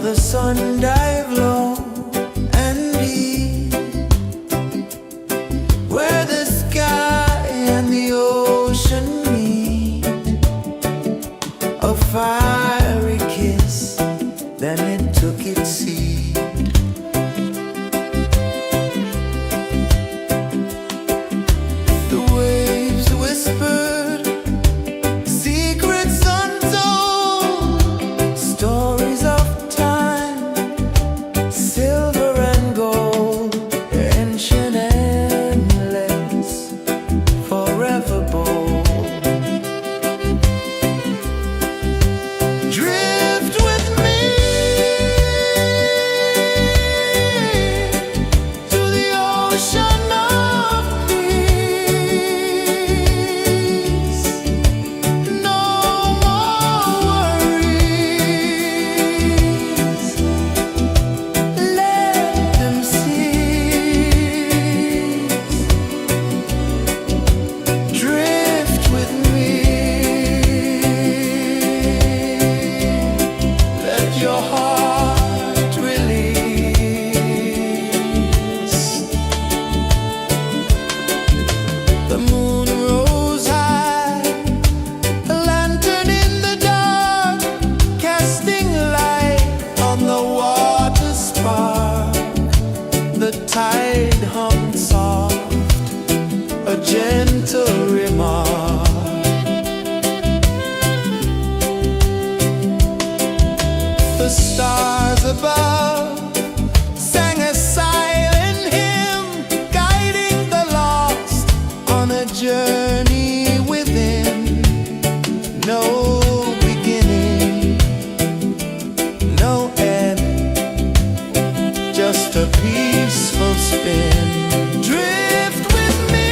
the sun dive low and deep, where the sky and the ocean meet. A fiery kiss, then it took its seat. The waves whispered secrets untold, stories of time, silver and gold, ancient, endless, forever bold. Drift with me to the ocean of peace. No more worries, let them cease. Drift with me, let your heart release. The moon rose high, a lantern in the dark, casting light on the water spark. The tide hummed soft, a gentle remark. The stars above sang a silent hymn, guiding the lost on a journey within. No beginning, no end, just a peaceful spin. Drift with me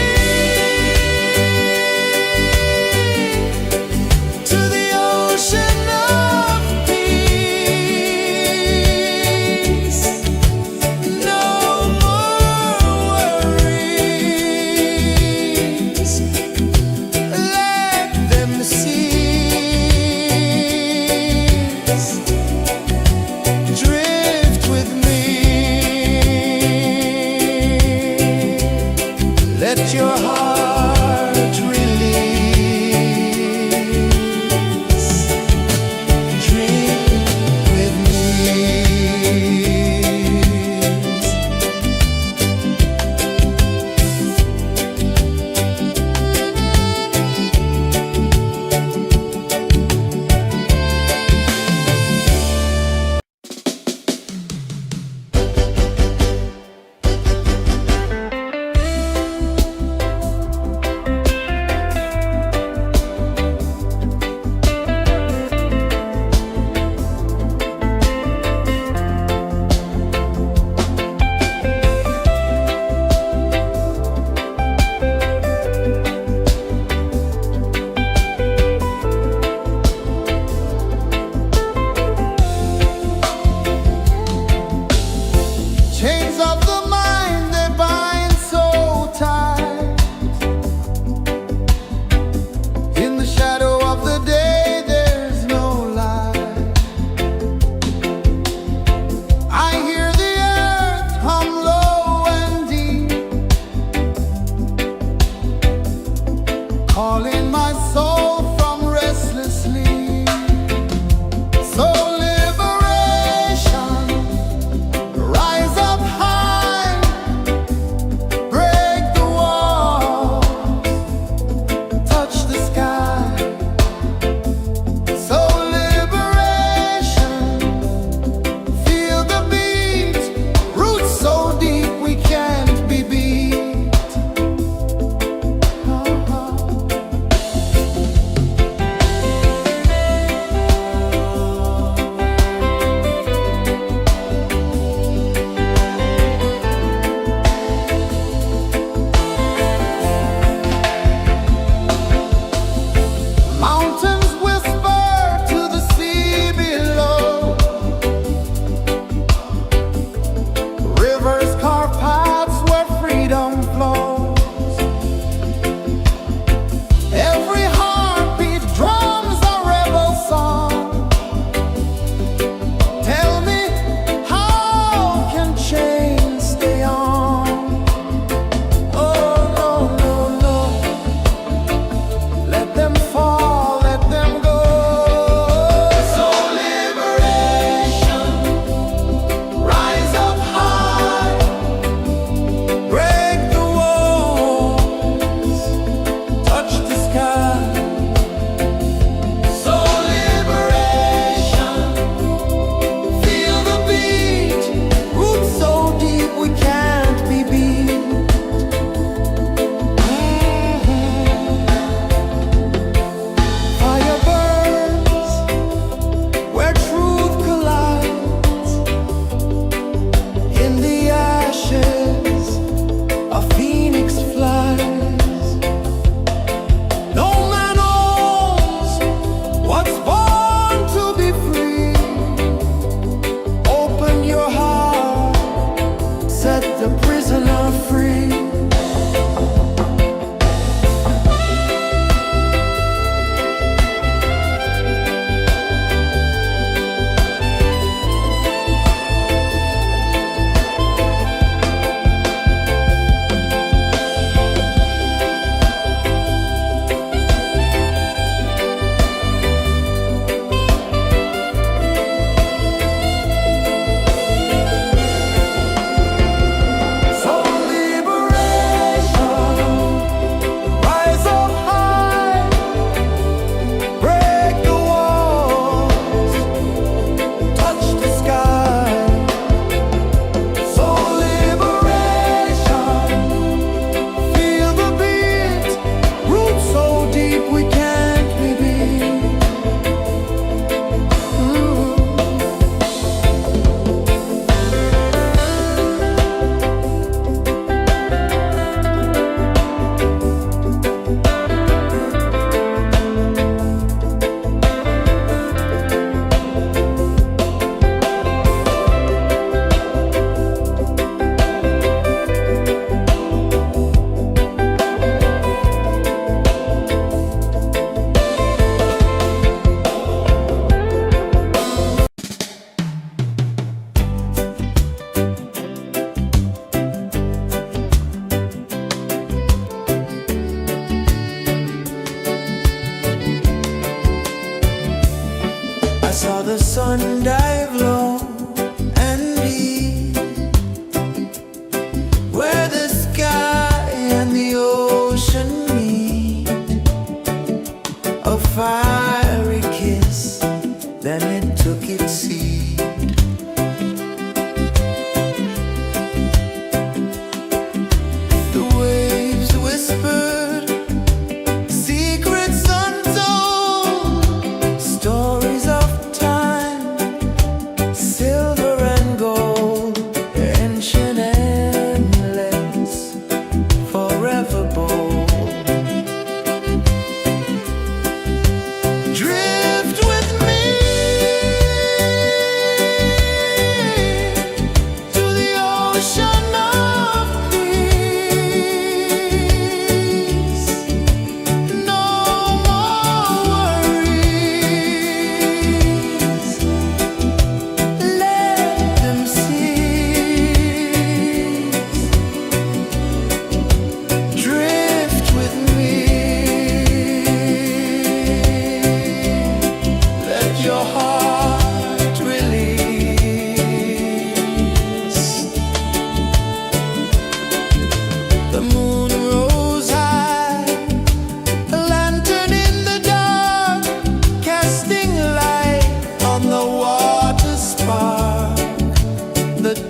to the ocean of peace. No more worries, let them cease. Drift with me.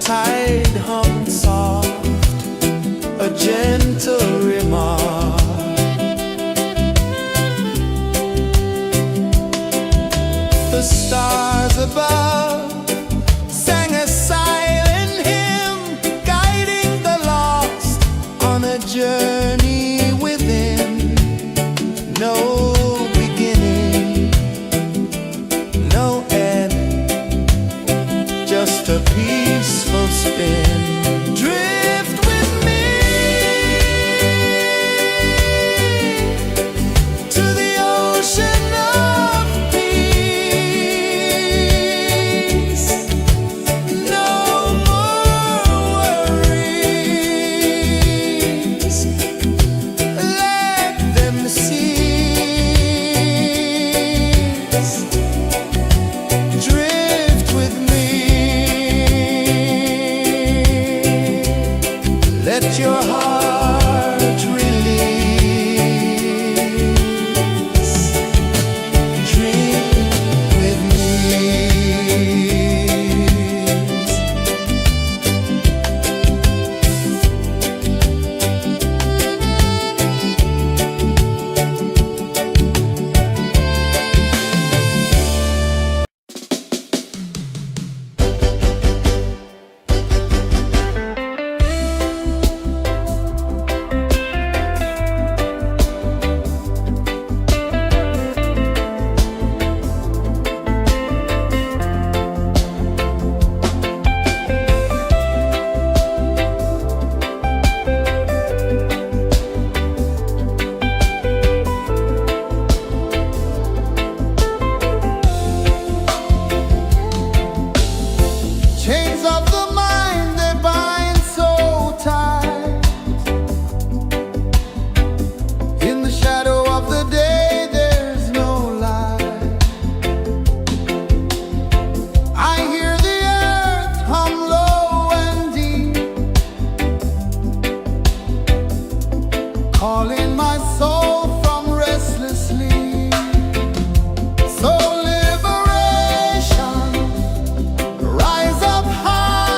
tide hummed soft, a gentle remark. The stars above sang a silent hymn, guiding the lost on a journey within. No beginning, no end, just a peaceful spin. Drift with me to the ocean of peace. No more worries, let them cease. Drift with me, let your heart release. Dream with me. Chains of the mind, they bind so tight. In the shadow of the day, there's no light. I hear the earth hum low and deep, calling my soul from restless sleep. So liberation, rise up high.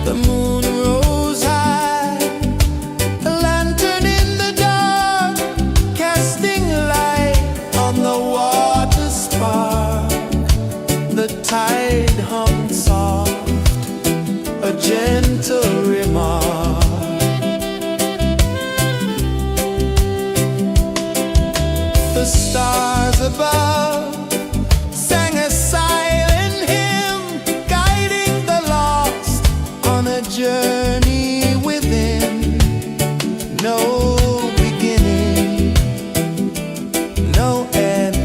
The moon rose high, a lantern in the dark, casting light on the water spark. The tide hummed soft, a gentle remark. The stars above sang a silent hymn, guiding the lost on a journey within. No beginning, no end,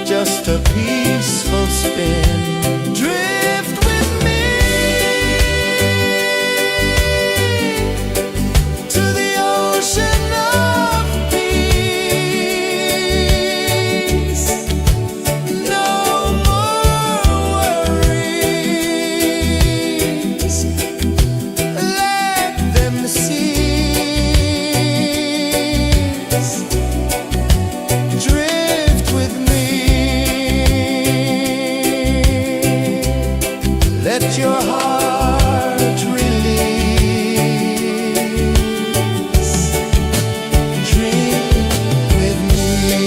just a peaceful spin. Drift with me to the ocean of peace. No more worries, let them cease. Drift with me, let your heart release. Dream with me.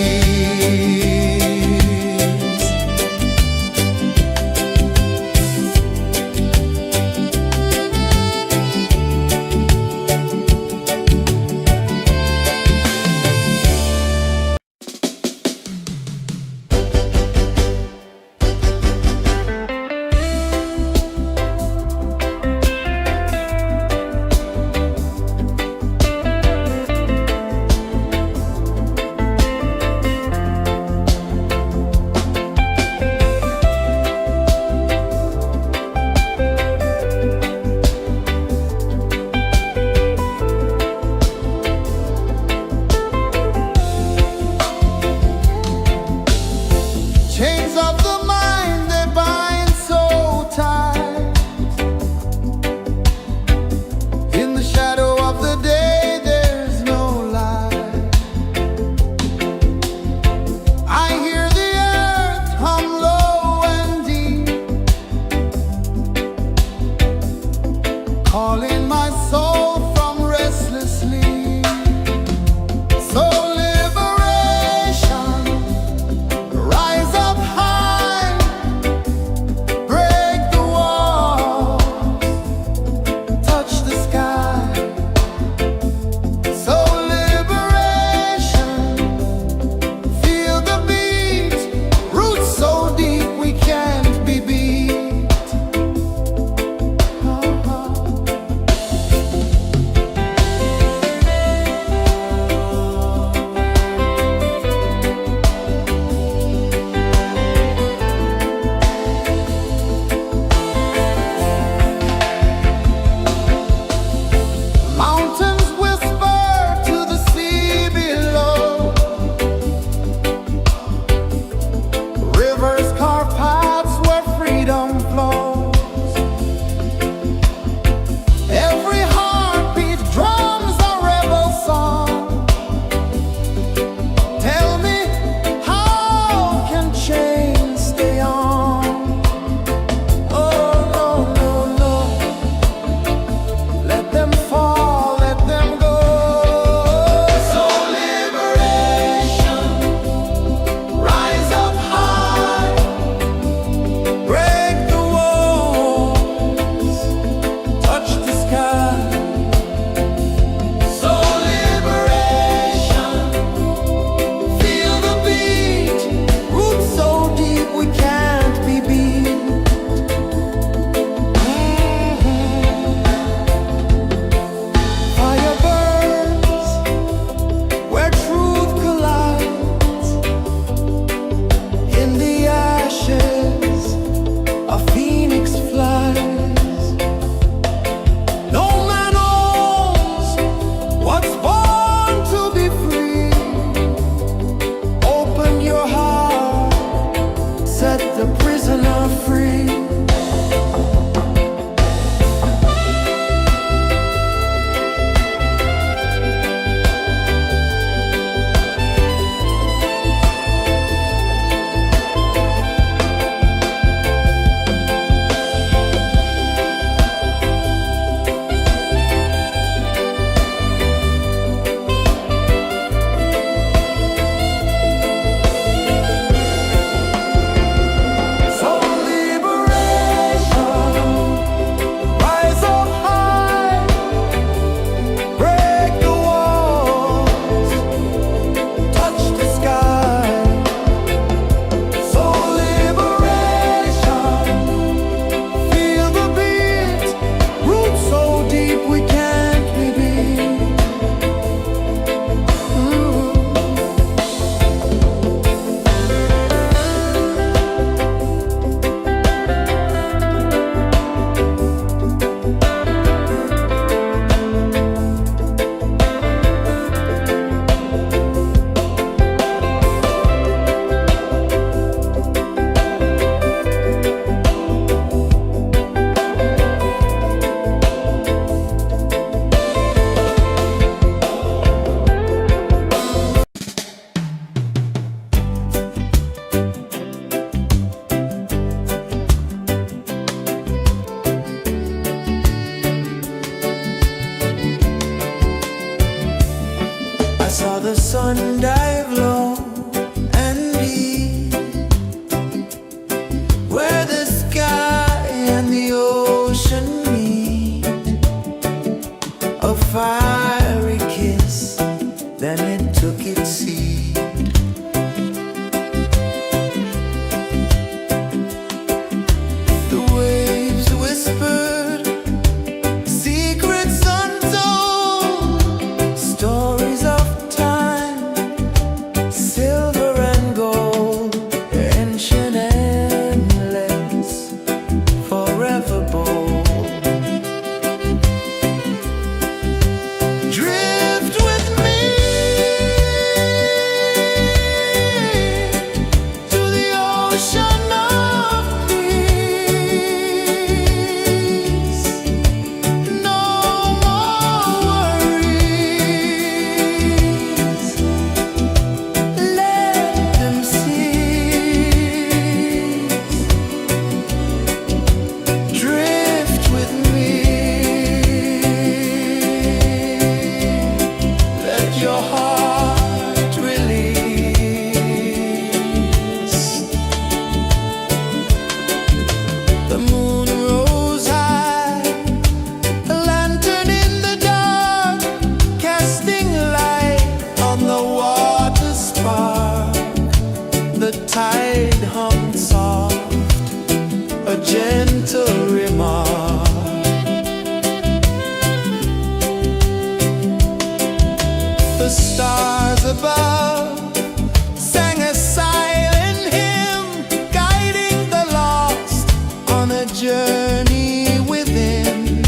on a journey within,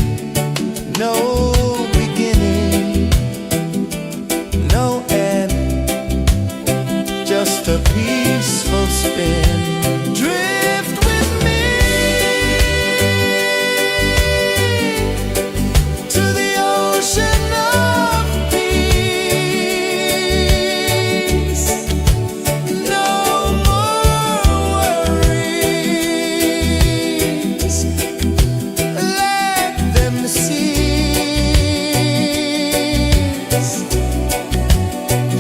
no beginning, no end, just a peaceful spin. Drift with me to the ocean of peace. No more worries, let them cease.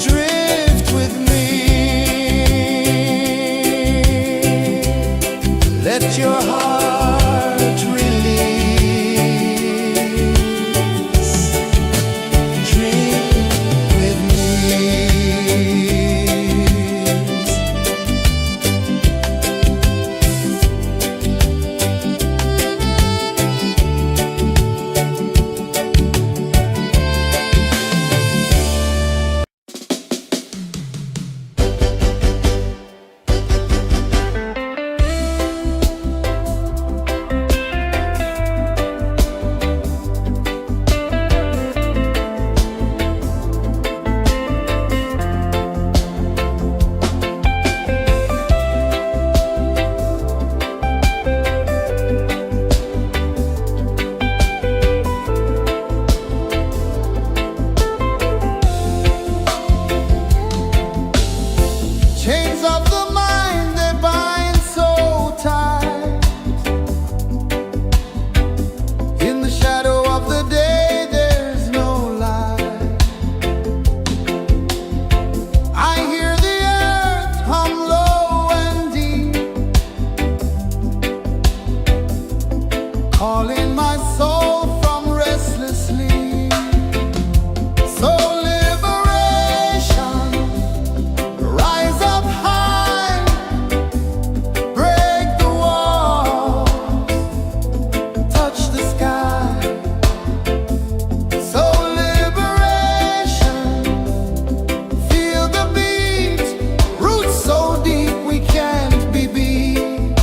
Drift with me, let your heart release. Dream with me. Chains of the mind, they bind so tight. In the shadow of the day, there's no light. I hear the earth hum low and deep, calling my soul from restless sleep. So liberation, rise up high, break the walls, touch the sky. So liberation, feel the beat, roots so deep we can't be beat.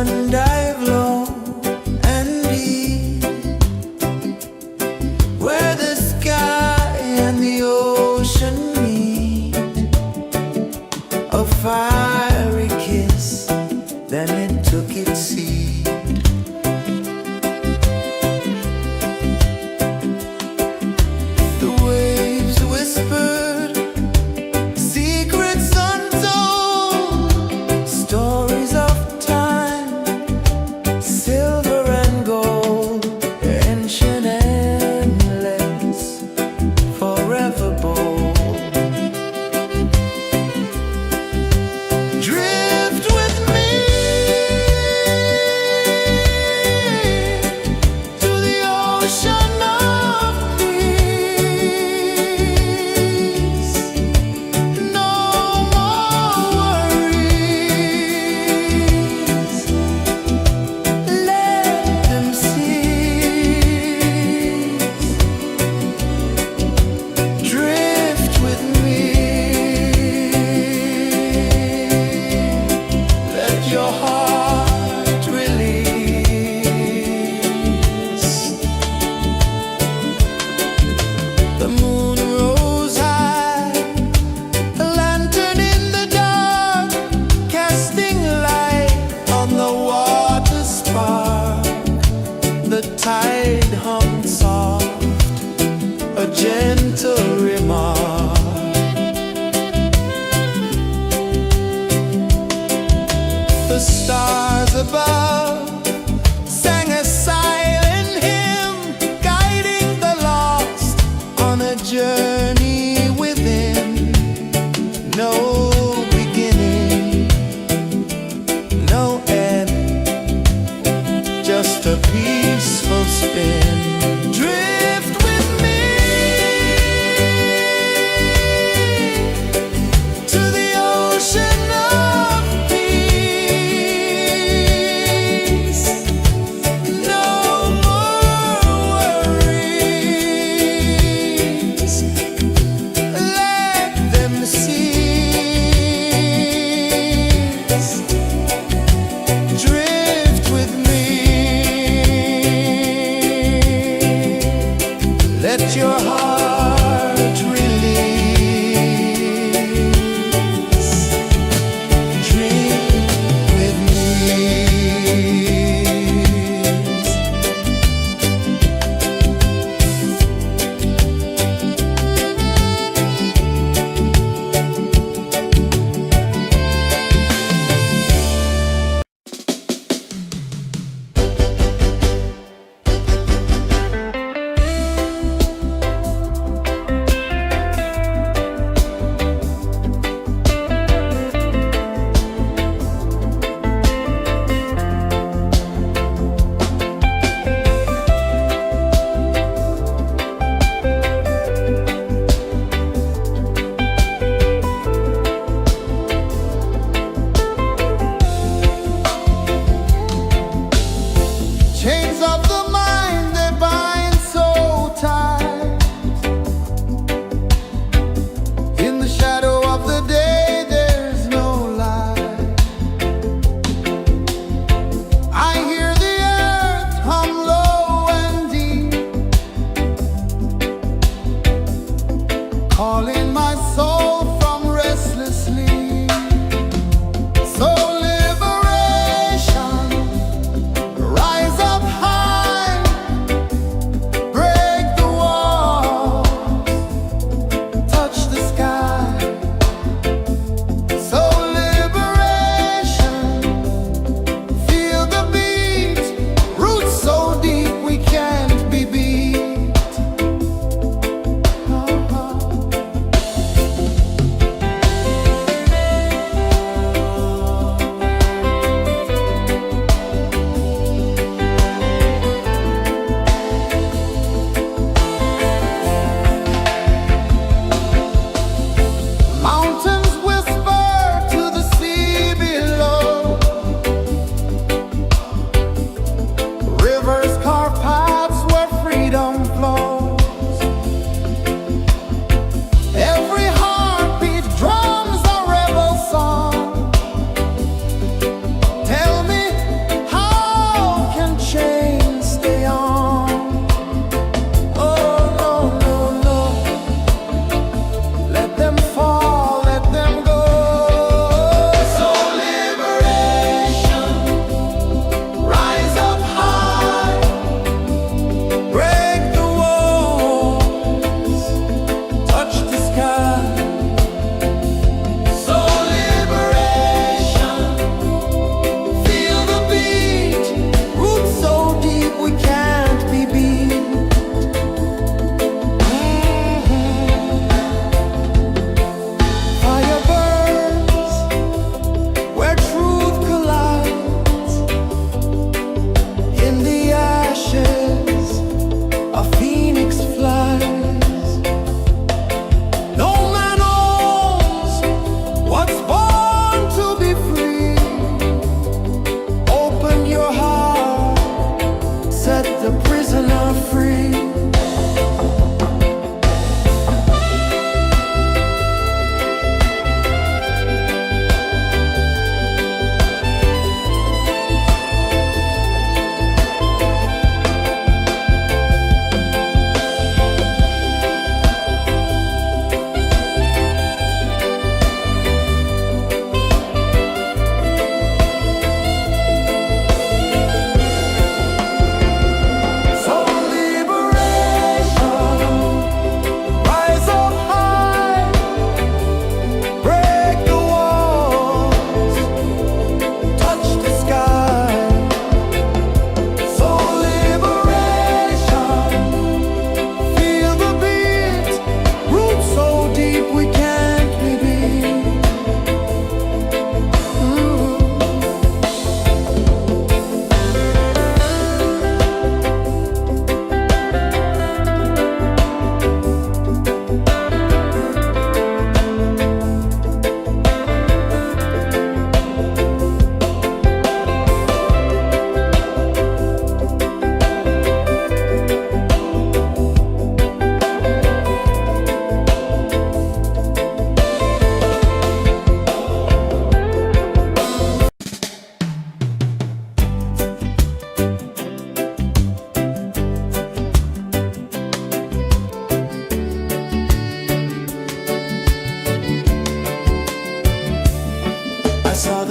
one dive low and deep, where the sky and the ocean meet. A fiery kiss, then it took its seat. The waves whispered secrets untold, stories of time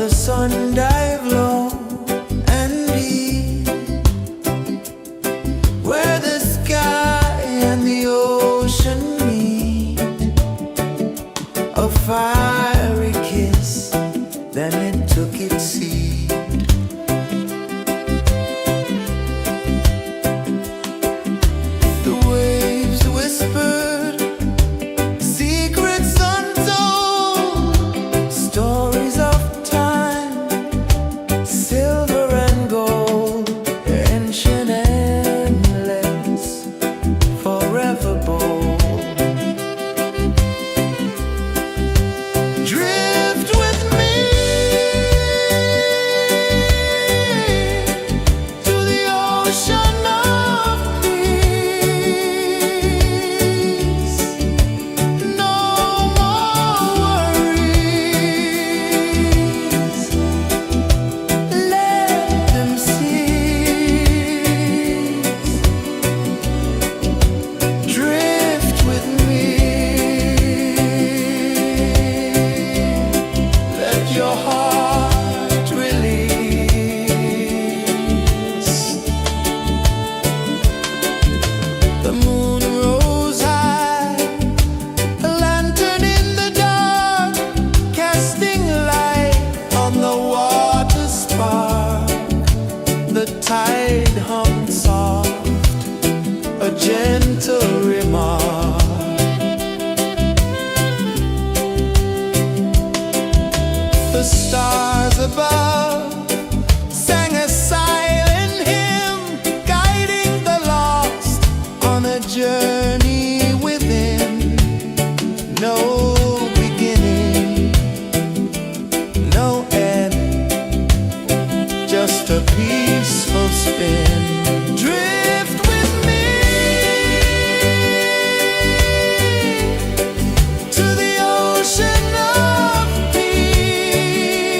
the sun dive low and deep, where the sky and the ocean meet, a fiery kiss, then it took its seat. The waves whispered secrets untold, stories of time, silver and gold, ancient, endless, forever bold. Drift with me to the ocean of peace. No more worries, let them cease. Drift with me, let your heart release. The moon rose high, a lantern in the dark, casting light on the water spark. The tide hummed soft, a gentle remark. The stars above sang a silent hymn, guiding the lost on a journey within. No beginning, no end, just a peaceful spin. Drift with me to the ocean of peace.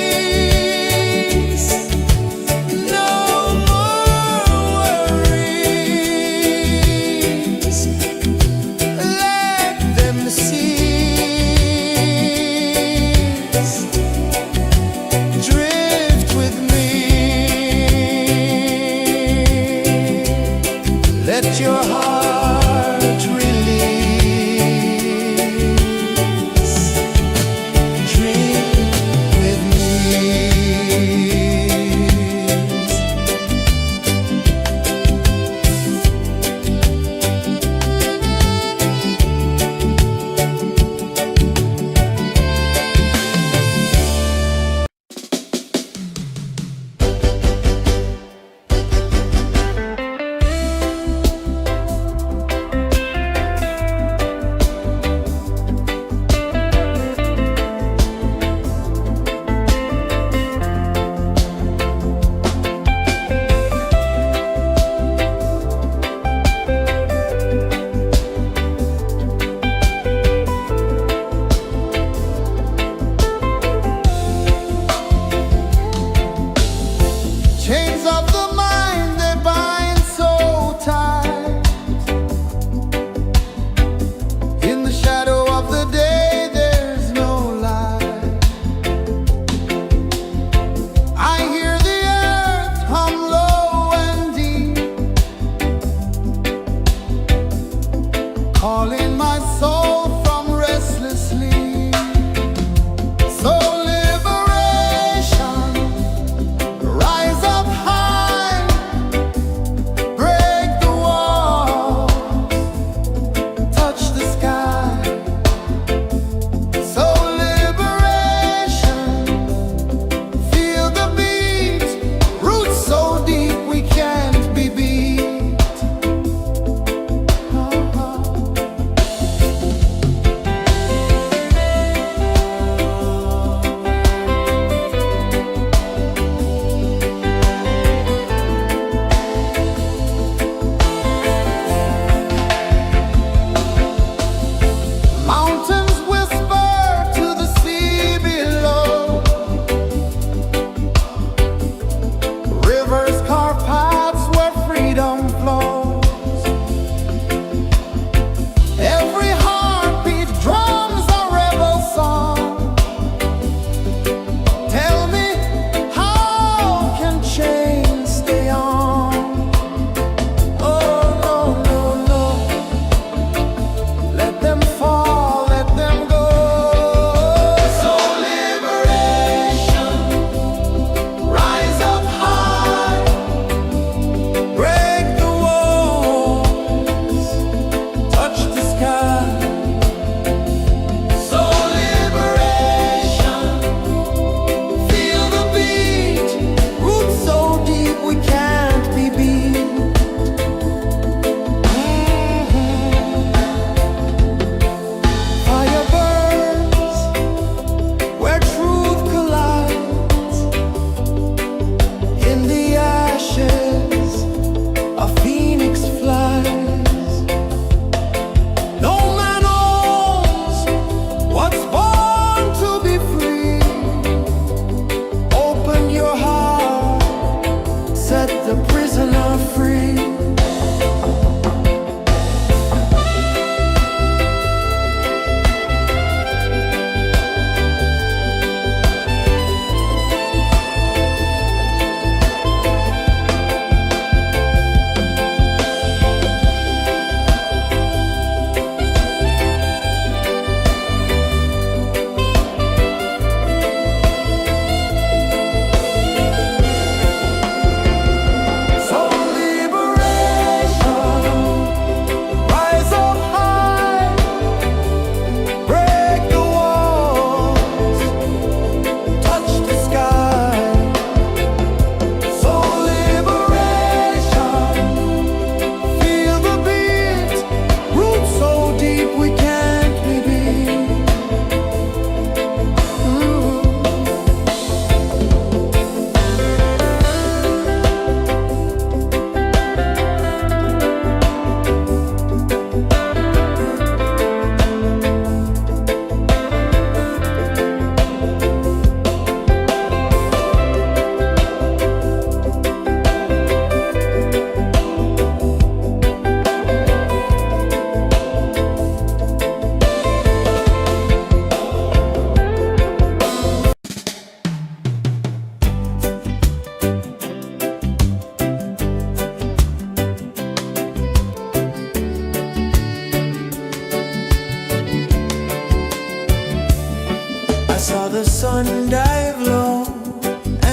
saw the sun dive low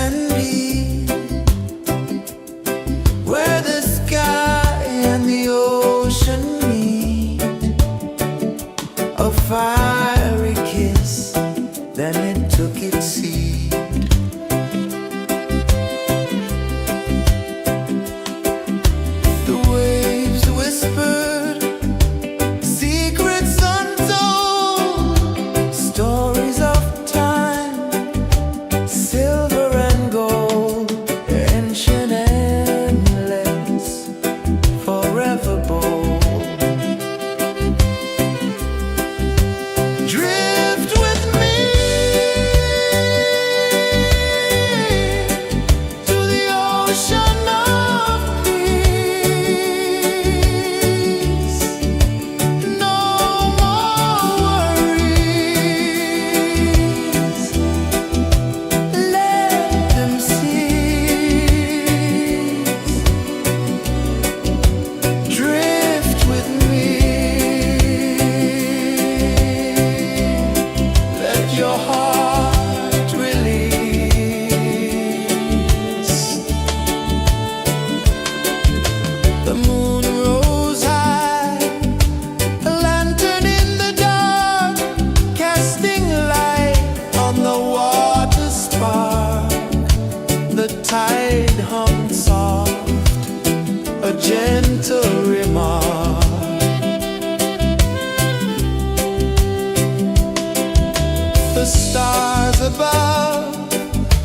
and be where the sky and the ocean meet. A fiery kiss, then it took its seed. The waves whispered secrets untold, stories of time, silver and gold, ancient, endless, forever bold. Drift with me to the ocean of peace. No more worries, let them cease. Drift with me, let your heart release. The moon rose high, a lantern in the dark, casting light on the water spark. The tide hummed soft, a gentle remark. The stars above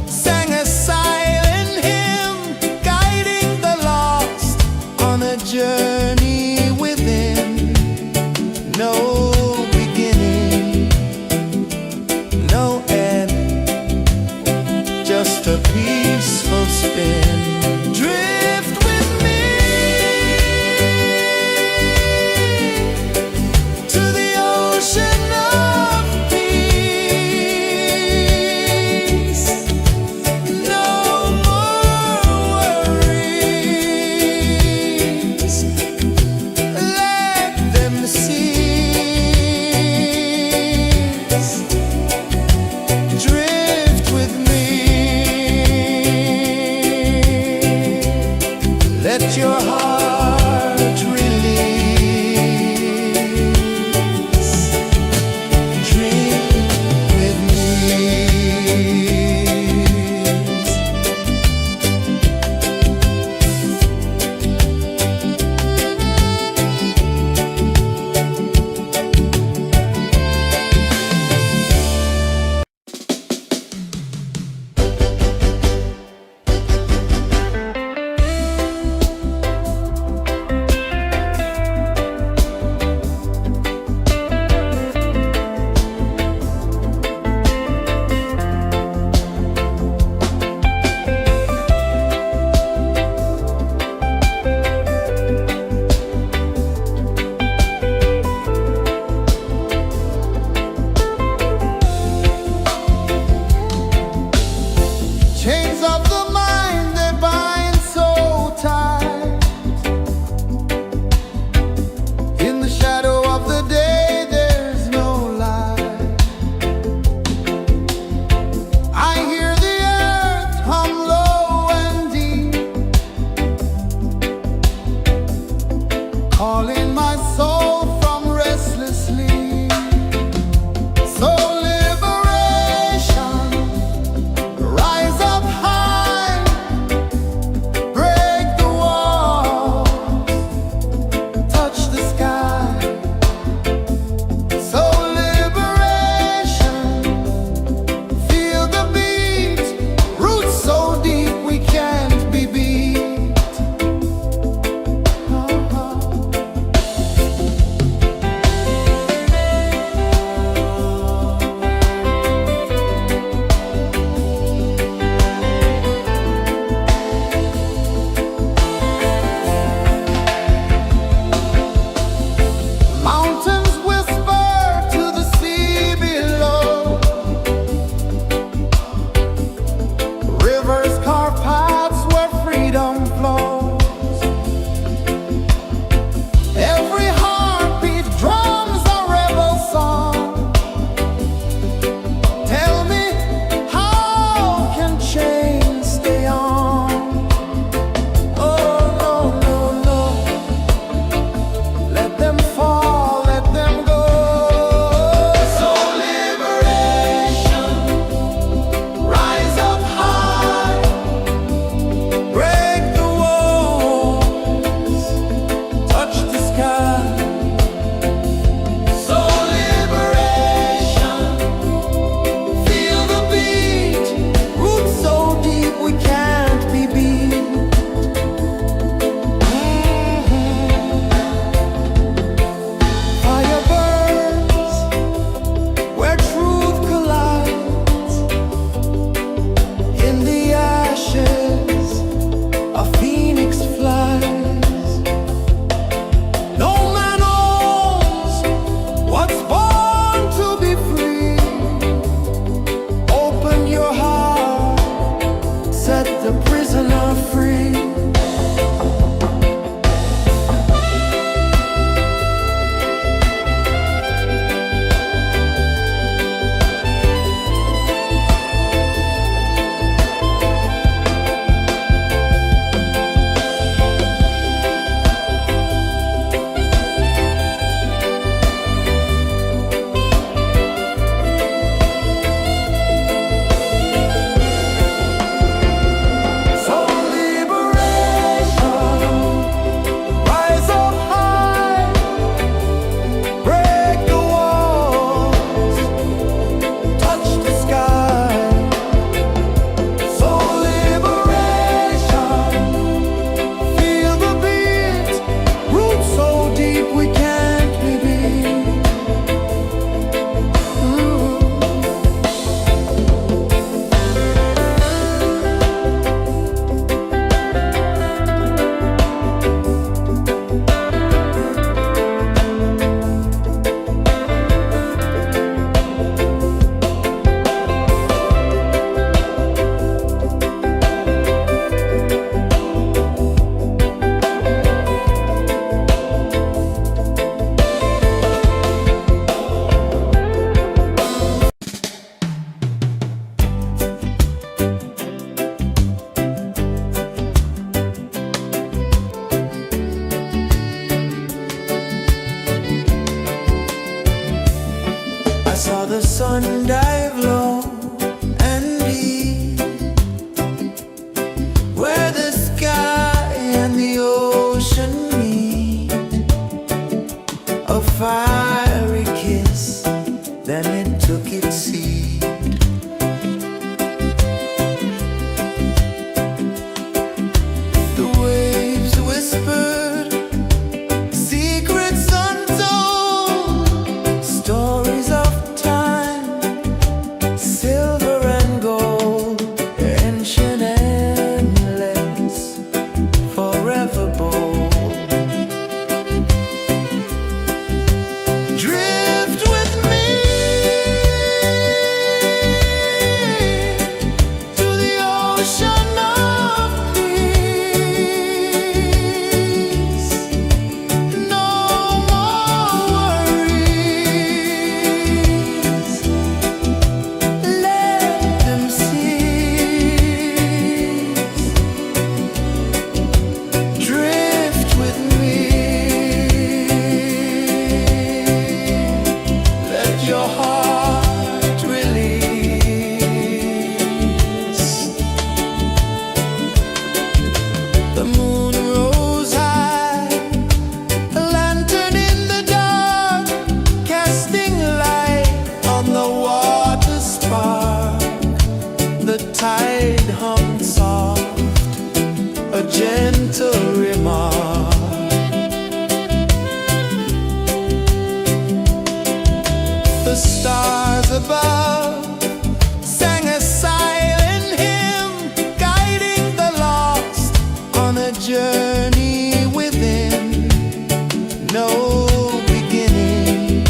sang a silent hymn, guiding the lost on a journey within. No beginning, no end, just a peaceful spin. Drift with me to the ocean of peace. dive low and deep, where the sky and the ocean meet. A fiery kiss, then it took its seat. The waves whispered secrets untold, stories of time, silver and gold, ancient, endless, forever bold. Drift with me to the ocean of peace. No more worries. Let them cease. Drift with me. Let your heart release. The moon rose high, a lantern in the dark, casting light on the water spark. The tide hummed soft, a gentle remark. The stars above sang a silent hymn, guiding the lost on a journey within. No beginning,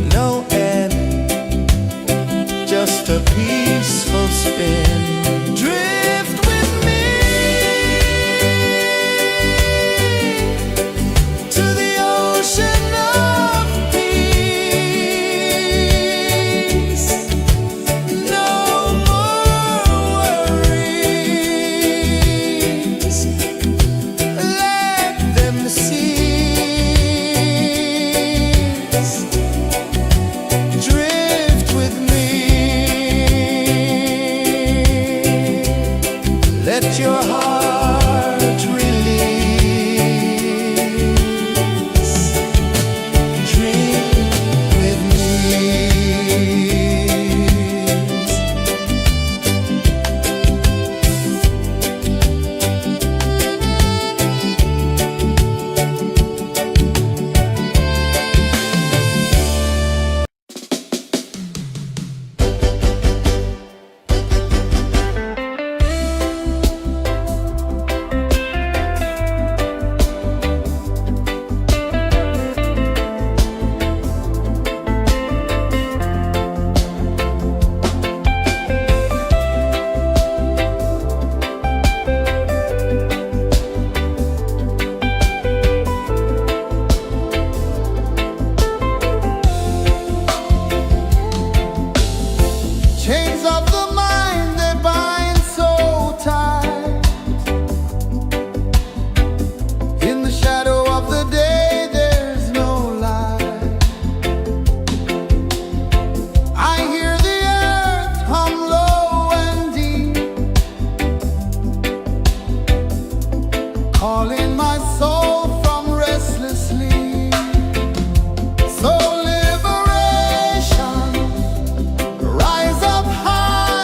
no end, just a peaceful spin. Drift with me to the ocean of peace. No more worries. Let them cease. Drift with me. Let your heart release. Dream with me. Chains of the mind, they bind so tight. In the shadow of the day, there's no light. I hear the earth hum low and deep, calling my soul from restless sleep. So liberation, rise up high.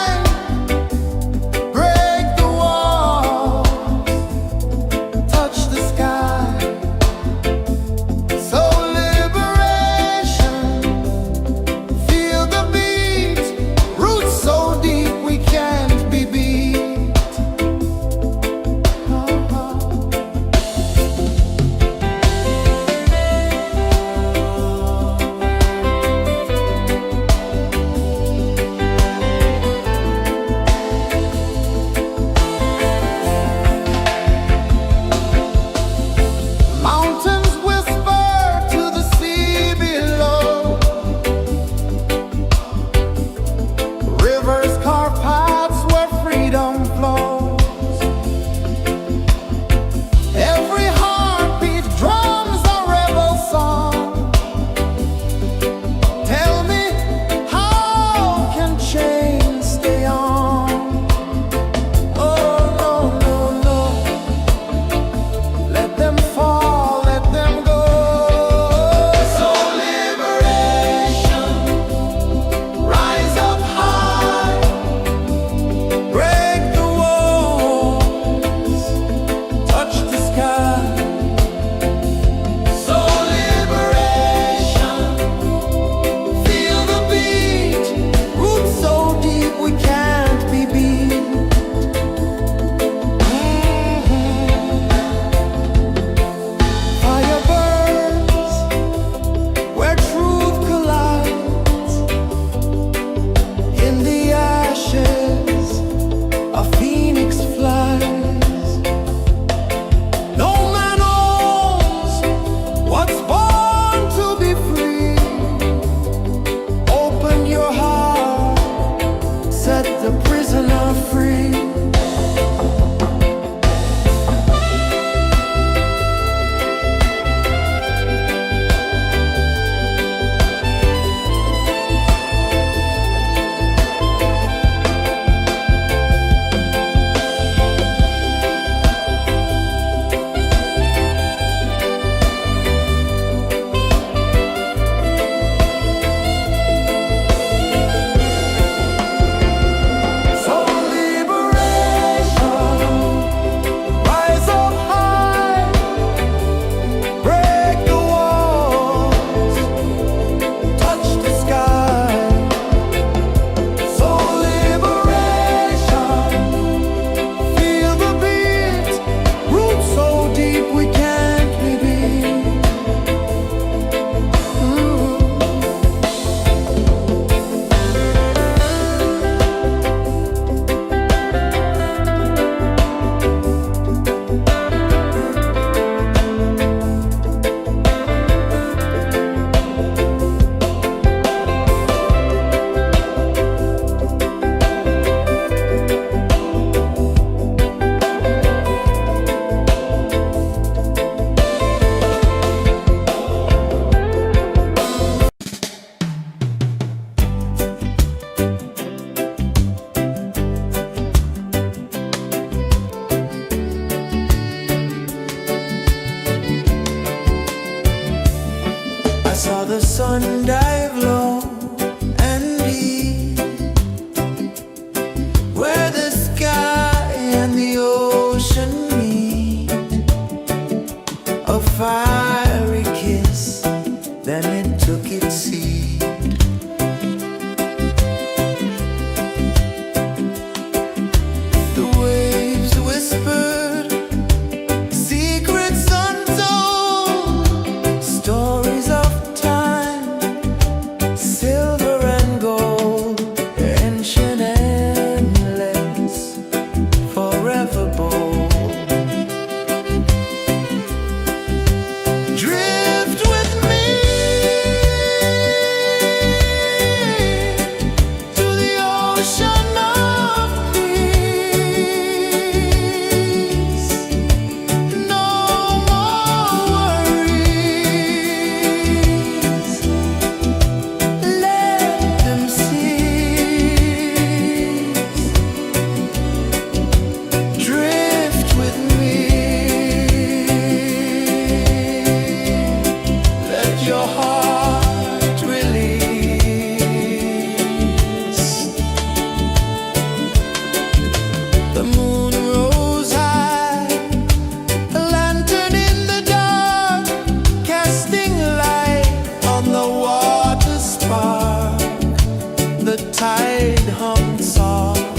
tide hung soft,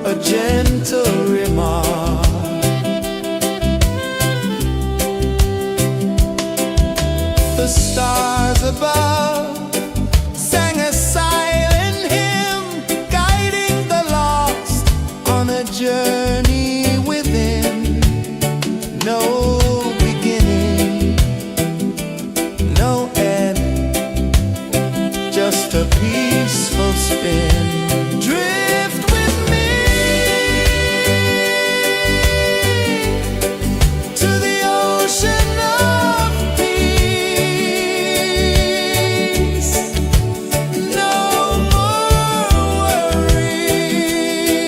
a gentle remark. The stars above sang a silent hymn, guiding the lost on a journey within. No beginning, no end, just a peaceful spin. Drift with me to the ocean of peace. No more worries,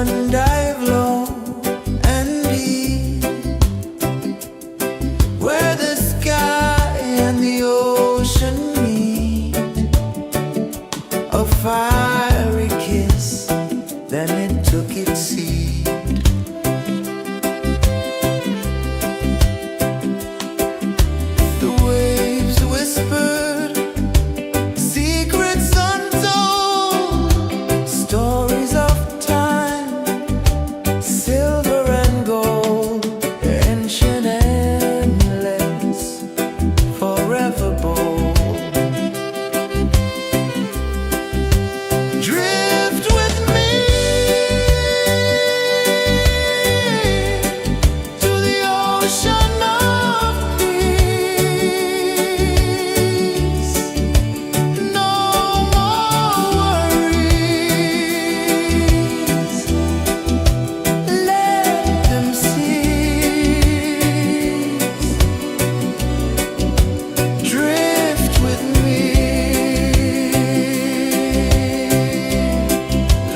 sun dive low and deep, where the sky and the ocean meet. A fiery kiss, then it took its seat. The waves whispered secrets untold, stories of time, silver and gold, ancient, endless, forever bold. Drift with me to the ocean of peace. No more worries. Let them cease. Drift with me.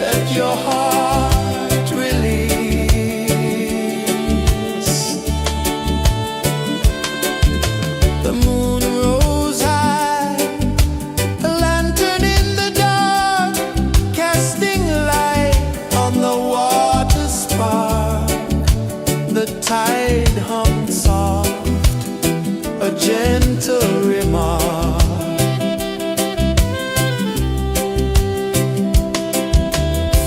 Let your heart release. The moon rose high, a lantern in the dark, casting light on the water spark. The tide hummed soft, a gentle remark.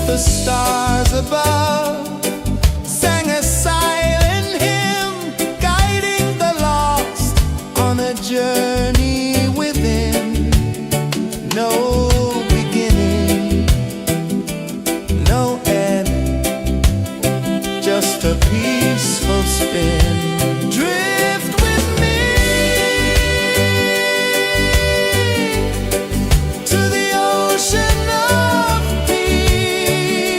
The stars above sang a silent hymn, guiding the lost on a journey within. No beginning, no end, just a peaceful spin. Drift with me to the ocean of peace.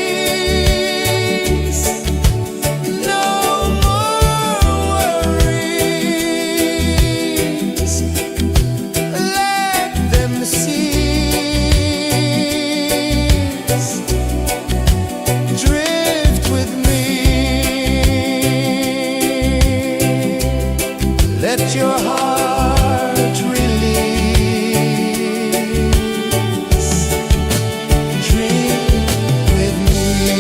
No more worries. Let them cease. Drift with me. Let your heart release. Drift with me.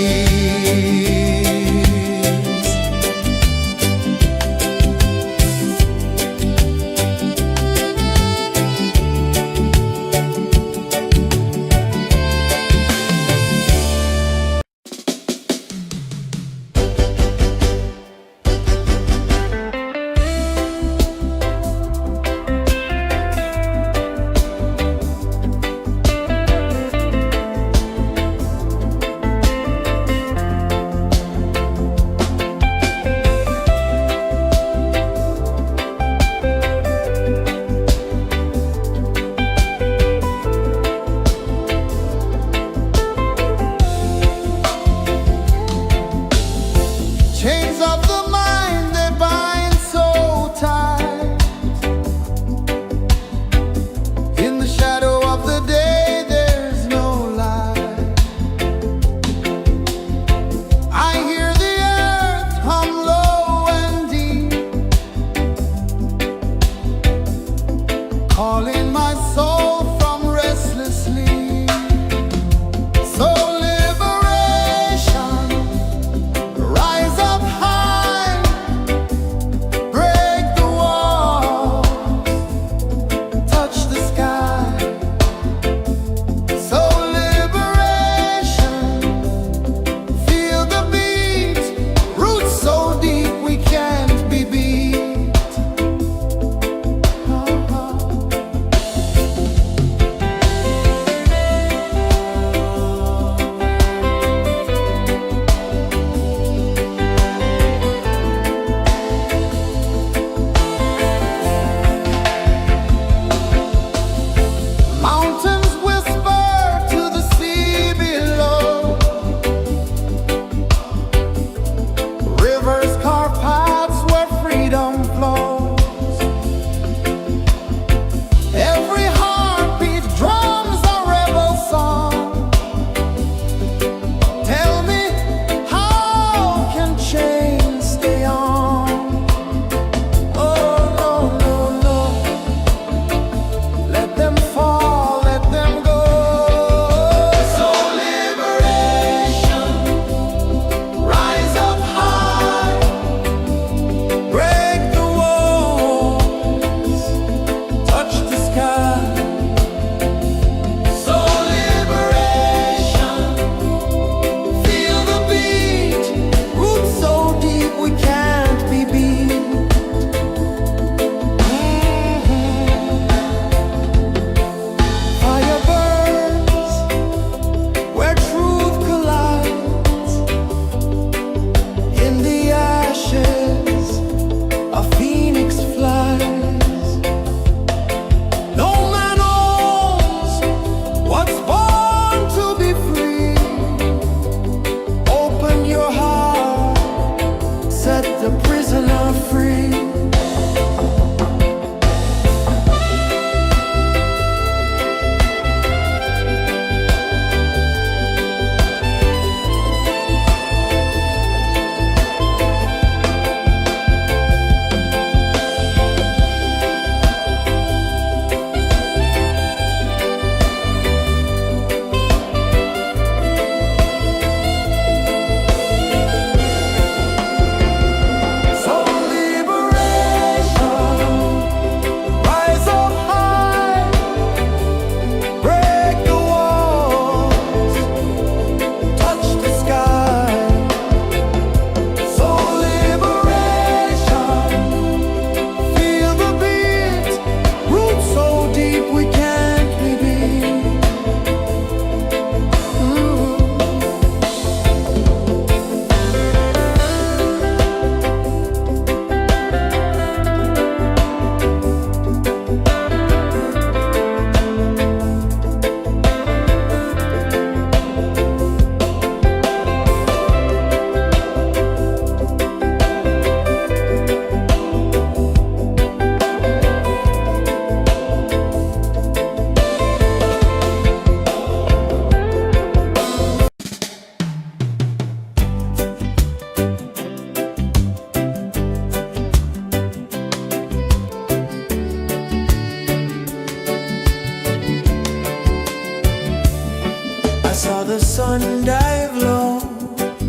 sun dive low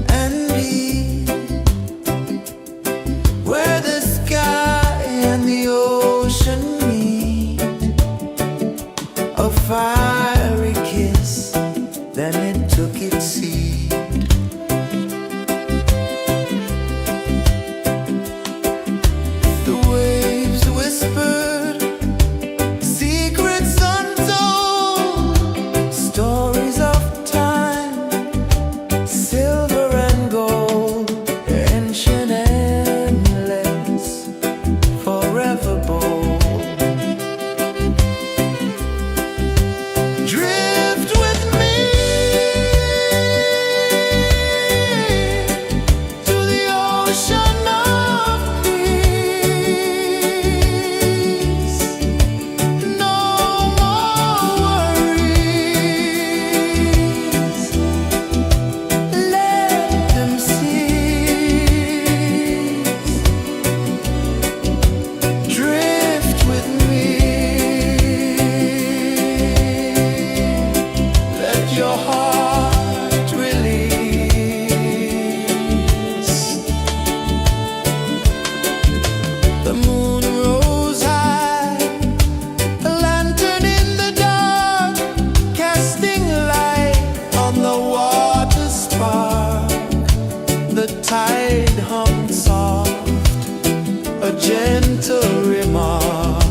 and deep, where the sky and the ocean meet. A fiery kiss, then it took its seed. The waves whispered secrets untold, stories of time, silver and gold, ancient, endless, forever bold. Drift with me to the ocean of peace. No more worries, let them cease. Drift with me, let your heart release. The moon rose high, a lantern in the dark, casting light on the water spark. The tide hummed soft, a gentle remark.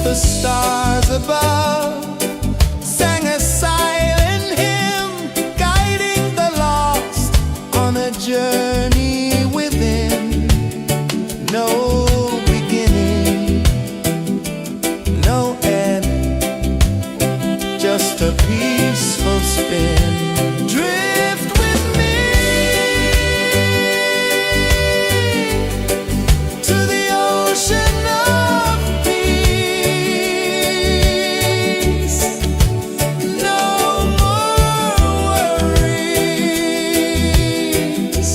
The stars above sang a silent hymn, guiding the lost on a journey within. No beginning, no end, just a peaceful spin. Drift with me to the ocean of peace. No more worries,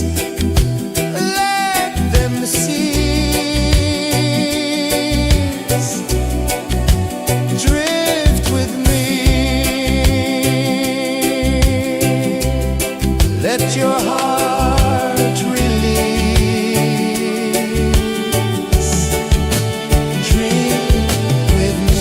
let them cease. Drift with me, let your heart release. Dream with me.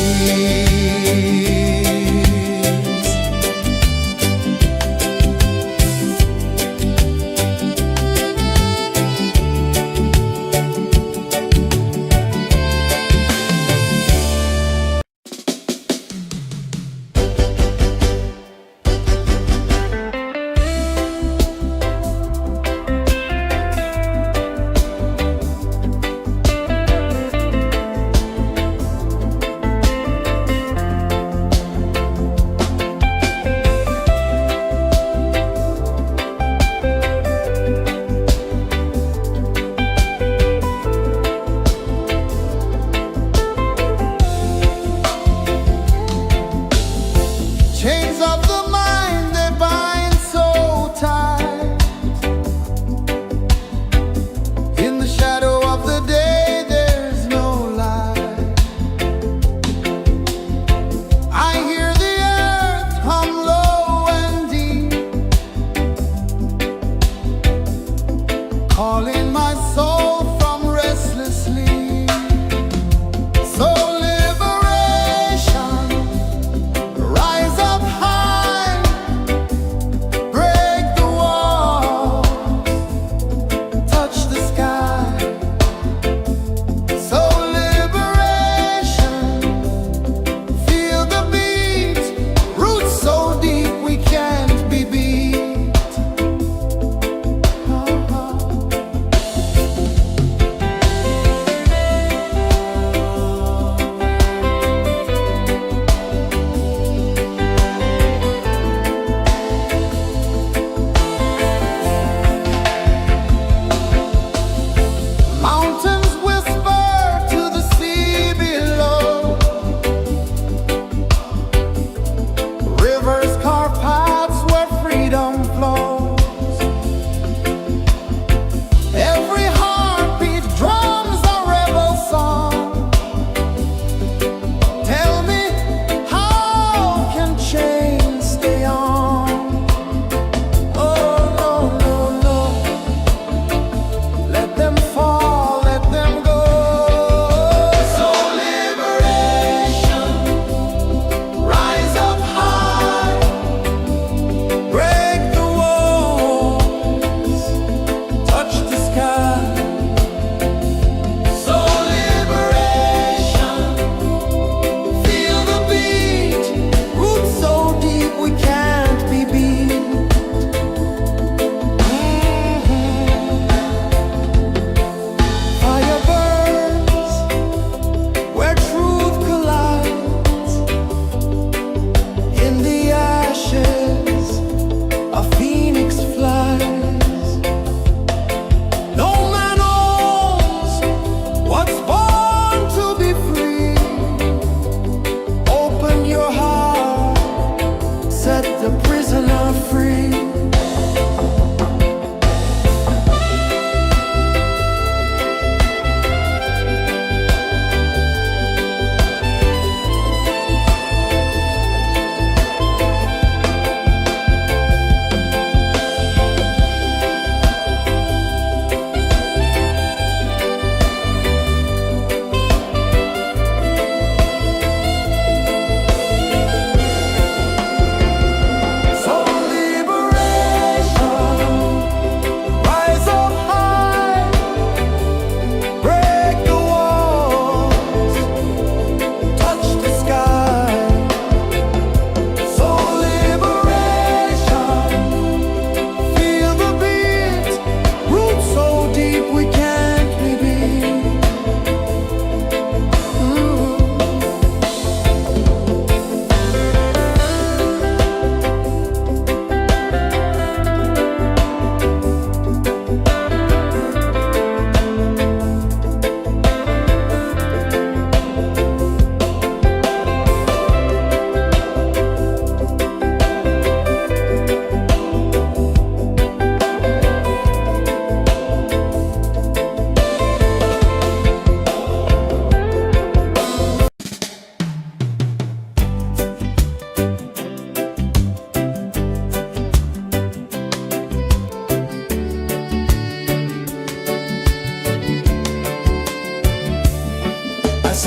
Chains of the mind, they bind so tight. In the shadow of the day, there's no light. I hear the earth hum low and deep, calling my soul from restless sleep. So liberation, rise up high, break the walls, touch the sky. So liberation, feel the beat, roots so deep we can't be beat.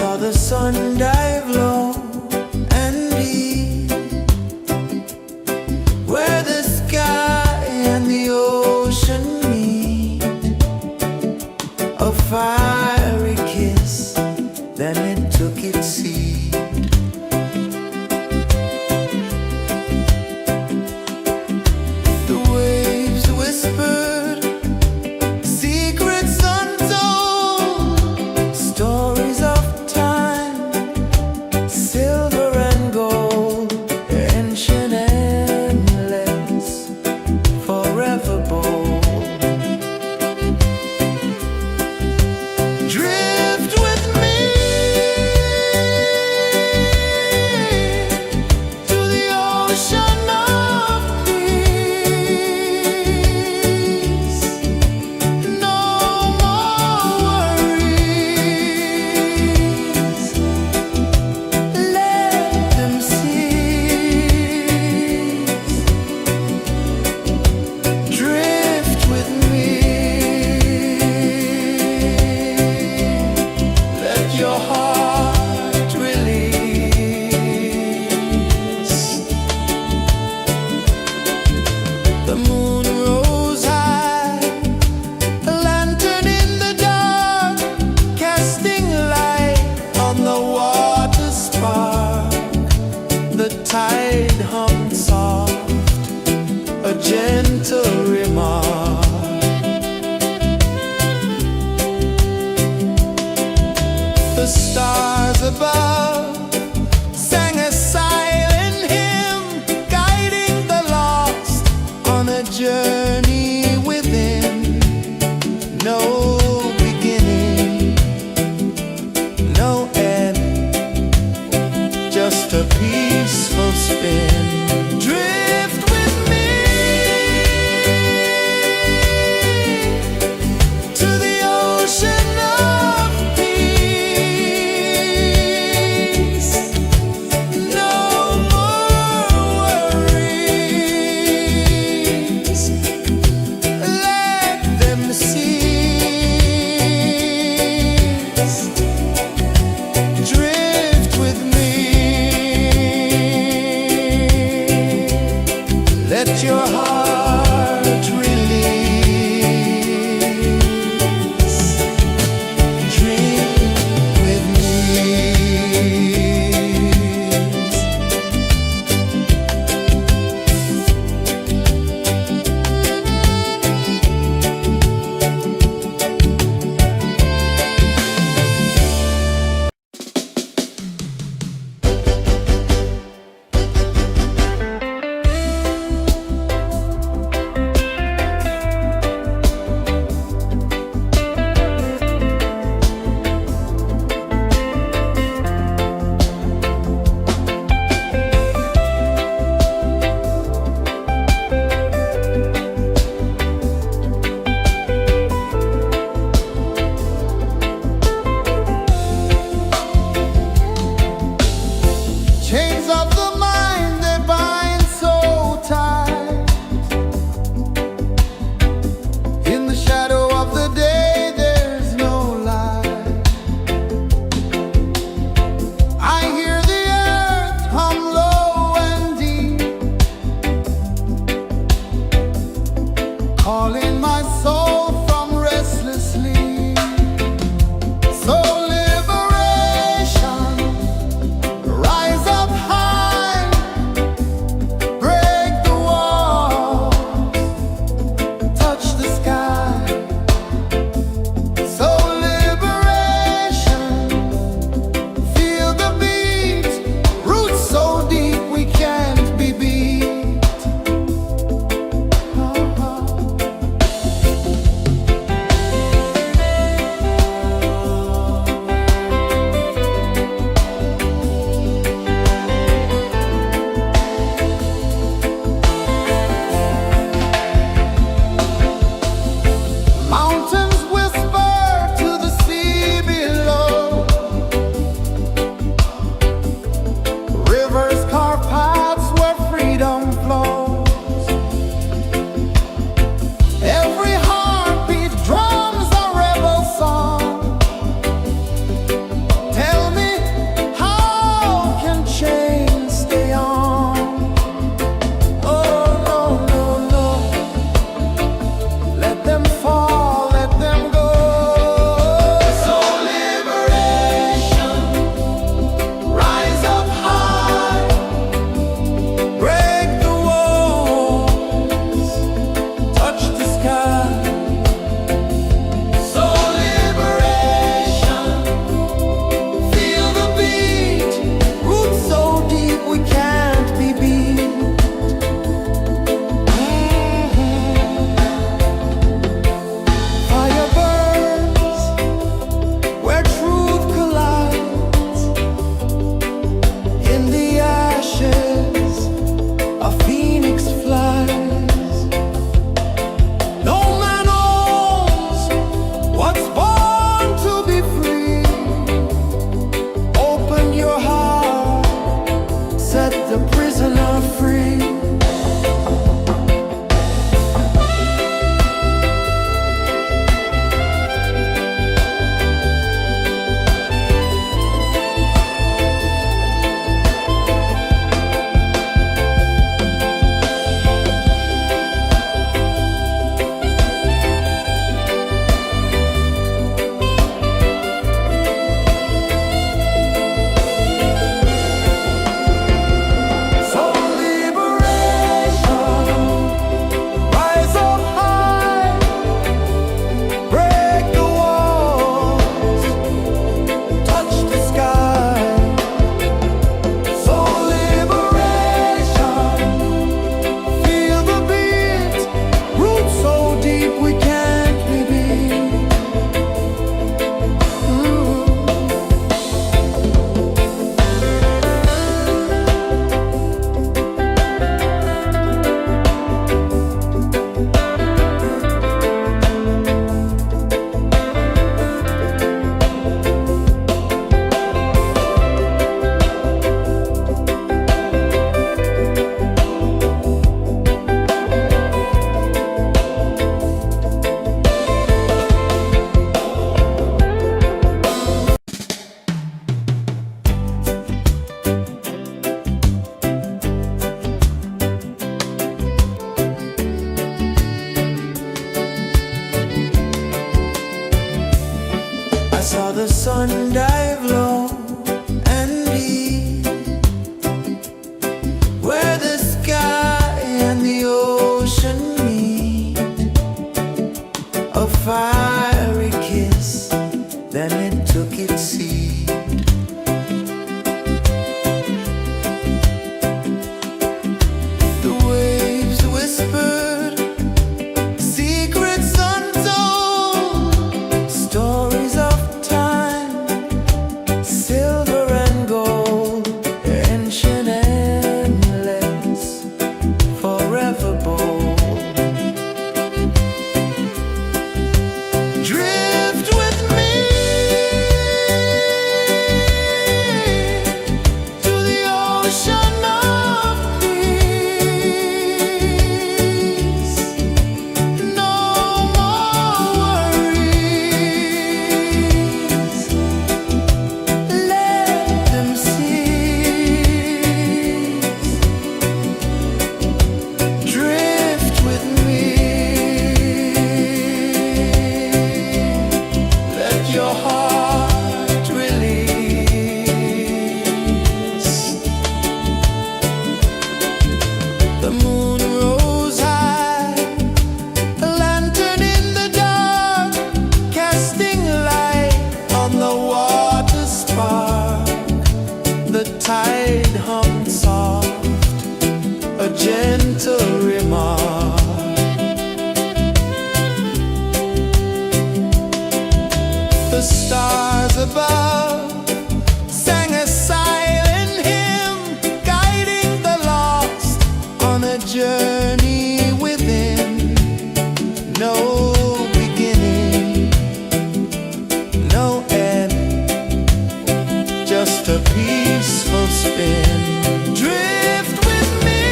saw the sun dive low and deep, where the sky and the ocean meet. A fiery kiss, then it took its seat. The waves whispered secrets untold, stories of time, silver and gold, ancient, endless, forever bold. Drift with me to the ocean of peace. No more worries. Let them cease. Drift with me. Let your heart release. The moon rose high, a lantern in the dark, casting light on the water spark. The tide hummed soft, a gentle remark. The stars above sang a silent hymn, guiding the lost on a journey within. No beginning, no end, just a peaceful spin. Drift with me to the ocean of peace. No more worries. Let them cease. saw the sun dive low and deep, where the sky and the ocean meet. A fiery kiss, then it took its seed. The waves whispered secrets untold, stories of time, silver and gold, ancient, endless, forever bold. Drift with me to the ocean of peace. No more worries, let them cease. Drift with me, let your heart release. The moon rose high, a lantern in the dark, casting light on the water spark. The tide hummed soft, a gentle remark. The stars above sang a silent hymn, guiding the lost on a journey within. No beginning, no end, just a peaceful spin. Drift with me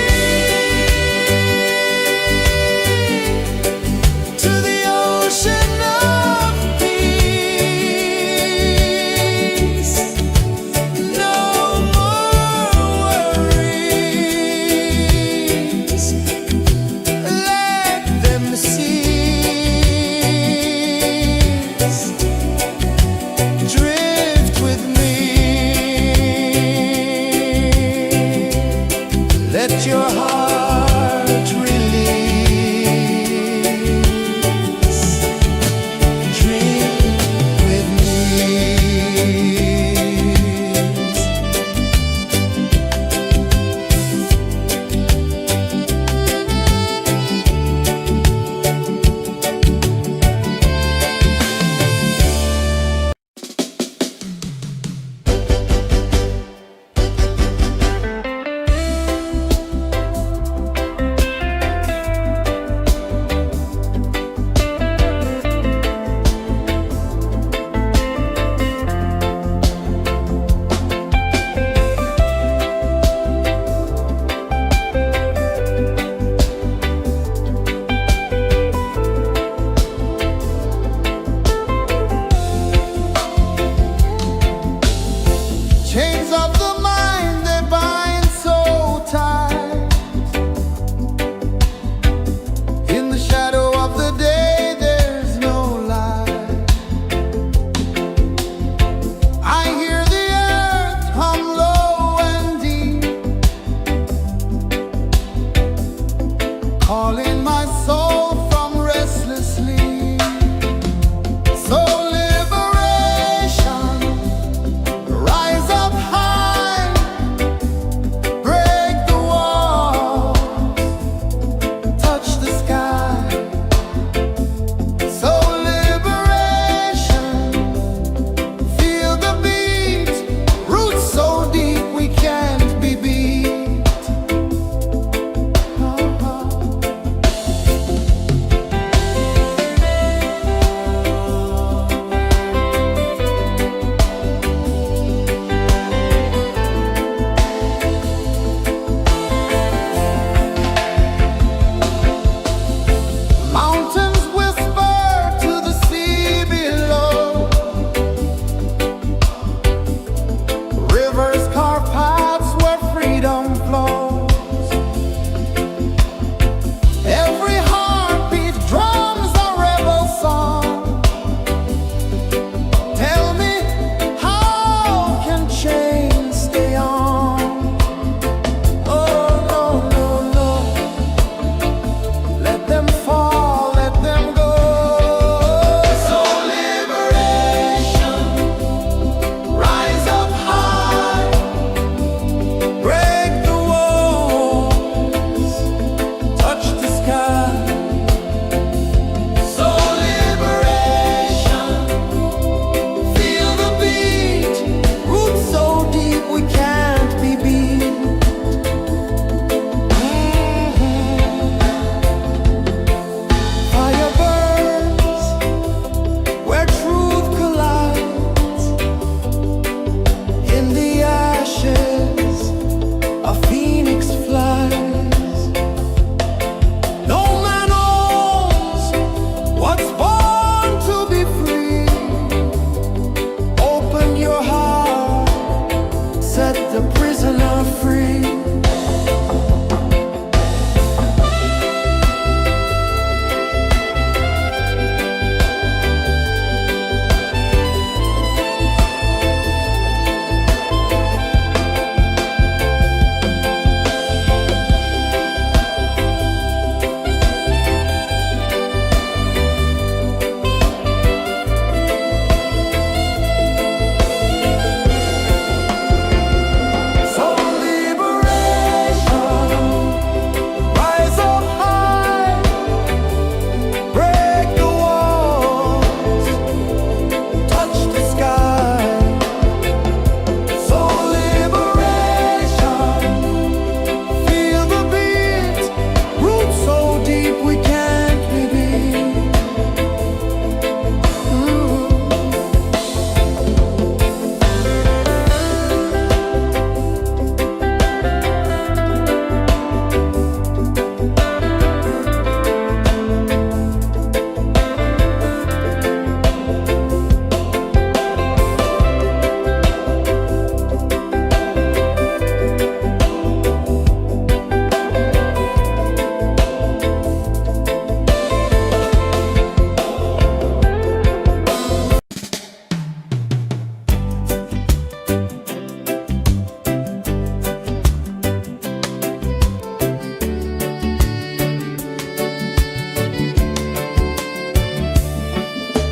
to the ocean of peace.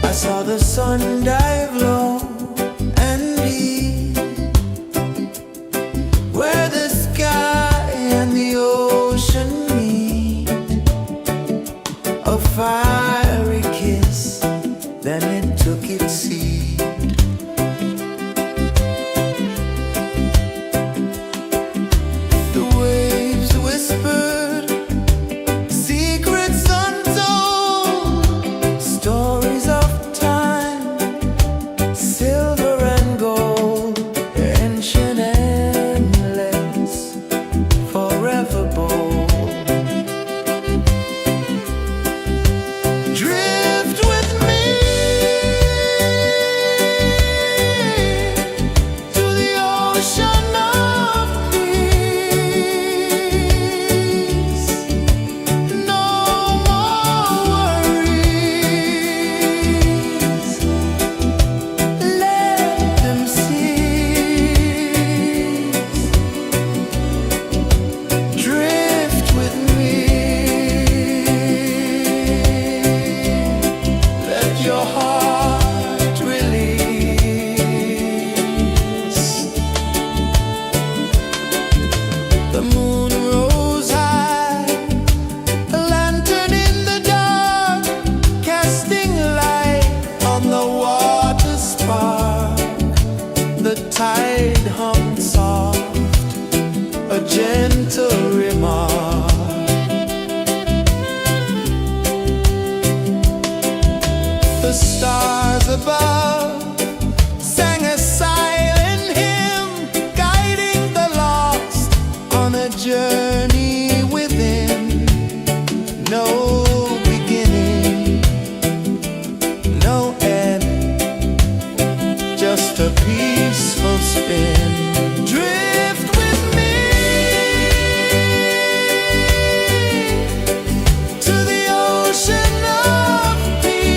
I saw the sun dive low and deep, where the sky and the ocean meet. A fiery kiss, then it took its seat. The waves whispered secrets untold, stories of time, silver and gold, ancient, endless, forever bold. Drift with me to the ocean of peace. No more worries, let them cease. Drift with me, let your heart release. The moon rose high, a lantern in the dark, casting light on the water spark. The tide hummed soft, a gentle remark. The stars above sang a silent hymn, guiding the lost on a journey within. No beginning, no end, just a peaceful spin. Drift with me to the ocean of peace.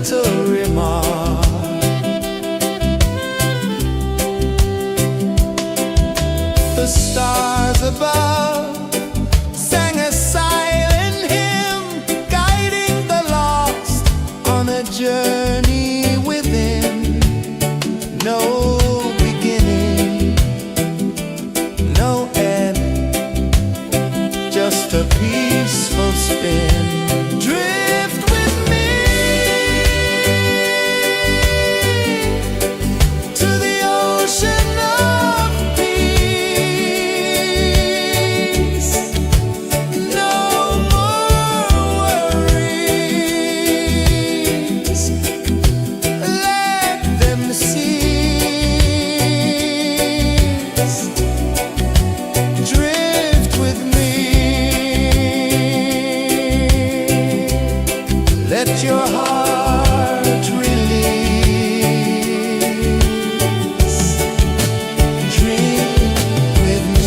little remark. The stars above sang a silent hymn, guiding the lost on a journey within. No beginning, no end, just a peaceful spin. Drift with me to the ocean of peace. No more worries, let them cease. Drift with me, let your heart release. Dream with me.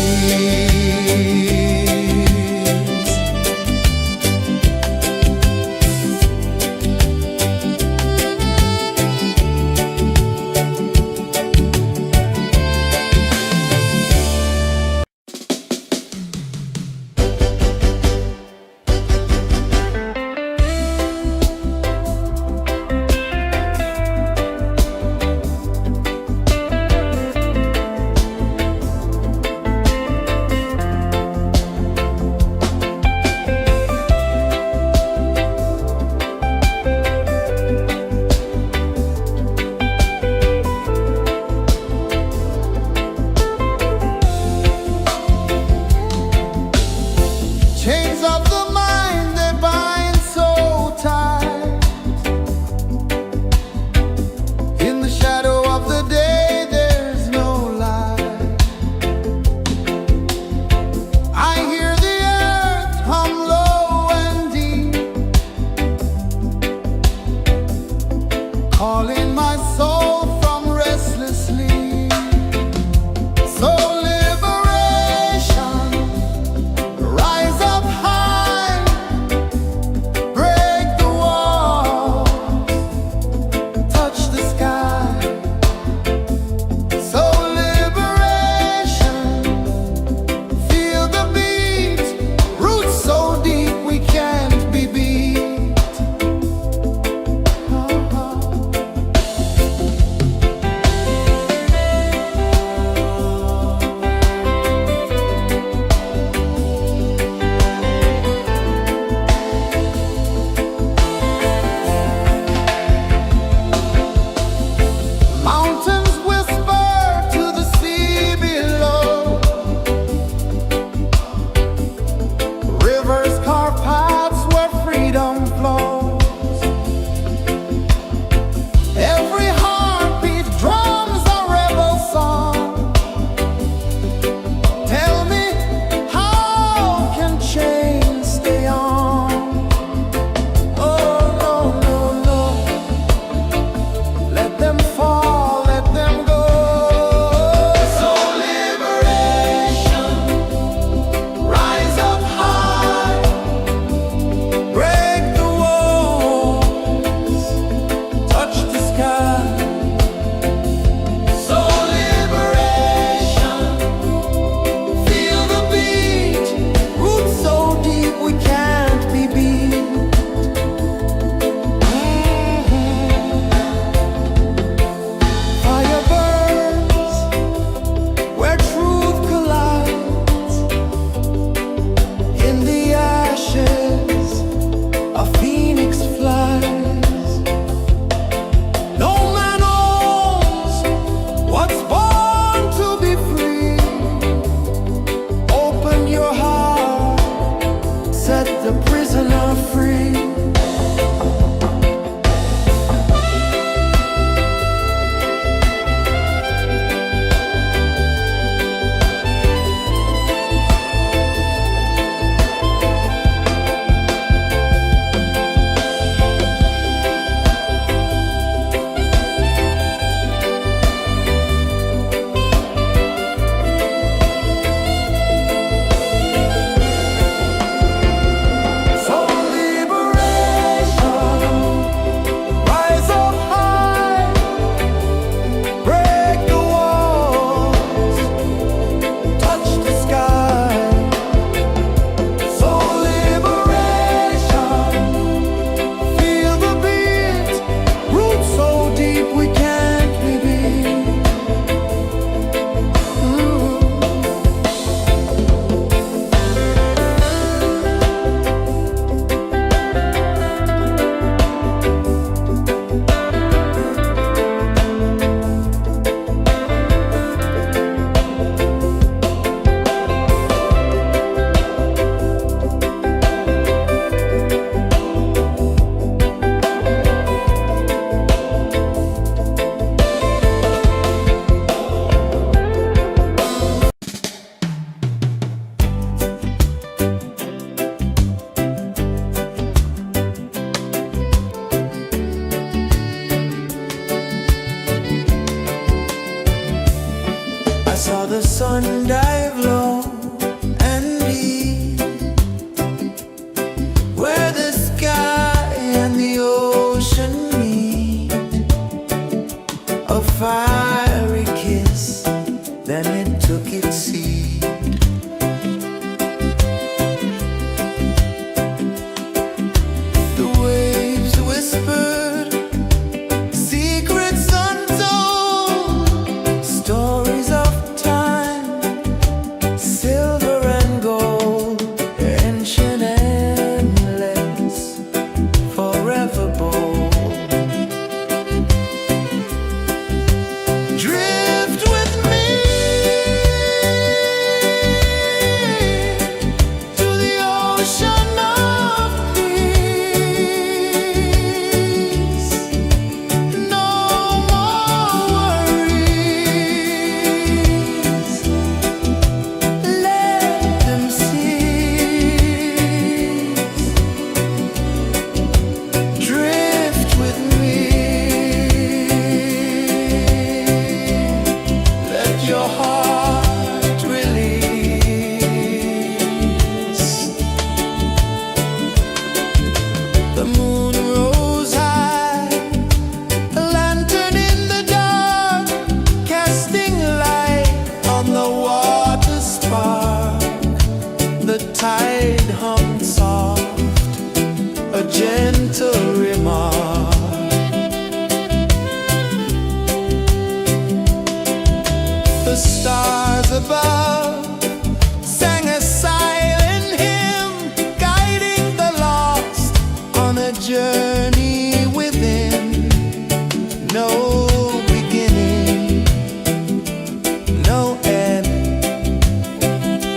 ocean of peace. No more worries. Let them cease. Drift with me. Let your heart release. The moon rose high, a lantern in the dark, Casting light on the water spark. the tide hummed soft, A gentle remark. The stars above sang a silent hymn, guiding the lost on a journey within. No beginning, no end,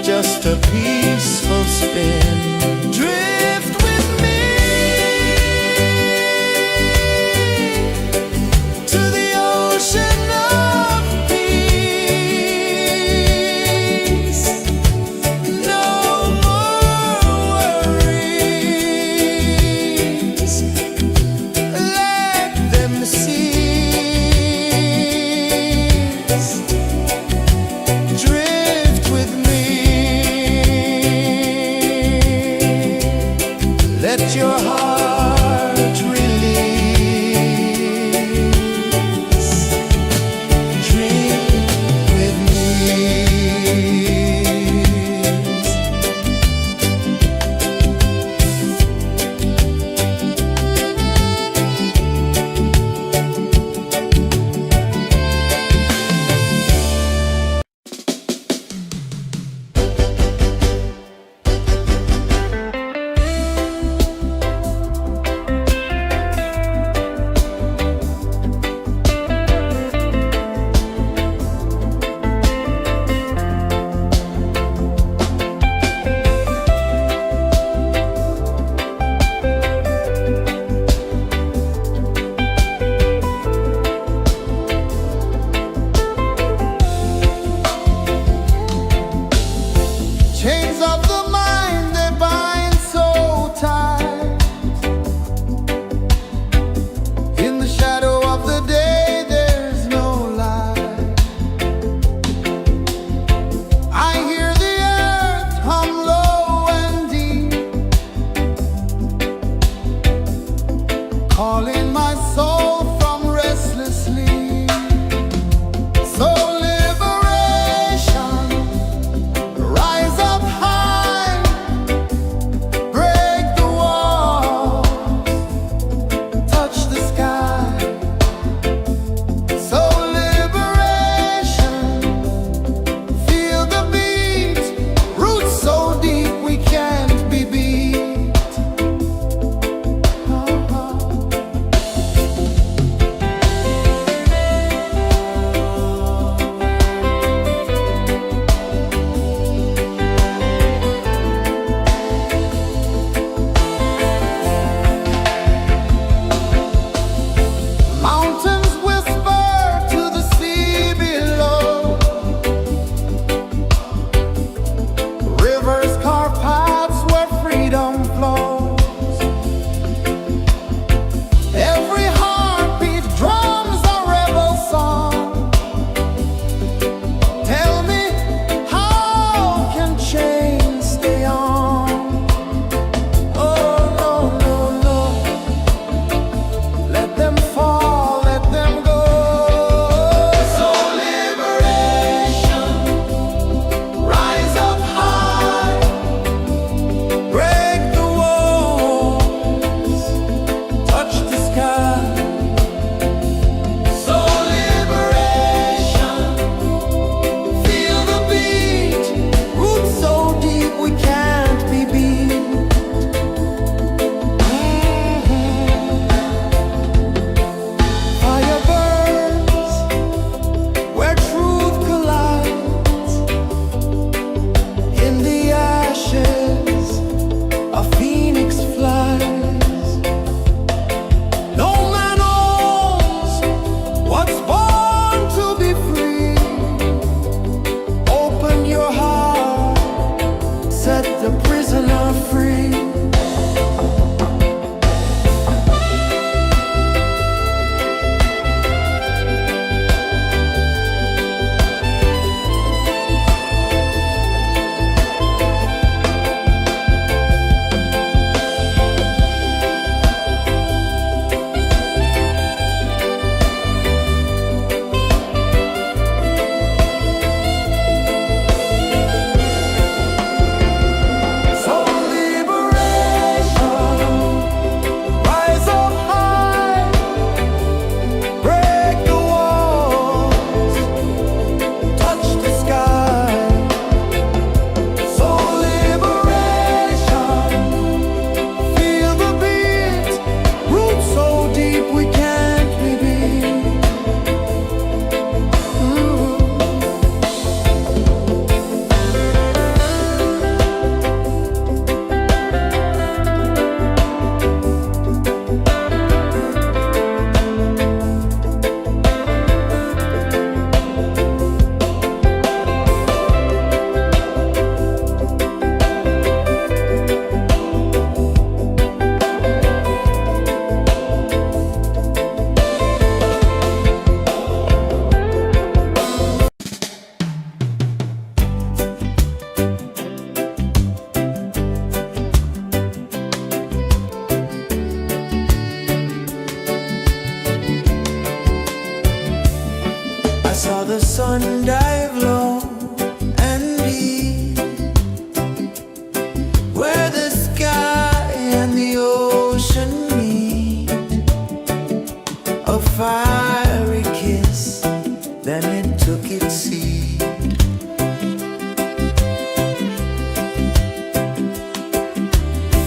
just a peaceful spin. Drift with me to the ocean of peace. No more worries. Let them cease. Drift with me. Let your heart release. Dream with me.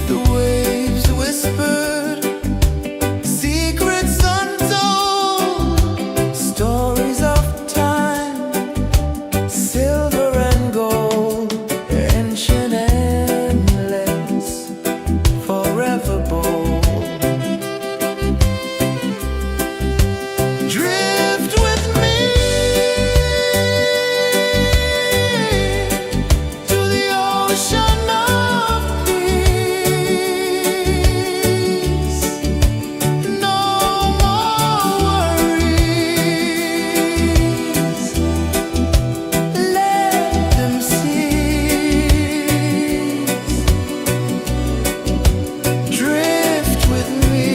The waves whispered secrets untold, stories of time, silver and gold, ancient, endless, forever bold. Drift with me to the ocean of peace. No more worries. Let them cease. Drift with me.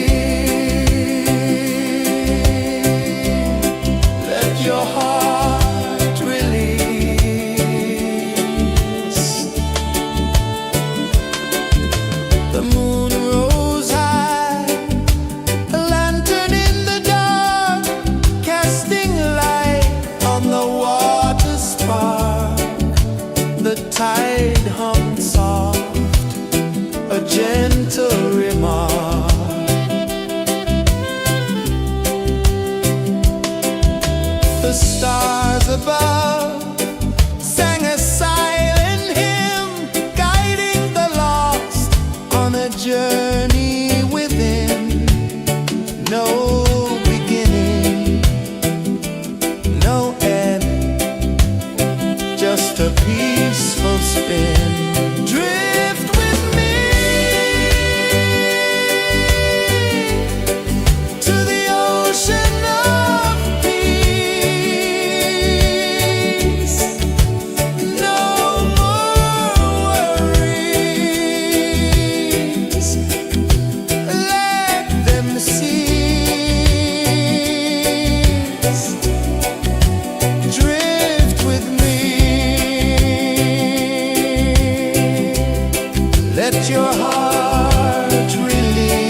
Let your heart release. The moon rose high, a lantern in the dark, casting light on the water spark. The tide hummed soft, a gentle remark. The stars above sang a silent hymn, guiding the lost on a journey within. No beginning, no end, just a peaceful spin. Drift with me to the ocean of peace. No more worries. Let them cease. Drift with me. Let your heart release.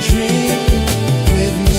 Dream with me.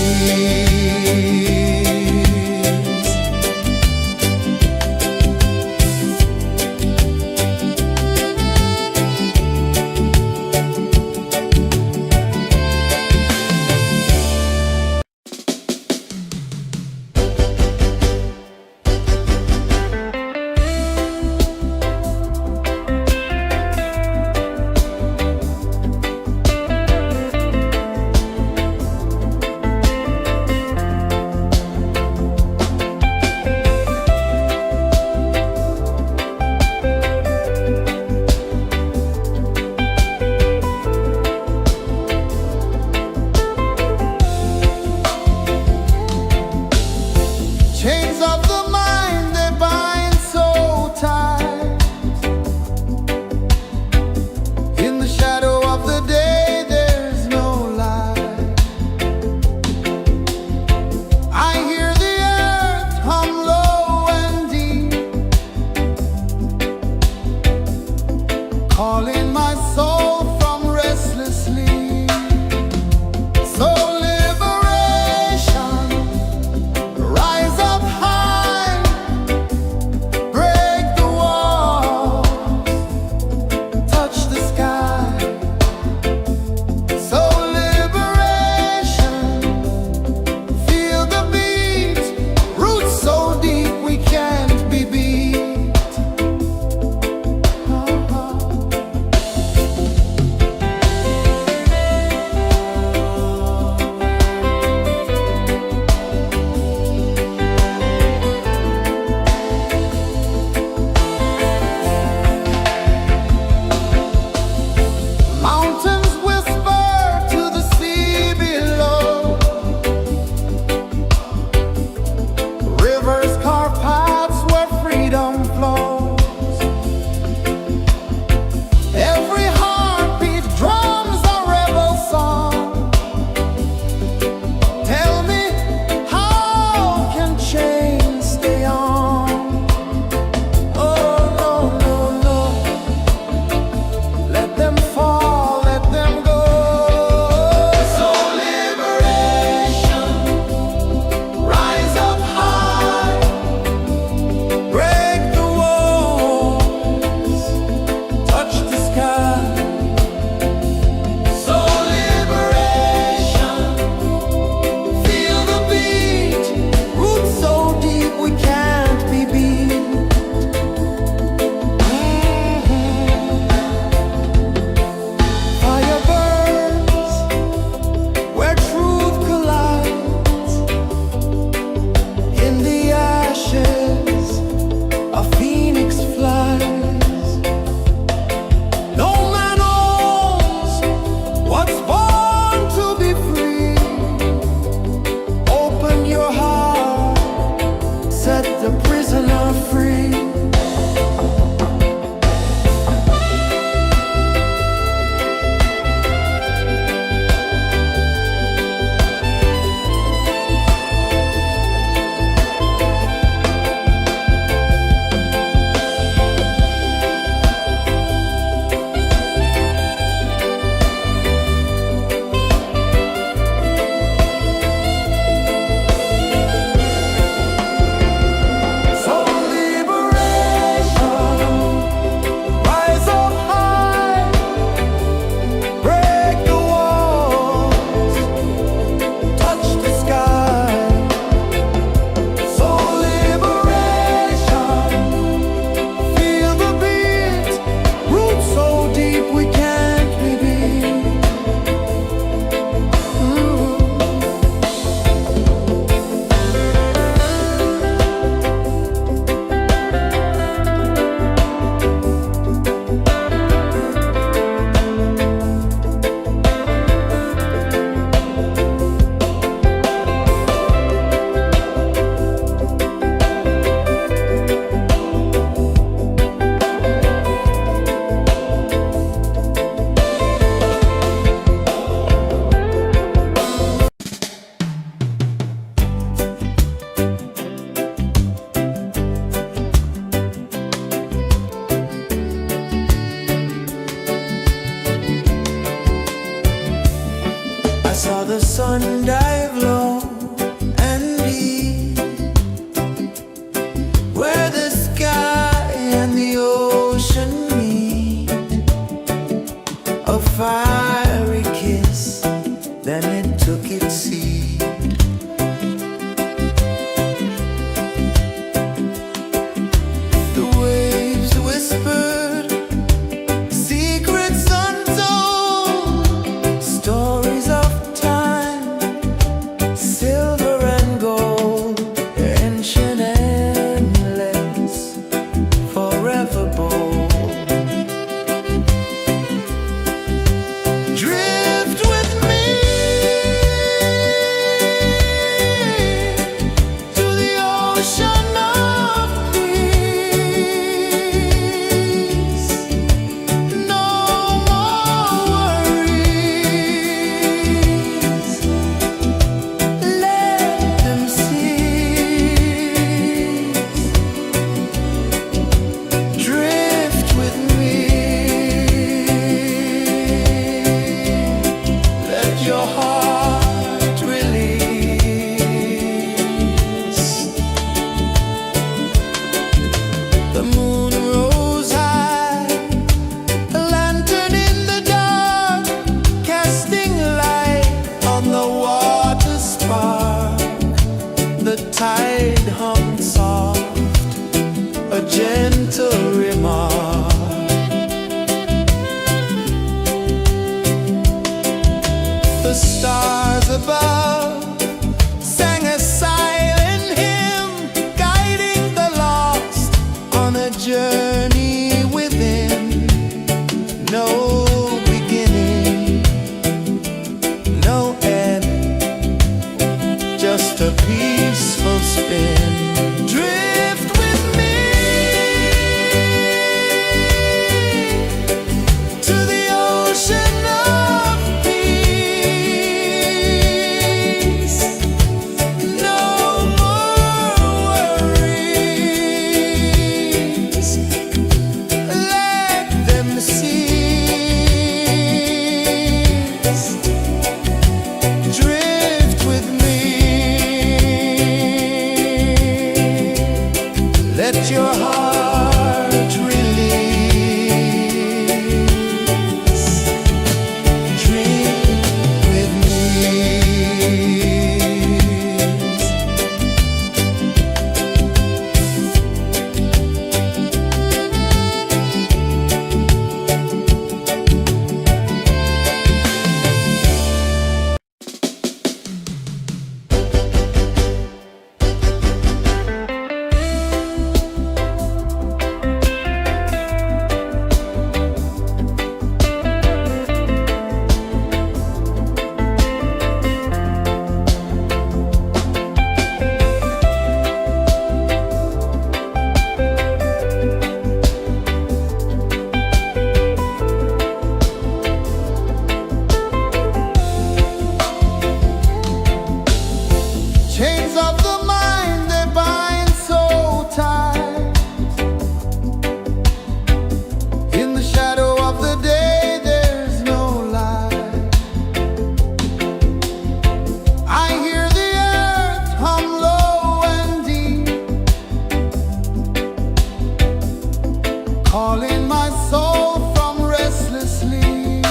calling my soul from restless sleep.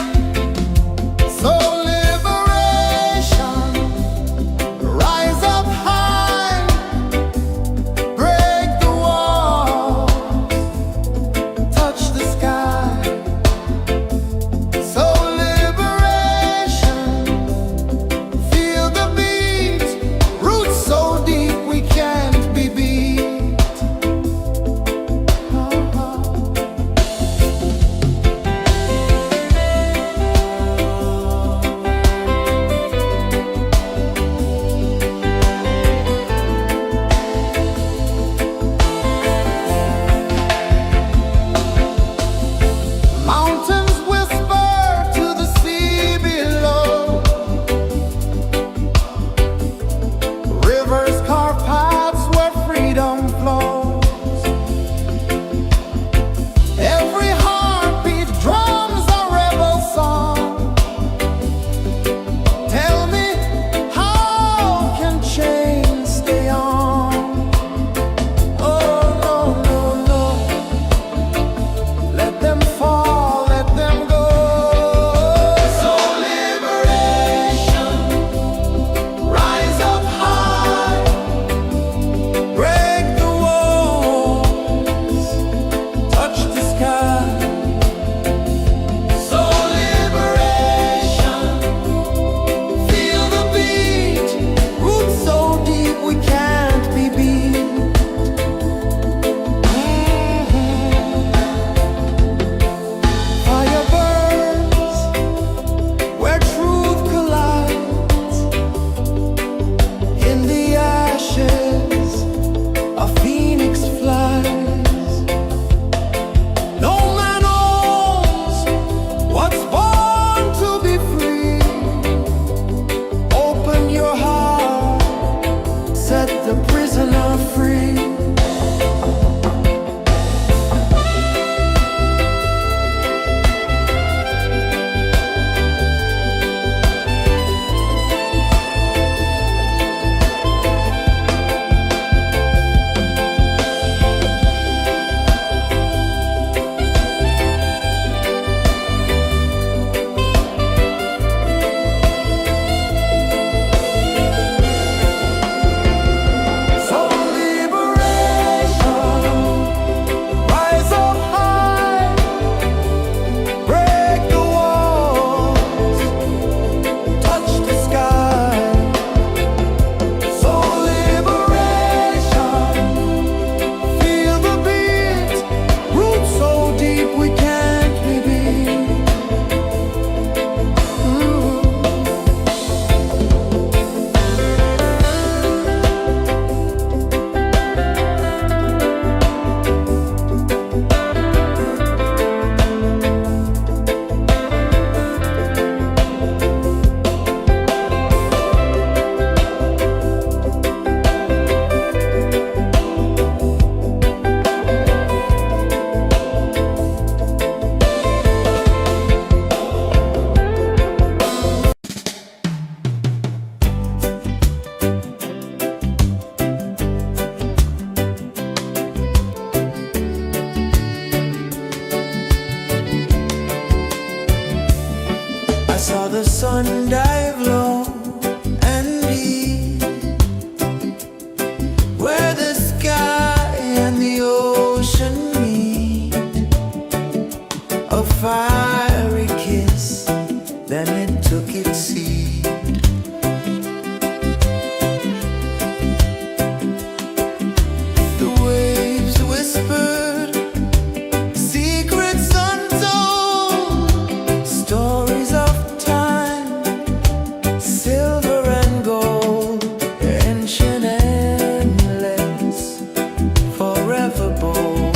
So liberation, rise up high, break the walls, touch the sky. So liberation, feel the beat, roots so deep we can't be beat. Mountains whisper to the sea below. Rivers carve paths where freedom flows. Every heartbeat drums a rebel song. Tell me, how can chains stay on? Oh, no, no, no. Let them fall, let them go. So liberation, rise up high, break the walls, touch the sky. So liberation, feel the beat, roots so deep we can't be beat. Fire burns where truth collides. In the ashes, a phoenix flies. No man owns what's born to be free. Open your heart, set the prisoner free. So liberation, rise up high, break the walls, touch the sky. So liberation, feel the beat, roots so deep we can't be beat. I saw the sun dive low and deep, where the sky and the ocean meet. A fiery kiss, then it took its seed. The waves whispered secrets untold, stories of time, silver and gold, ancient, endless, forever bold.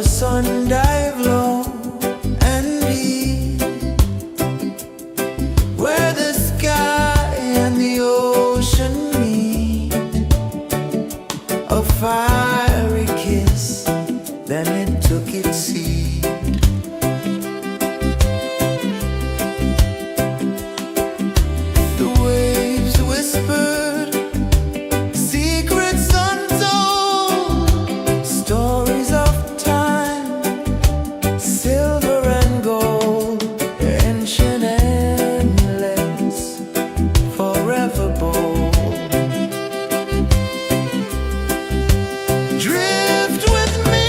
the sun dive low and deep, where the sky and the ocean meet. A fiery kiss, then it took its seed. The waves whispered secrets untold, stories of time, silver and gold, ancient, endless, forever bold. Drift with me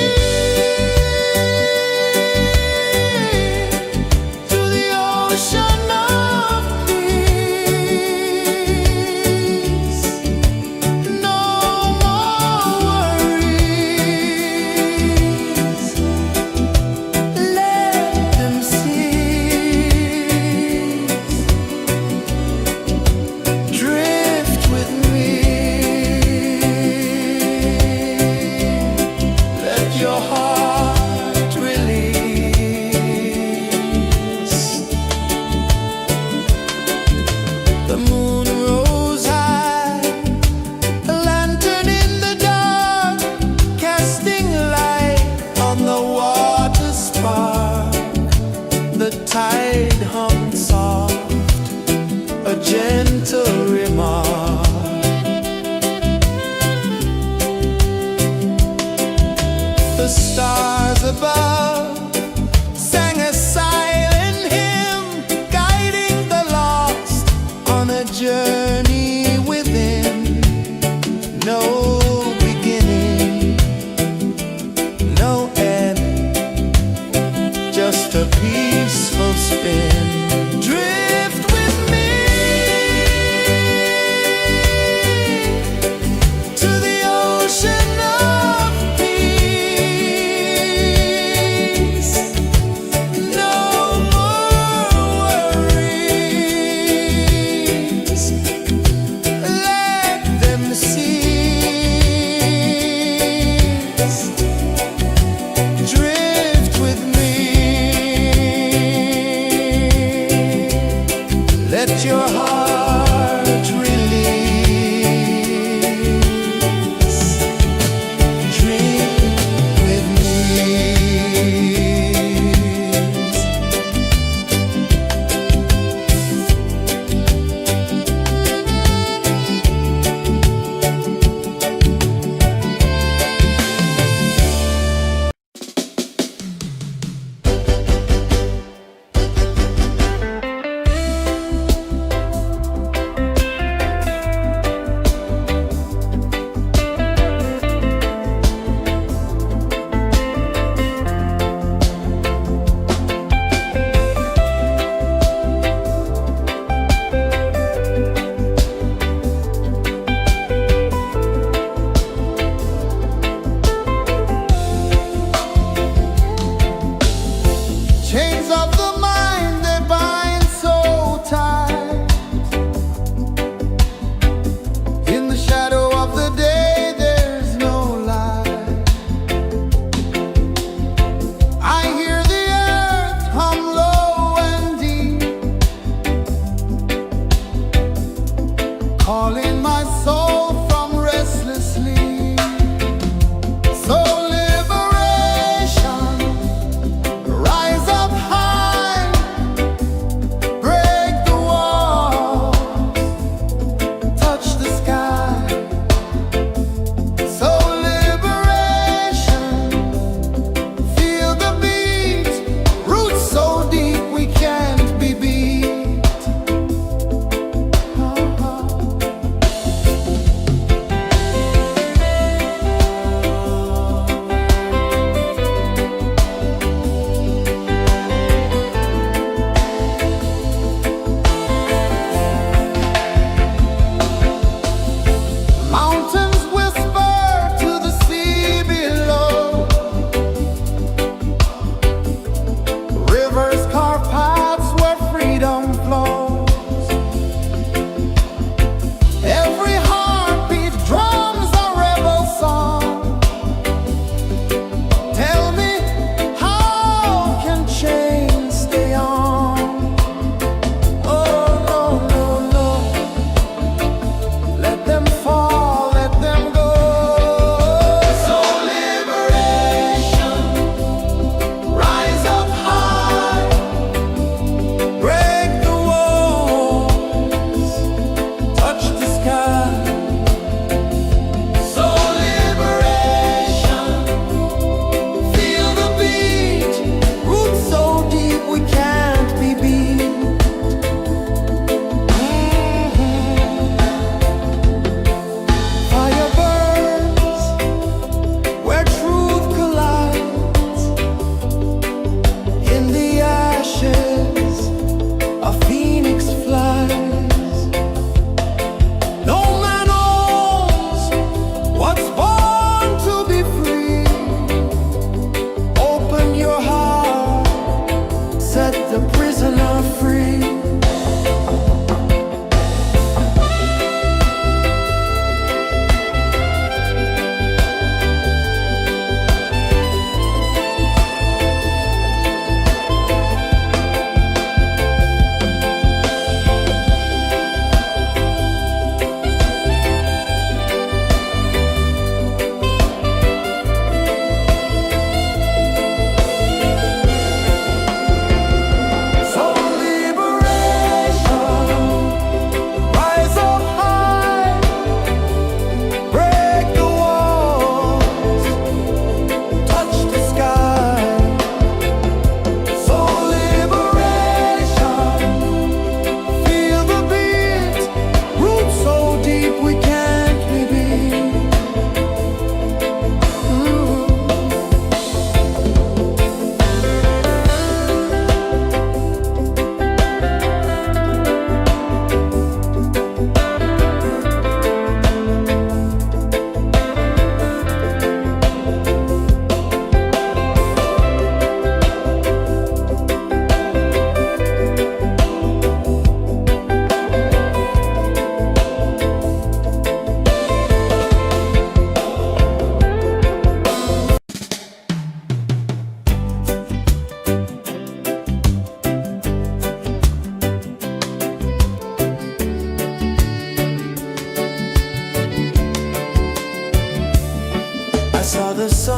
to the ocean of peace. No more worries, let them cease. Drift with me, let your heart release. The moon rose high, a lantern in the dark, casting light on the water spark. The tide hummed soft, a gentle remark. The stars above sang a silent hymn, guiding the lost on a journey within. No beginning, no end, just a peaceful spin. Drift with me to the ocean of peace.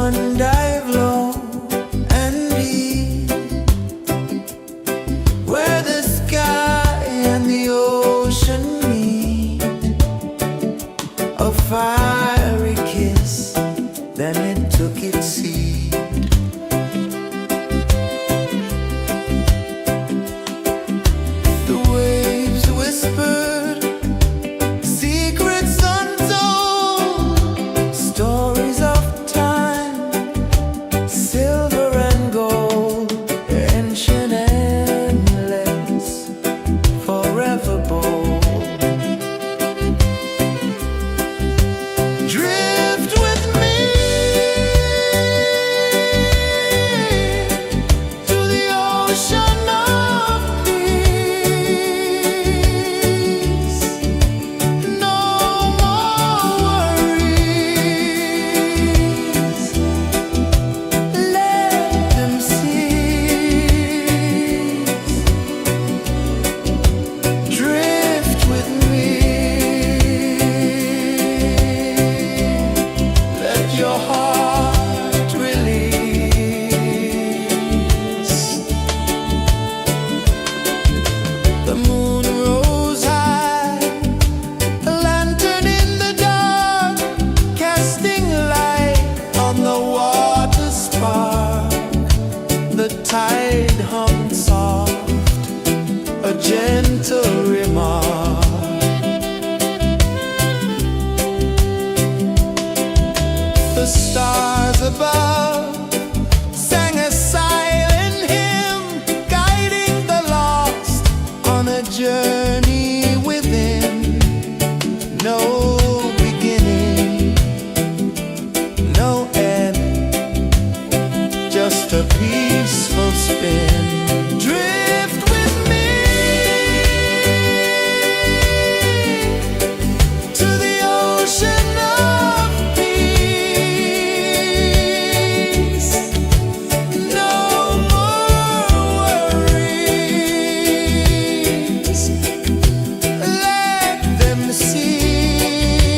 sun dive low and deep, where the sky and the ocean meet. A fiery kiss, then it took its seed. The waves whispered secrets untold, stories of time, silver and gold, ancient, endless, forever bold. Drift with me to the ocean of peace. No more worries. Let them cease. Drift with me. Let your heart release. The moon rose high, a lantern in the dark, casting light on the water spark. The tide hummed soft, a gentle remark. The stars above sang a silent hymn, guiding the lost on a journey within. No beginning, no end, just a peaceful spin. Drift with me to the ocean of peace. No more worries. Let them cease.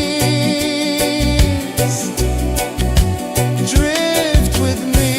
Drift with me.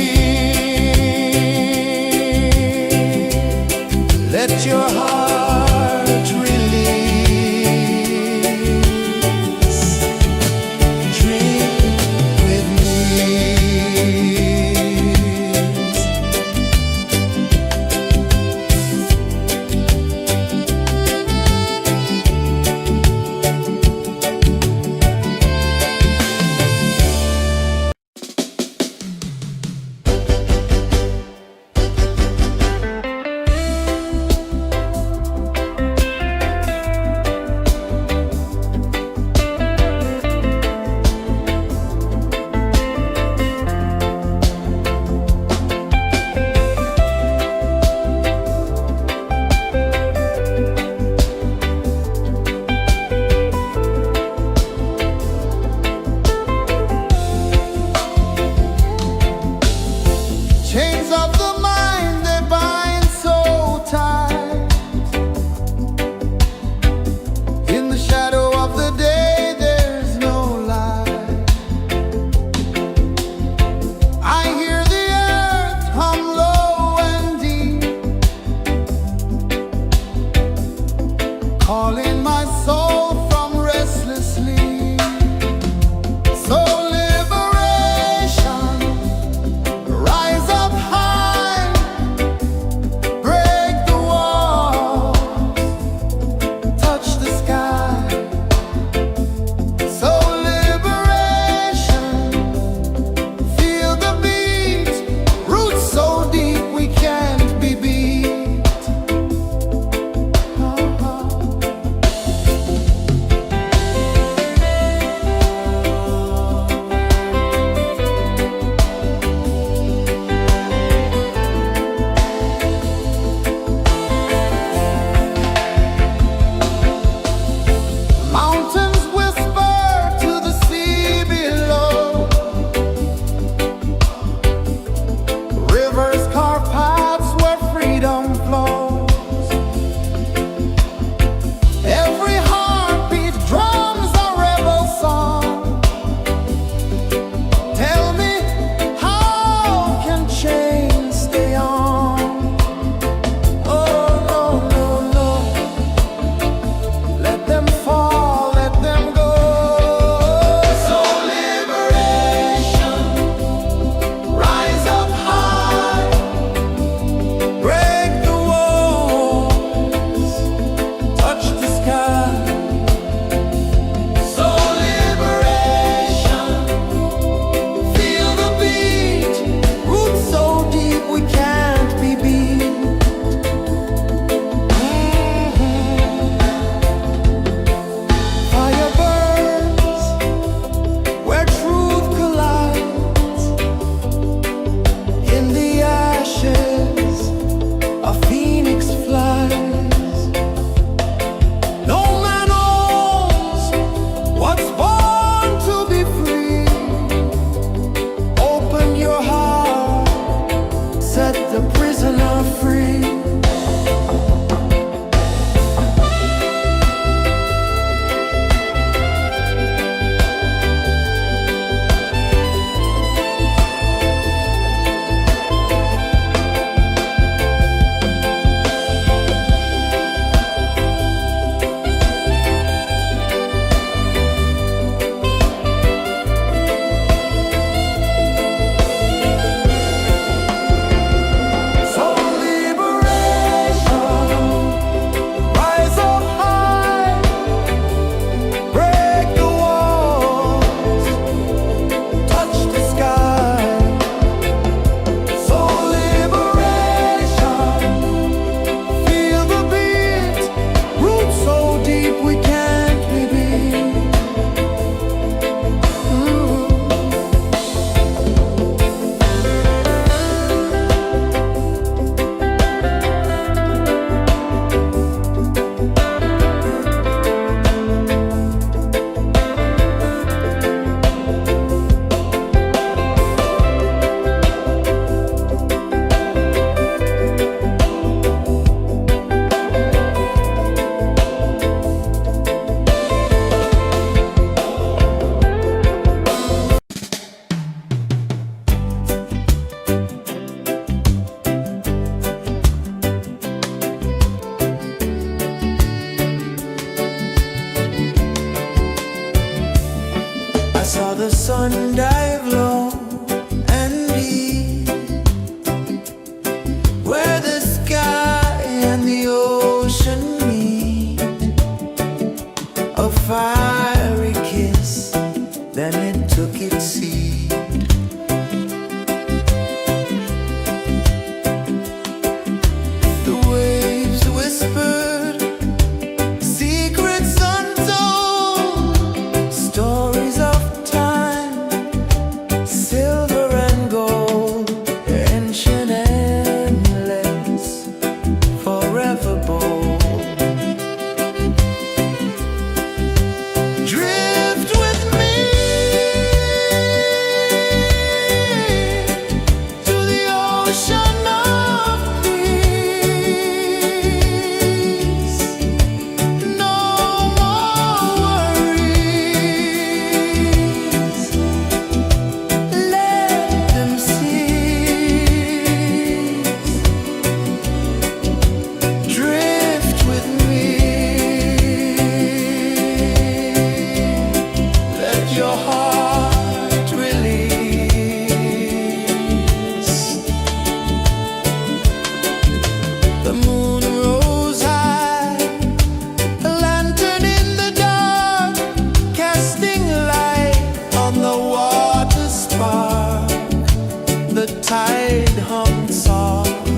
tide hummed soft,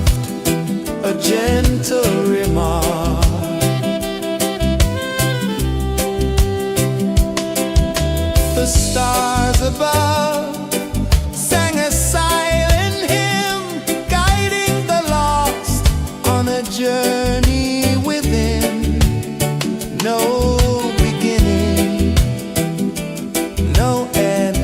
a gentle remark. The stars above sang a silent hymn, guiding the lost on a journey within. No beginning, no end,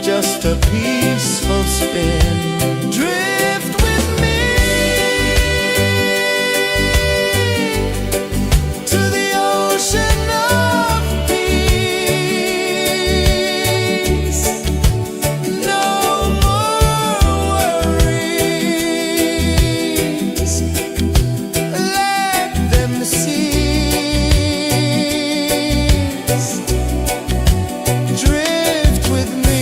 just a peaceful spin. Drift with me to the ocean of peace. No more worries, let them cease. Drift with me.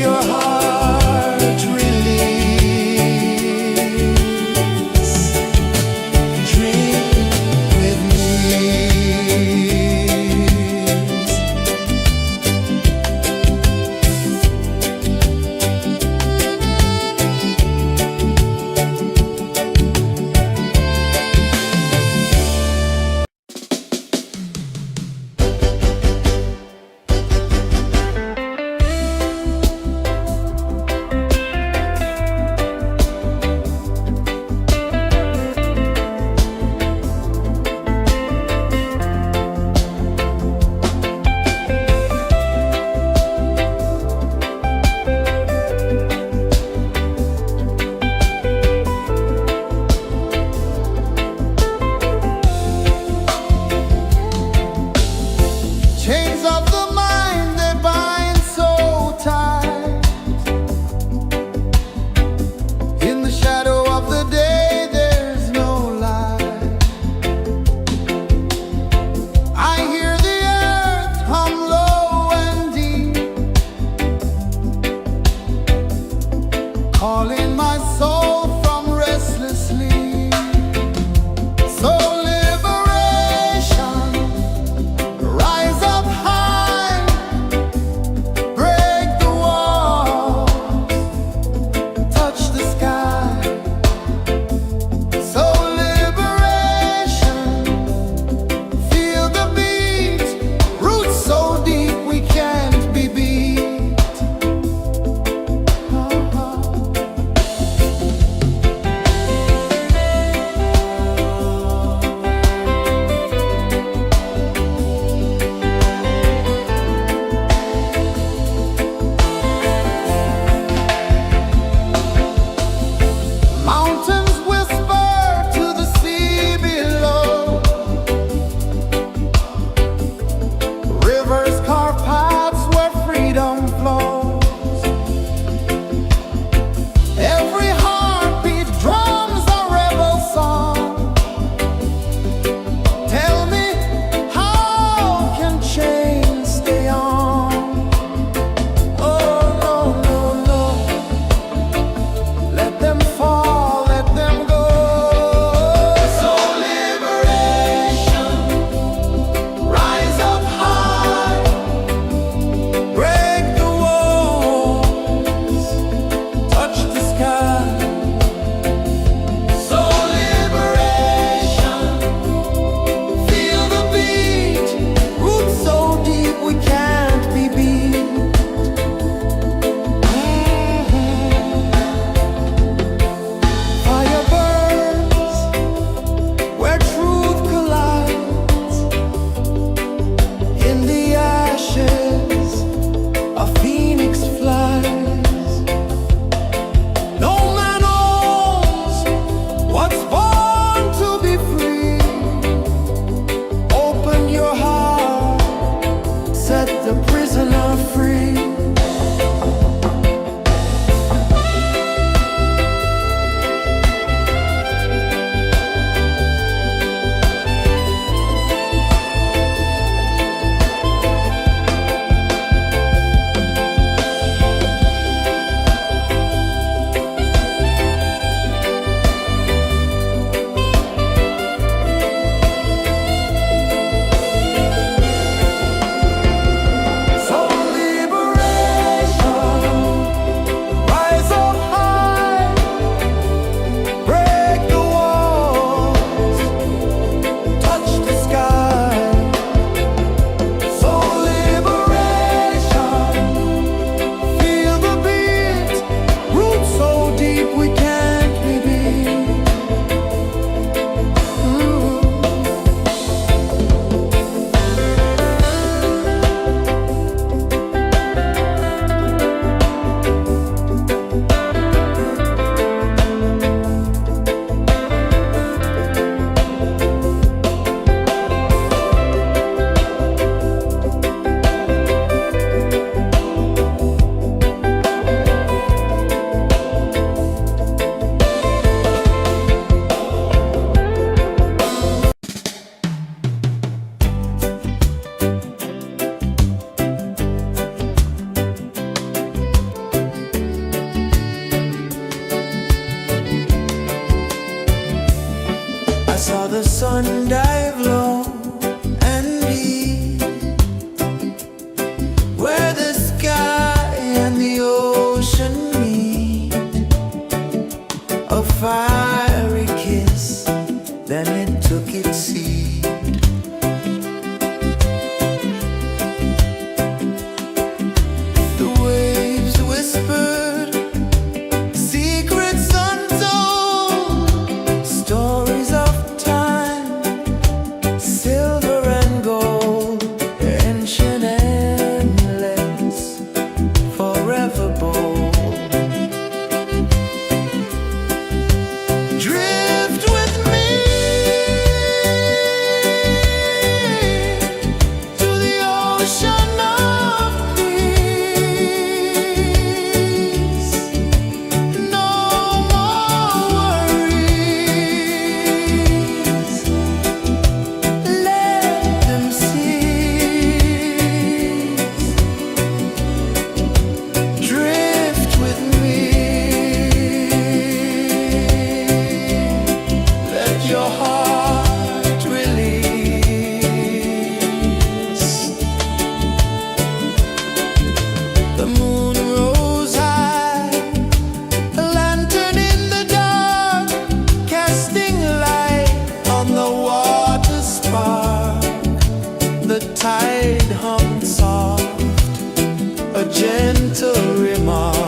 your heart release. Dream with me. Chains of the mind, they bind so tight. In the shadow of the day, there's no light. I hear the earth hum low and deep, calling my soul from restless sleep. So liberation, rise up high, break the walls, touch the sky. So liberation, feel the beat, roots so deep we can't be beat. Mountains whisper to the sea below. Rivers carve paths where freedom flows. Every heartbeat drums a rebel song. Tell me, how can chains stay on? Oh, no, no, no. Let them fall, let them go. So liberation, rise up high, break the wall. sun dive low and deep, where the sky and the ocean meet, a fiery kiss, then it took its seed. The waves whispered secrets untold, stories of time, silver and gold, ancient, endless, forever bold. Drift with me to the ocean of peace. No more worries. Let them cease. Drift with me. Let your heart release. The moon rose high, a lantern in the dark, casting light on the water spark. The tide hummed soft, a gentle remark.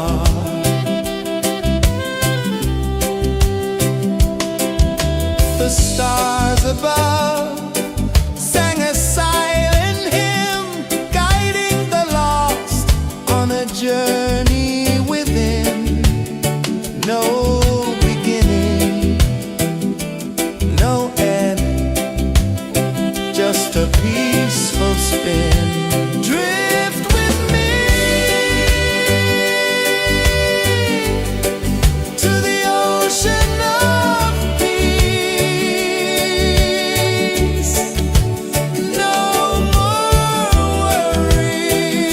The stars above sang a silent hymn, guiding the lost on a journey within. No beginning, no end, just a peaceful spin. Drift with me to the ocean of peace. No more worries.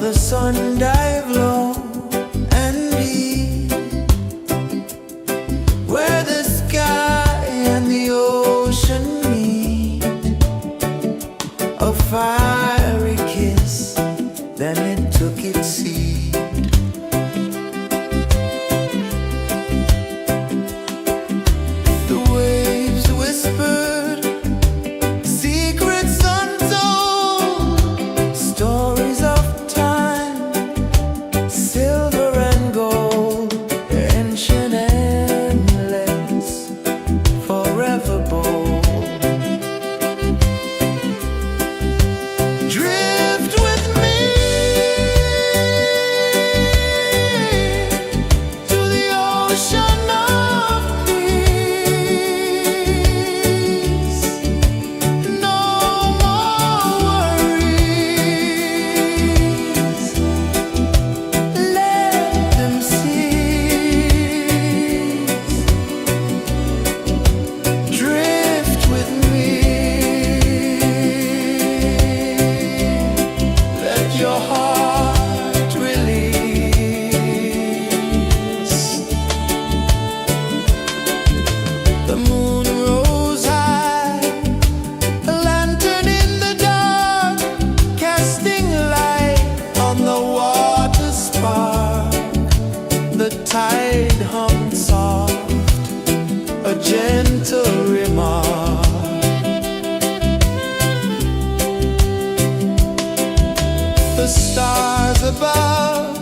the sun dive low and deep, where the sky and the ocean meet. A fiery kiss, then it took its seed. The waves whispered secrets untold, stories of time, silver and gold, ancient, endless, forever bold. Drift with me to the ocean of peace. No more worries. Let them cease. Drift with me. Let your heart release. The moon rose high, a lantern in the dark, casting light on the water spark. The tide hummed soft, a gentle remark. The stars above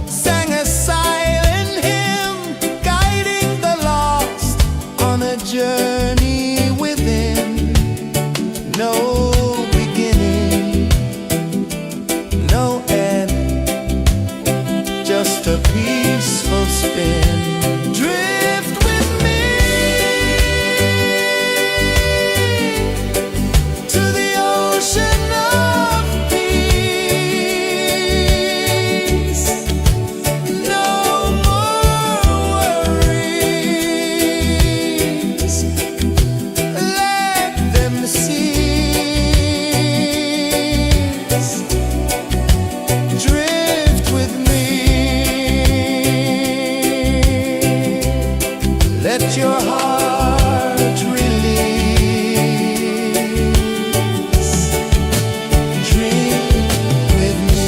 sang a silent hymn, guiding the lost on a journey within. No beginning, no end, just a peaceful spin. Drift with me to the ocean of peace. No more worries. Let them cease. Drift with me. Let your heart release. Dream with me.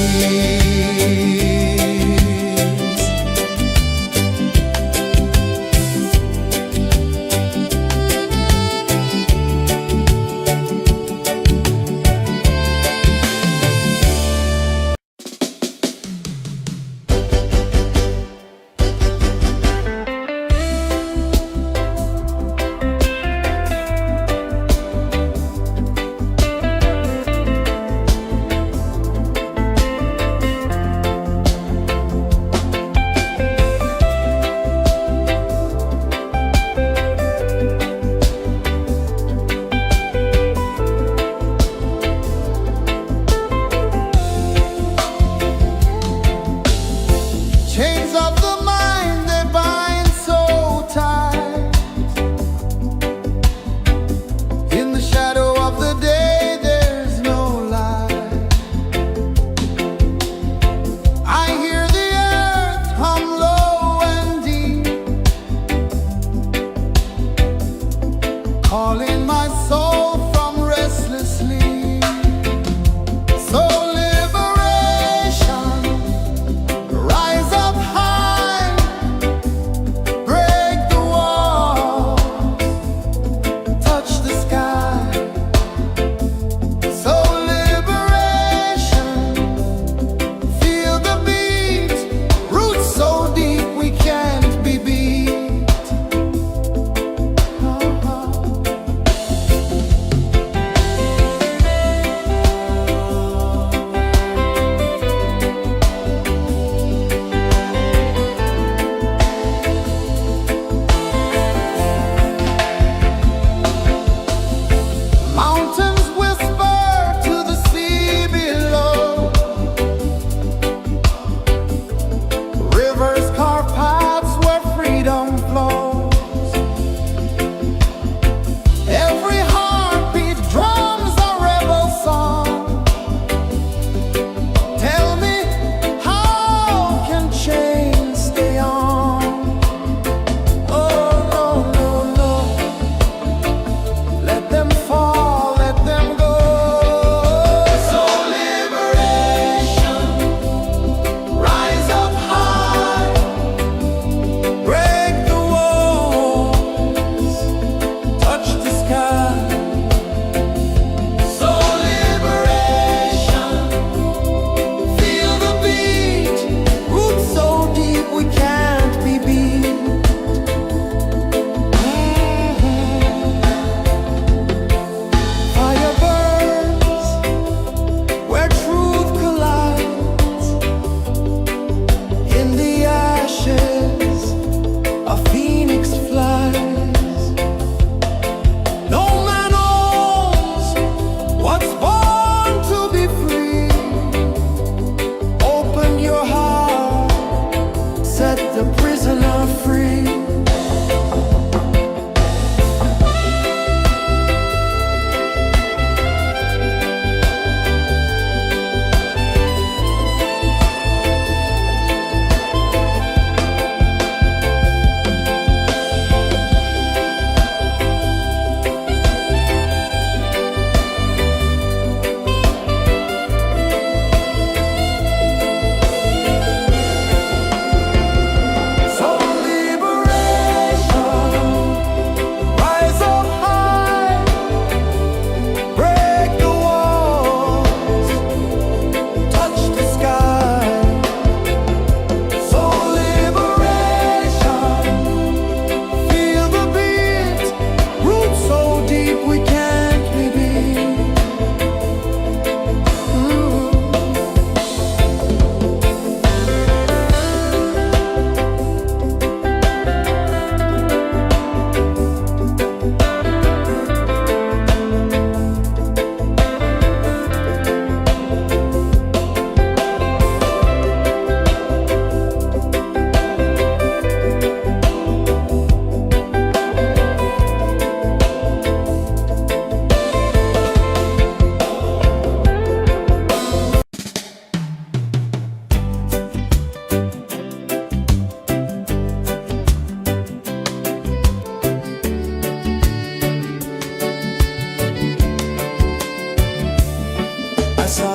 Chains of the mind, they bind so tight. In the shadow of the day, there's no light. I hear the earth hum low and deep, calling my soul from restless sleep. So liberation, rise up high, break the walls, touch the sky. So liberation, feel the beat, roots so deep we can't be beat.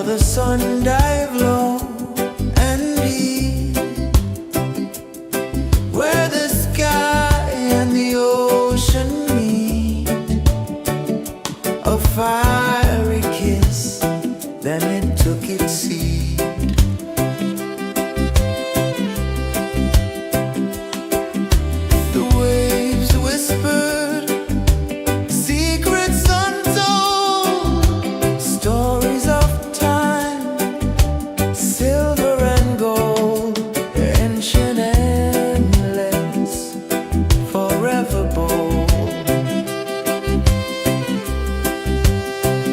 the sun dive low and deep, where the sky and the ocean meet. A fiery kiss, then it took its seat. The waves whispered secrets untold, stories of time, silver and gold, ancient, endless, forever bold.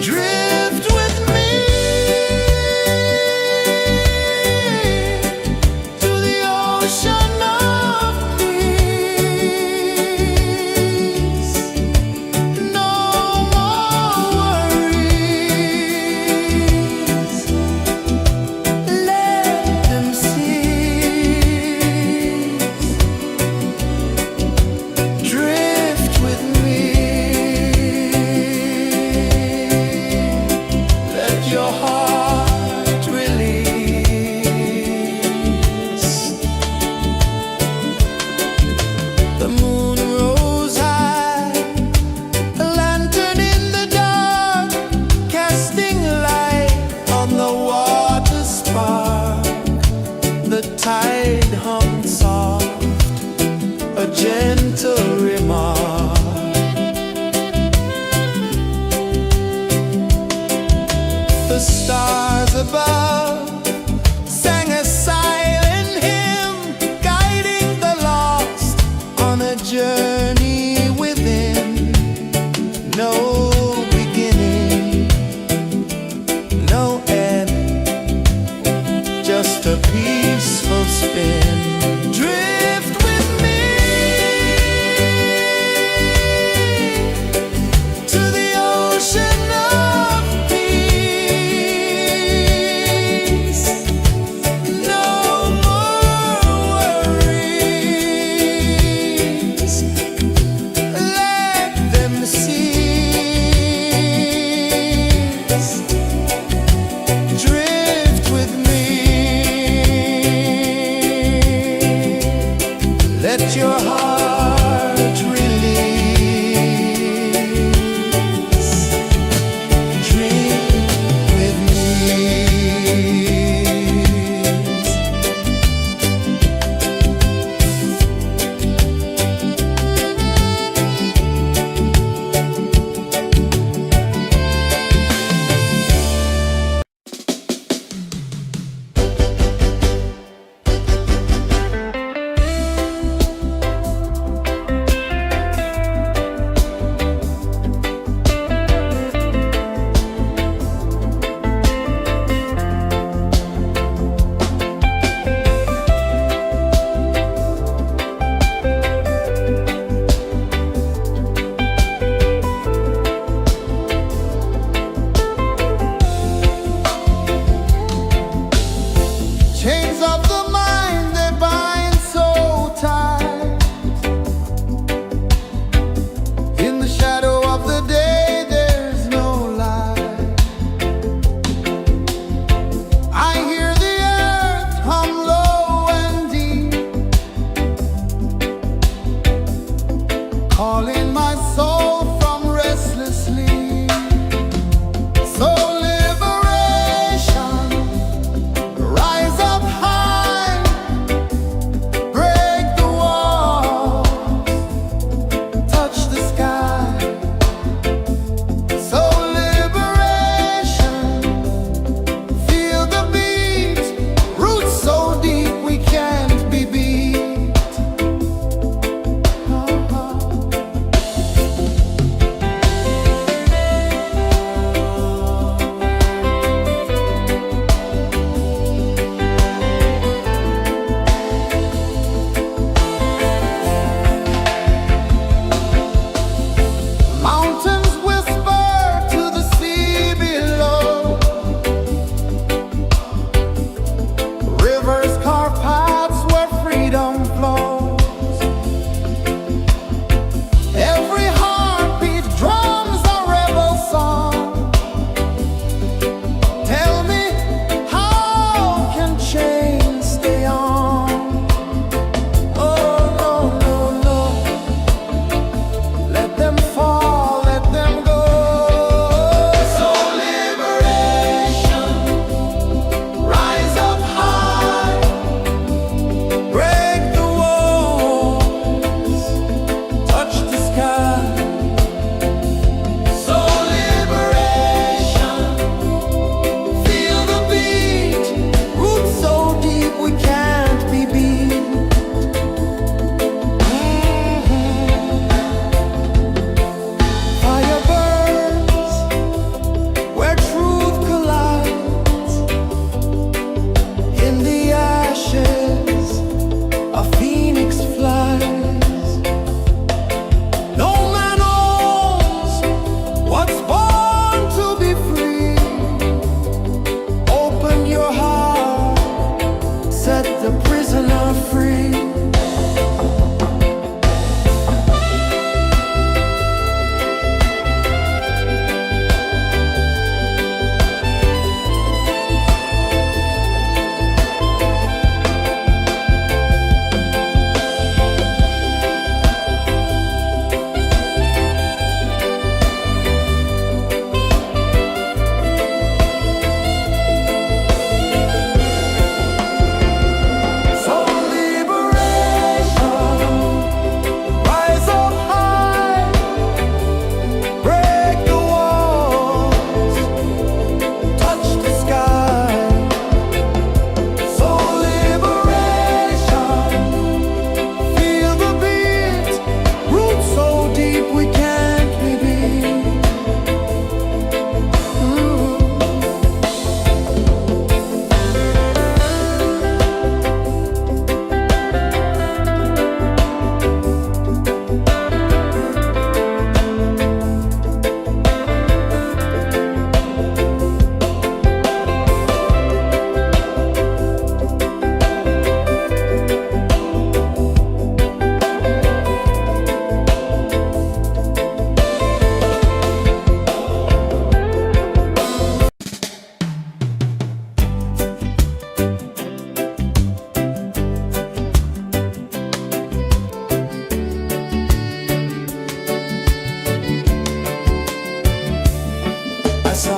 Drift with me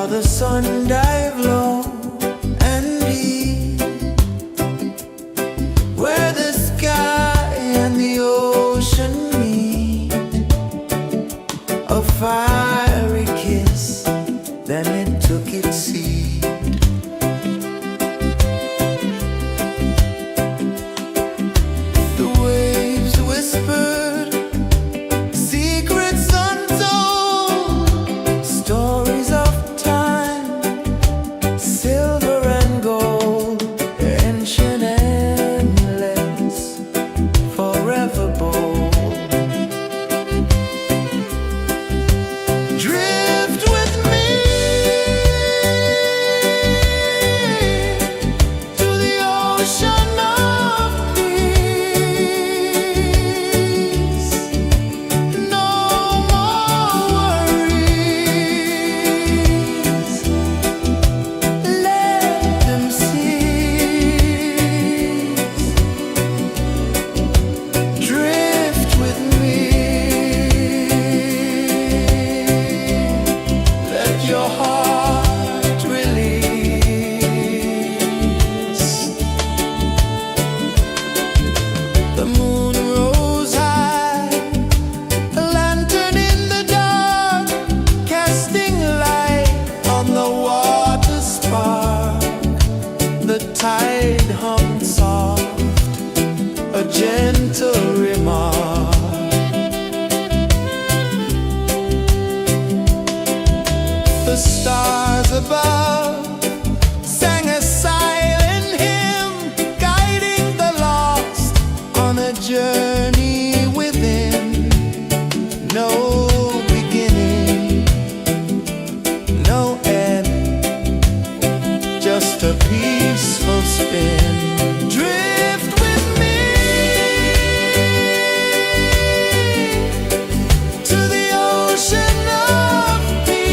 saw the sun dive low and deep, where the sky and the ocean meet. A fiery kiss, then it took its seat. The waves whispered secrets untold, stories of time, silver and gold, ancient, endless, forever bold. Drift with me to the ocean of peace. No more worries, let them cease. Drift with me, let your heart release. The moon rose high, a lantern in the dark, casting light on the water spark. The tide hummed soft, a gentle remark. The stars above sang a silent hymn, guiding the lost on a journey within. No beginning, no end, just a peaceful spin. Drift with me to the ocean of peace.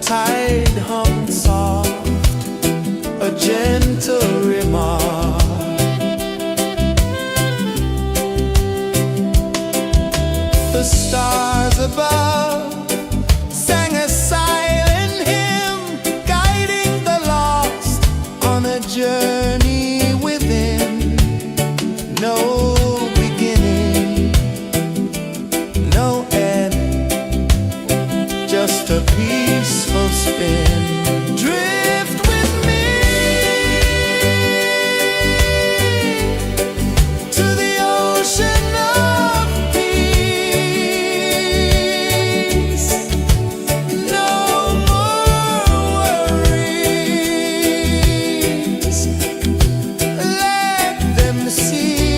tide hummed soft, a gentle remark. The stars above sang a silent hymn, guiding the lost on a journey within. No beginning, no end, just a peaceful spin. Drift with me to the ocean of peace. No more worries, let them cease.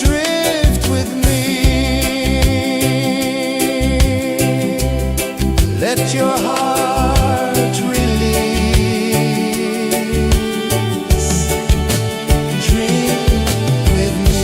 Drift with me, let your heart release. Dream with me.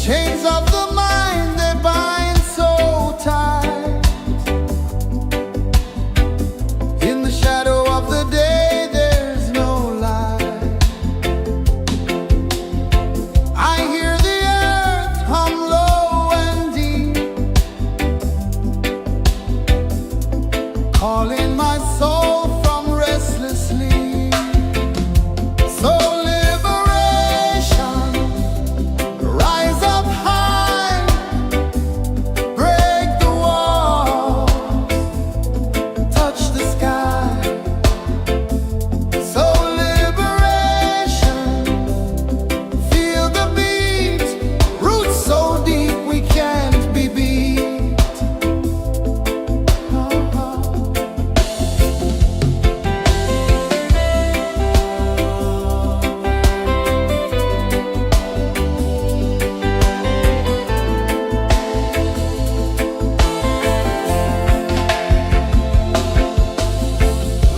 Chains of the mind, they bind so tight. In the shadow of the day, there's no light. I hear the earth hum low and deep, calling my soul from restless sleep. So liberation, rise up high, break the walls, touch the sky. So liberation, feel the beat, roots so deep we can't be beat.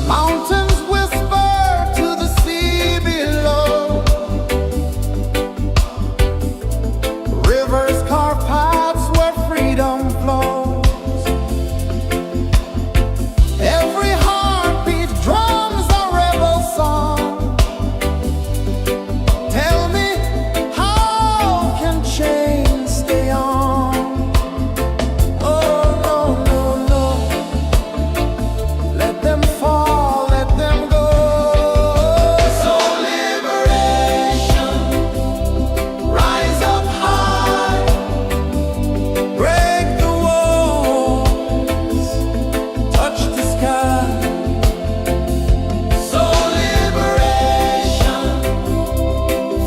Mountains whisper to the sea below, rivers carve paths where freedom flows. Every heartbeat drums a rebel song. Tell me, how can chains stay on? Oh no, no, no, let them fall, let them go. So liberation, rise up high, break the walls, touch the sky. So liberation,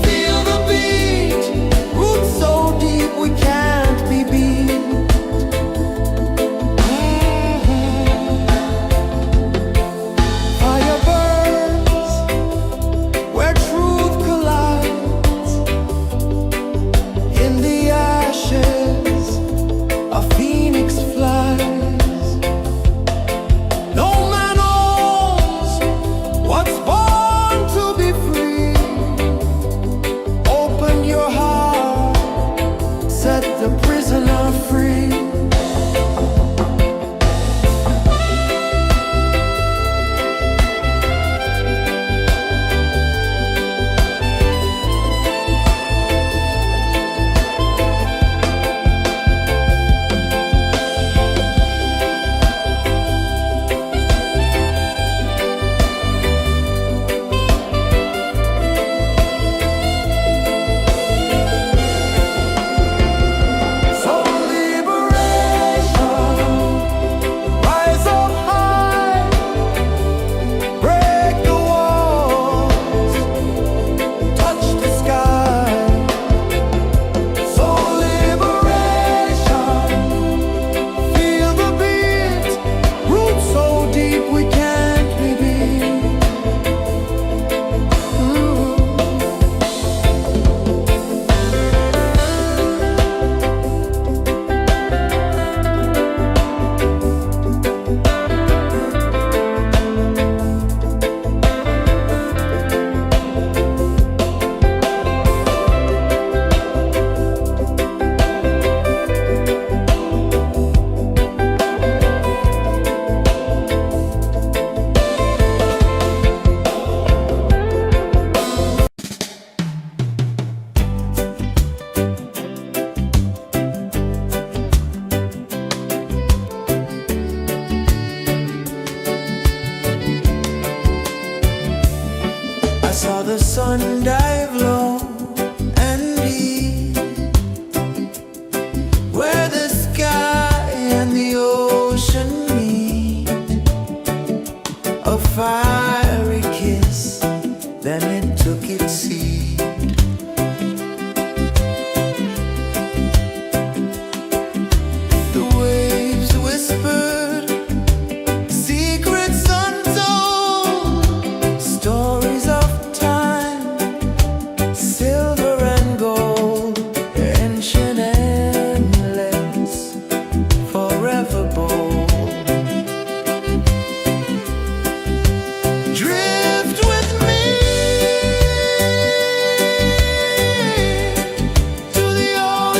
feel the beat, roots so deep we can't be beat. Fire burns where truth collides. In the ashes, a phoenix flies. No man owns what's born to be free. Open your heart, set the prisoner free.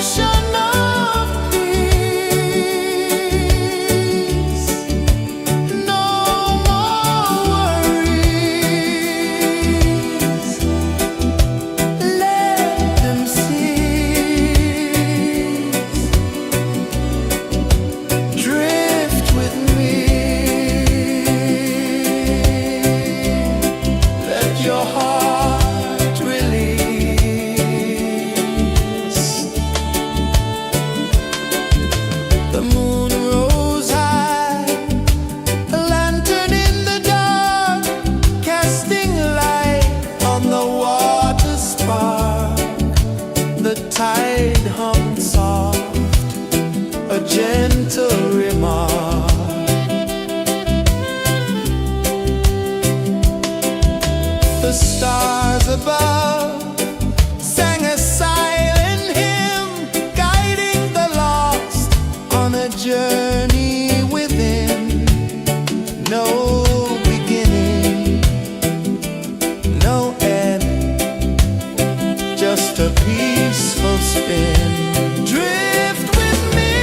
ocean of peace. No more worries. Let them cease. Drift with me. Let your heart release. The moon rose high, a lantern in the dark, casting light on the water spark. The tide hummed soft, a gentle remark. The stars above sang a silent hymn, guiding the lost on a journey within. No beginning, no end, just a peaceful spin. Drift with me.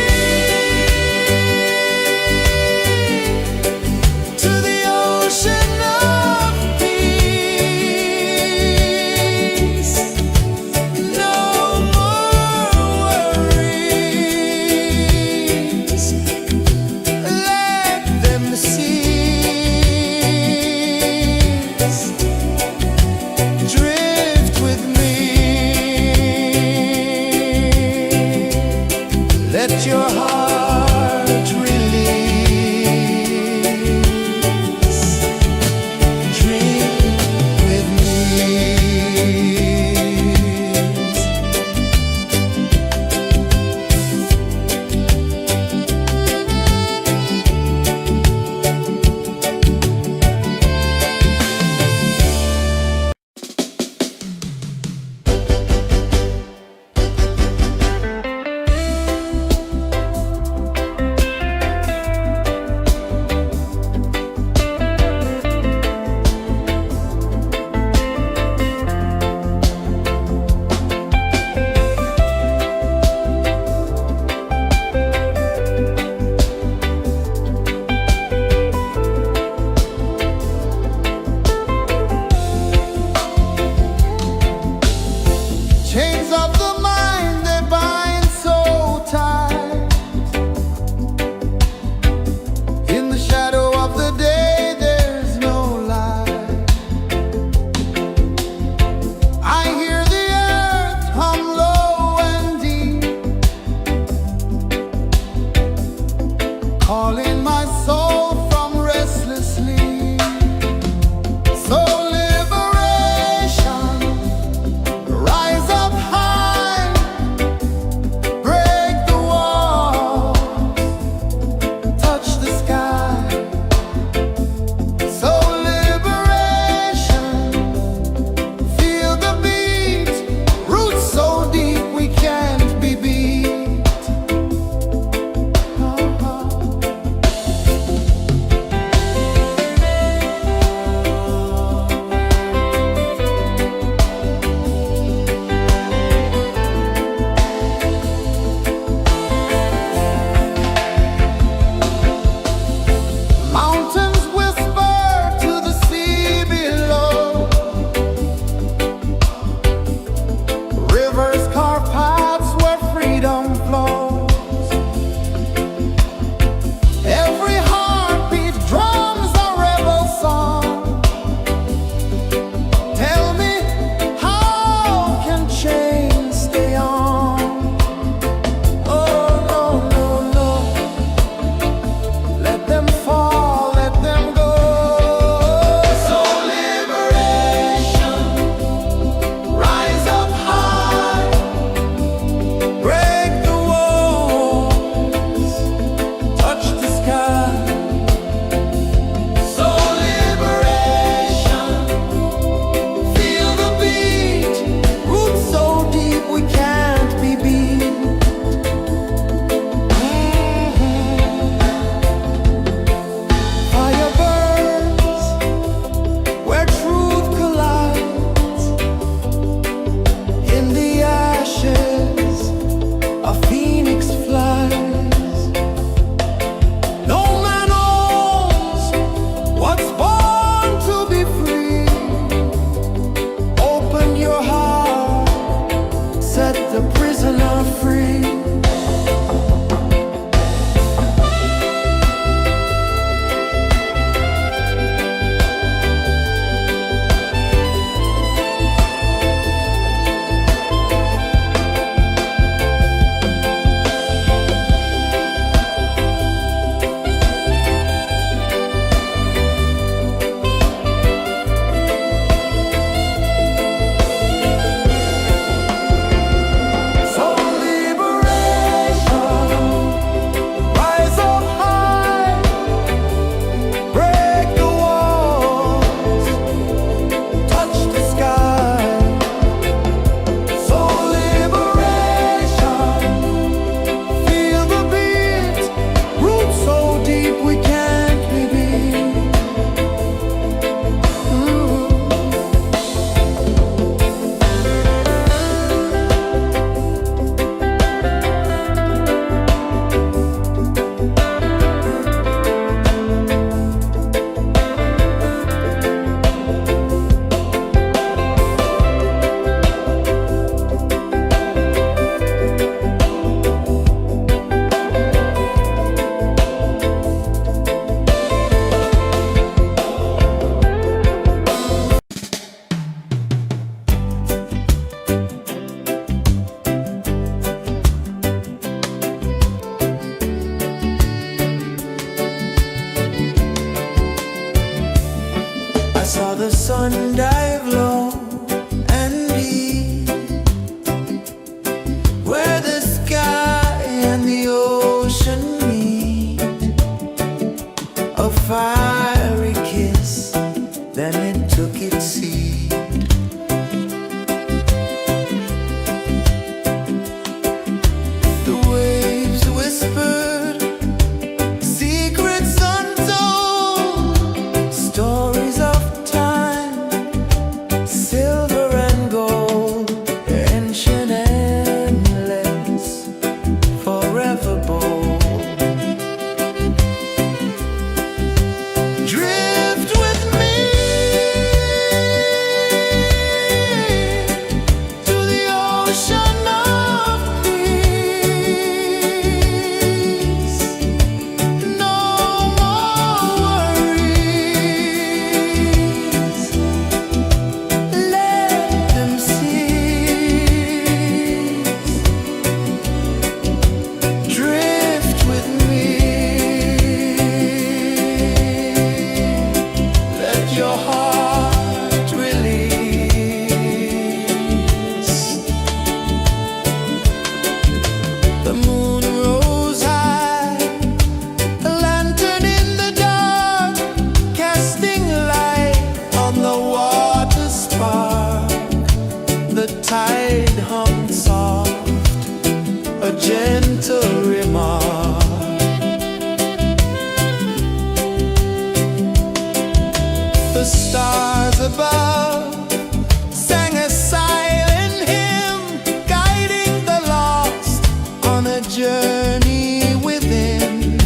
journey within,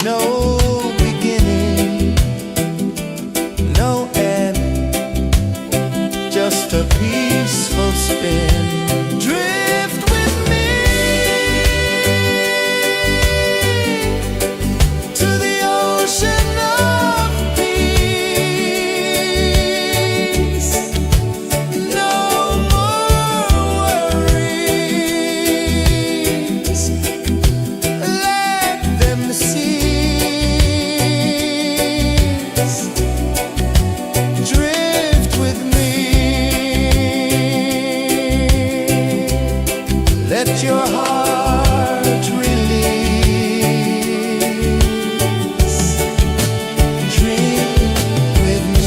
no beginning, no end, just a peaceful spin. Drift with me to the ocean of peace. No more worries, let them cease. Drift with me, let your heart release. Dream with me.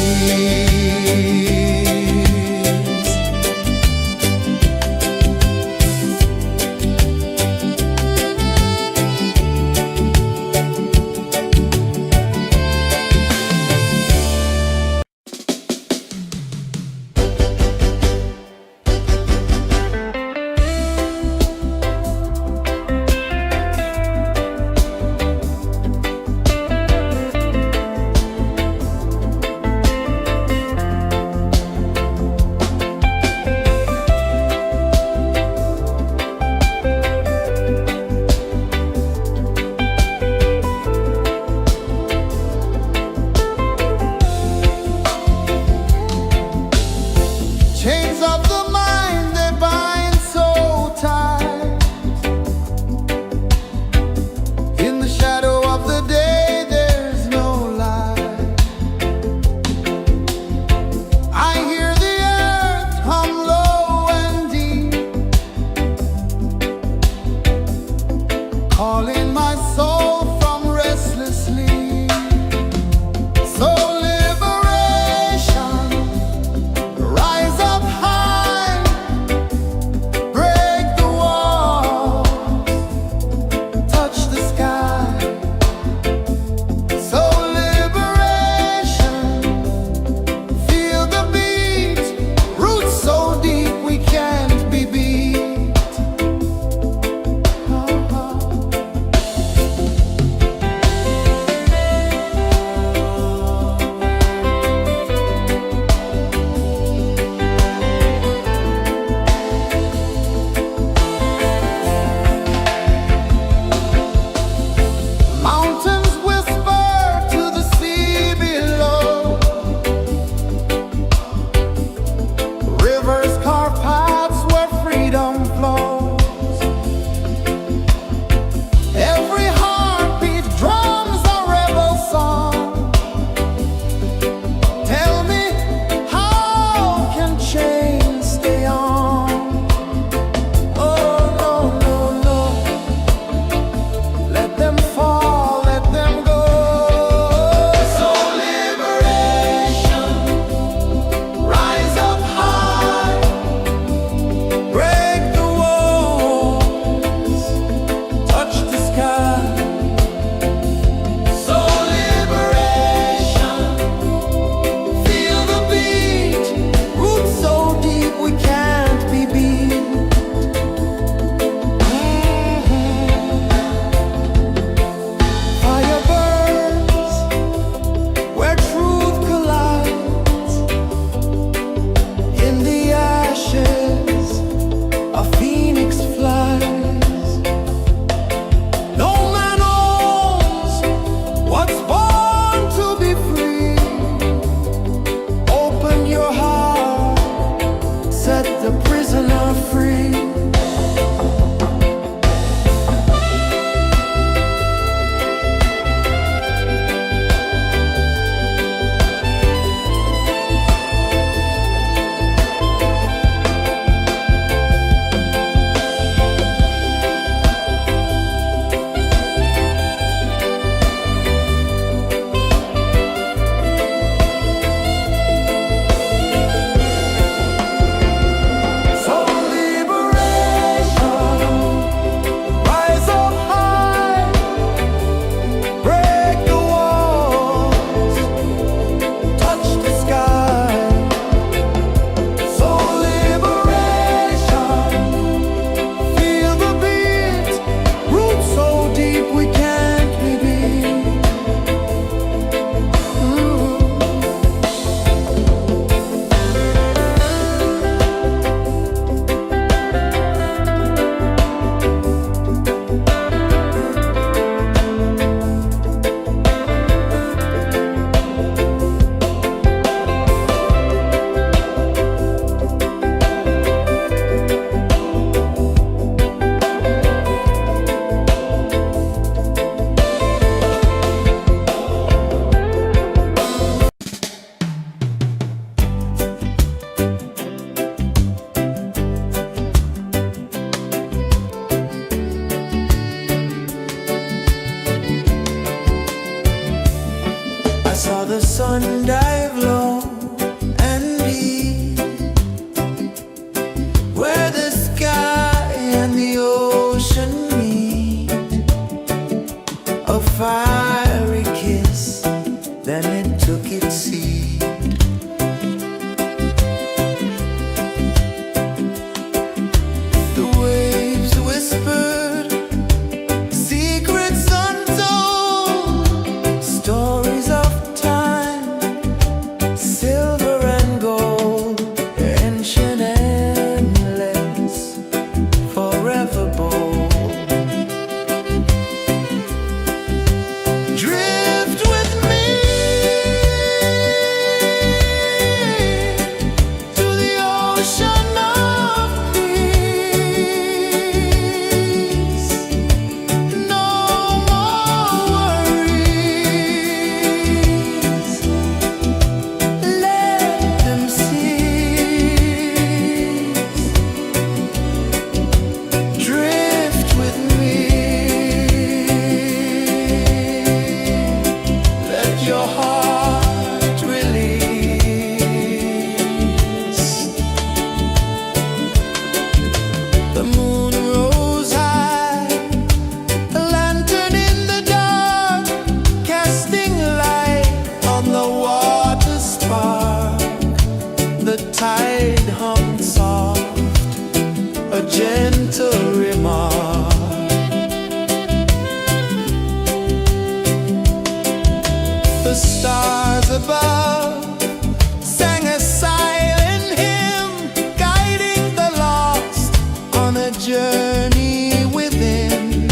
journey within,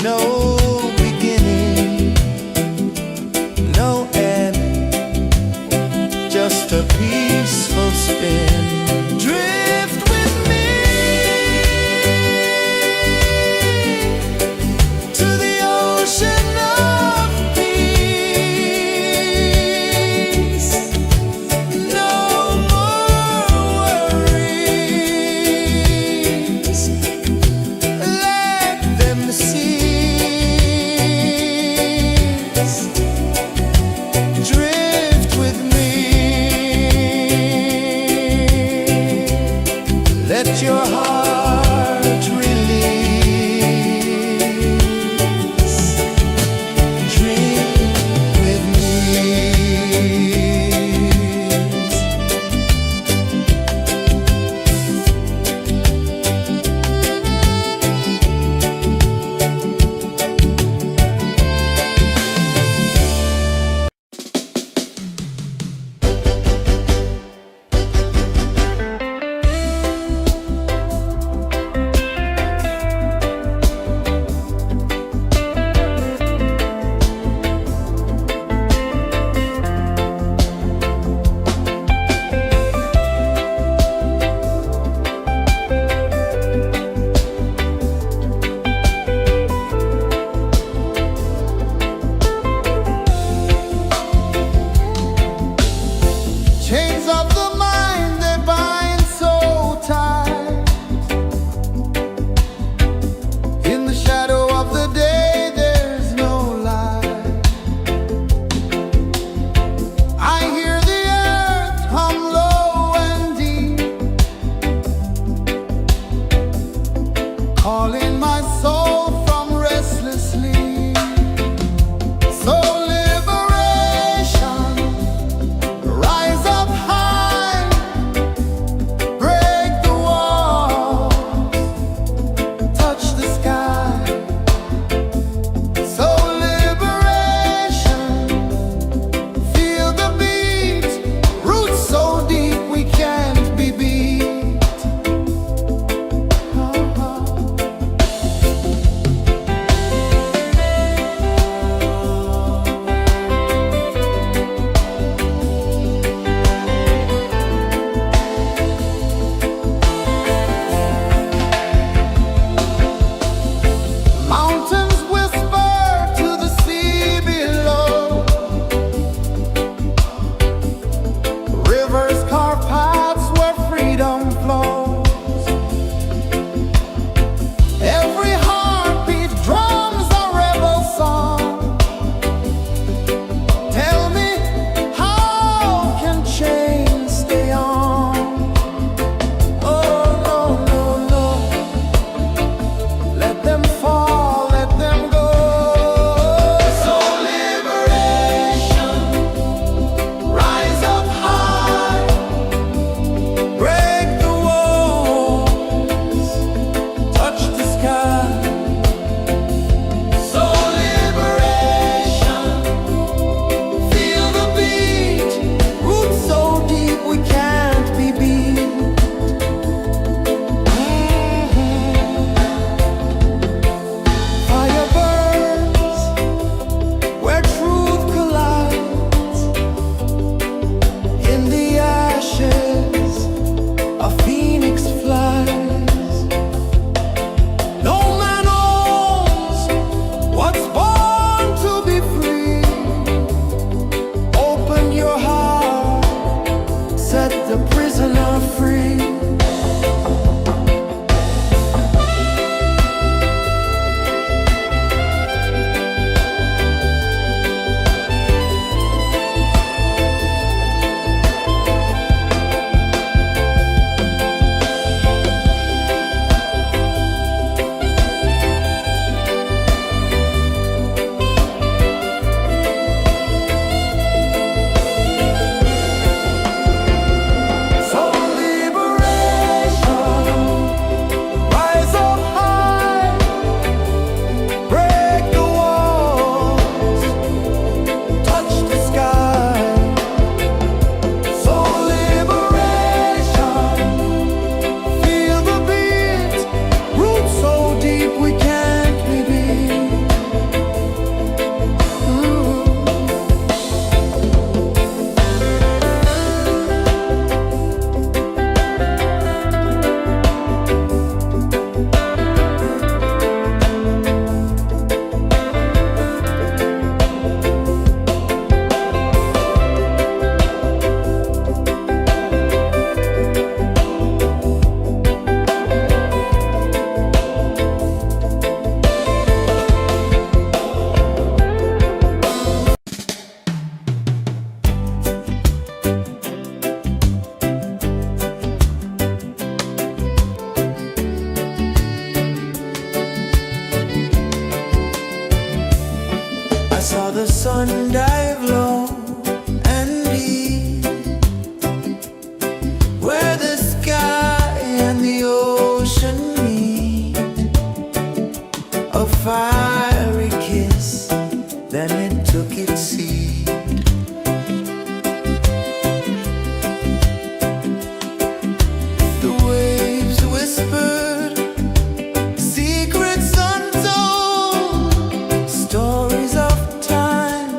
no beginning, no end, just a peaceful spin. Drift with me to the ocean of peace. No more worries, let them cease. Drift with me, let your heart release. Dream with me. Chains of the mind, they bind so tight. In the shadow of the day, there's no light. I hear the earth hum low and deep, calling my soul from restless sleep. So liberation, rise up high, break the walls, touch the sky. So liberation, feel the beat, roots so deep we can't be beat. the sun dive low and deep, where the sky and the ocean meet. A fiery kiss, then it took its seat. The waves whispered secrets untold, stories of time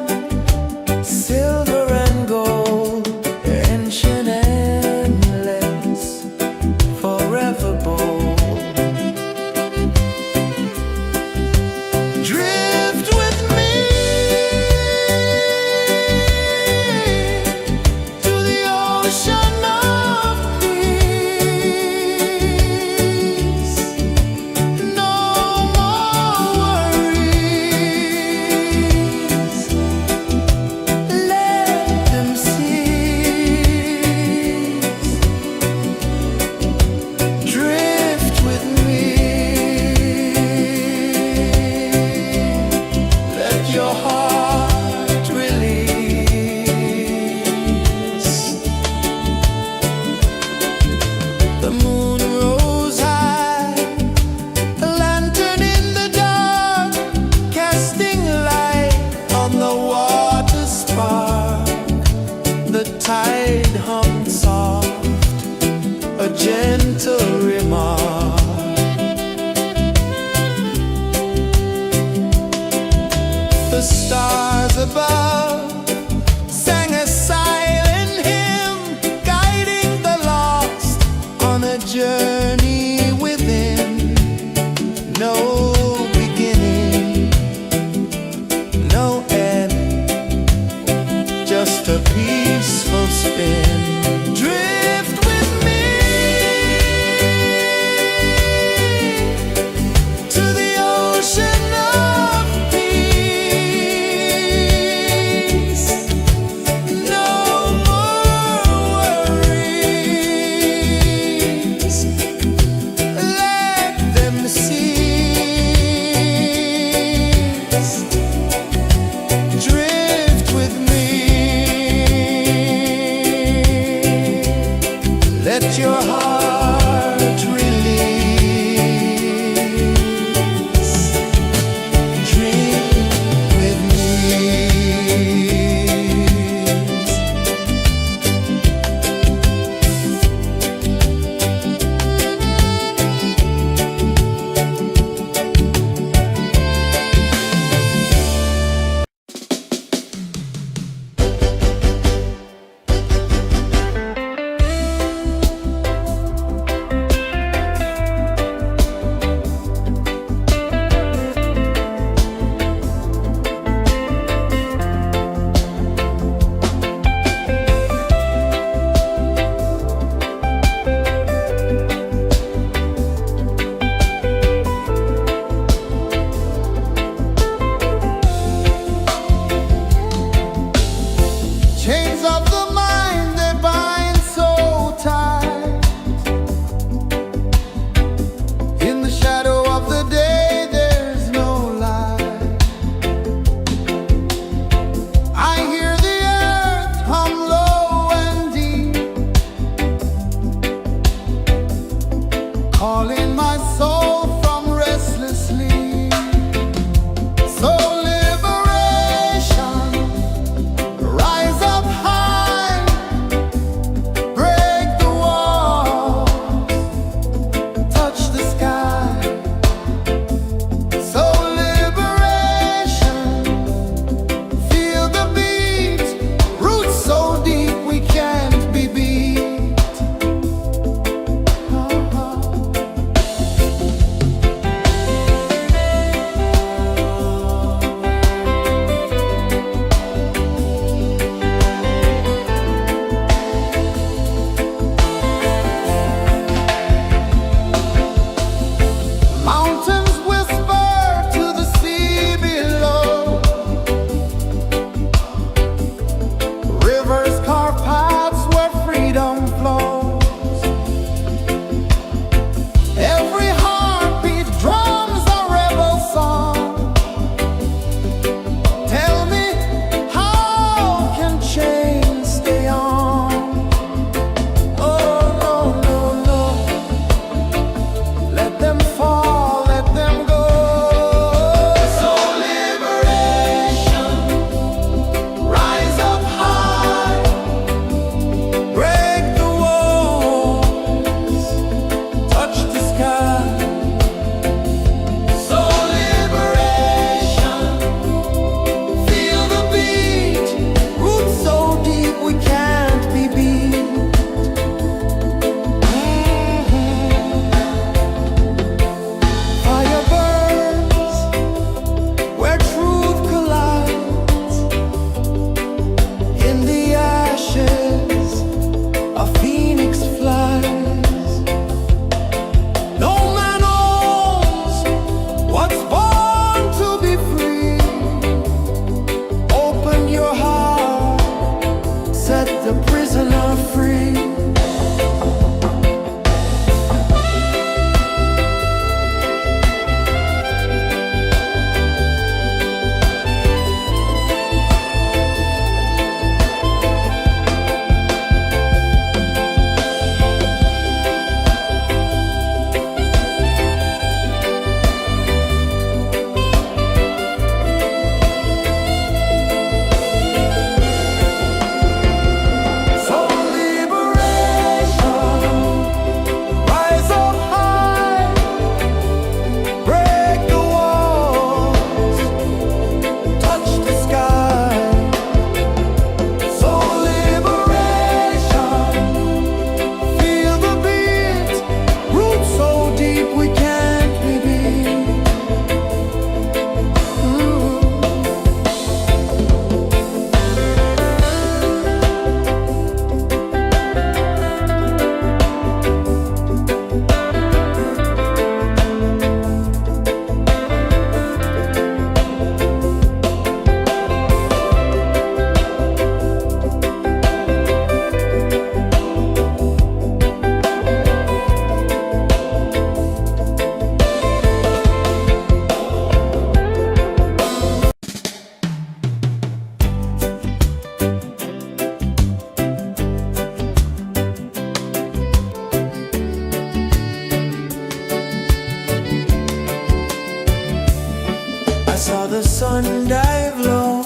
saw the sun dive low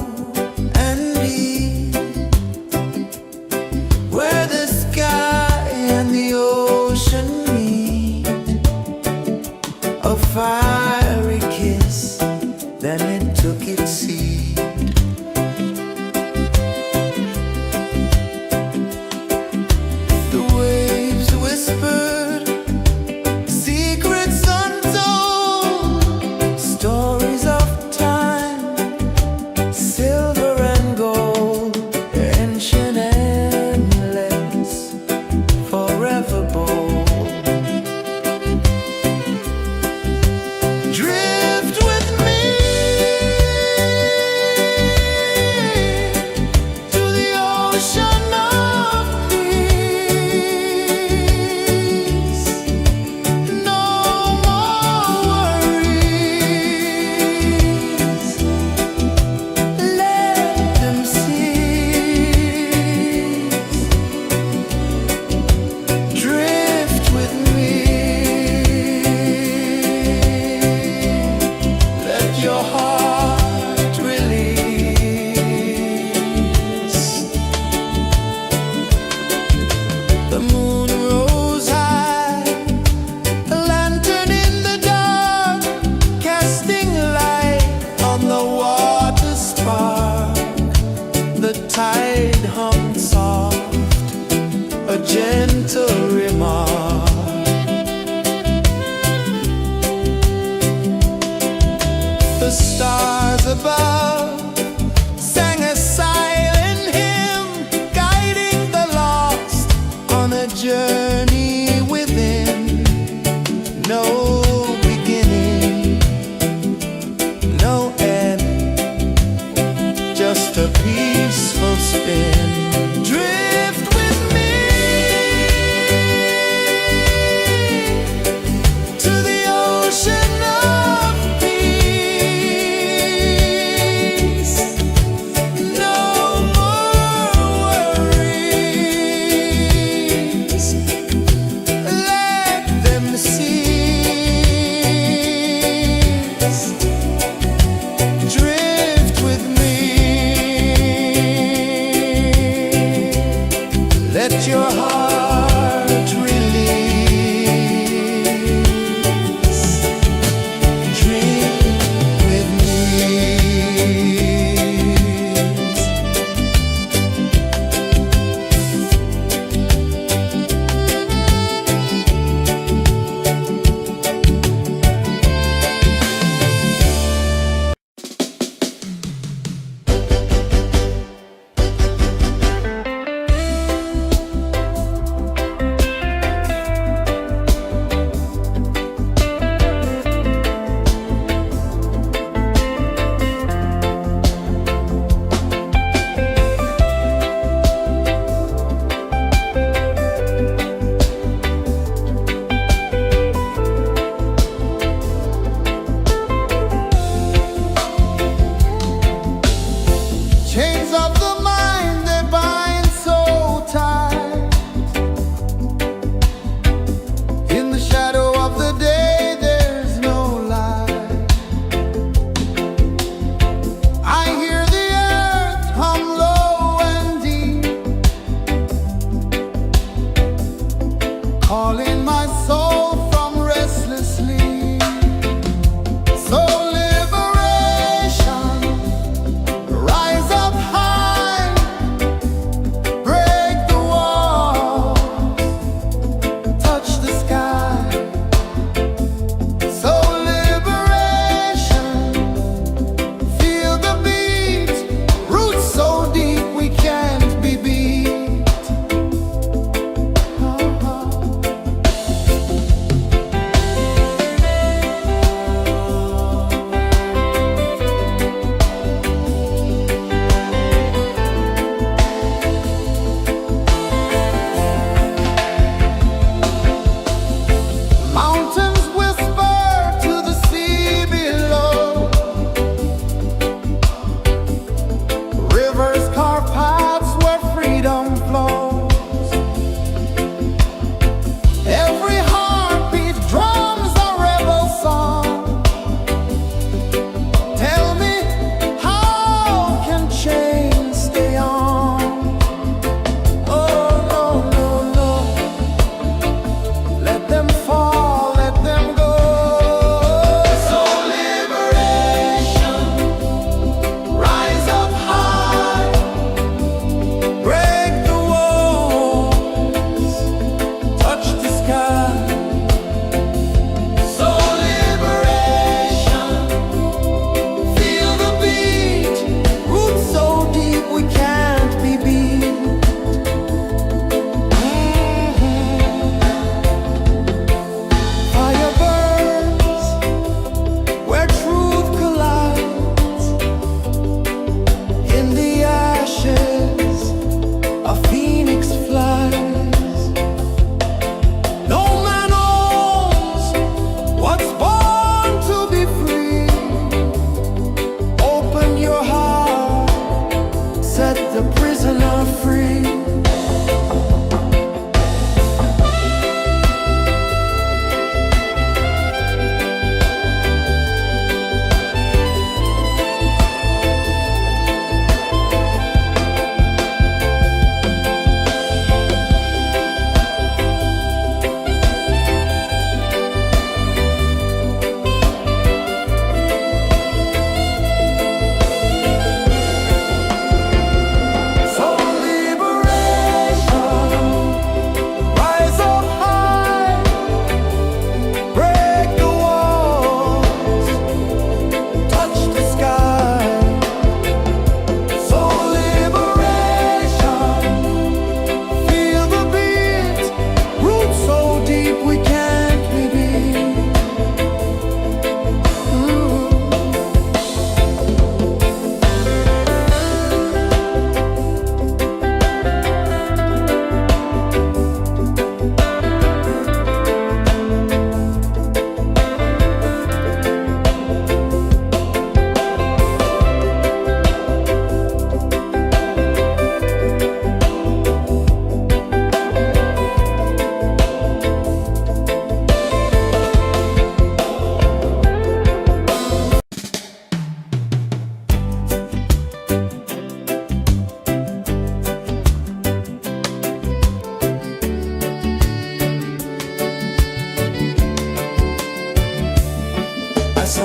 and deep, where the sky and the ocean meet. A fiery kiss, then it took its seed. The waves whispered secrets untold, stories of time, silver and gold, ancient, endless, forever bold. Drift with me to the ocean of peace. No more worries, let them cease. Drift with me, let your heart release. The moon rose high, a lantern in the dark, casting light on the water spark. The tide hummed soft, a gentle remark. The stars above sang a silent hymn, guiding the lost on a journey within. No beginning, no end, just a peaceful spin. Drift with me to the ocean of peace.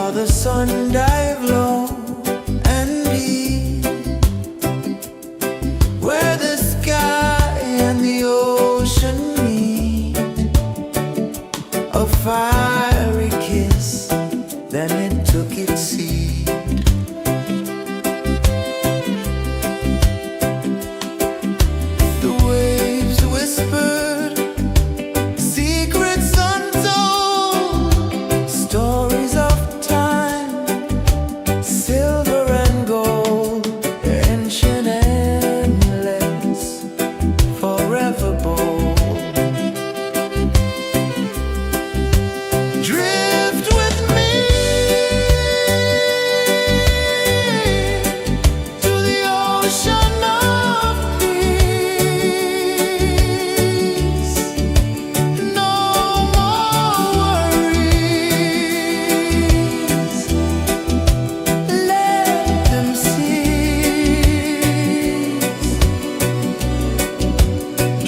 saw the sun dive low and deep, where the sky and the ocean meet. A fiery kiss, then it took its seat. The waves whispered secrets untold, stories of time, silver and gold, ancient, endless, forever bold. Drift with me to the ocean of peace. No more worries, let them cease.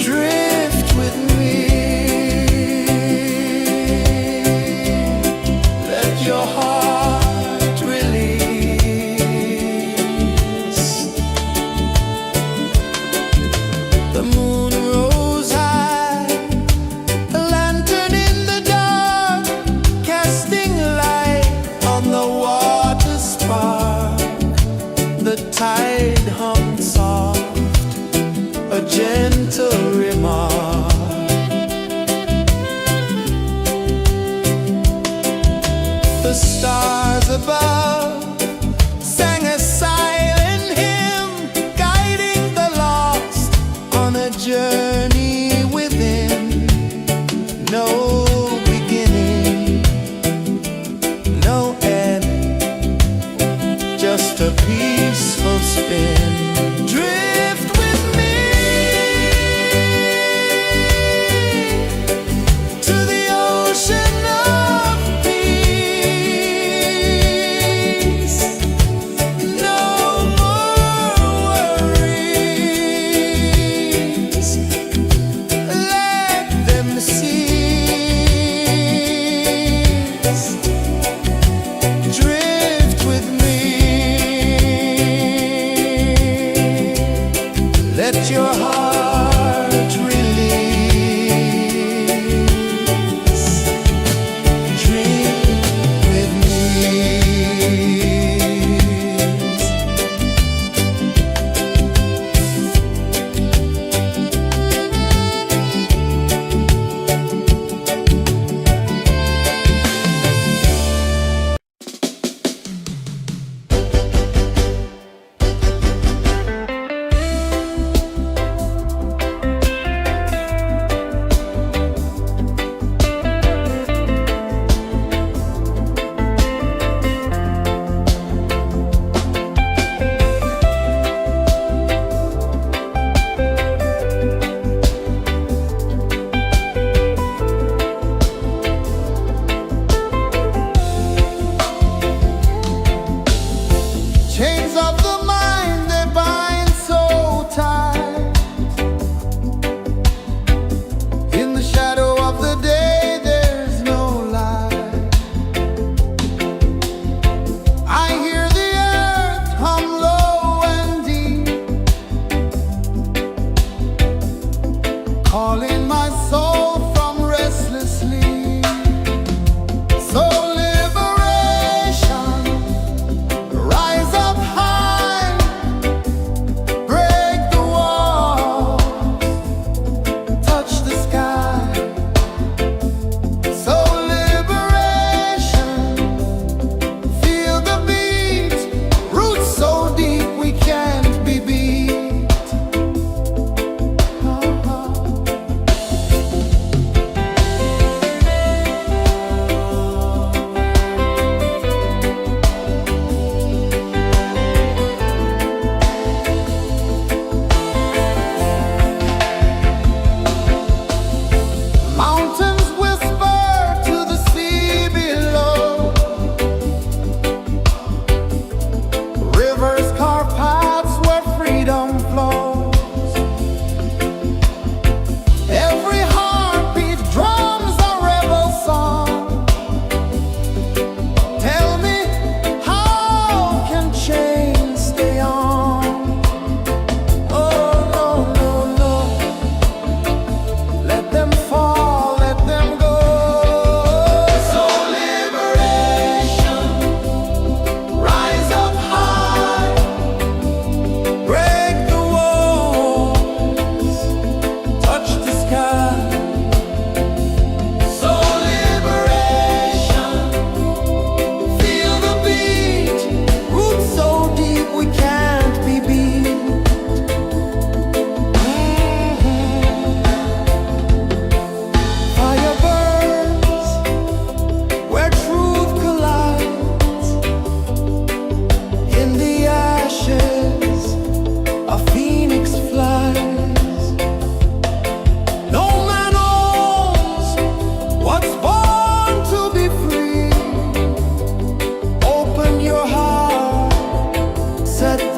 Drift with me, let your heart release. The moon rose high, a lantern in the dark, casting light on the water spark. The tide hummed soft, a gentle remark. The stars above sang a silent hymn, guiding the lost on a journey within. No beginning, no end, just a peaceful spin. Drift with me to the ocean of peace.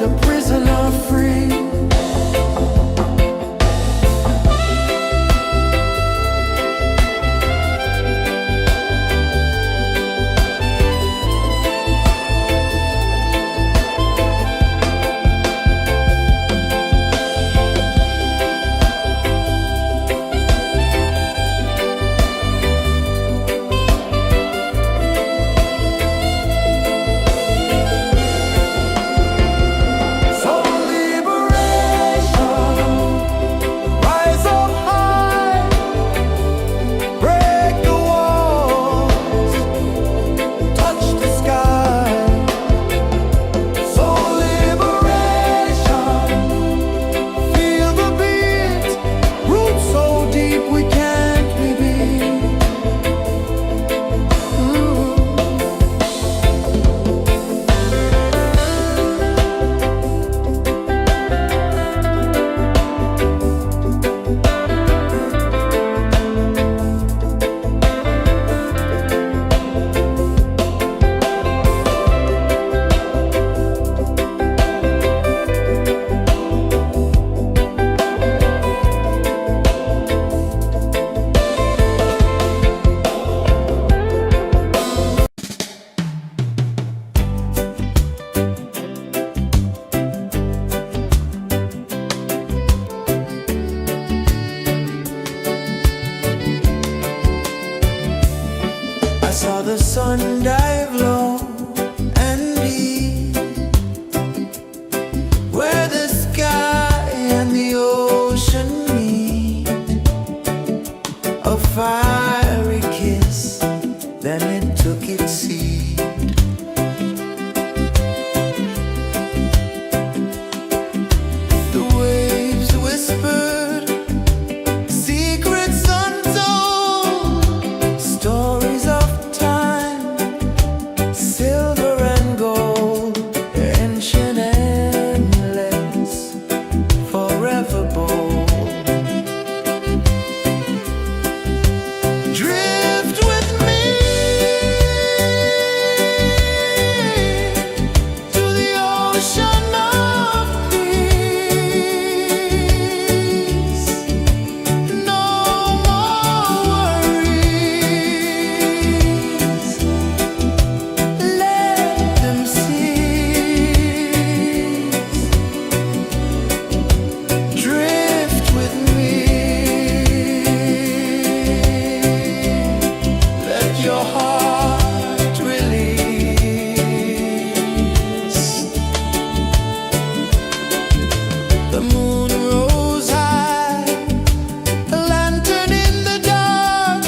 a prisoner free. I saw the sun dive low and deep, where the sky and the ocean meet. A fiery kiss, then it took its seed. The waves whispered secrets untold, stories of silver and gold, ancient, endless, forever bold. Drift with me to the ocean of peace. No more worries. Drift with me. Let your heart release. The moon rose high, a lantern in the dark,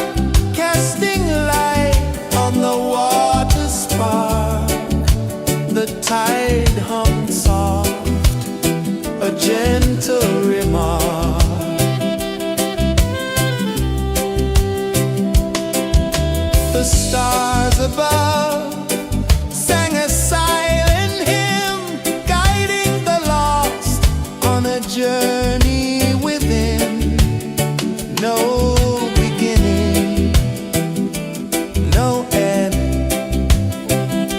casting light on the water spark. The tide hung soft, a gentle remark. The stars above sang a silent hymn, guiding the lost on a journey within. No beginning, no end,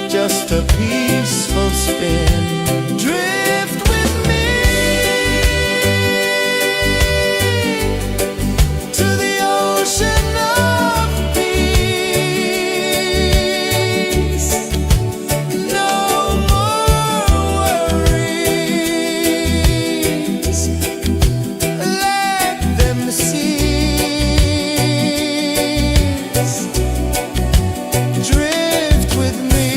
just a peaceful spin. Drift with me to the ocean of peace. No more worries. Let them cease. Drift with me.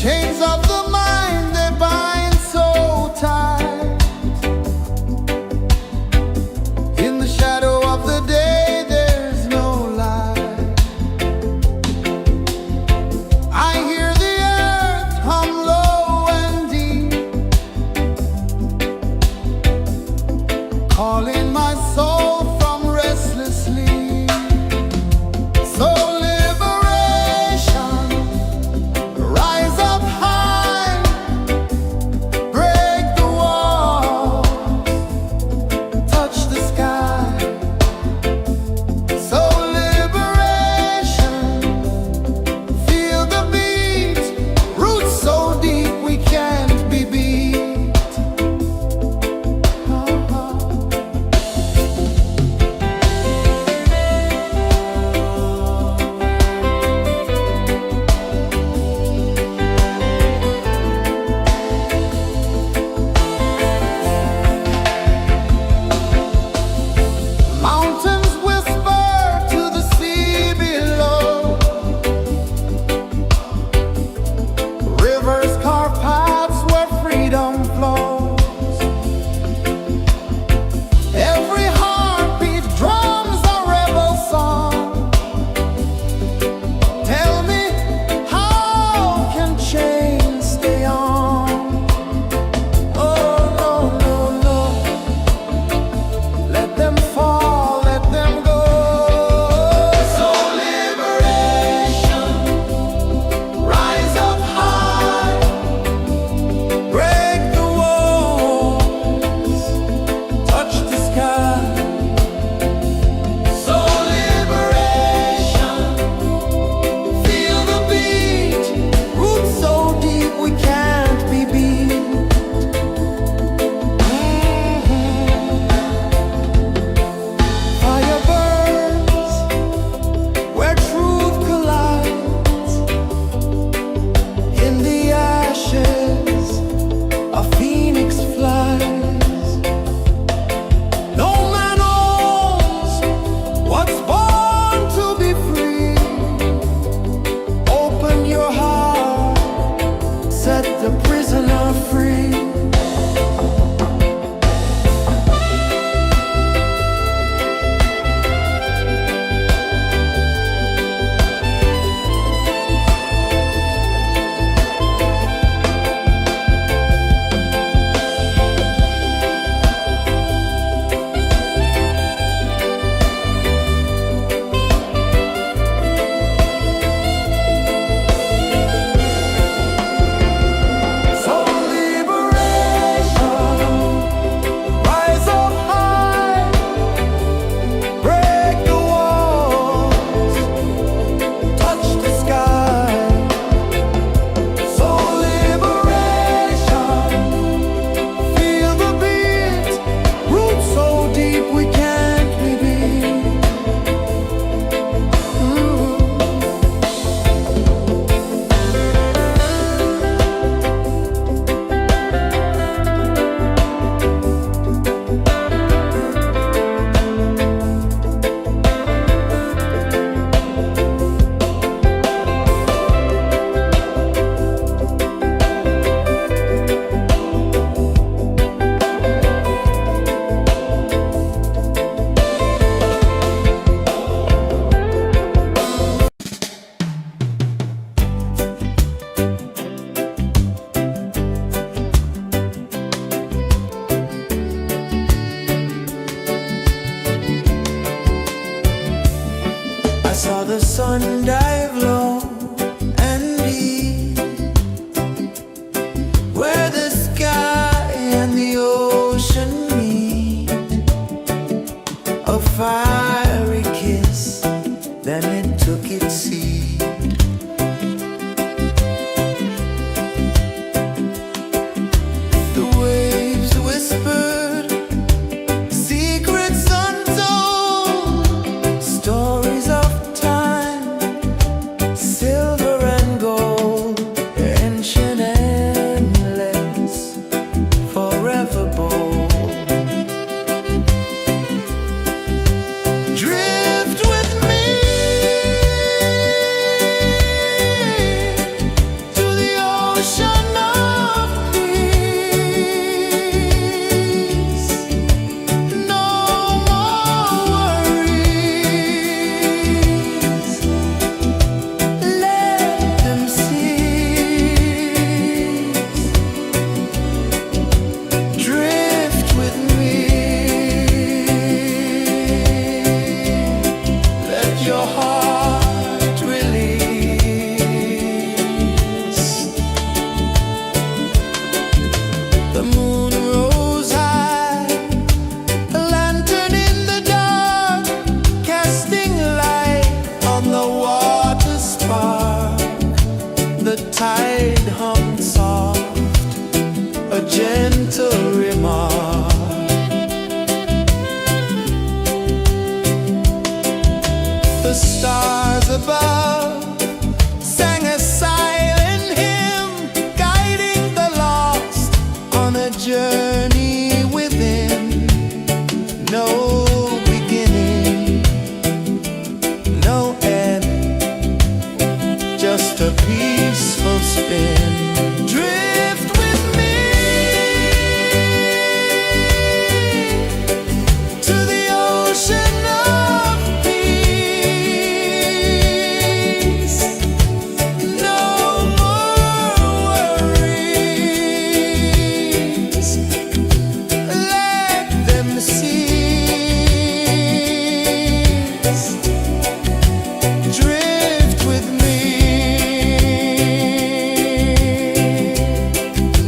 Chains of the mind, they bind so tight. In the shadow of the day, there's no light. I hear the earth hum low and deep, calling my soul from restless sleep. So liberation, rise up high, ocean of peace. No more worries. Let them cease. Drift with me. Let your heart release. The moon rose high, a lantern in the dark, casting light on the water spark. The tide hummed soft, a gentle remark. The stars above sang a silent hymn, guiding the lost on a journey within. No beginning, no end, just a peaceful spin. Drift with me to the ocean of peace. No more worries. Let them cease. Drift with me.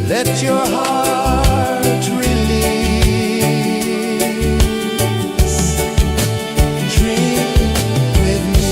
Let your heart release. Dream with me.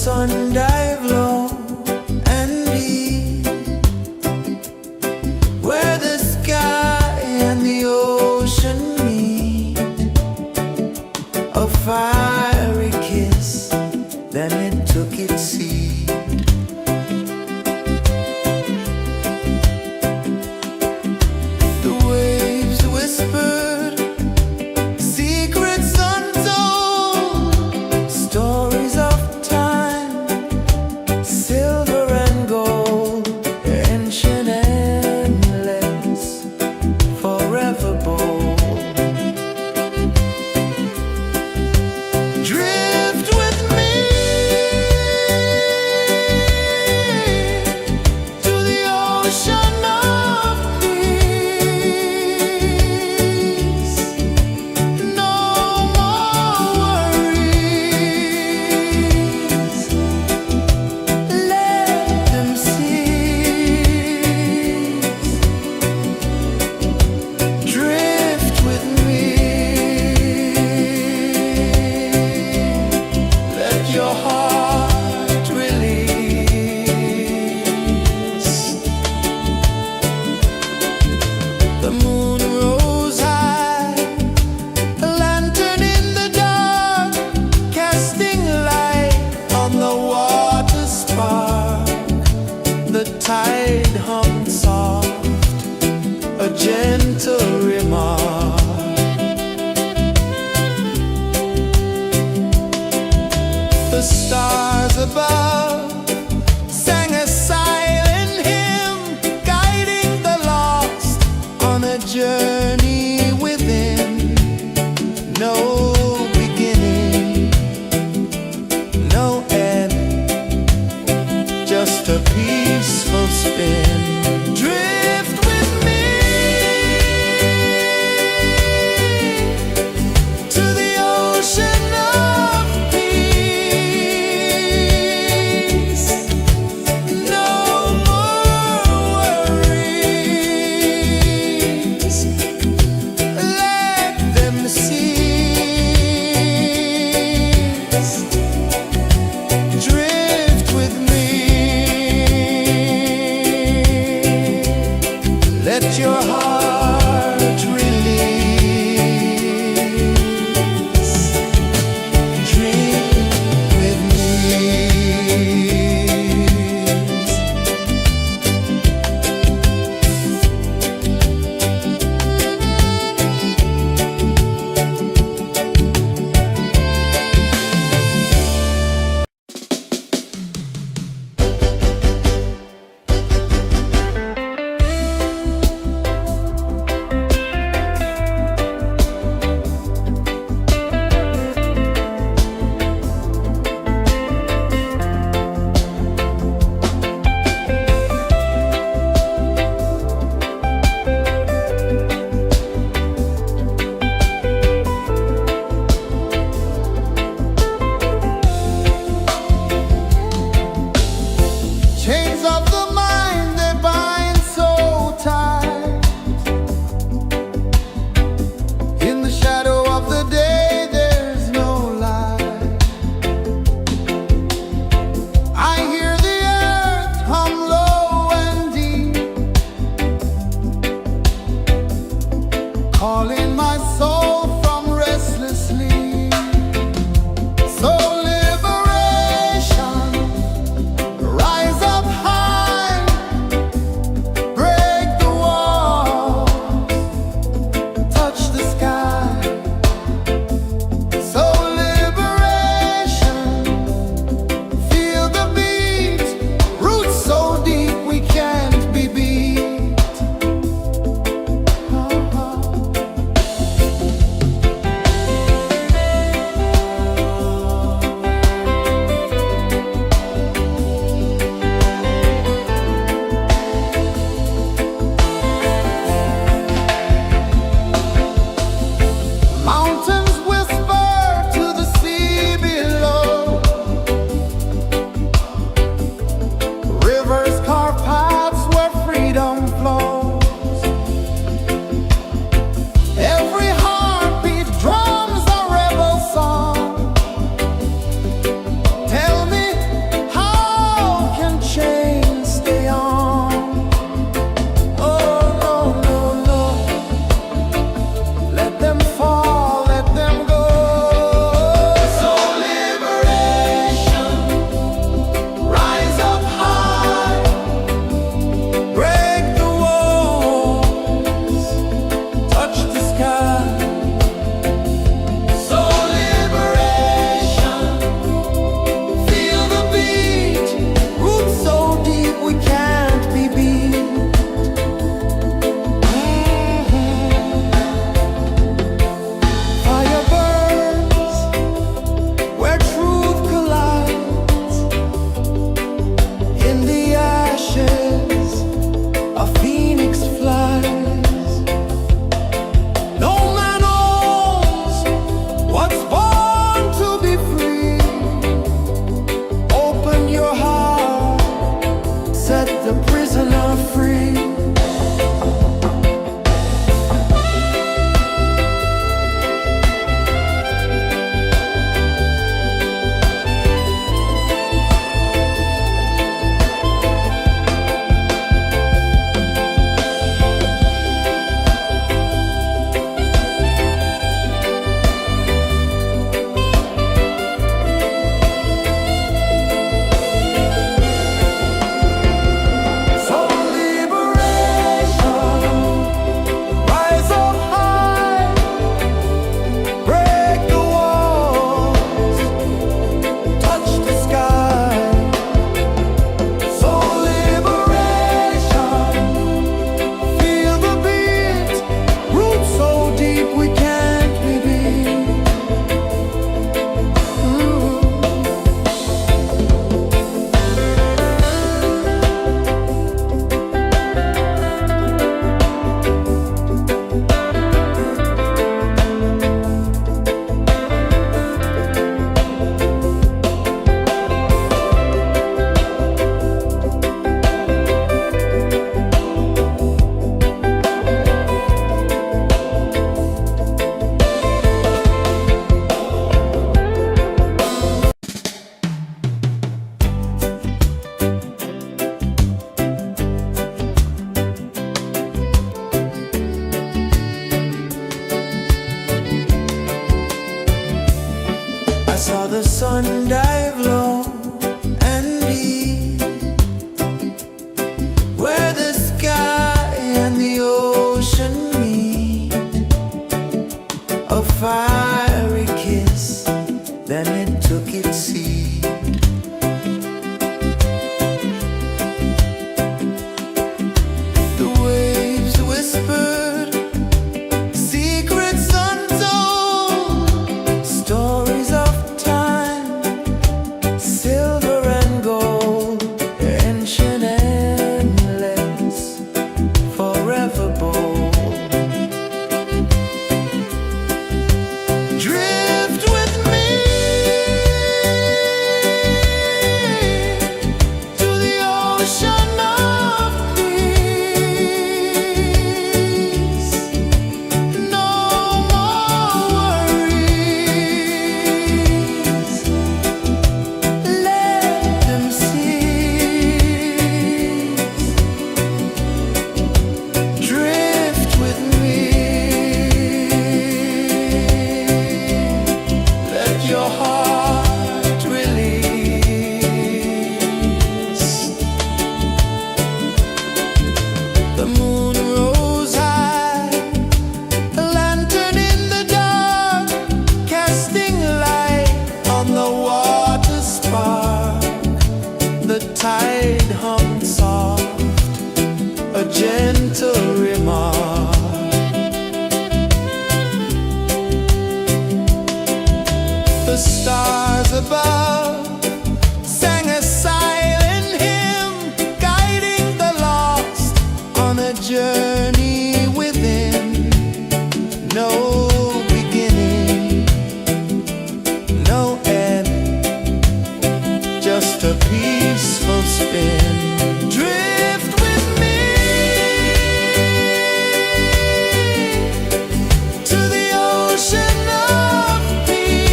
sun dive low and deep, where the sky and the ocean meet. A fiery kiss, then it took its seed. The waves whispered secrets untold, stories of time, silver and gold, ancient, endless, forever bold. Drift with me to the ocean of peace. No more worries. Let them cease. Drift with me. Let your heart release. The moon rose high, a lantern in the dark, casting light on the water spark. The tide hummed soft, a gentle remark. The stars above sang a silent hymn, guiding the lost on a journey within. No beginning, no end, just a peaceful spin. Drift with me to the ocean of peace. No more worries. Let them cease. Drift with me. Let your heart release. Dream with me. sun dive low and deep, where the sky and the ocean meet, a fiery kiss, then it took its seed. The waves whispered secrets untold, stories of time, silver and gold, ancient, endless, forever bold. Drift with me to the ocean of peace. No more worries. Let them cease. Drift with me. Let your heart release. The moon rose high, a lantern in the dark, casting light on the water spark. The tide hummed soft, a gentle remark. The stars above sang a silent hymn, guiding the lost on a journey within. No beginning, no end, just a peaceful spin. Drift with me to the ocean of peace.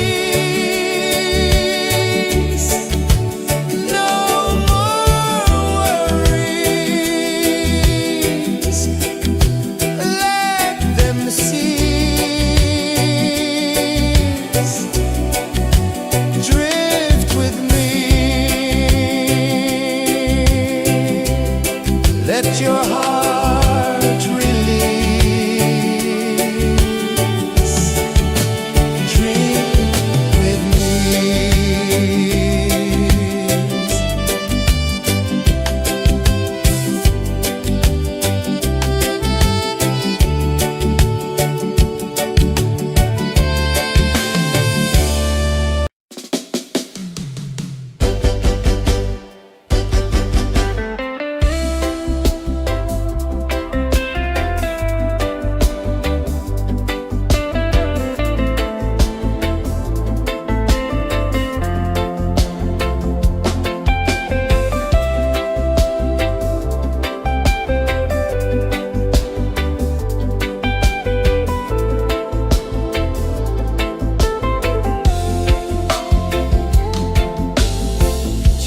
No more worries. Let them cease. Drift with me. Let your heart release. Drift with me.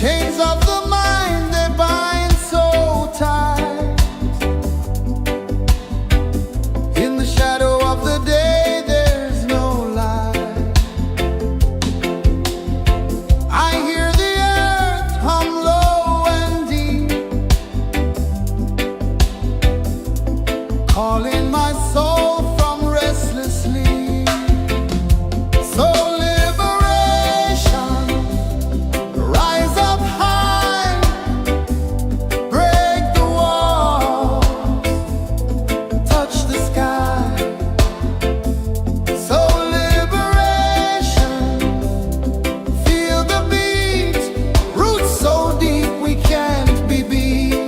Chains of the mind, they bind so tight. In the shadow of the day, there's no light. I hear the earth hum low and deep, calling my soul from restless sleep. So liberation, rise up high, break the walls, touch the sky. So liberation, feel the beat, roots so deep we can't be beat.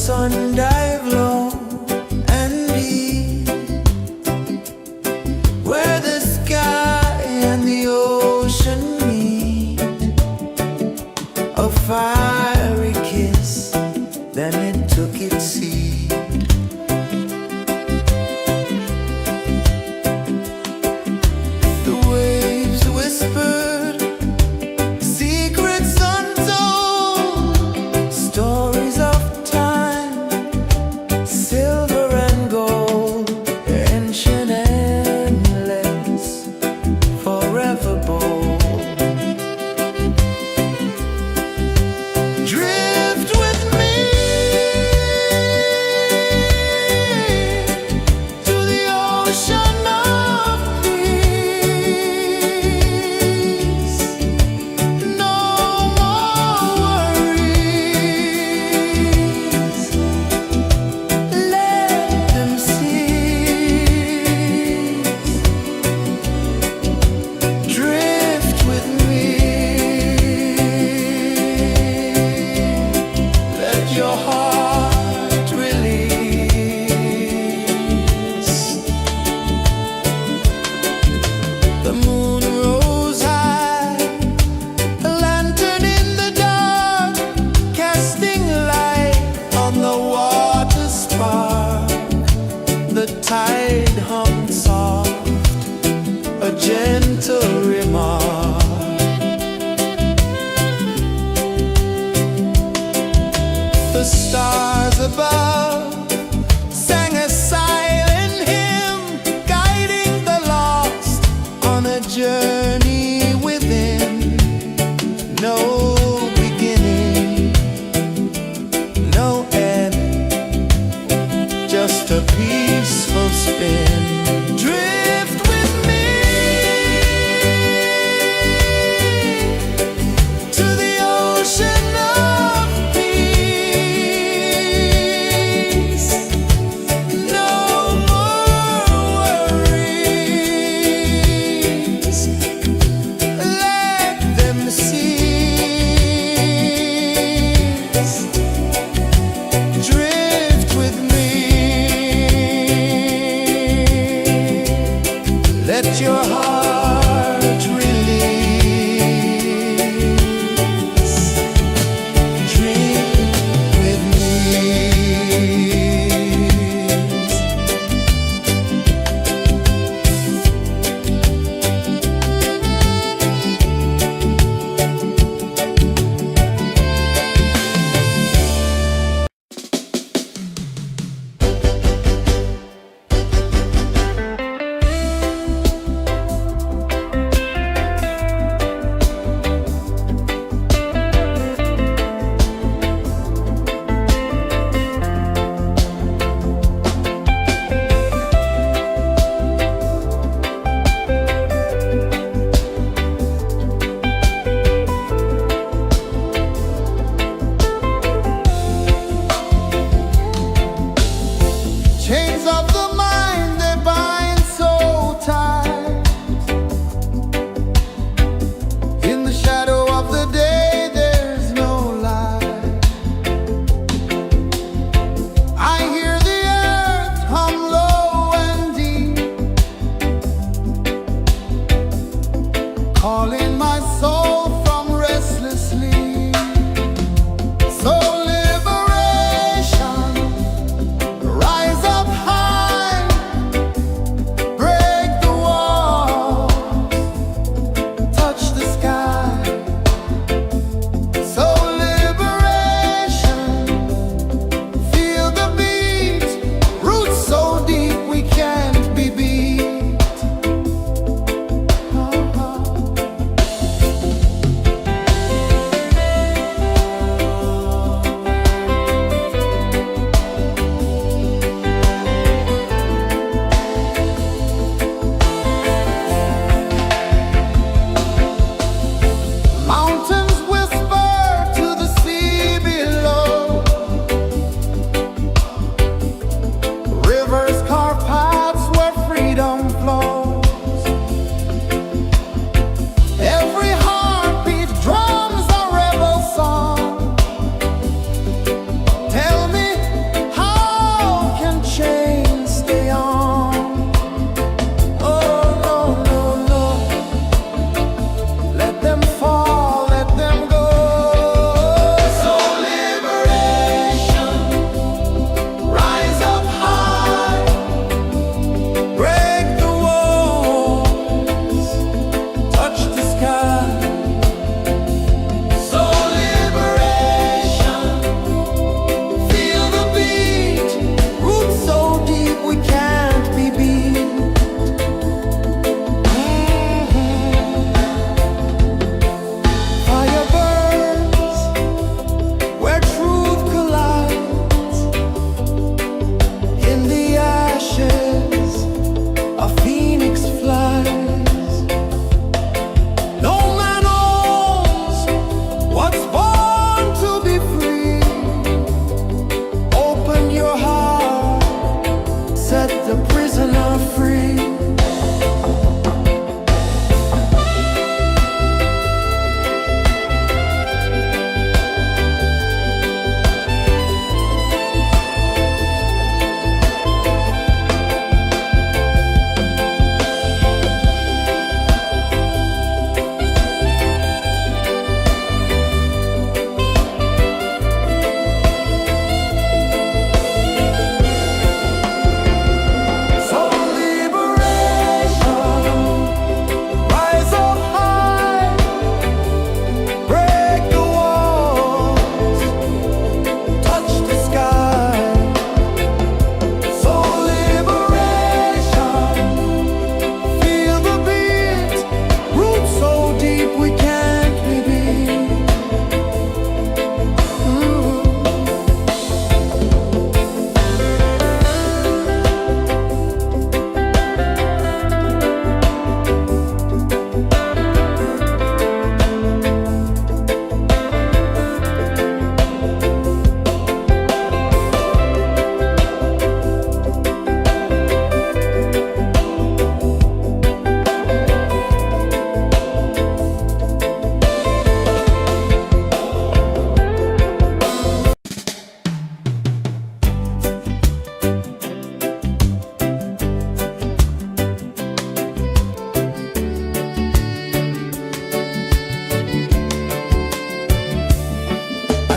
sun dive low and deep, where the sky and the ocean meet. A fiery kiss, then it took its seed. The waves whispered secrets untold, stories of time, silver and gold, ancient, endless, forever bold. Drift with me to the ocean of peace. No more worries. Let them cease. Drift with me. Let your heart release. The moon rose high, a lantern in the dark, casting light on the water spark. The tide hummed soft, a gentle remark. The stars above sang a silent hymn, guiding the lost on a journey within. No beginning, no end, just a peaceful spin. Drift with me to the ocean of peace. No more worries. Let them cease.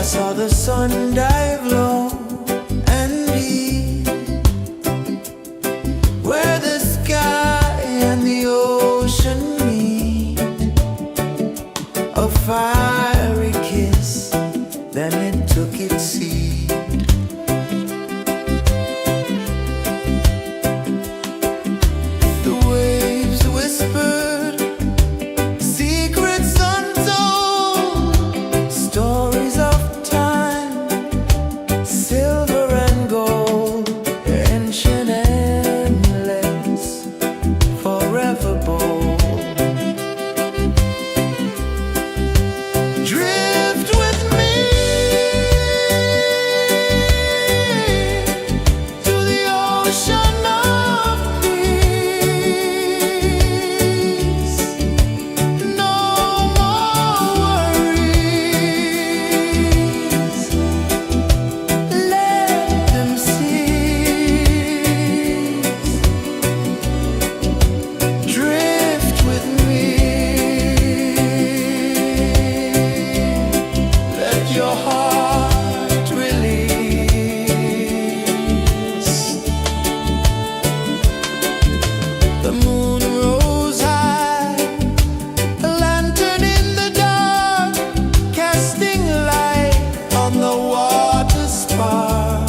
saw the sun dive low and deep, where the sky and the ocean meet. A fiery kiss, then it took its seat. The waves whispered secrets untold, stories of time, silver and gold, ancient, endless, forever bold. Drift with me to the ocean of peace. No more worries, let them cease. Drift with me, let your heart release. The moon rose high, a lantern in the dark, casting light on the water spark.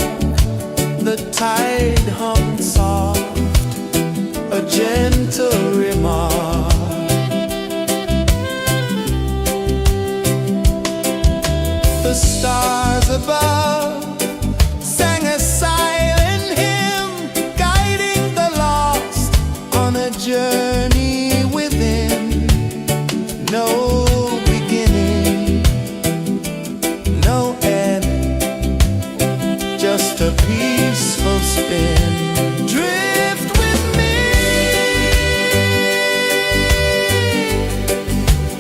The tide hummed soft, a gentle remark. The stars above sang a silent hymn, guiding the lost on a journey within. No beginning, no end, just a peaceful spin. Drift with me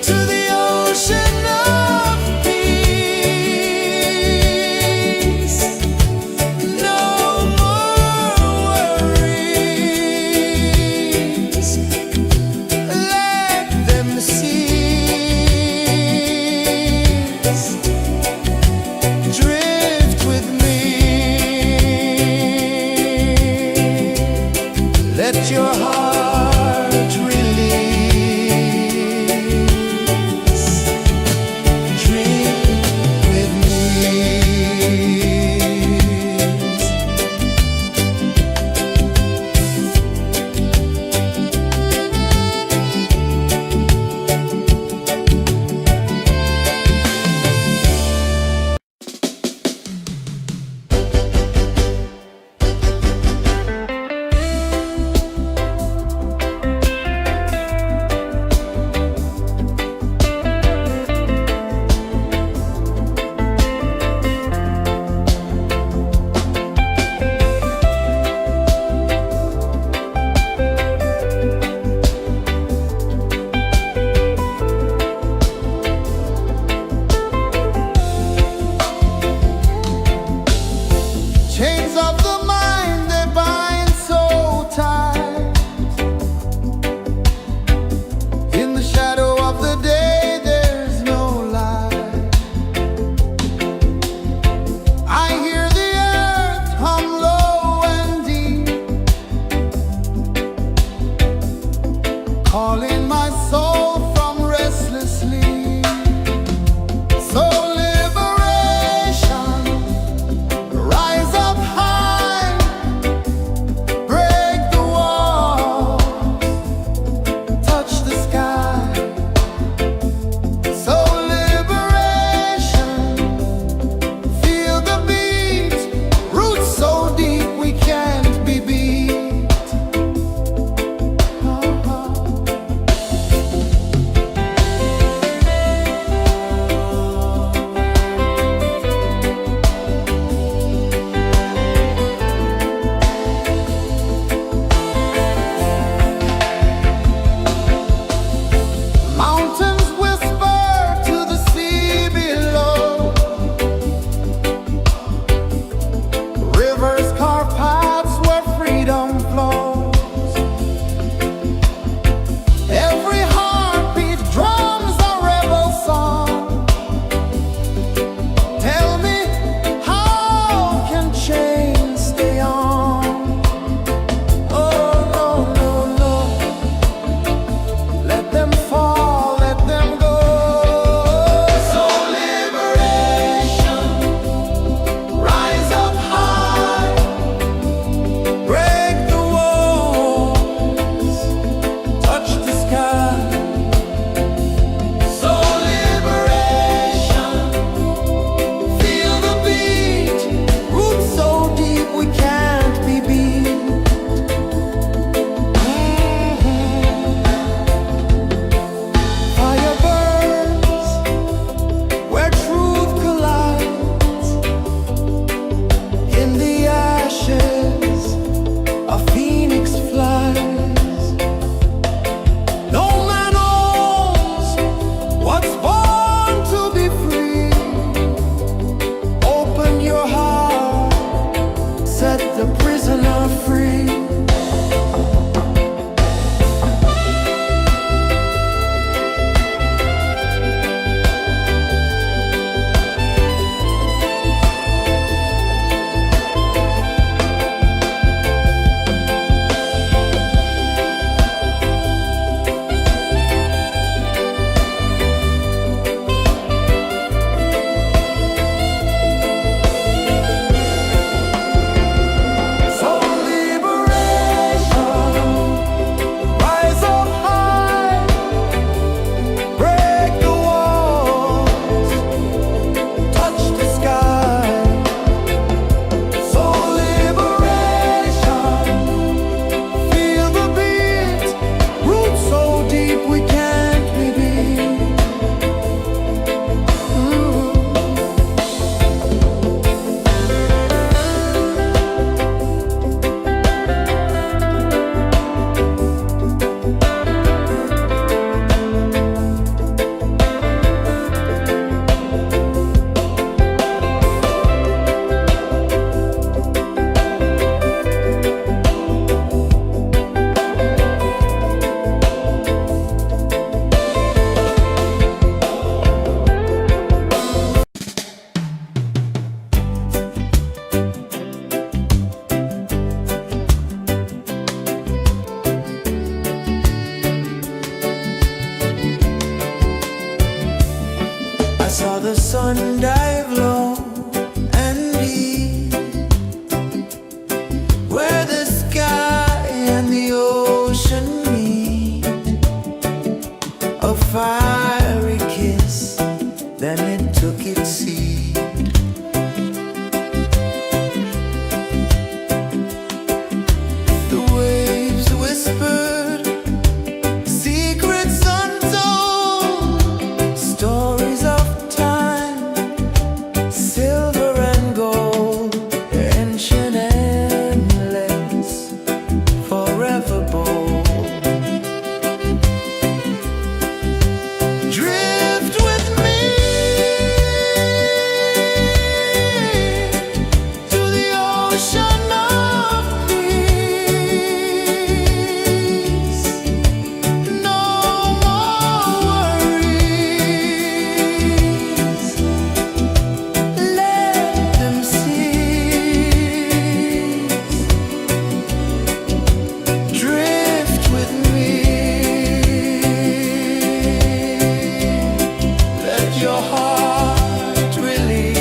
to the ocean of peace. sun dive low and deep, where the sky and the ocean meet. A fiery kiss, then it took its seed. The waves whispered secrets untold, stories of time, silver and gold, ancient, endless, forever bold. Drift with me to the ocean of peace. No more worries. Let them cease. Drift with me. Let your heart release.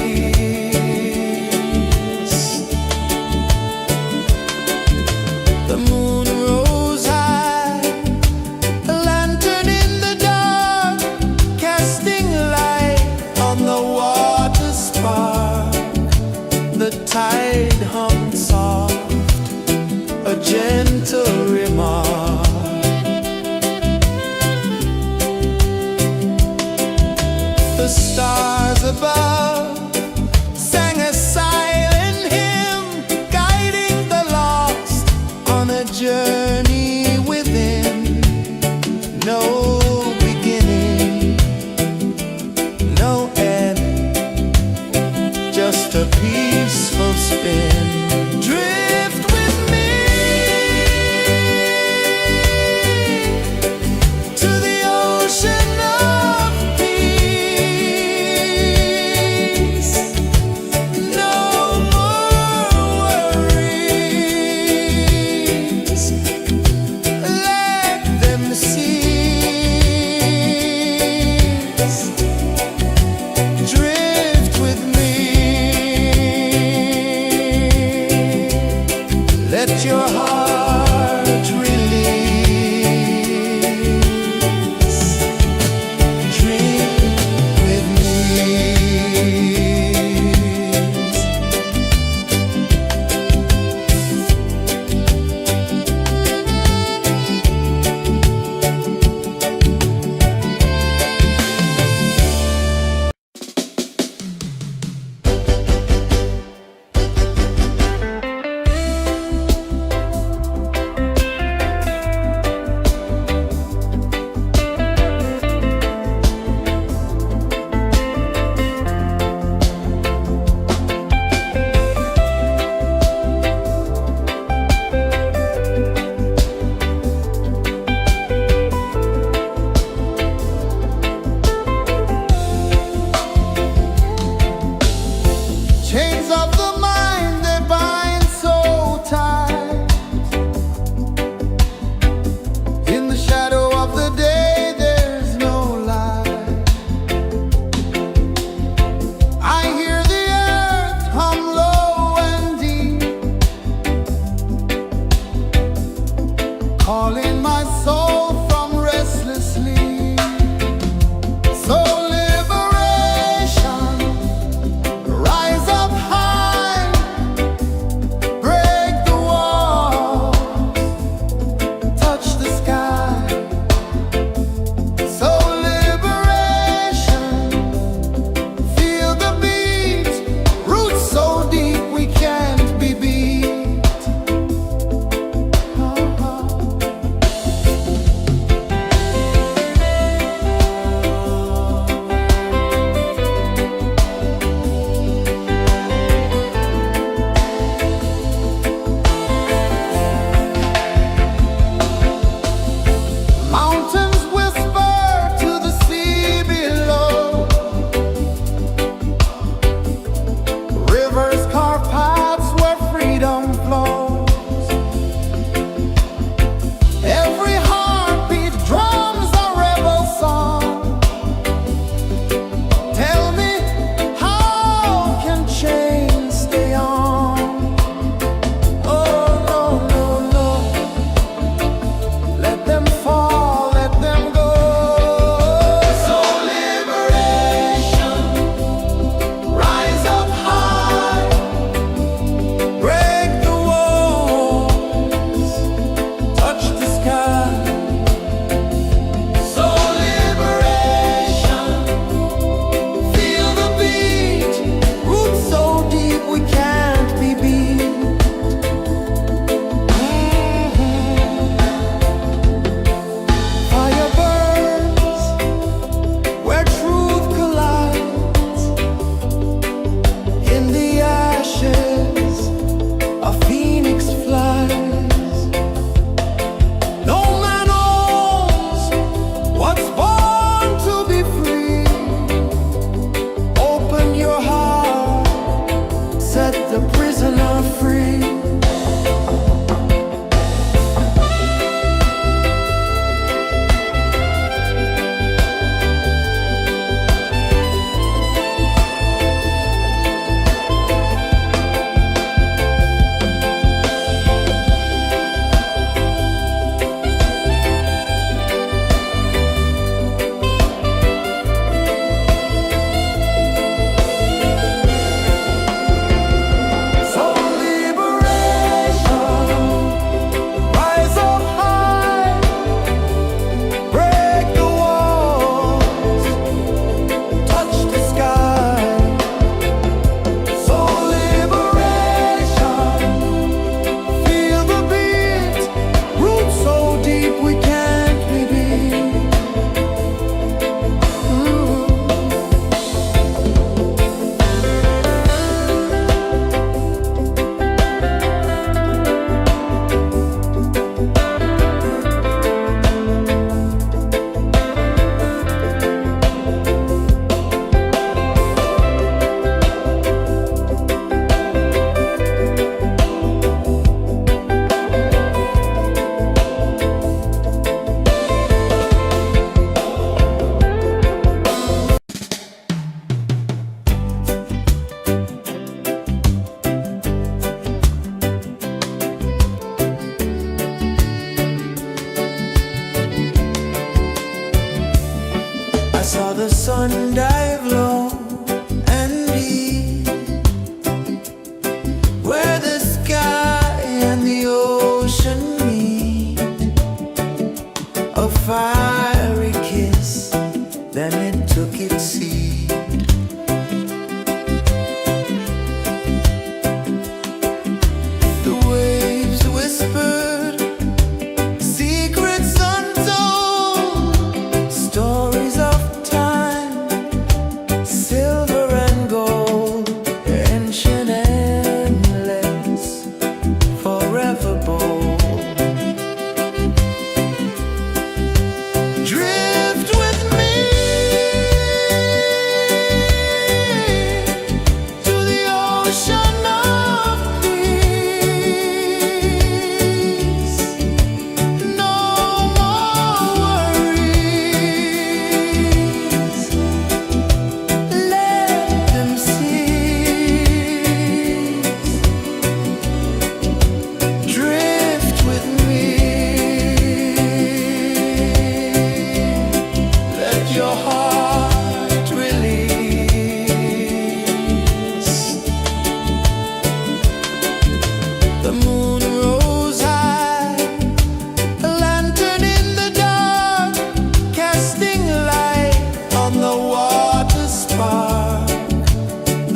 The moon rose high, a lantern in the dark, casting light on the water spark. The tide hummed soft, a gentle remark. The stars above sang a silent hymn, guiding the lost on a journey within. No beginning, no end, just a peaceful spin. Drift with me to the ocean of peace. No more worries. Let them cease. Drift with me. Let your heart release. Dream with me.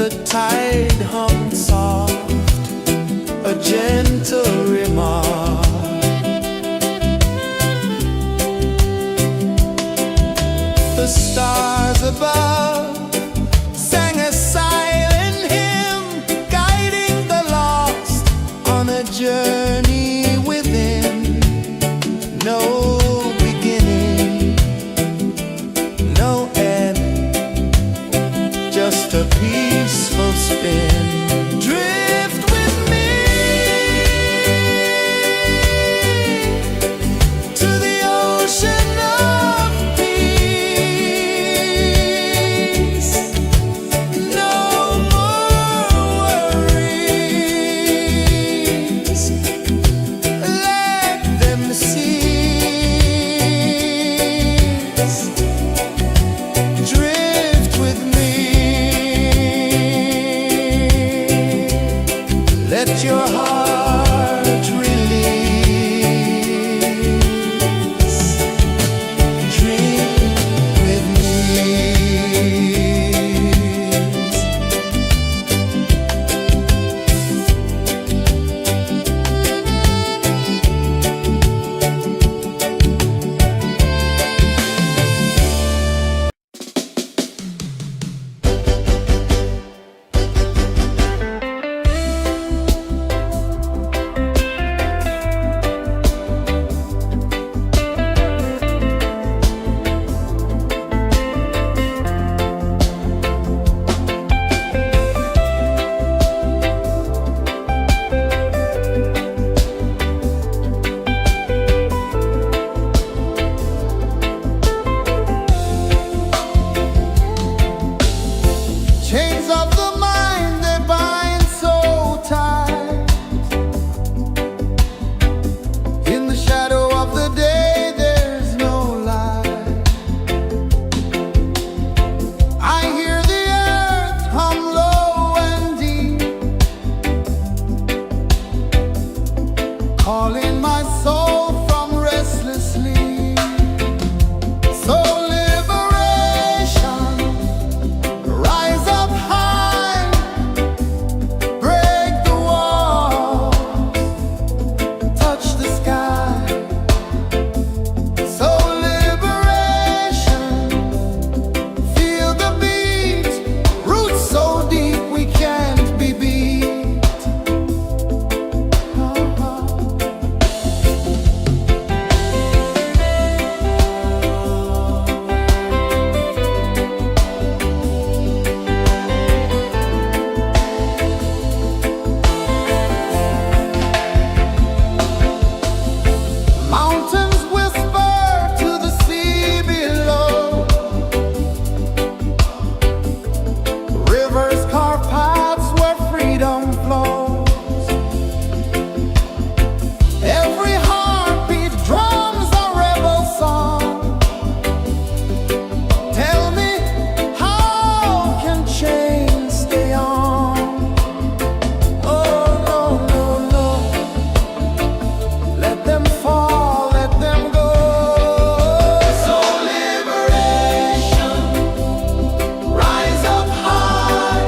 the tide hummed soft, a gentle remark. The stars above sang a silent hymn, guiding the lost on a journey within. No beginning, no end, just a peaceful spin. Drift with me to the ocean of peace. No more worries, let them cease. Drift with me, let your heart release. Dream with me. Chains of the mind, they bind so tight. In the shadow of the day, there's no light. I hear the earth hum low and deep, calling my soul from restless sleep. So liberation, rise up high, break the walls, touch the sky. So liberation, feel the beat, roots so deep we can't be beat. Mountains whisper to the sea below, rivers carve paths where freedom flows. Every heartbeat drums a rebel song. Tell me, how can chains stay on? Oh no, no, no, let them fall, let them go. So liberation, rise up high,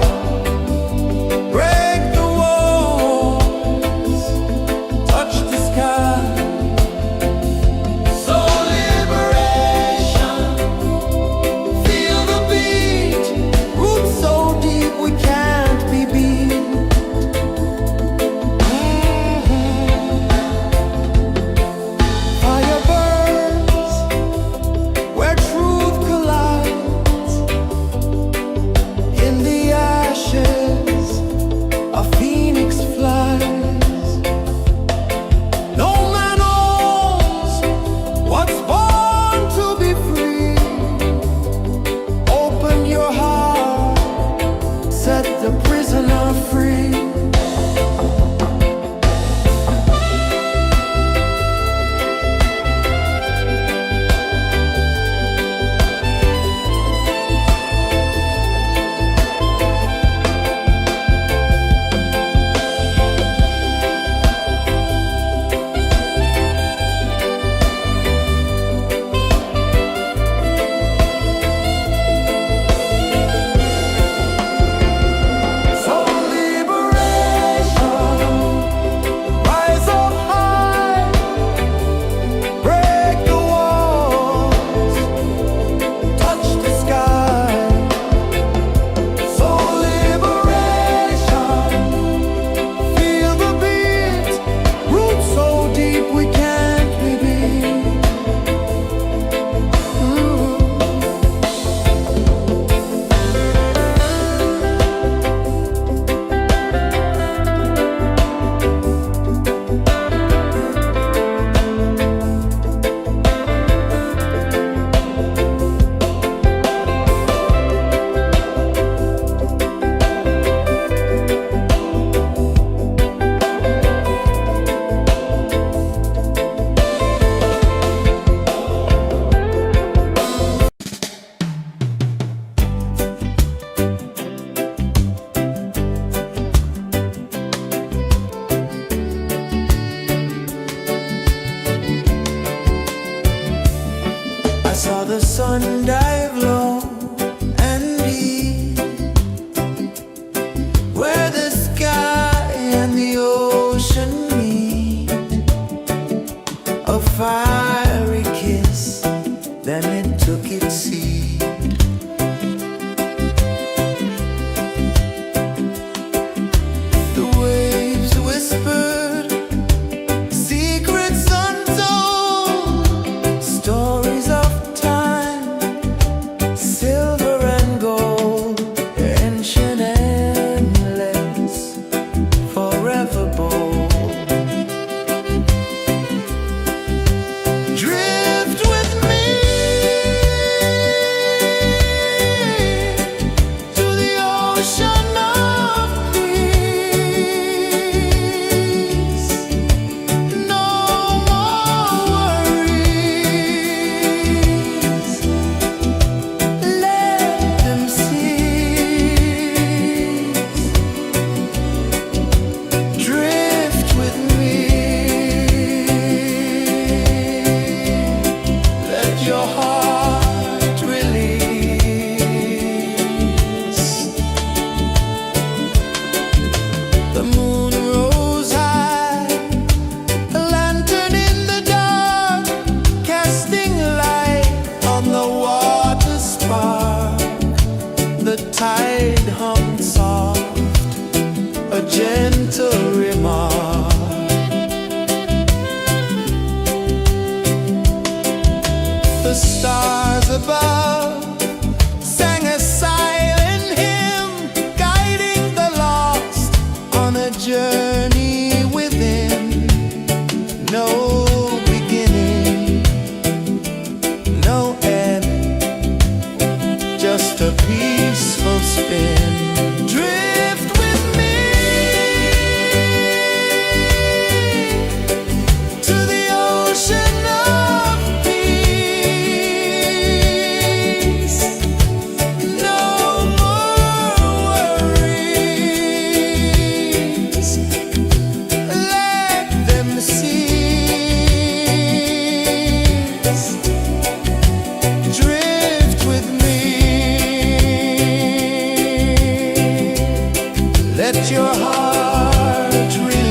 let your heart release.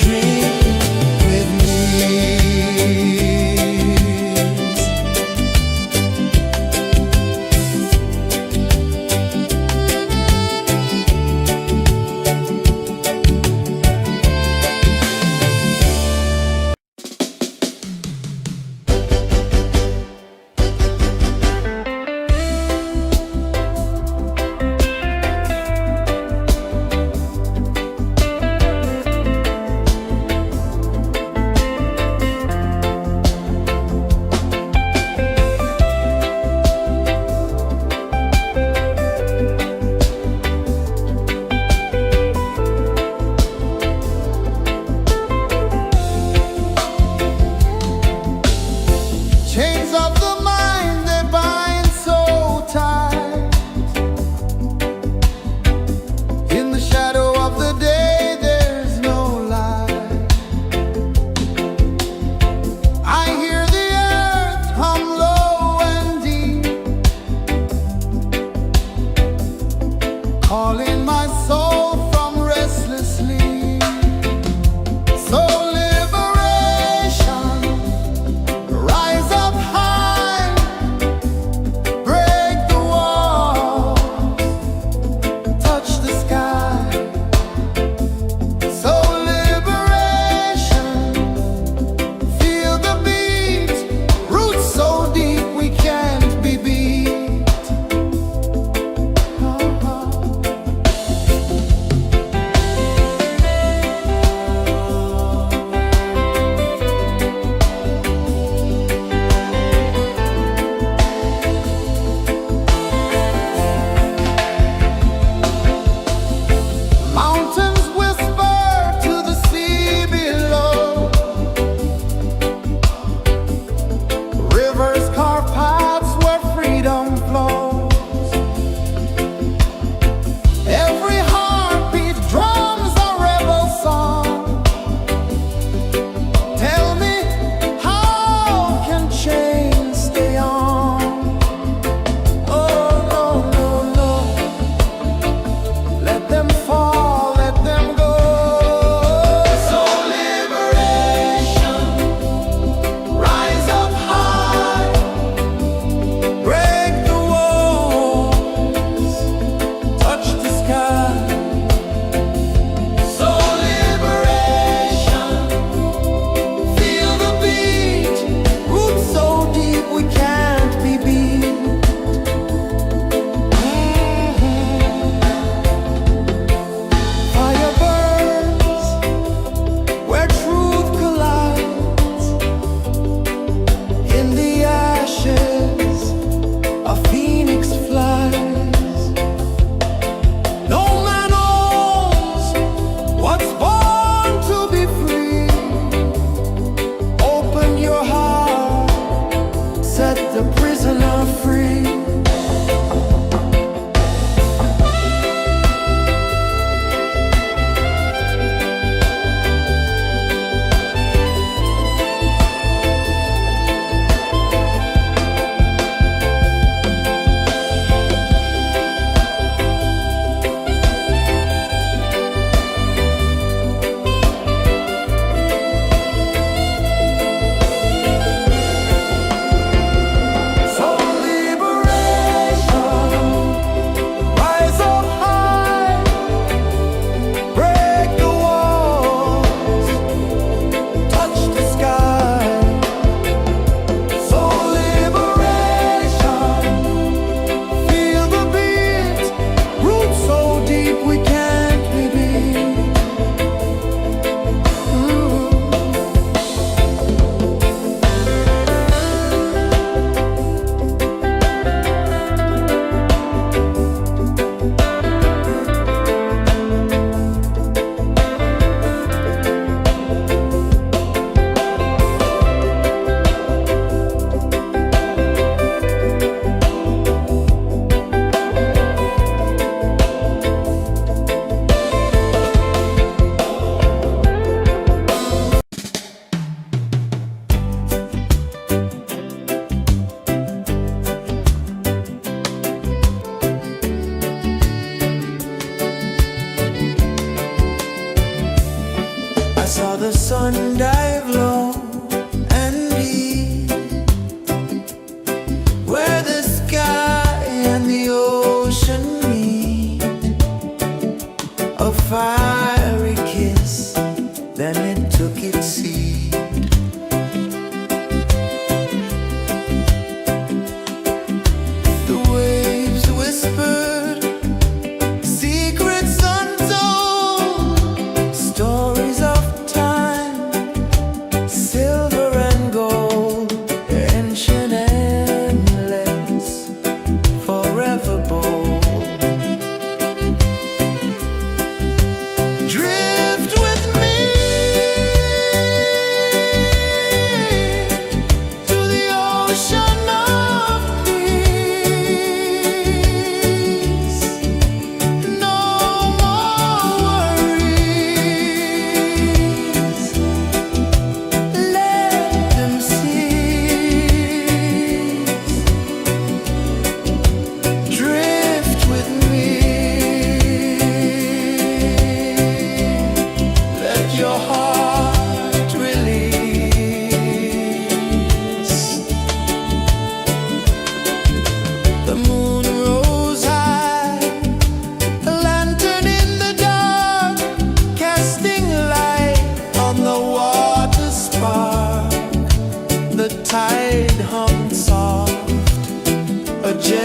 Dream with me.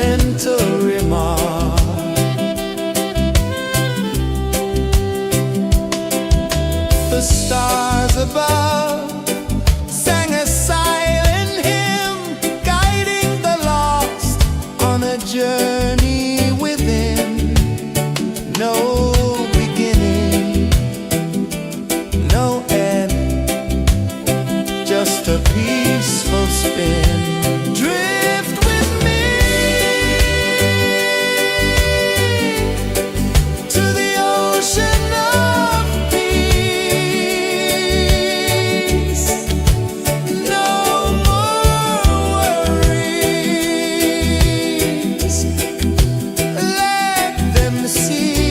gentle remark. The stars above sang a silent hymn, guiding the lost on a journey within. No beginning, no end, just a peaceful spin. Drift with me to the ocean of peace. No more worries, let them cease.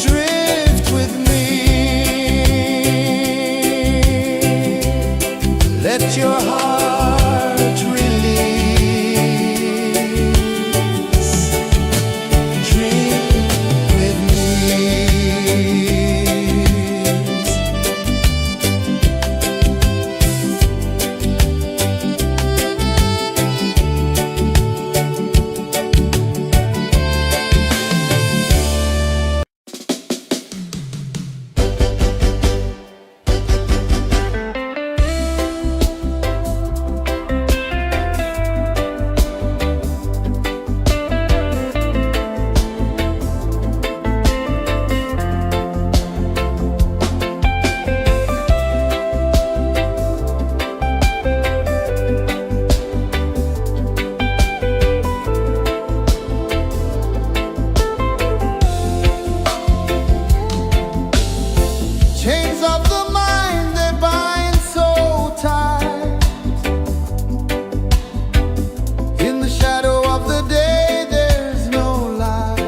Drift with me, let your heart release. Dream with me. Chains of the mind, they bind so tight. In the shadow of the day, there's no light.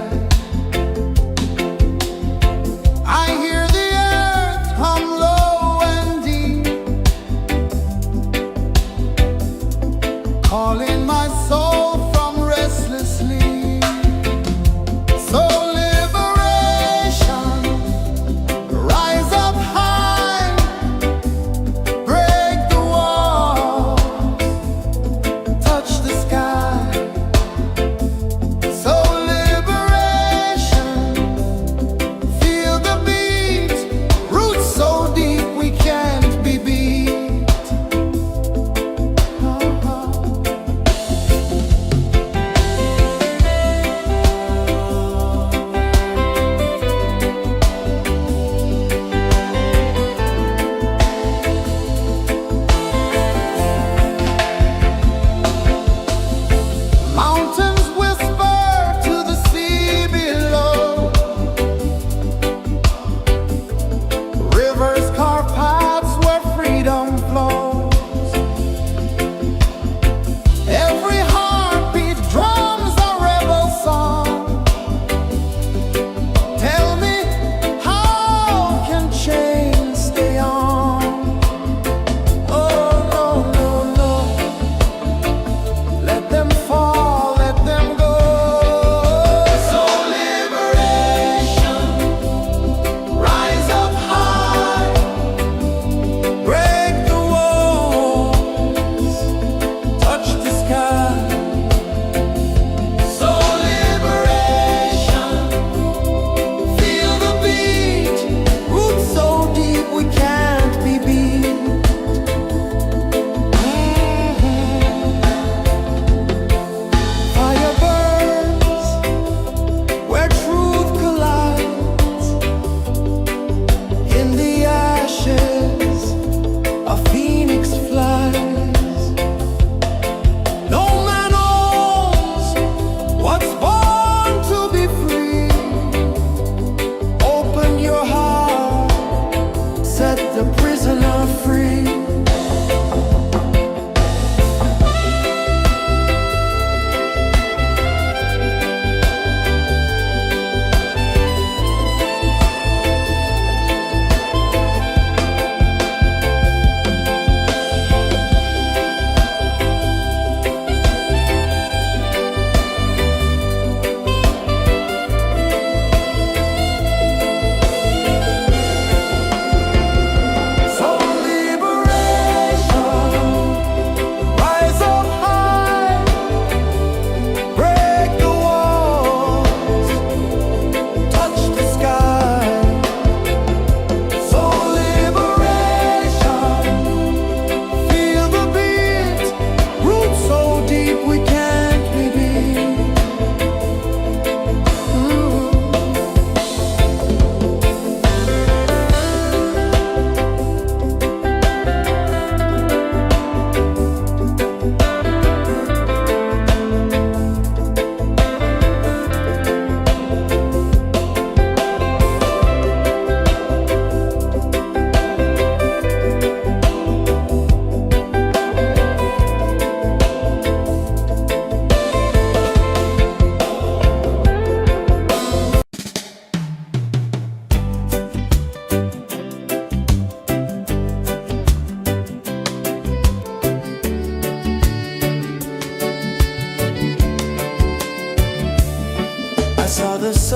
I hear the earth hum low and deep, calling my soul from restless sleep. So liberation, rise up high, break the wall, touch the sky. So liberation, feel the beat, roots so deep we can't be beat.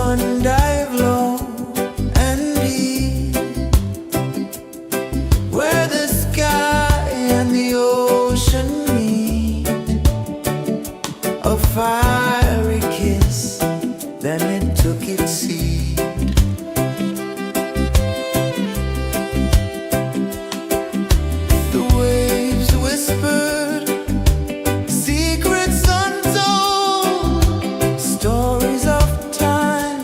sun dive low and deep, where the sky and the ocean meet, a fiery kiss, then it took its seed. The waves whispered secrets untold, stories of time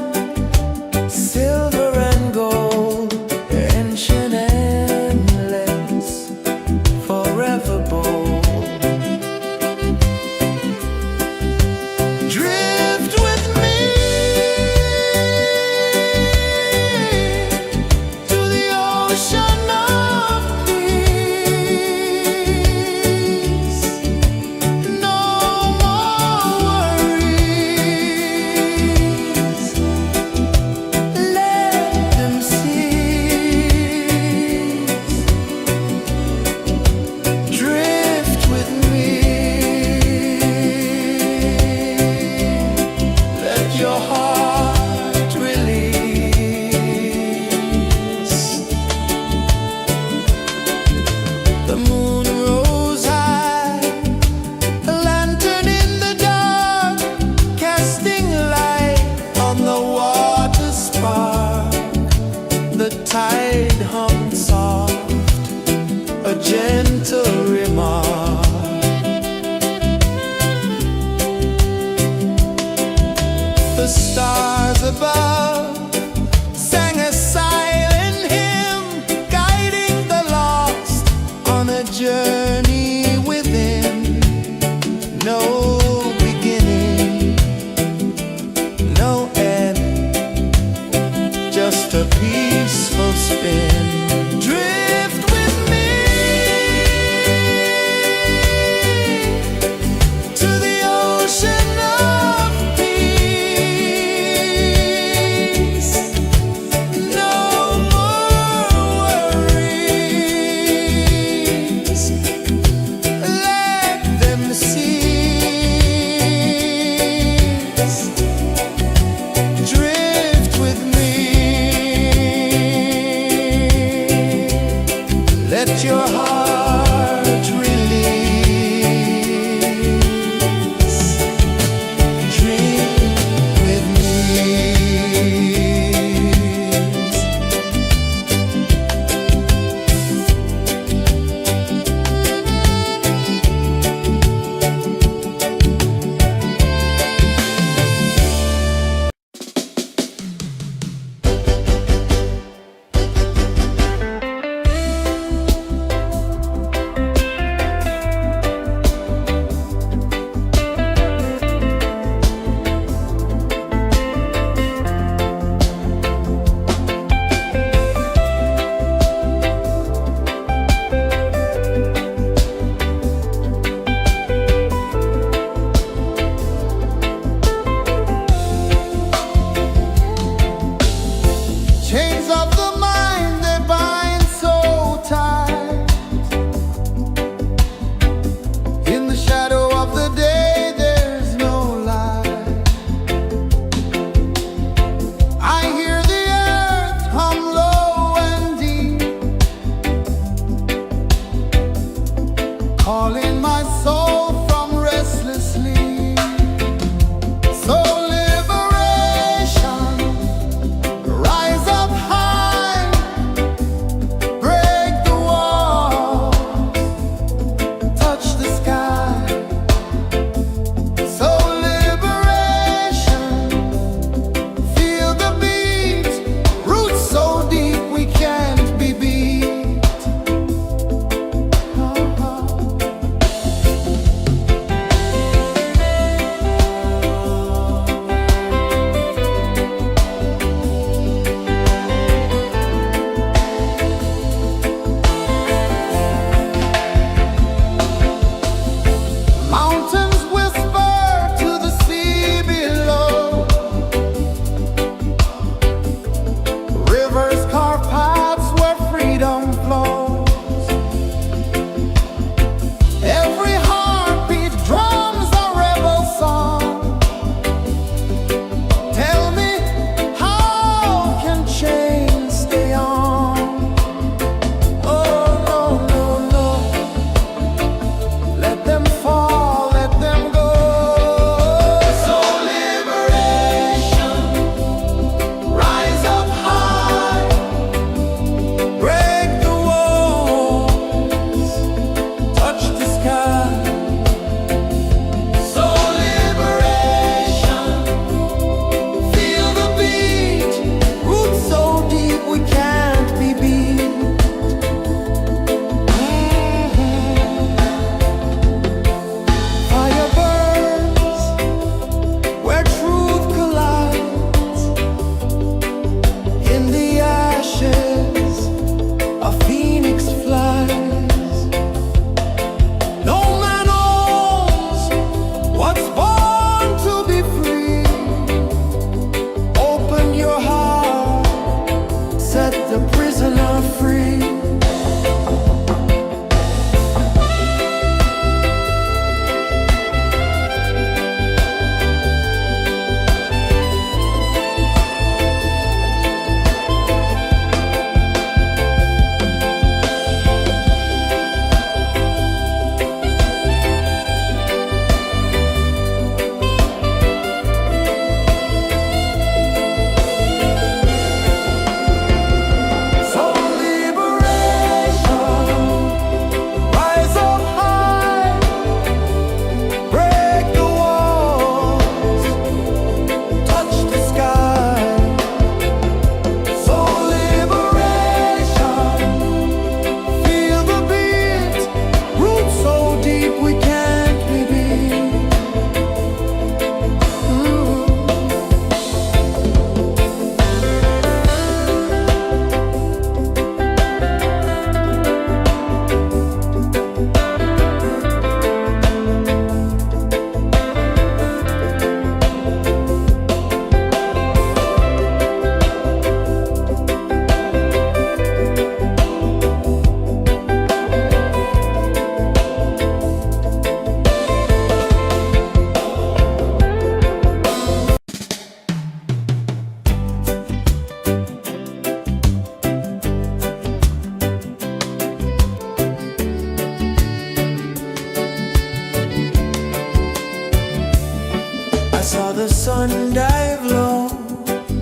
the sun dive low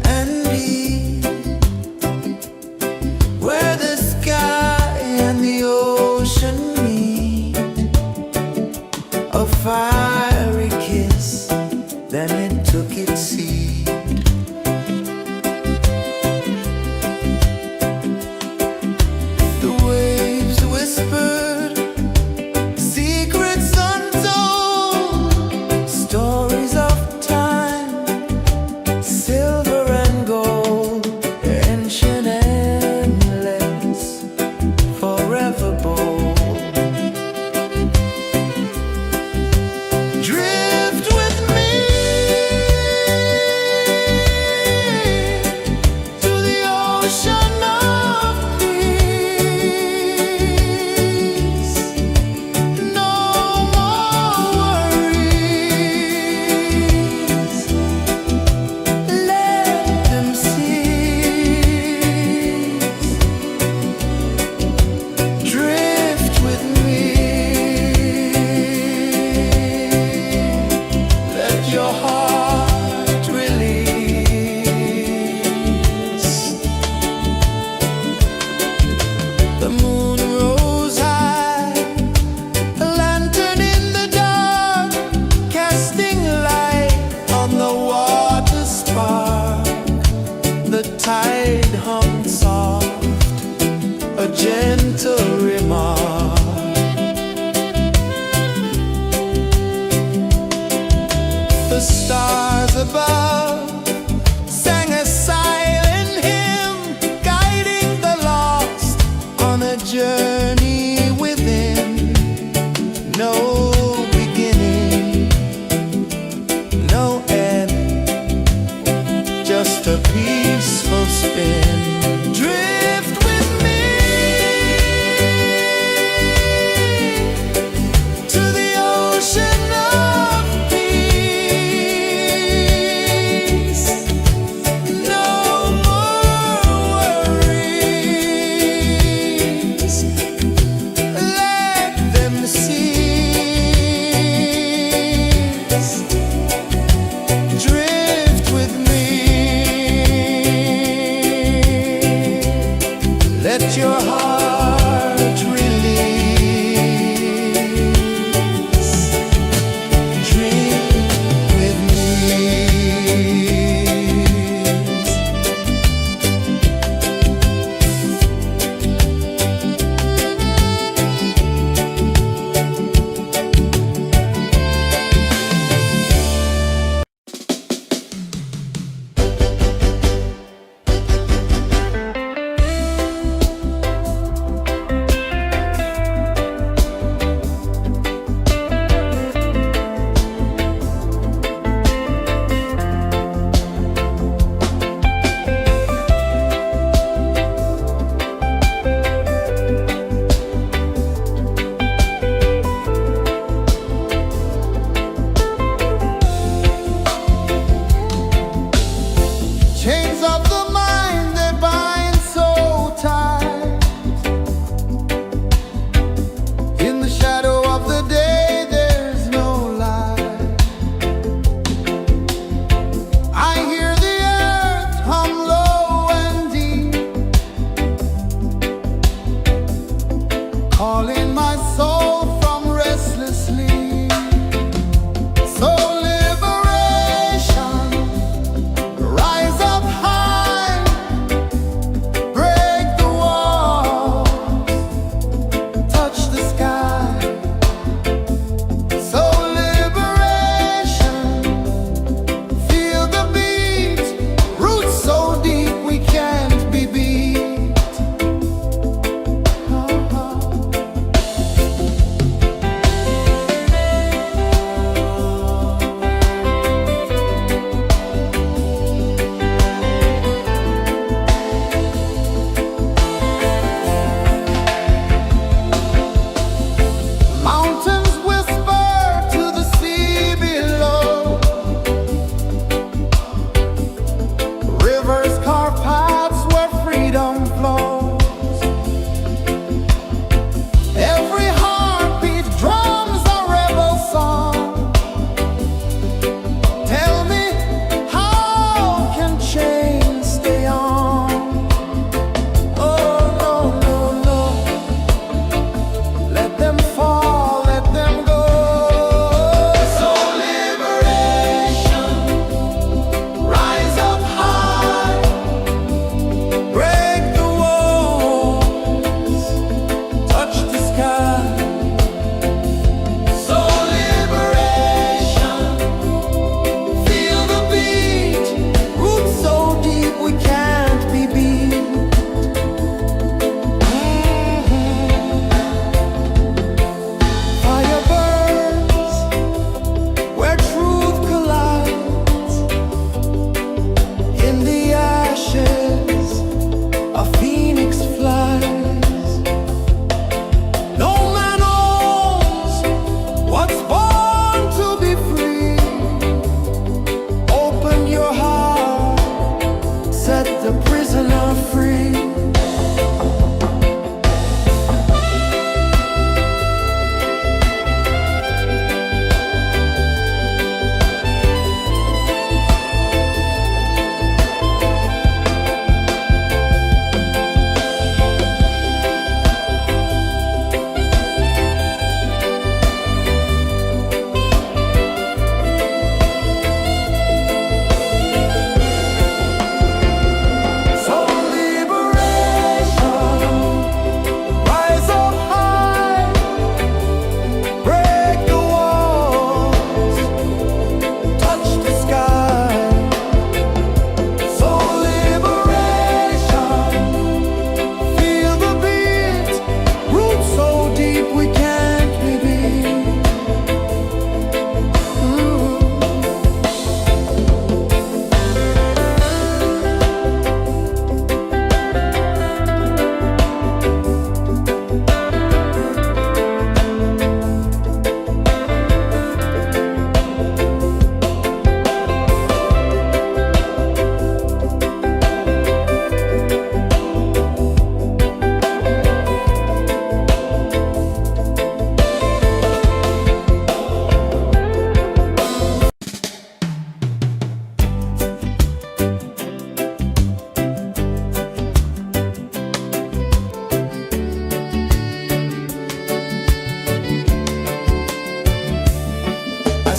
and deep, where the sky and the ocean meet. A fiery kiss, then it took its seat. The waves whispered secrets untold, stories of time, silver and gold, ancient, endless, forever bold. Drift with me to the ocean of peace. No more worries, let them cease. Drift with me, let your heart release. The moon rose high, a lantern in the dark, casting light on the water spark. The tide hummed soft, a gentle remark. The stars above sang a silent hymn, guiding the lost on a journey within. No beginning, no end, just a peaceful spin. Drift with me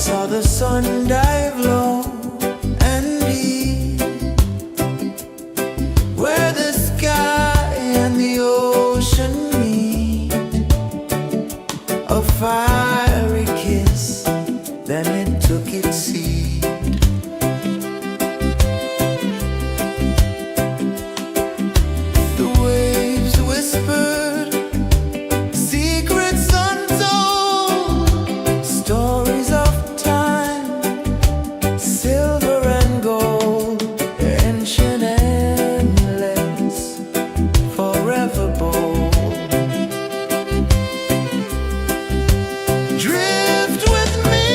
saw the sun dive low and deep, where the sky and the ocean meet. A fiery kiss, then it took its seed. The waves whispered secrets untold, stories of time, silver and gold, ancient, endless, forever bold. Drift with me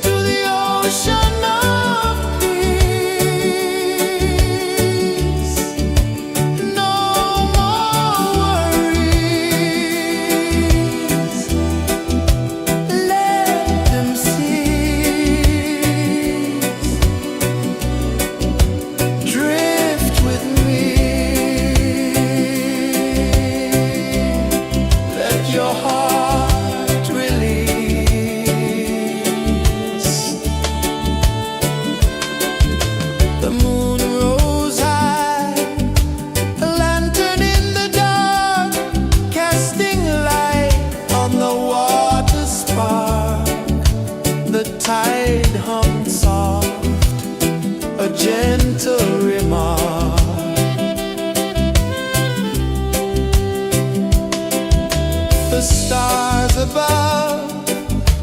to the ocean of peace. No more worries. Let them cease. Drift with me. Let your heart release. The moon rose high, a lantern in the dark, casting light on the water spark. The tide hummed soft, a gentle remark. The stars above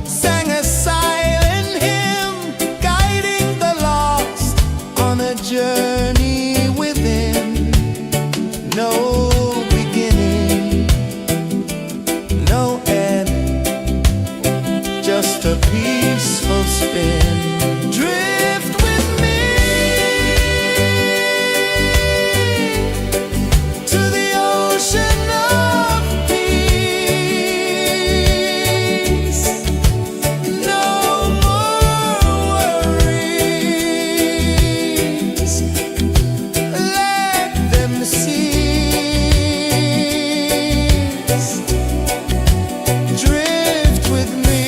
sang a silent hymn, guiding the lost on a journey within. No beginning, no end, just a peaceful spin. Drift with me to the ocean of peace. No more worries. Let them cease. Drift with me.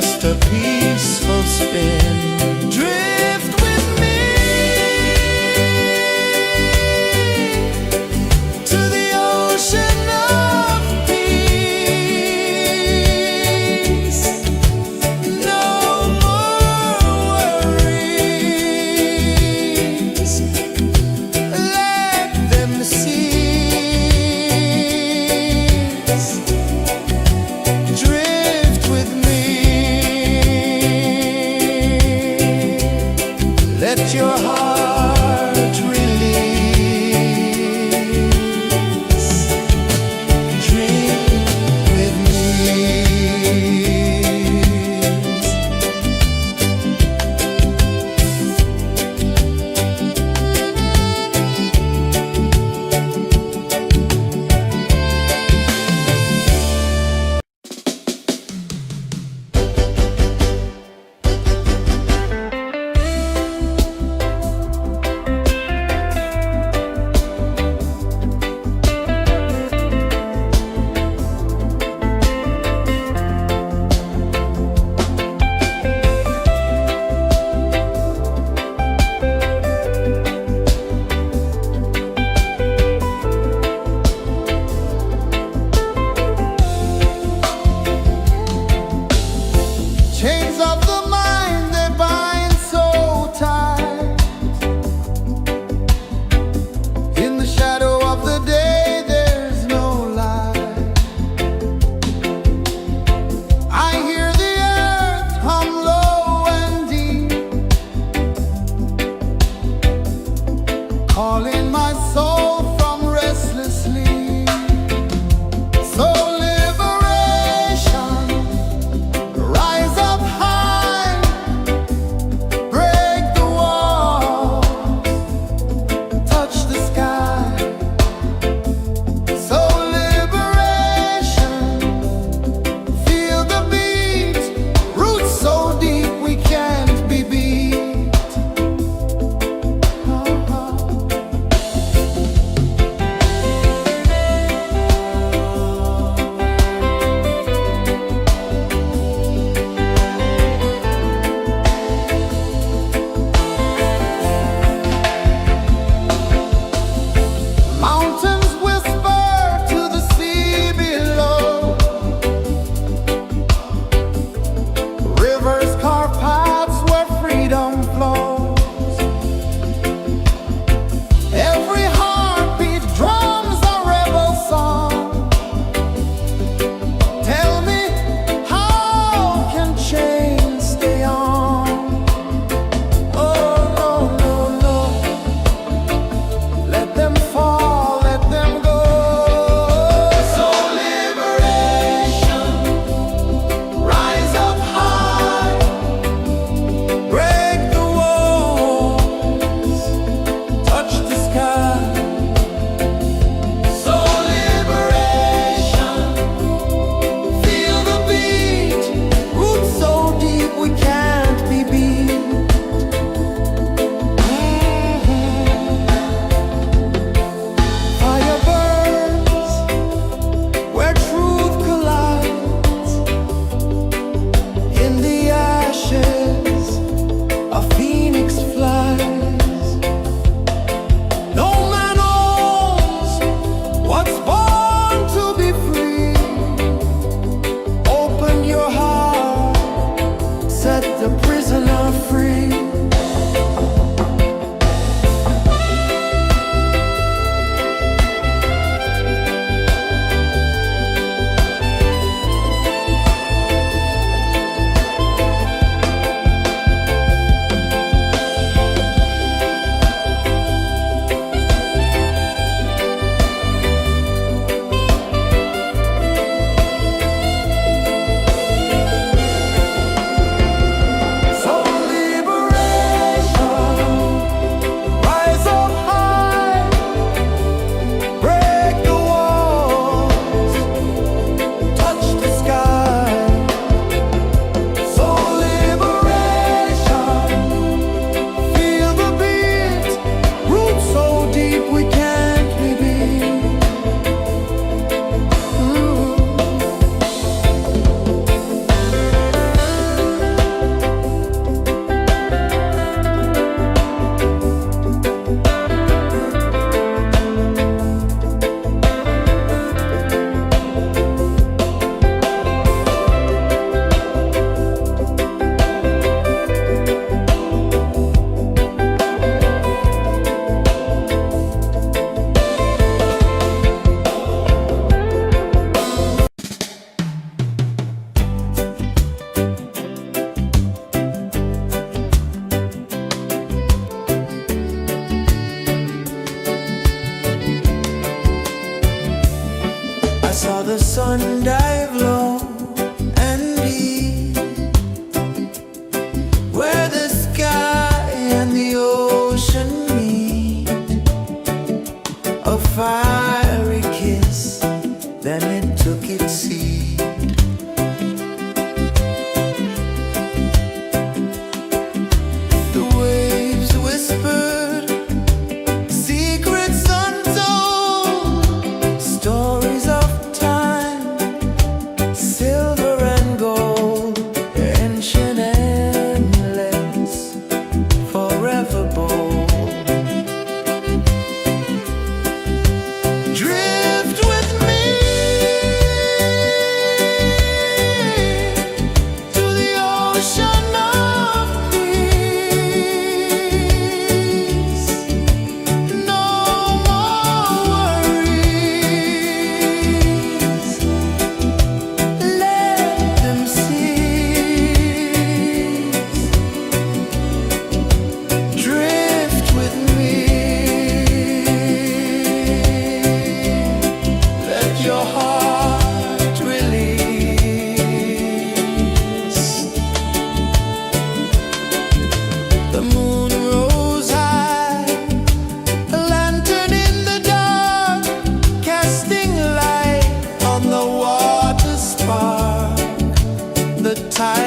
just a peaceful spin. Drift with me to the ocean of peace. No more worries, let them cease. Drift with me.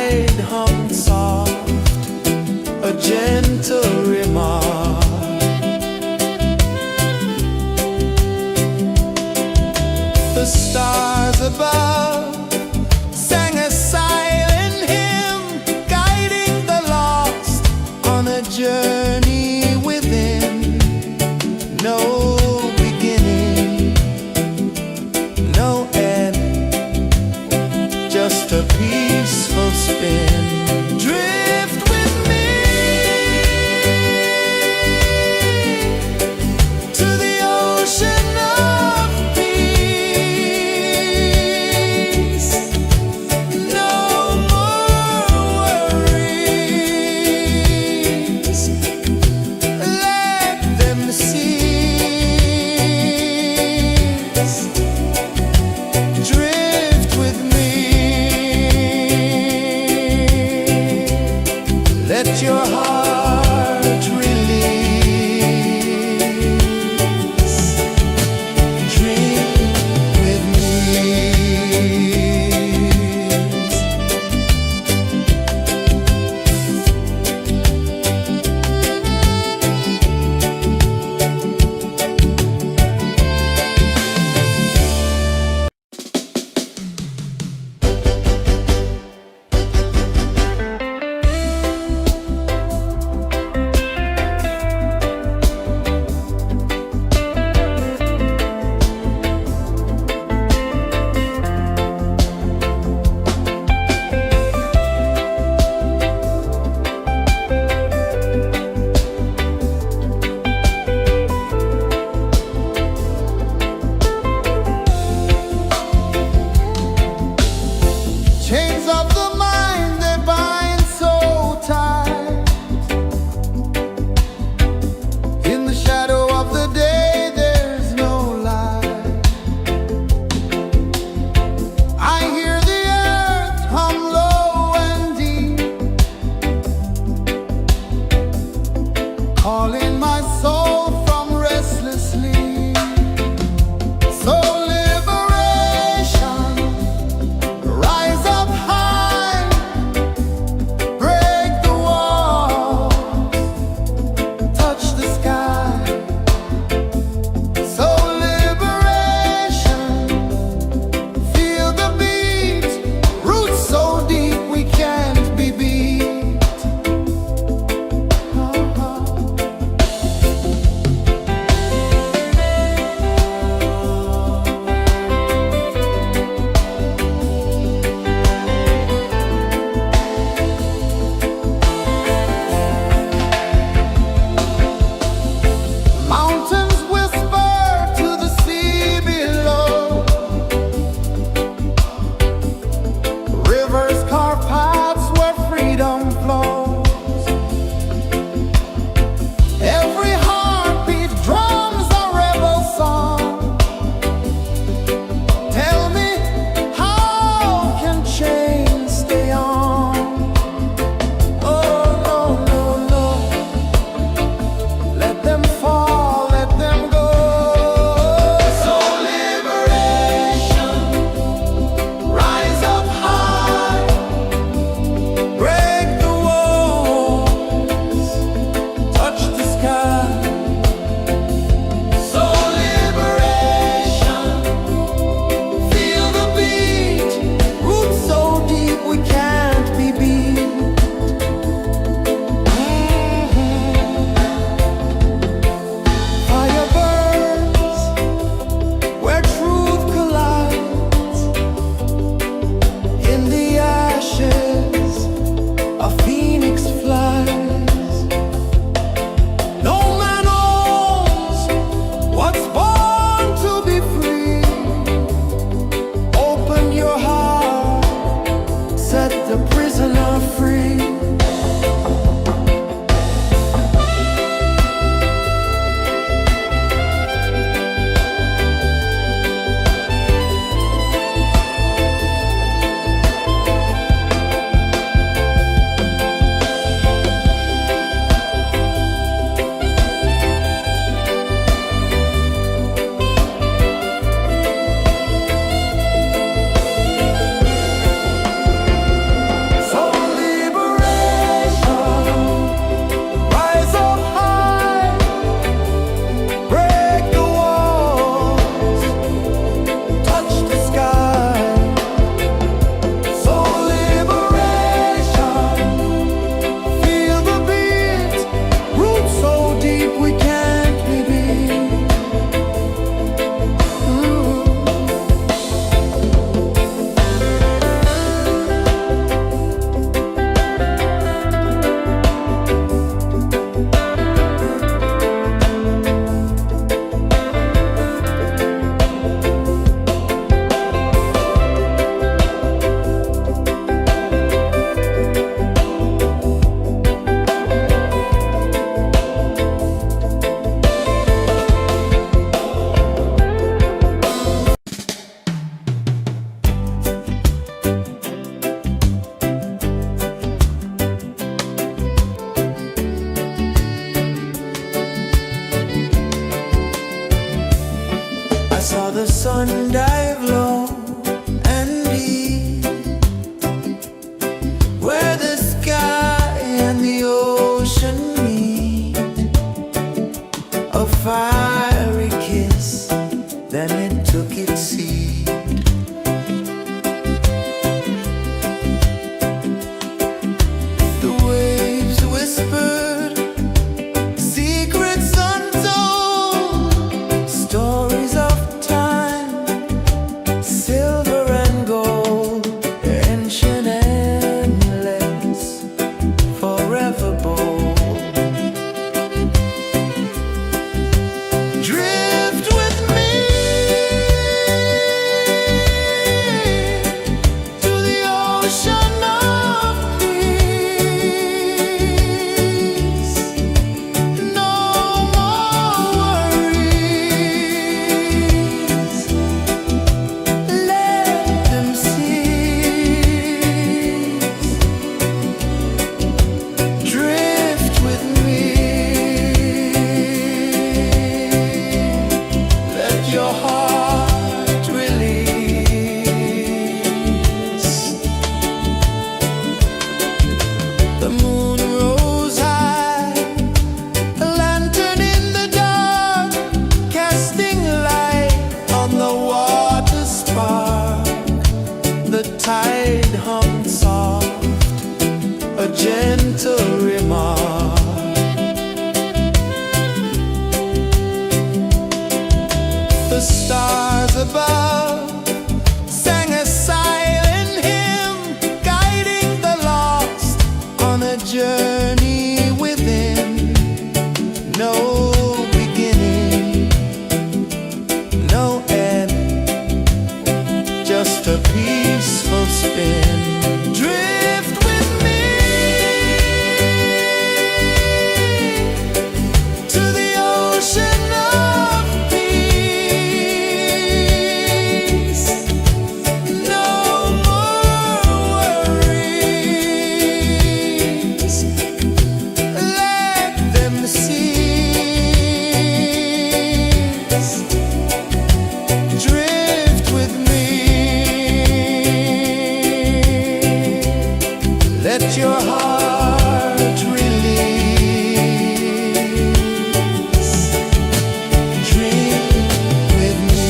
night hum soft, a gentle remark. The stars above sang a silent hymn, guiding the lost on a journey within. No beginning, no end, just a peaceful spin. Drift with me to the ocean of peace. No more worries, let them cease. Drift with me, let your heart release. Dream with me. Chains of the mind, they bind so tight. In the shadow of the day, there's no light. I hear the earth hum low and deep, calling my soul from restless sleep. So liberation, rise up high, break the walls, touch the sky. So liberation, feel the beat, roots so deep we can't be beat. Mountains whisper to the sea below, rivers carve paths where freedom flows. Every heartbeat drums a rebel song. Tell me, how can chains stay on? Oh no, no, no, let them fall, let them go. So liberation, rise up high, break the walls, touch the sky. So liberation, feel the beat, roots so deep we can't be beat. Fire burns where truth collides. In the ashes, a phoenix flies. No man owns what's born to be free. Open your heart, set the prisoner free. So The moon rose high, a lantern in the dark, casting light on the water spark. The tide hummed soft, a gentle remark. The stars above sang a silent hymn, guiding the lost on a journey within. No beginning, no end, just a peaceful spin. Drift with me to the ocean of peace. No more worries, let them cease. Drift with me, let your heart release. Dream with me.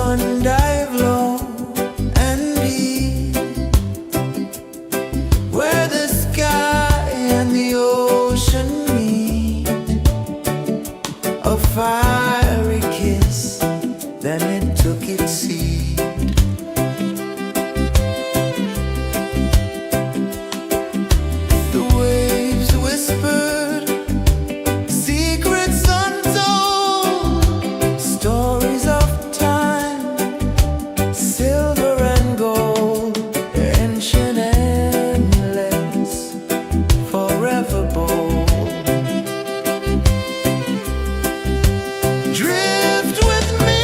sun dive low and deep, where the sky and the ocean meet, a fiery kiss, then it took its seat. The waves whispered secrets untold, stories of time, silver and gold, ancient, endless, forever bold. Drift with me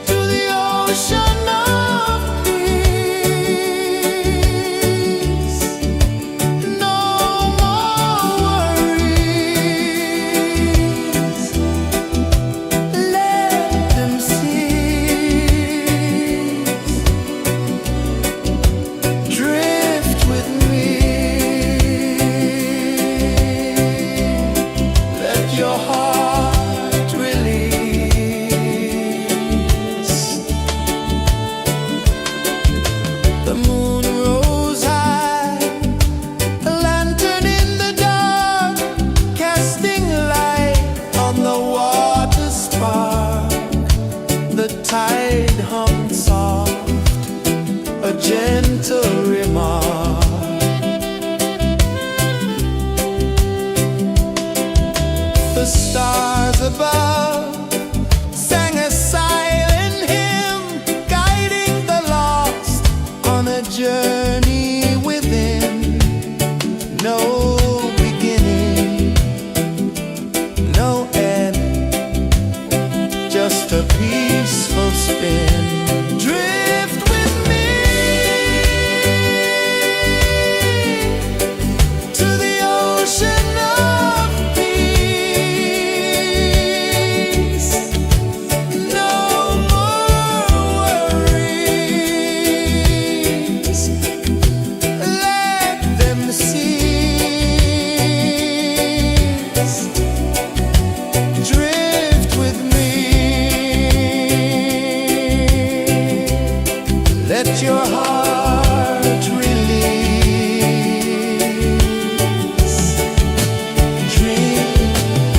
to the ocean of peace. No more worries. Let them cease. Drift with me. Let your heart release. The moon rose high, a lantern in the dark, casting light on the water spark. The tide hummed soft, a gentle remark. The stars above sang a silent hymn, guiding the lost on a journey within. No beginning, no end, just a peaceful spin. Drift with me to the ocean of peace. No more worries. Let them cease. Drift with me. Let your heart release. Dream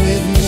with me.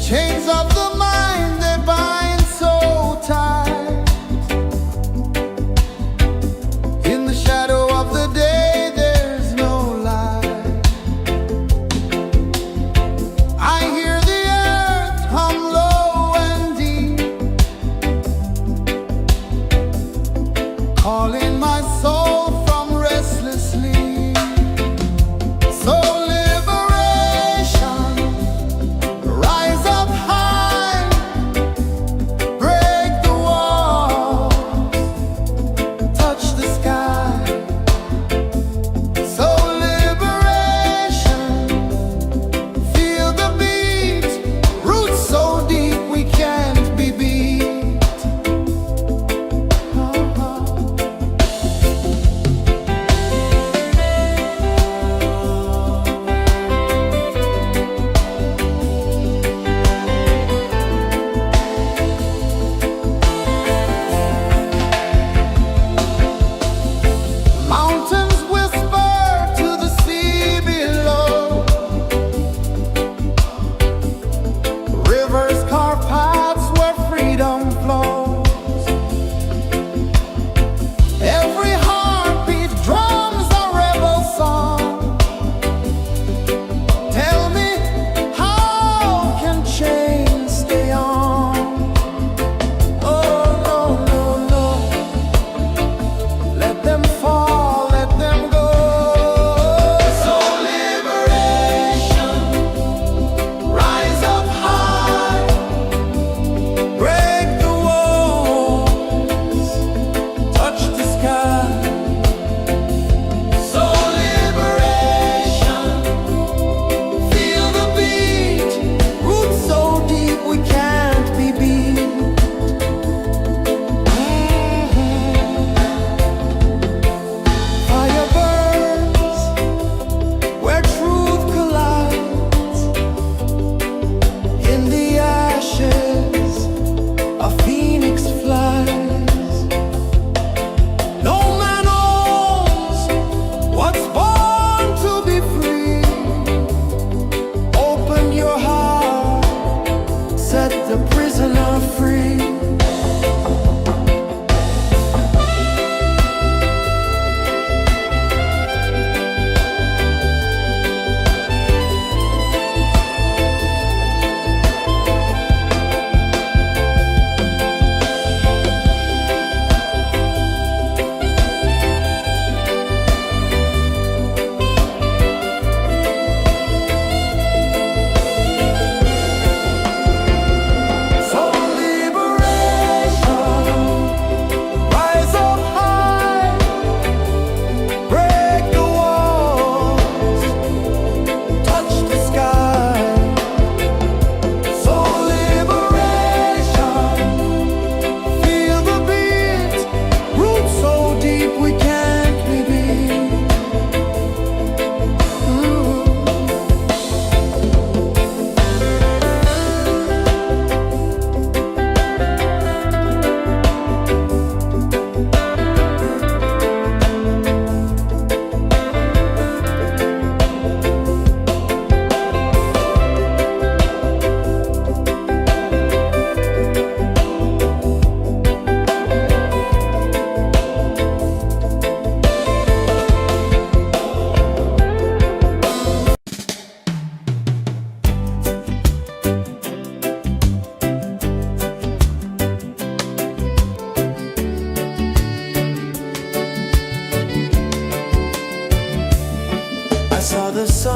Chains of the mind, they bind so tight. In the shadow of the day, there's no light. I hear the earth hum low and deep, calling my soul from restless sleep. So liberation, rise up high, break the walls, touch the sky. So liberation, feel the beat, roots so deep we can't be beat. Mountains whisper to the sea below, rivers carve paths where freedom flows. Every heartbeat drums a rebel song. Tell me,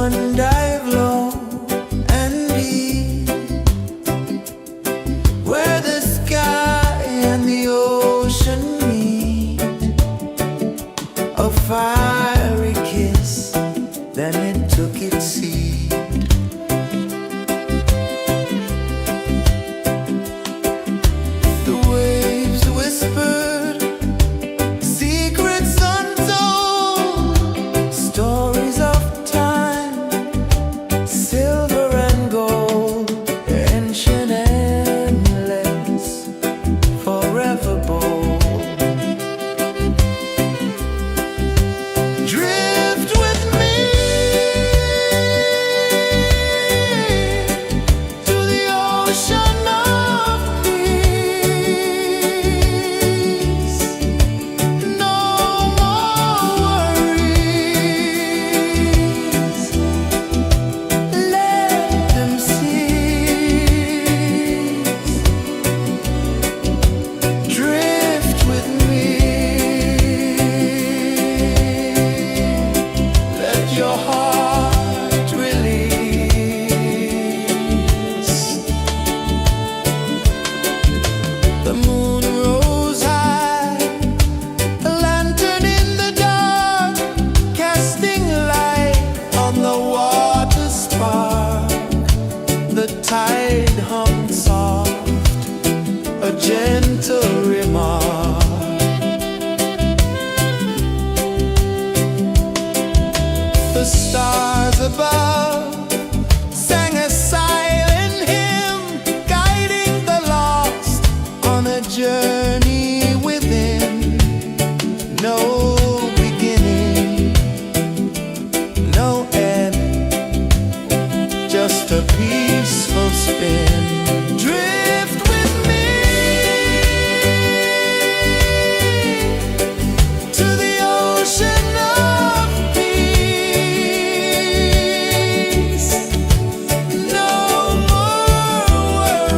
sun dive low and deep, where the sky and the ocean meet, a fiery kiss, then it took its seat. The waves whispered secrets untold, stories of time, silver and gold, ancient, endless, forever bold. Drift with me to the ocean of peace. No more worries. Let them cease. Drift with me. Let your heart release. The moon rose high, a lantern in the dark, casting light on the water spark. The tide hummed soft, a gentle remark. The stars above sang a silent hymn, guiding the lost on a journey within. No beginning, no end, just a peaceful spin. Drift with me to the ocean of peace. No more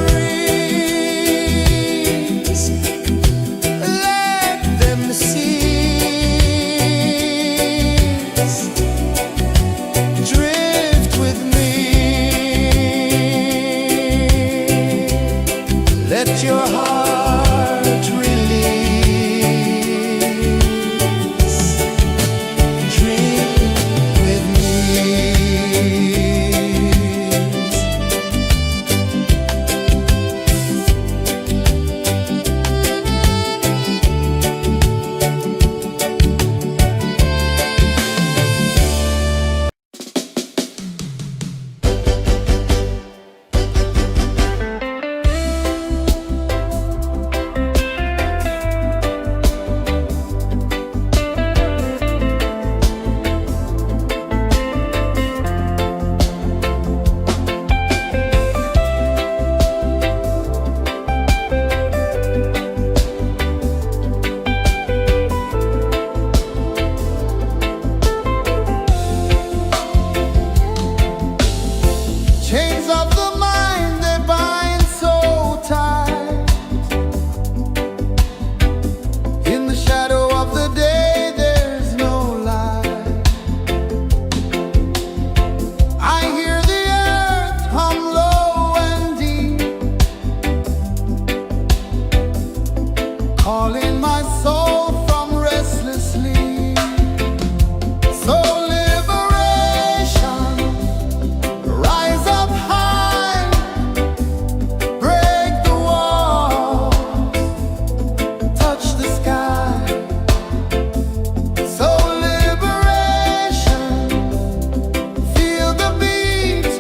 worries. Let them cease. Drift with me. Let your heart release. Drift with me. Chains of the mind, they bind so tight. In the shadow of the day, there's no light. I hear the earth hum low and deep, calling my soul from restless sleep. So liberation, rise up high, break the walls, touch the sky. So liberation, feel the beat,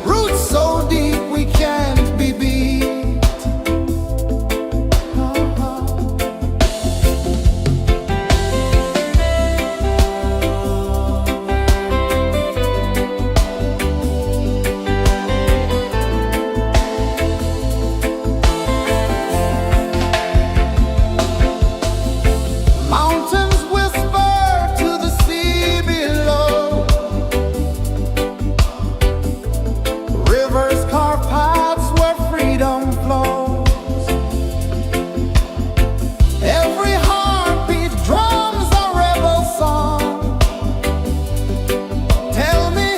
roots so deep we can't be beat. Mountains whisper to the sea below, rivers carve paths where freedom flows. Every heartbeat drums a rebel song. Tell me,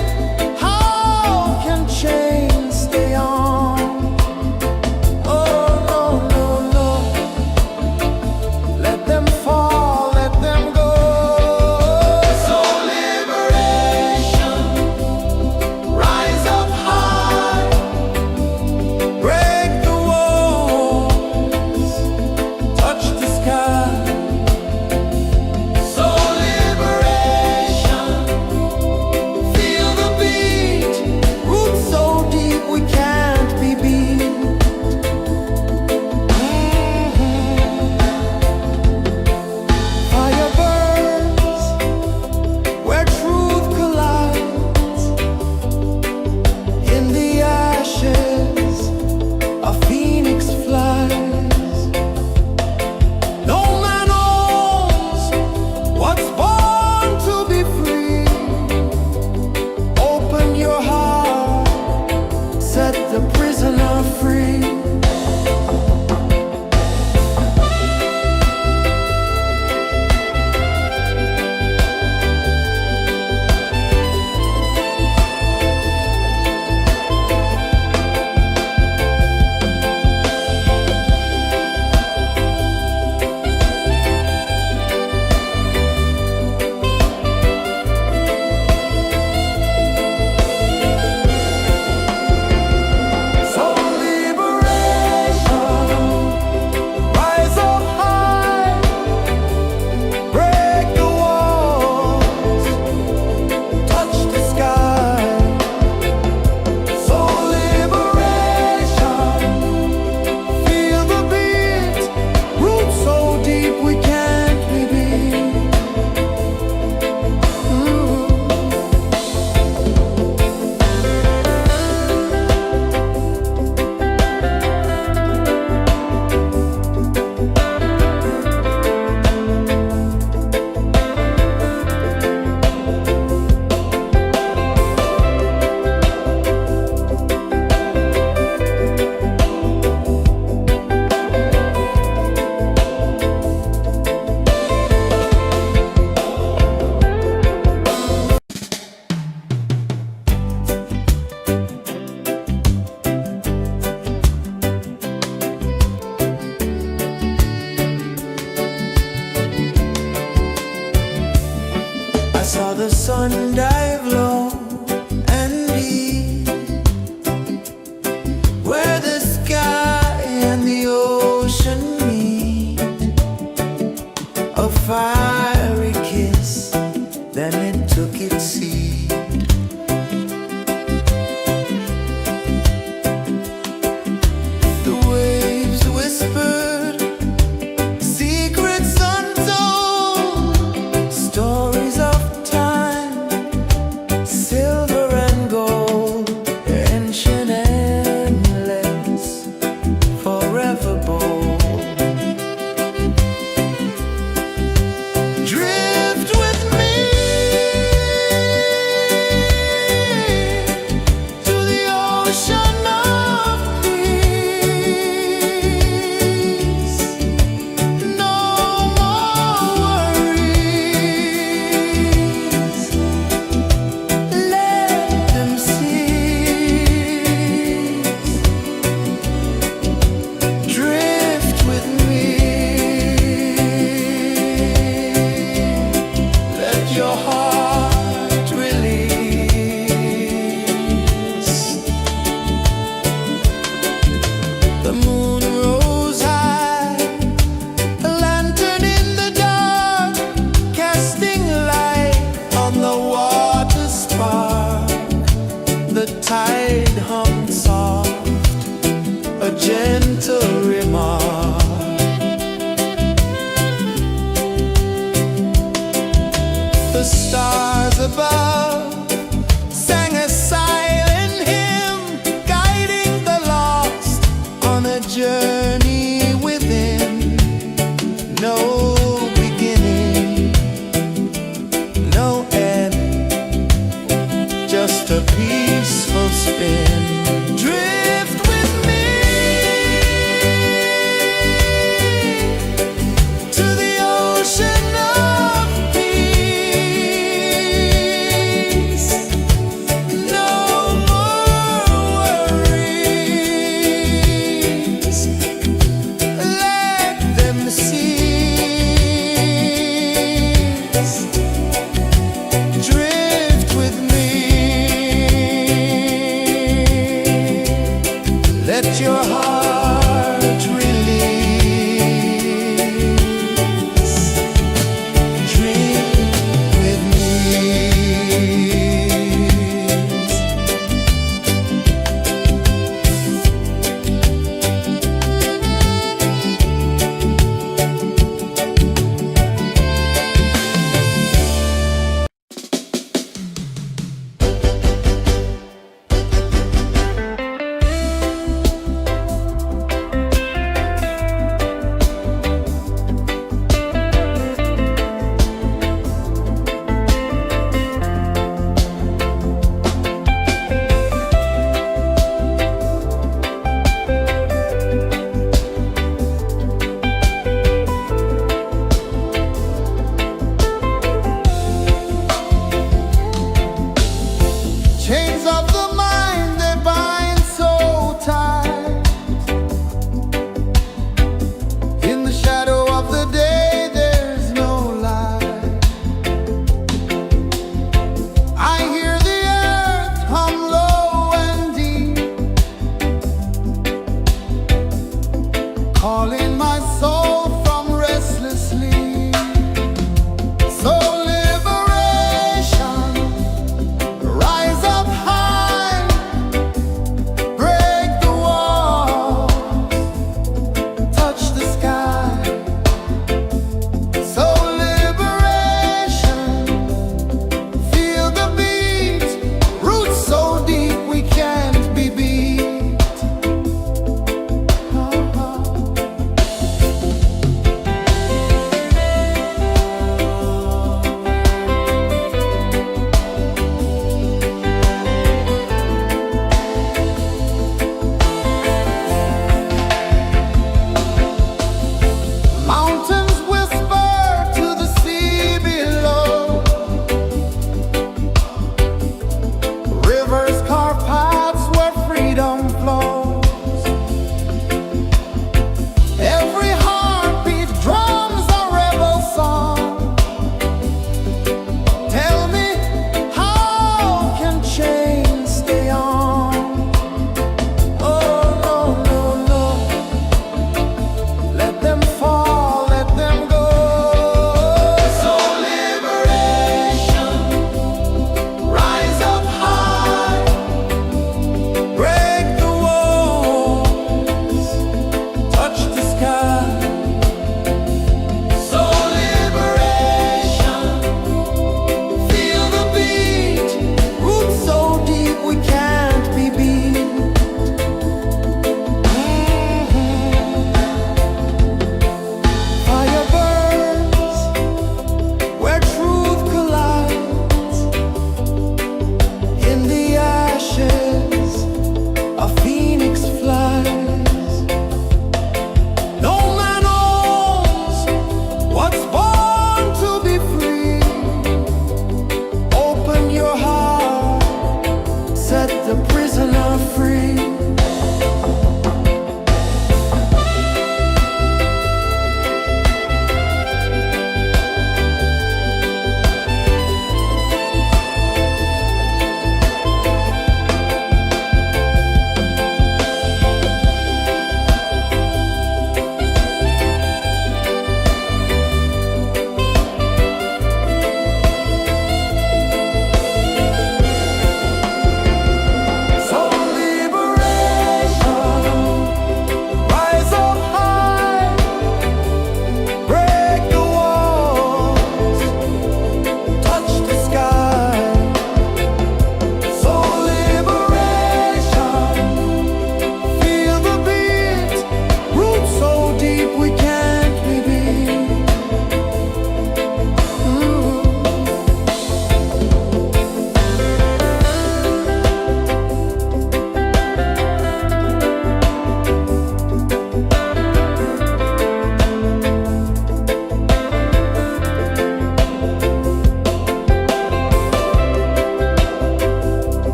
the sun dive low and deep, where the sky and the ocean meet. A fiery kiss, then it took its seed. The waves whispered secrets untold, stories of time, silver and gold, ancient, endless, forever bold. Drift with me to the ocean of peace. No more worries, let them cease. Drift with me, let your heart release. The moon rose high, a lantern in the dark, casting light on the water spark. The tide hummed soft, a gentle remark. The stars above sang a silent hymn, guiding the lost on a journey within. No beginning, no end, just a peaceful spin. Drift with me to the ocean of peace. where truth collides. In the ashes, a phoenix flies. No man owns what's born to be free. Open your heart, set the prisoner free.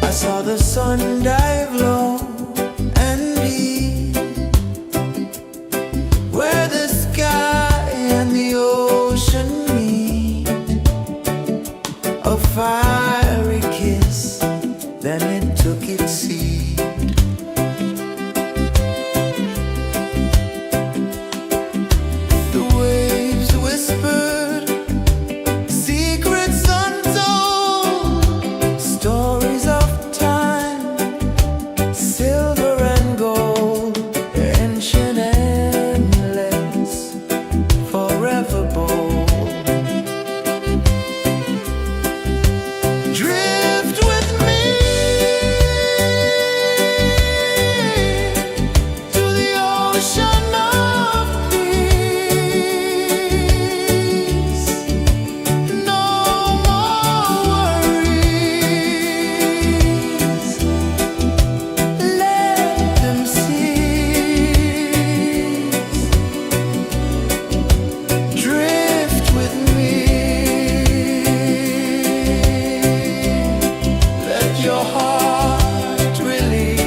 I saw the sun dive low and deep, where the sky and the ocean meet. A fiery kiss, then it took its seat. The waves whispered secrets untold, stories of time, silver and gold, ancient, endless, forever bold. Drift with me to the ocean of peace. No more worries, let them cease. Drift with me, let your heart release.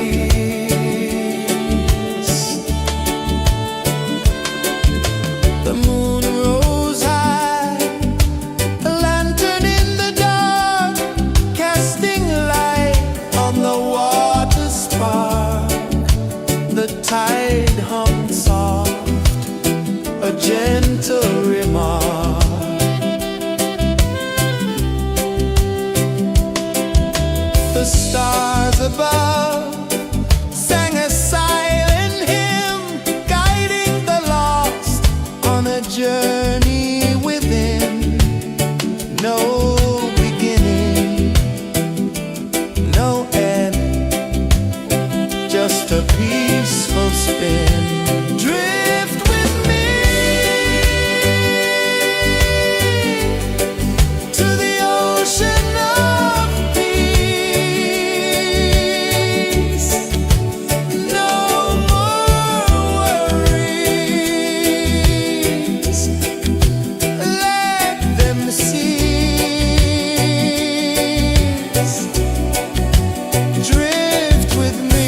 The moon rose high, a lantern in the dark, casting light on the water spark. The tide hummed soft, a gentle remark. The stars above sang a silent hymn, guiding the lost on a journey within. No beginning, no end, just a peaceful spin. Drift with me to the ocean of peace. No more worries, let them cease. Drift with me.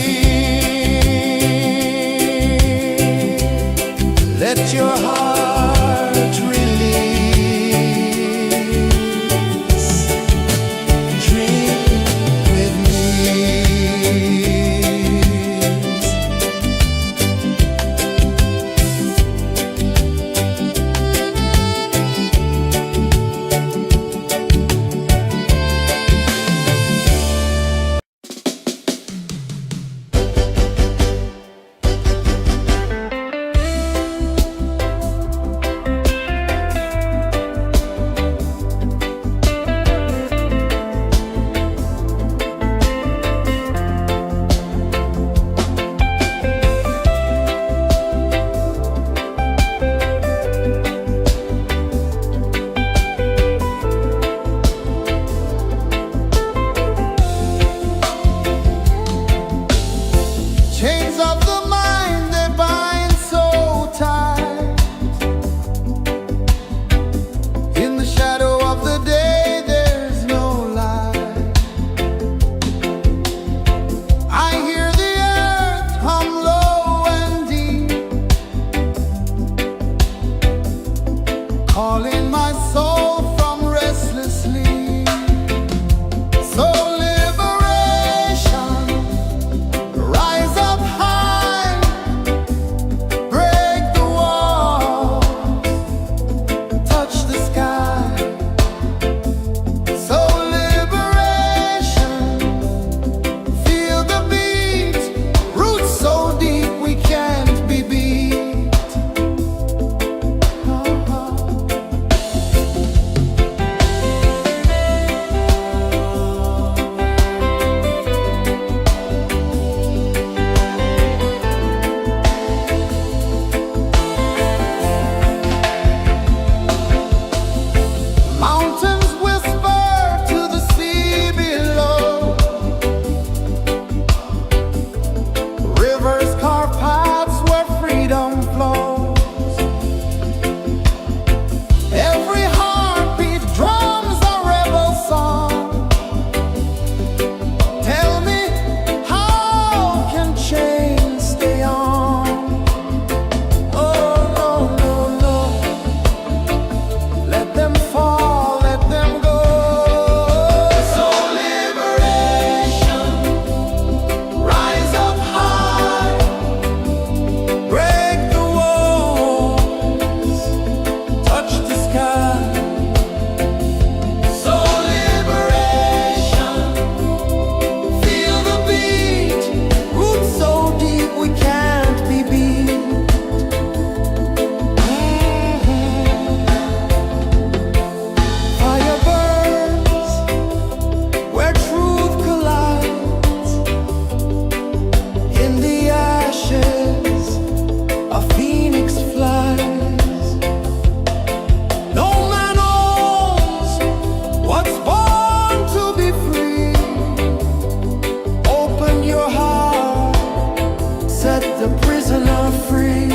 the prisoner free.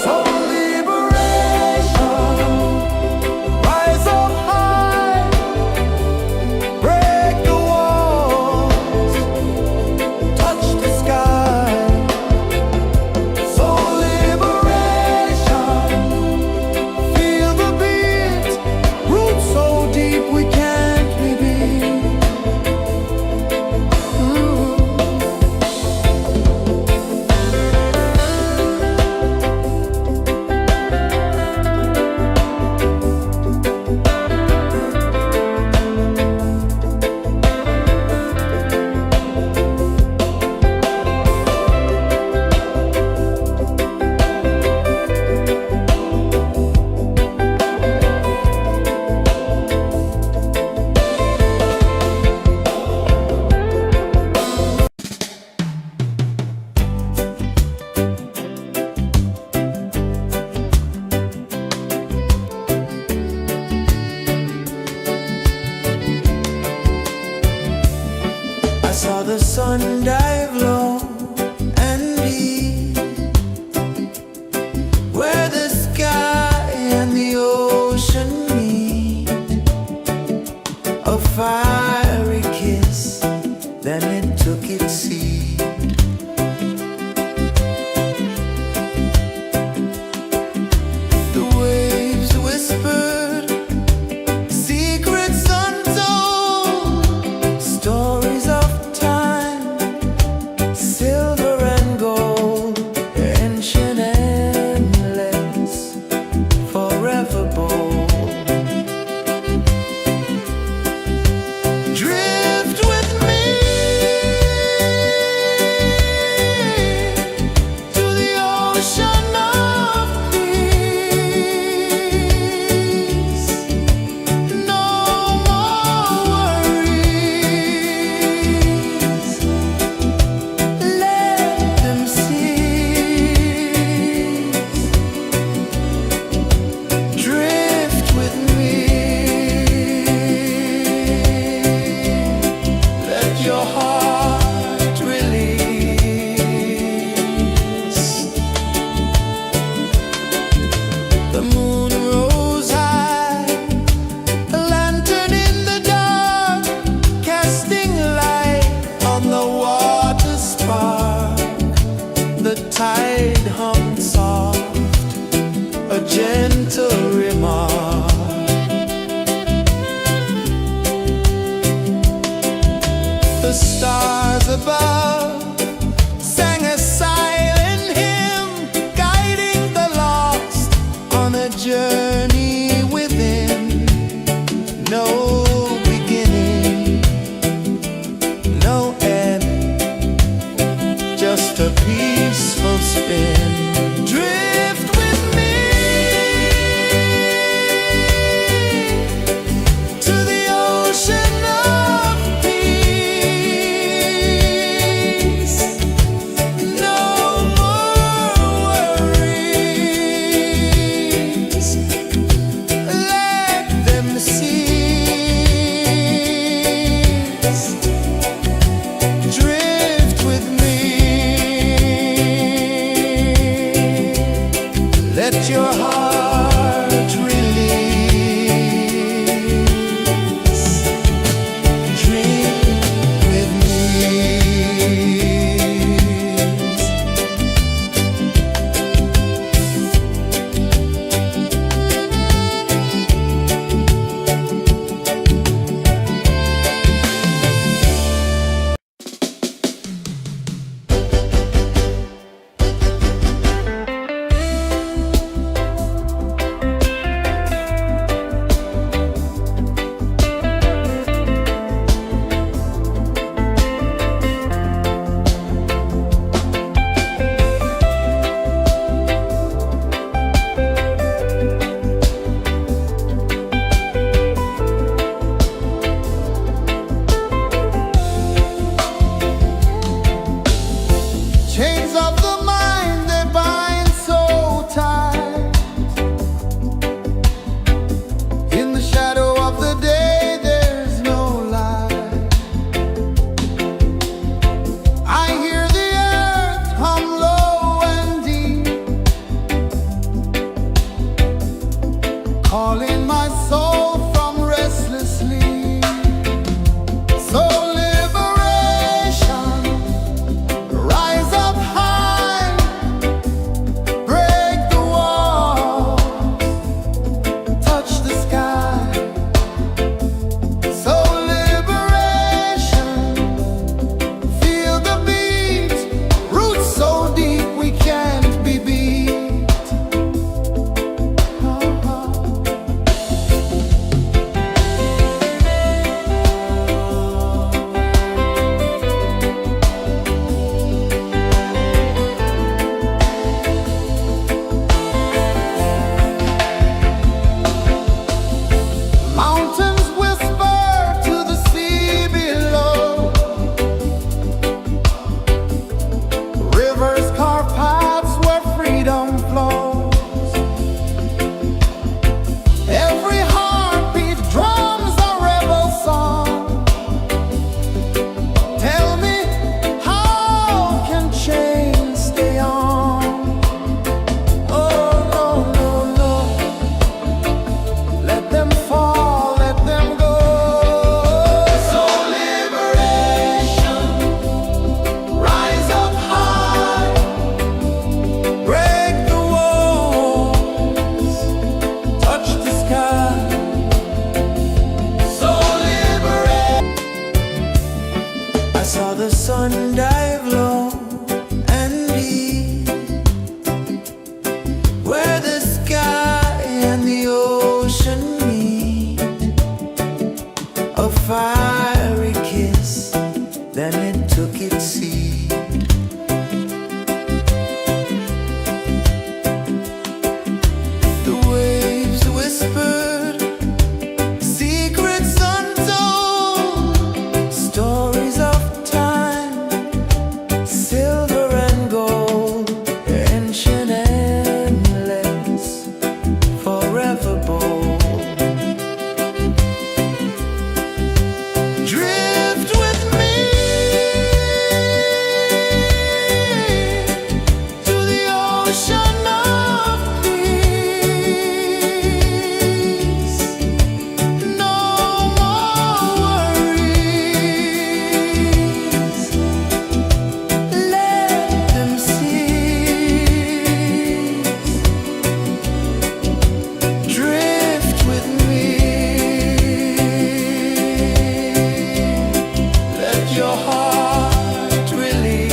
So liberation, rise up high, break the walls, touch the sky. So liberation, feel the beat, roots so deep we can't be beat. I saw the sun dive low and deep, where the sky and the ocean meet. A fiery kiss, then it took its seat. The waves whispered secrets untold, stories of time, silver and gold, ancient endless, forever bold. Drift with me to the ocean of peace. No more worries. Let them cease. Drift with me. Let your heart release. The moon rose high, a lantern in the dark, casting light on the water spark. The tide hummed soft, a gentle remark. The stars above sang a silent hymn, guiding the lost on a journey within. No beginning, no end, just a peaceful spin. Drift with me to the ocean of peace. No more worries. Let them cease. Drift with me. Chains of the mind, they bind so tight. In the shadow of the day, there's no light. I hear the earth hum low and deep, calling my soul from restless sleep. So liberation, rise up high, break the walls, touch the sky. So liberation, feel the beat, roots so deep we can't be beat. Mountains whisper to the sea below. Rivers carve paths where freedom flows. Every heartbeat drums a rebel song. Tell me, how can chains stay on? Oh, no, no, no. Let them fall, let them go. So liberation, rise up high, break the walls, touch the sky. So liberate. I saw the sun dive low and deep, where the sky and the ocean meet. A fiery kiss, then it took its seed. The waves whispered secrets untold, stories of time, silver and gold, ancient, endless, forever bold. Drift with me to the ocean of peace. No more worries. Let them cease. Drift with me. Let your heart release.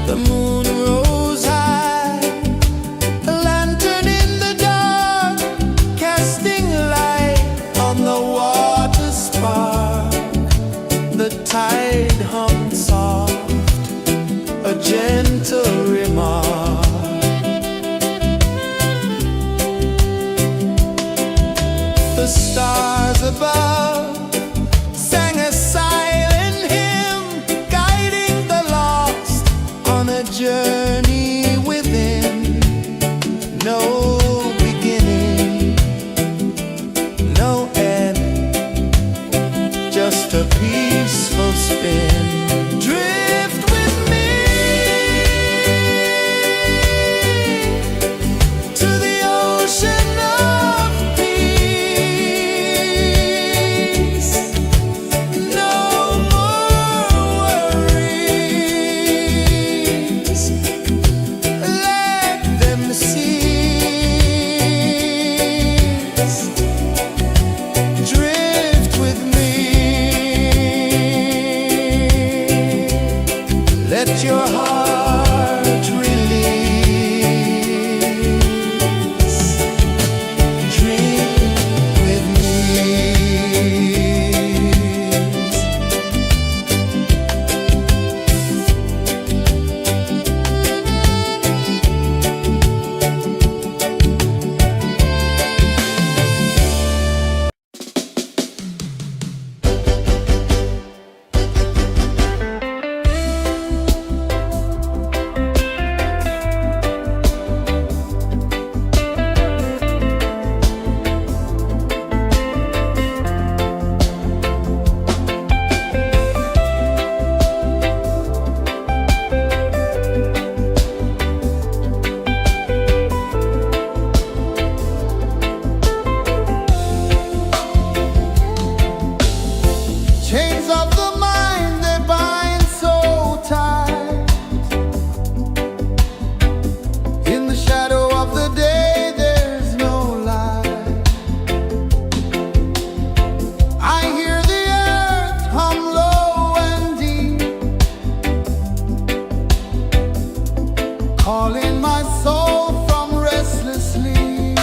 The moon rose high, a lantern in the dark, casting light on the water spark. The tide hummed soft, a gentle remark. The stars above sang a silent hymn, guiding the lost on a journey within. No beginning, no end, just a peaceful spin. Drift with me to the ocean of peace. No more worries. Let them cease. Drift with me. Chains of the mind, they bind so tight. In the shadow of the day, there's no light. I hear the earth hum low and deep, calling my soul from restless sleep.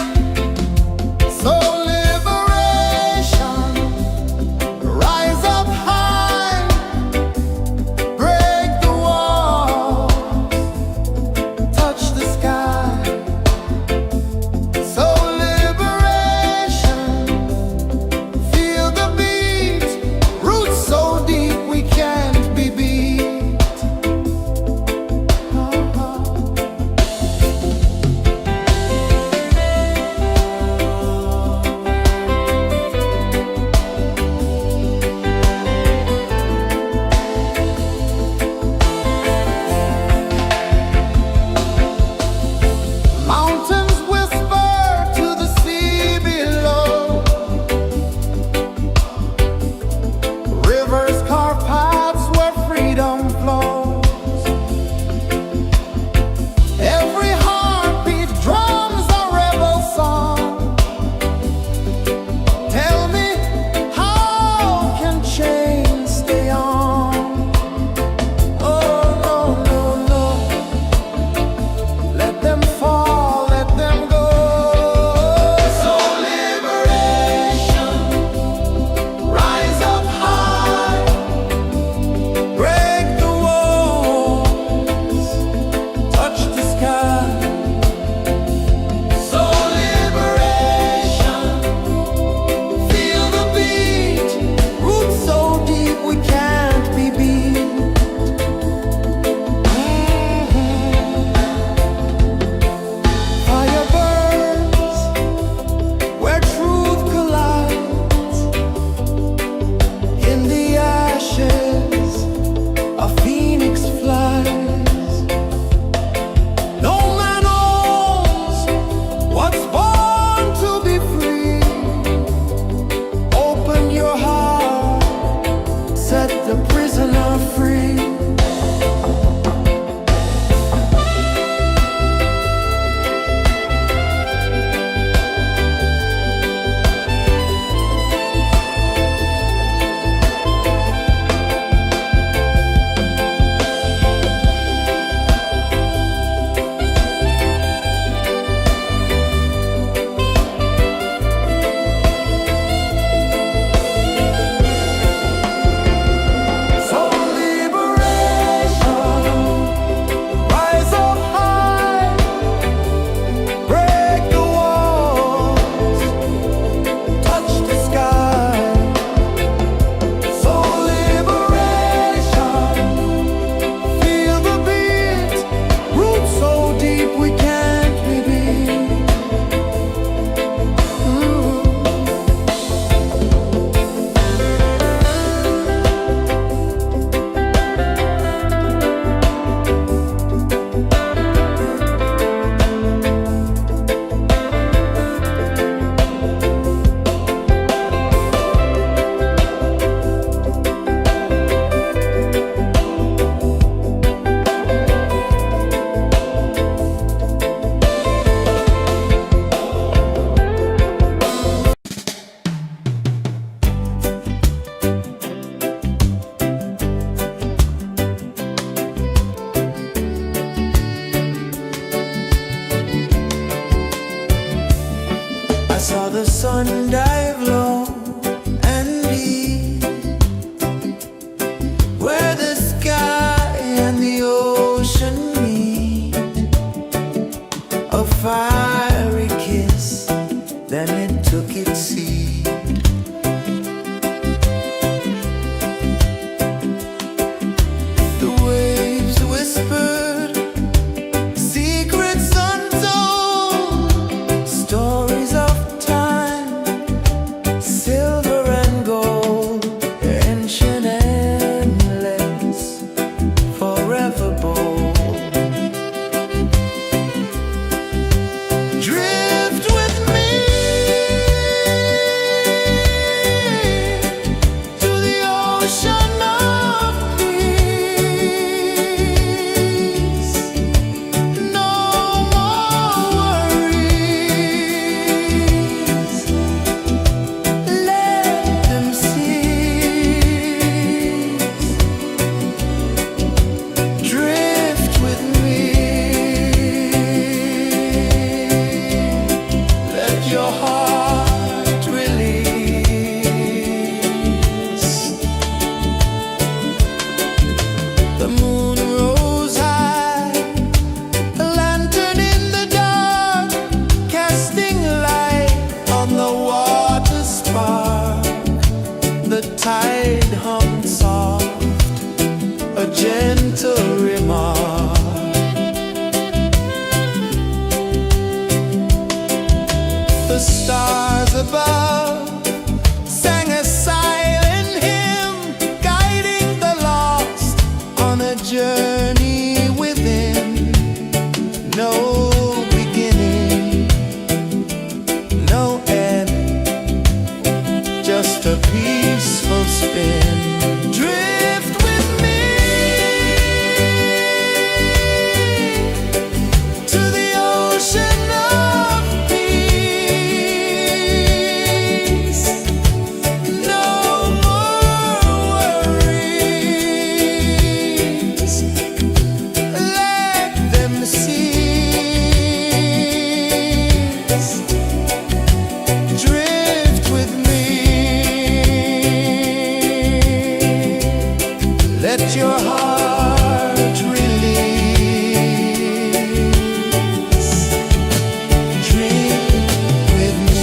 So liberation, rise up high. gentle remark. The stars above sang a silent hymn, guiding the lost on a journey within. No beginning, no end, just a peaceful spin. Drift with me to the ocean of peace. No more worries, let them cease. Drift with me, let your heart release. Dream with me.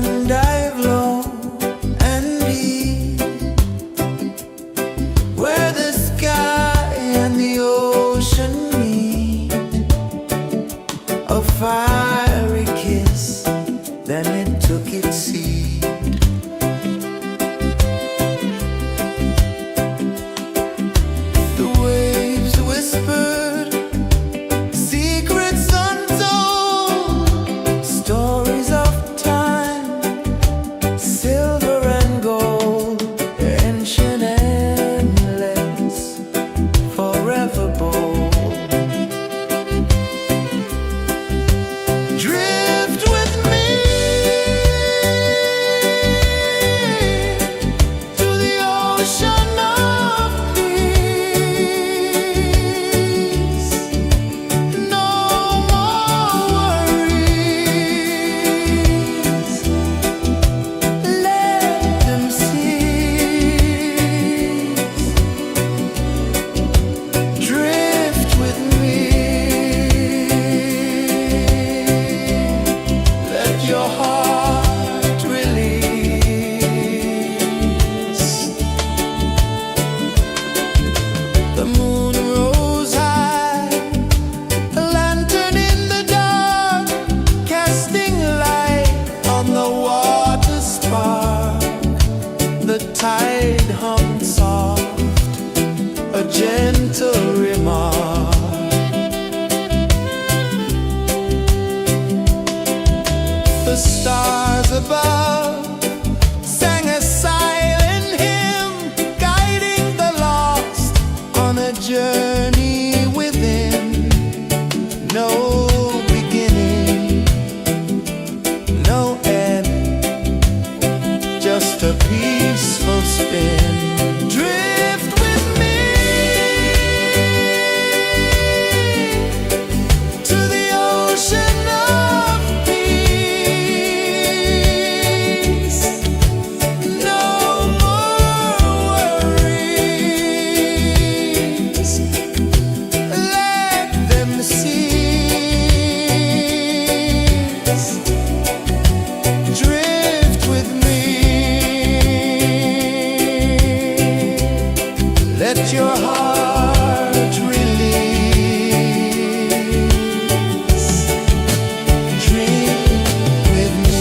and dive low and deep, where the sky and the ocean meet. A fiery kiss, then it took its seat. The waves whispered secrets untold, stories of time, silver and gold, ancient, endless, forever bold. Drift with me to the ocean of peace. No more worries. Let them cease. Drift with me. Let your heart release. The moon rose high, a lantern in the dark, casting light on the water spark. The tide hummed soft, a gentle remark. The stars above sang a silent hymn, guiding the lost on a journey within. No beginning, no end, just a peaceful spin. Drift with me to the ocean of peace. No more worries. Let them cease. Drift with me. Let your heart release. Dream with me.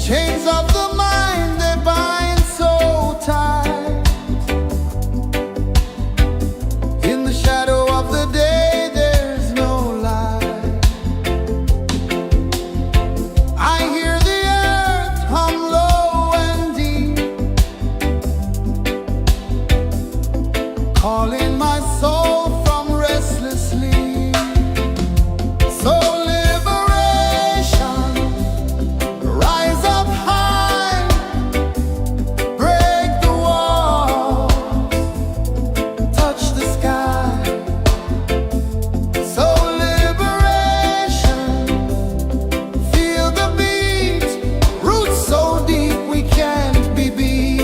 Chains of the mind, they bind so tight. In the shadow of the day, there's no light. I hear the earth hum low and deep, calling my soul from restless sleep. So liberation, rise up high, break the walls, touch the sky. So liberation, feel the beat, roots so deep we can't be beat.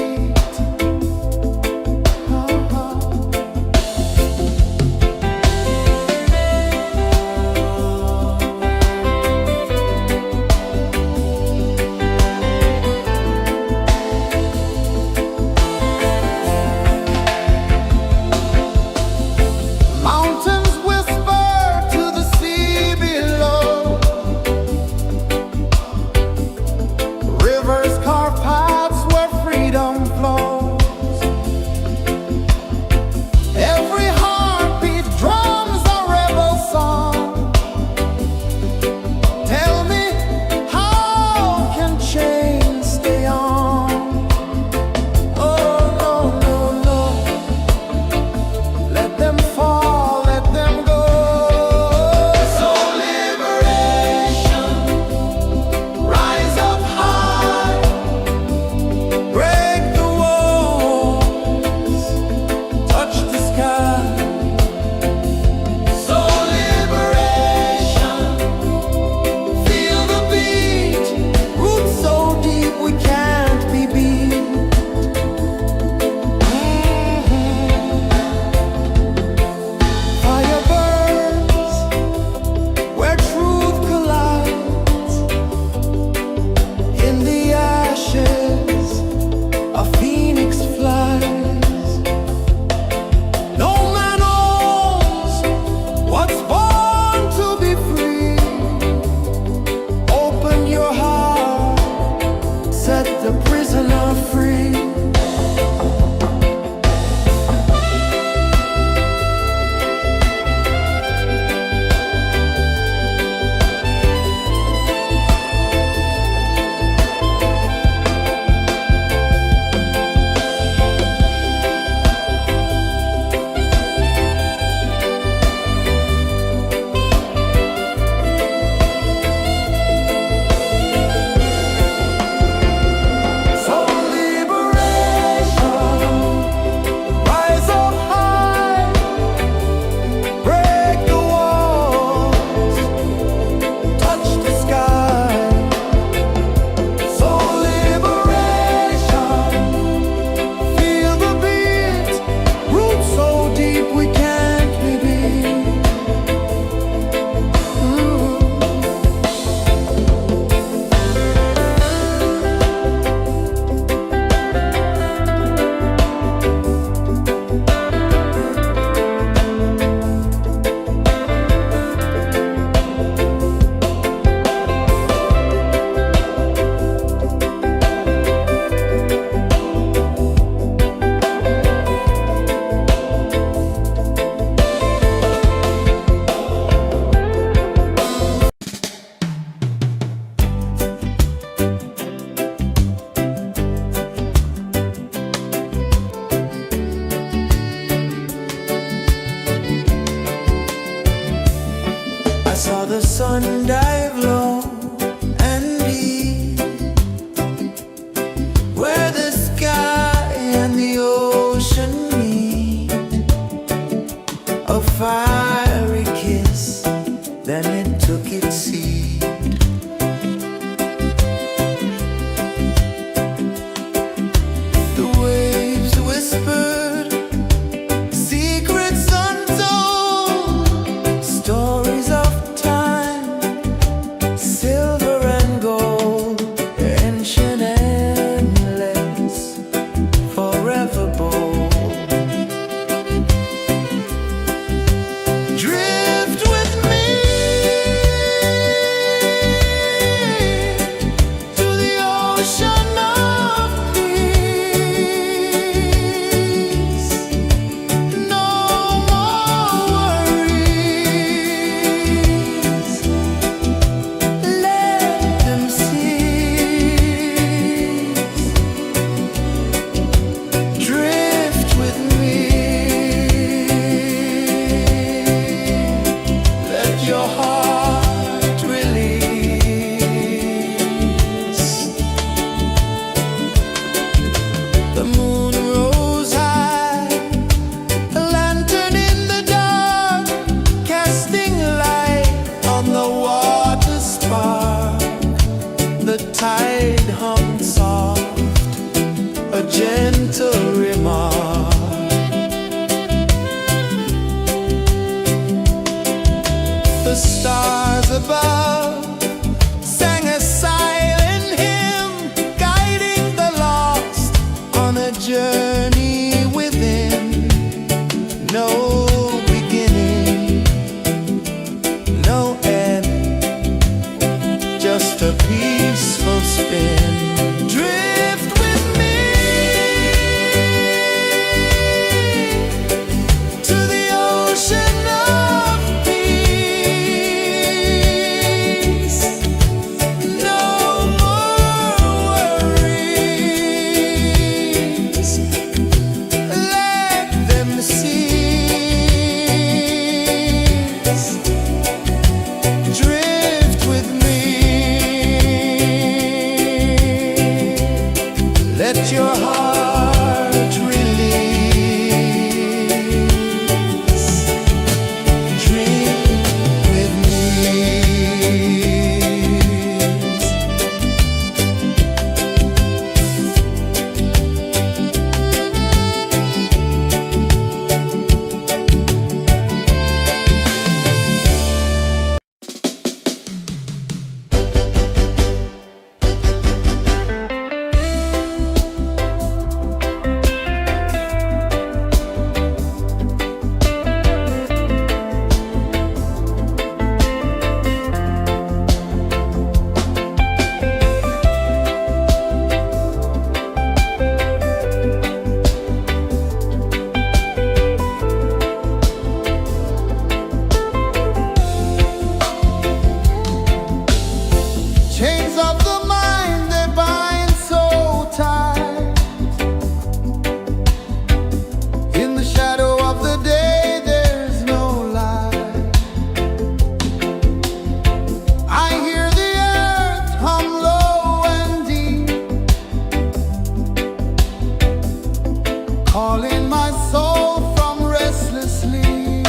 lulling my soul from restless sleep.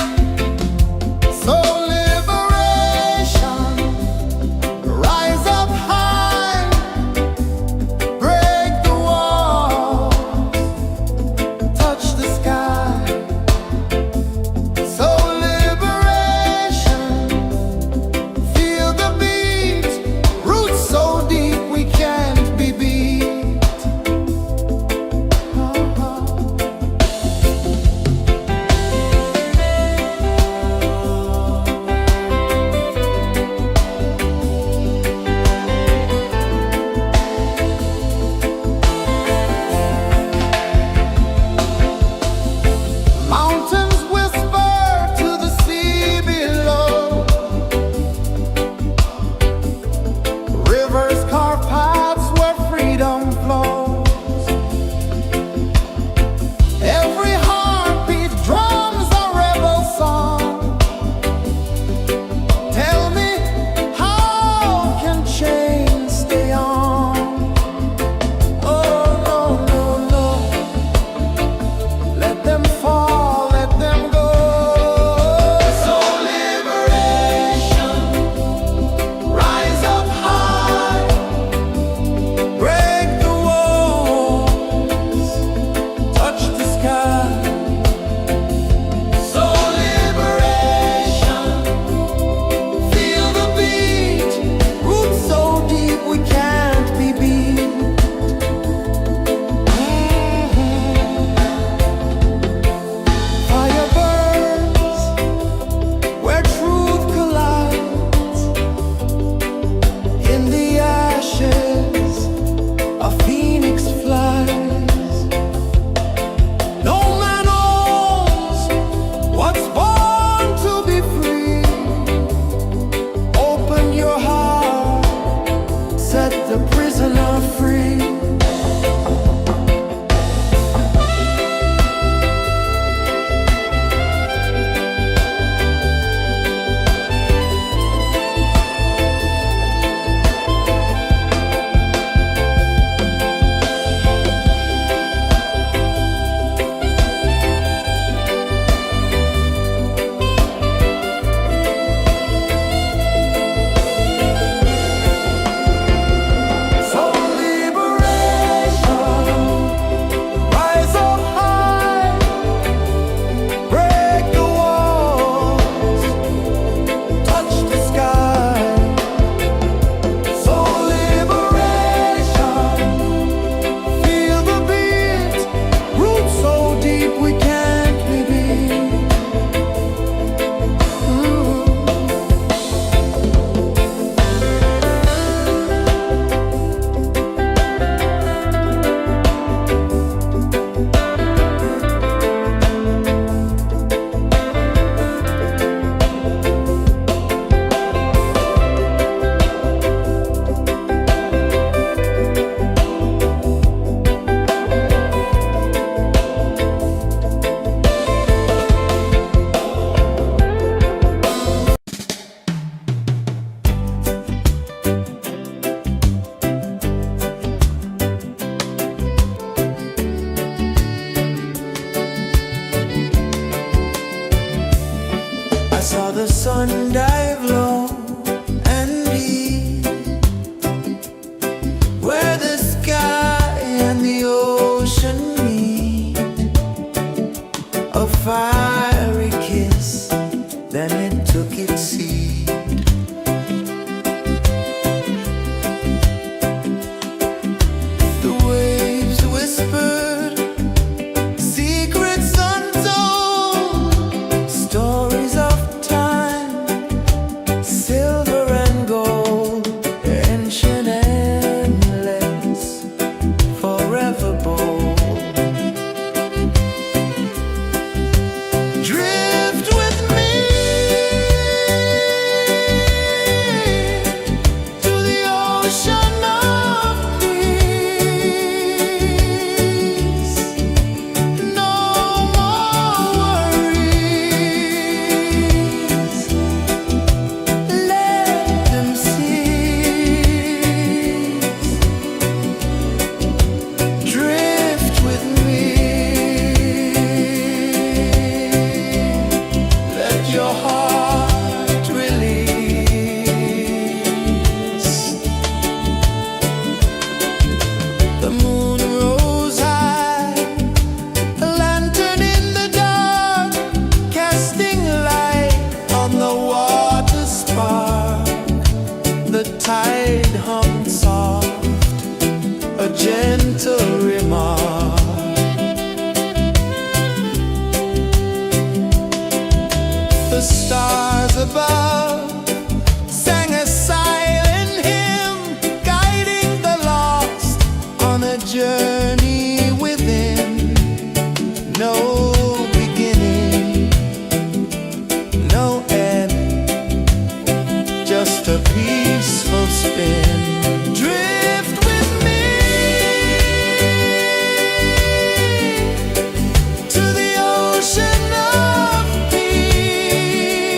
So liberation, rise up high, break the walls, touch the sky. So liberation, feel the beat, roots so deep we can't be beat. Mountains whisper to the sea below. Rivers carve paths where freedom flows. Every heartbeat drums a rebel song. Tell me, how can chains stay on? Oh, no, no, no. Let them fall, let them go. So liberation, rise up high, break the walls, touch the sky. So liberation, feel the beat, roots so deep we can't be beat. Fire burns where truth collides. In the ashes, a phoenix flies. No man owns what's born to be free. Open your heart, set the prisoner free. So liberation, rise up high, break the walls, touch the sky. So liberation, feel the beat, roots so deep we can't be beat. I saw the sun dive low and deep, where the sky and the ocean meet. A fiery kiss, then it took its seed. The waves whispered secrets untold, stories of time, silver and gold, ancient, endless, forever bold. Drift with me stars above sang a silent hymn, guiding the lost on a journey within. No beginning, no end, just a peaceful spin. Drift with me to the ocean of peace.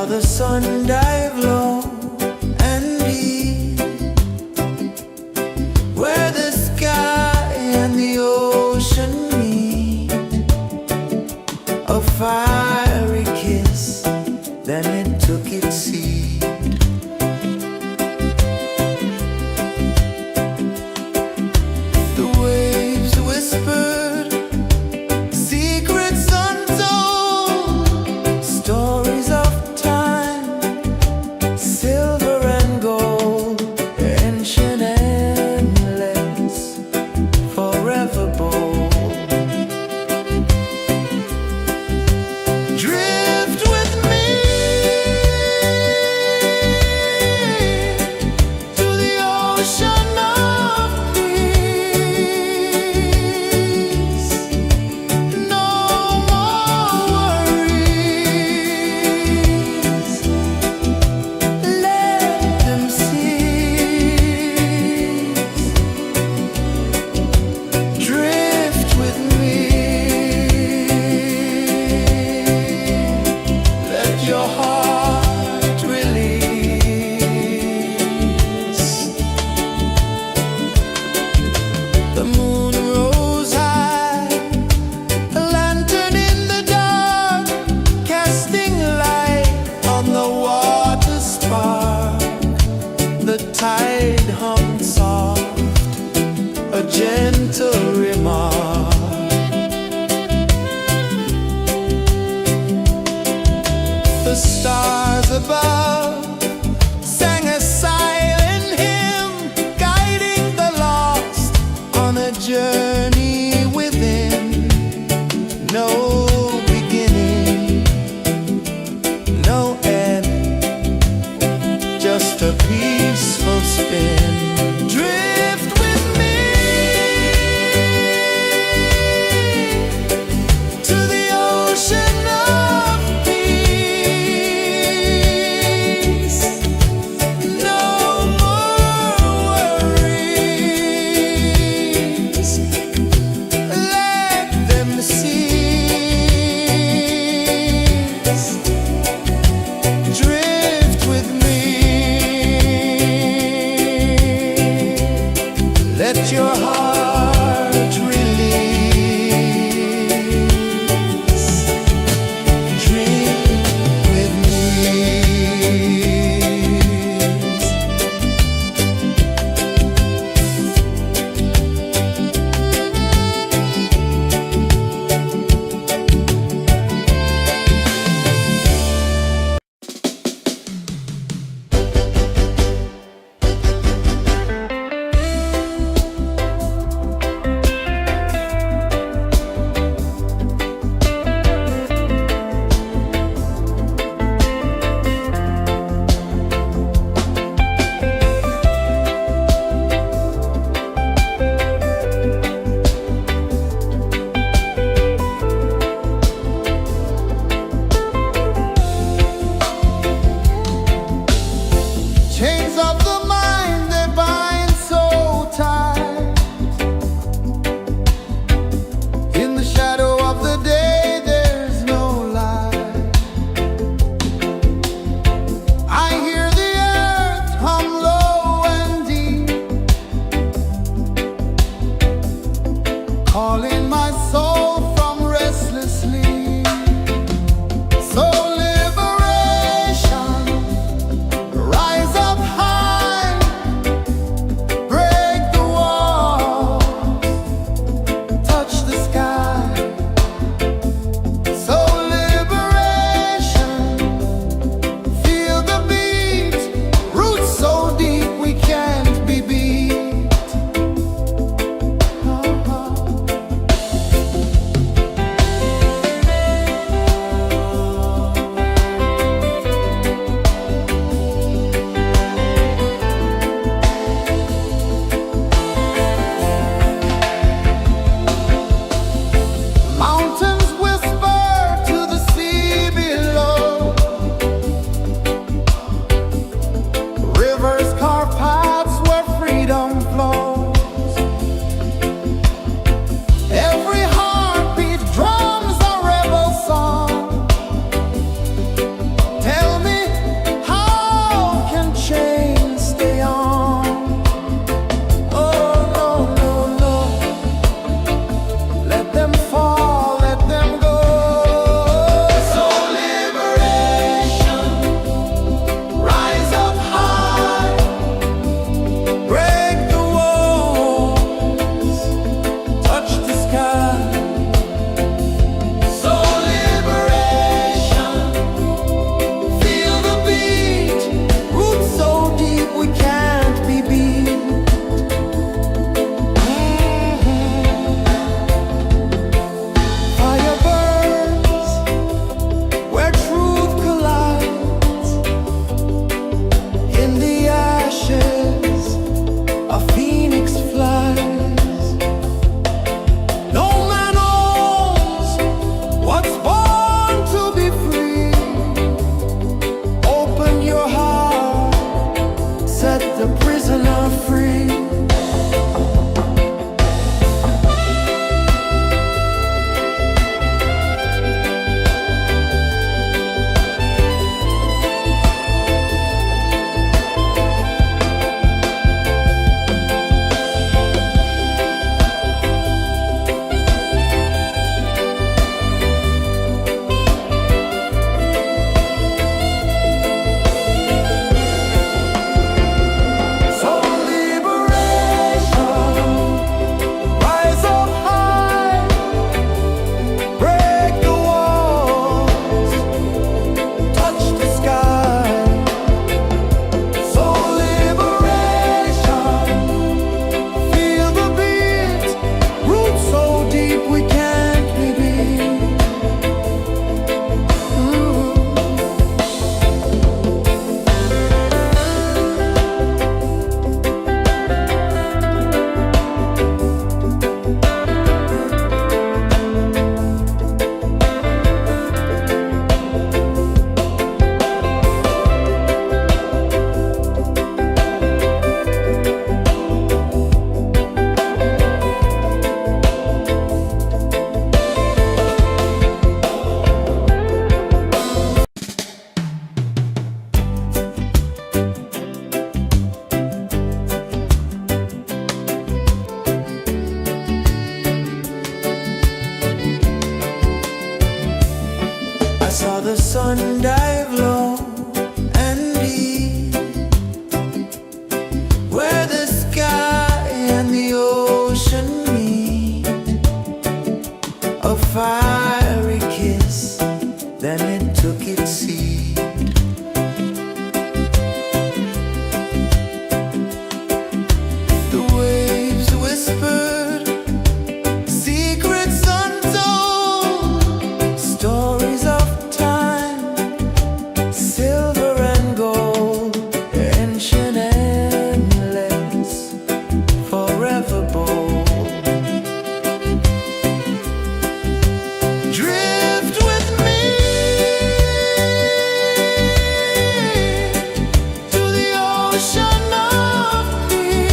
the sun dive low and deep, where the sky and the ocean meet. A fiery kiss, then it took its seed. The waves whispered secrets untold, stories of time, silver and gold, ancient, endless, forever bold. Drift with me to the ocean of peace. No more worries, let them cease. Drift with me, let your heart release. The moon rose high, a lantern in the dark, casting light on the water spark. The tide hummed soft, a gentle remark. The stars above sang a silent hymn, guiding the lost on a journey within. No beginning, no end, just a peaceful spin. Drift with me to the ocean of peace. and dive low and deep, where the sky and the ocean meet. A fiery kiss, then it took its seed. The waves whispered secrets untold, stories of time, silver and gold, ancient endless, forever bold. Drift with me to the ocean of peace.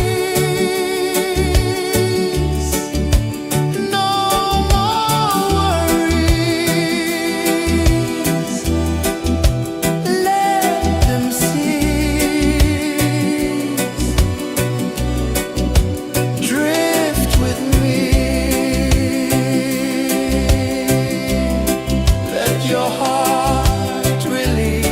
No more worries. Let them cease. Drift with me. Let your heart release.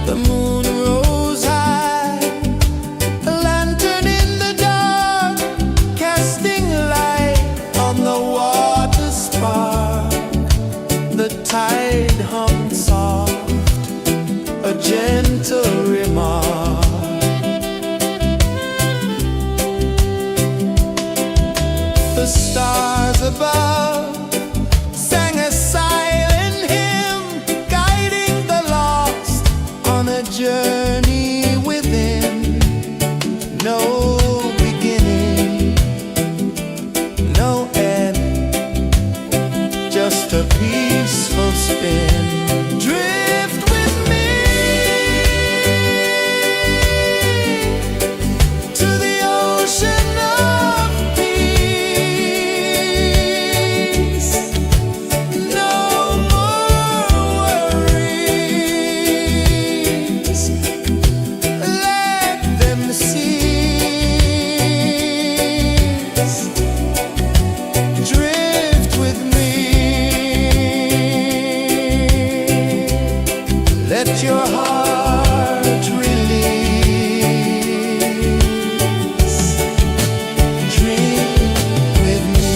The moon rose high, a lantern in the dark, casting light on the water spark. The tide hummed soft, a gentle remark. The stars above sang a silent hymn, guiding the lost on a journey within. No beginning, no end, just a peaceful spin. Drift with me to the ocean of peace. No more worries. Let them cease. Drift with me. Let your heart release. Dream with me.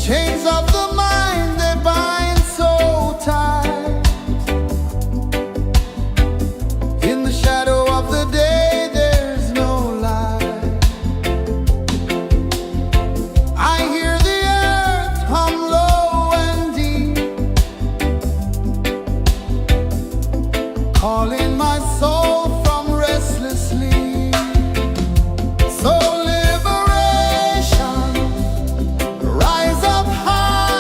Chains of the mind, they bind so tight. In the shadow of the day, there's no light. I hear the earth hum low and deep, calling my soul from restless sleep. So liberation, rise up high.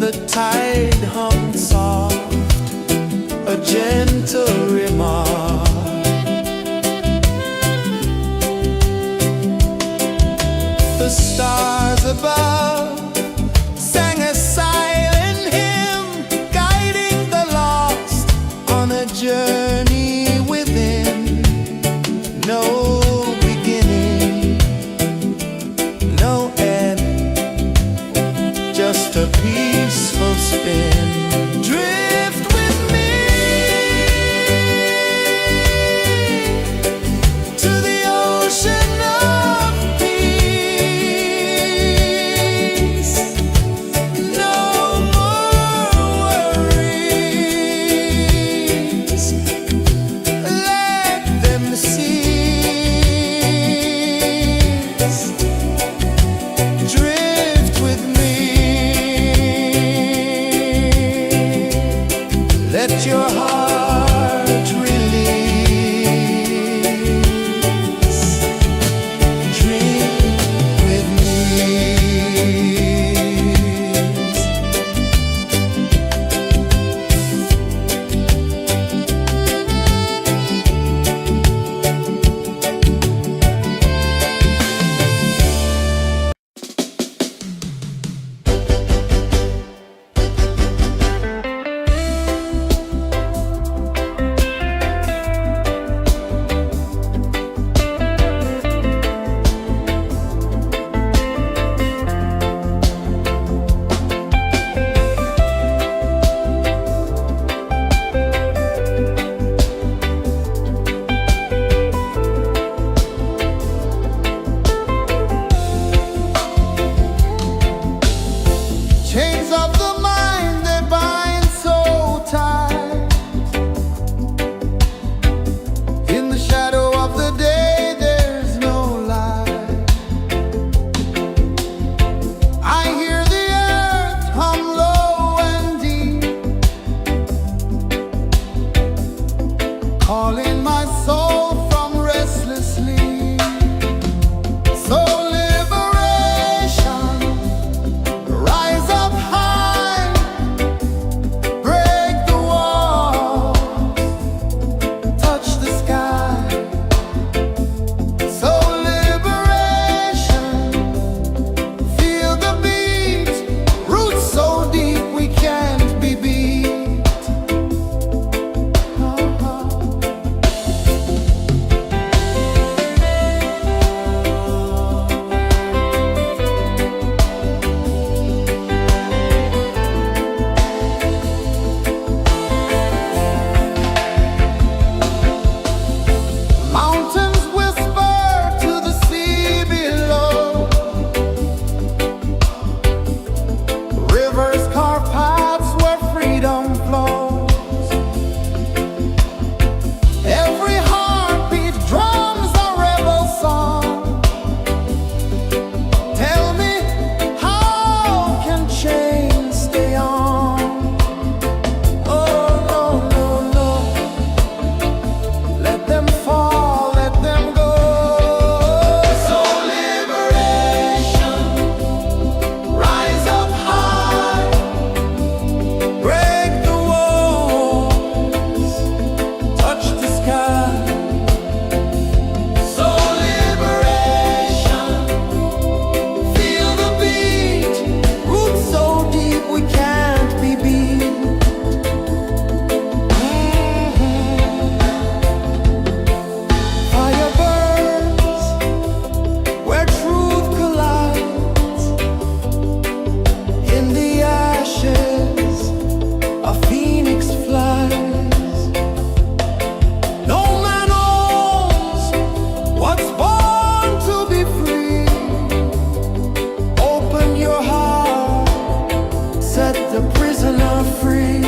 the tide hung soft, a gentle remark. The stars above sang a silent hymn, guiding the lost on a journey within. No beginning, no end, just a peaceful spin. Drift with me to the ocean of peace. No more worries, let them cease. Drift with me, let your heart release. Dream with me. Chains of the mind, they bind so tight. In the shadow of the day, there's no light. I hear the earth hum low and deep, calling my soul from restless sleep. So liberation, rise up high, break the walls, touch the sky. So liberation, feel the beat, roots so deep we can't be beat. Mountains whisper to the sea below, rivers carve paths where freedom flows. Every heartbeat drums a rebel song. Tell me, how can chains stay on? Oh no, no, no, let them fall, let them go. So liberation, rise up high, break the walls, touch the sky. So liberation, feel the beat, roots so deep we can't be beat. Fire burns where truth collides. In the ashes, a phoenix flies. No man owns what's born to be free. Open your heart, set the prisoner free.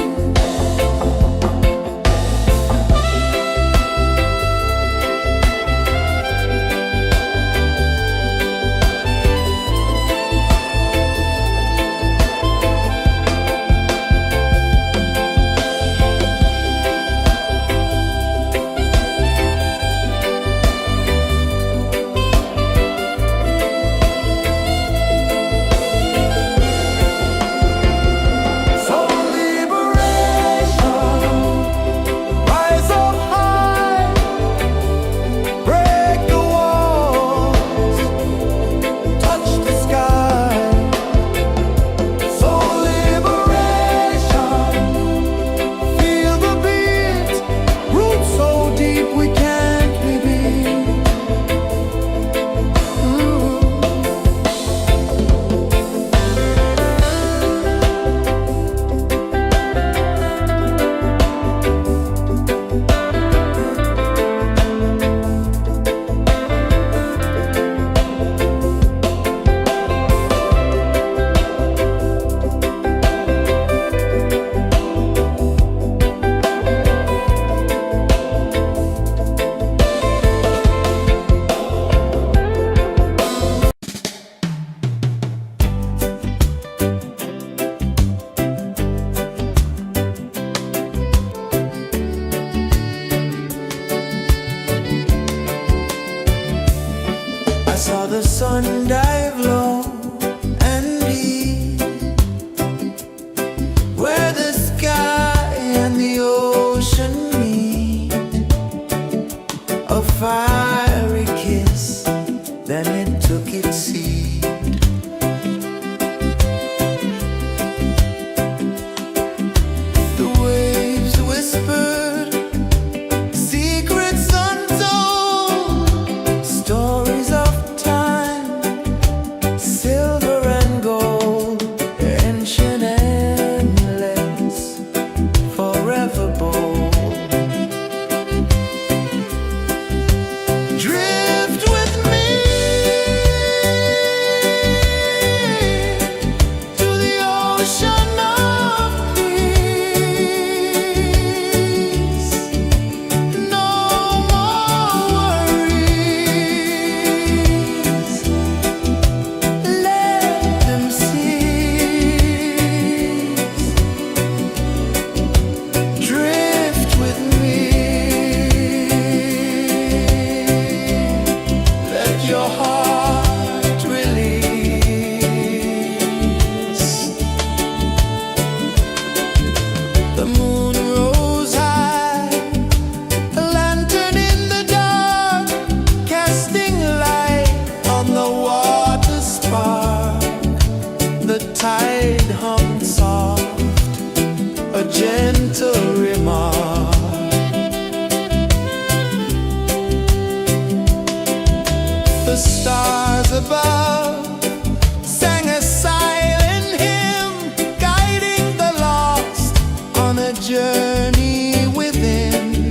on a journey within,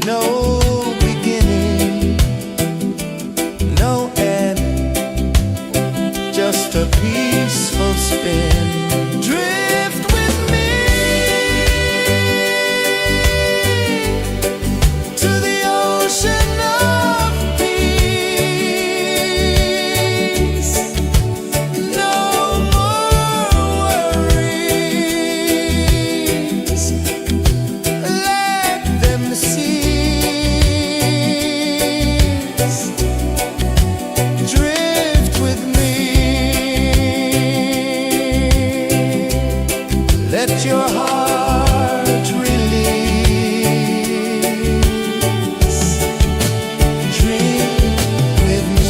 no beginning, no end, just a peaceful spin. Drift with me to the ocean of peace. No more worries, let them cease. Drift with me, let your heart release. Dream with me.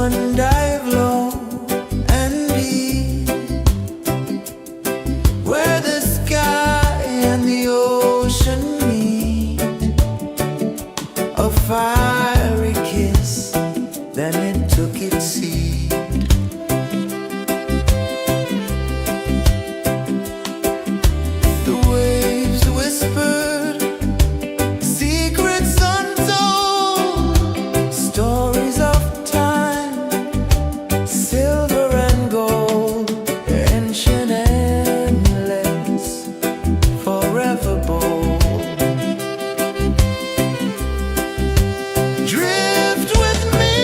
one dive low and deep, where the sky and the ocean meet. A fiery kiss, then it took its seat. The waves whispered secrets untold, stories of time, silver and gold, ancient, endless, forever bold. Drift with me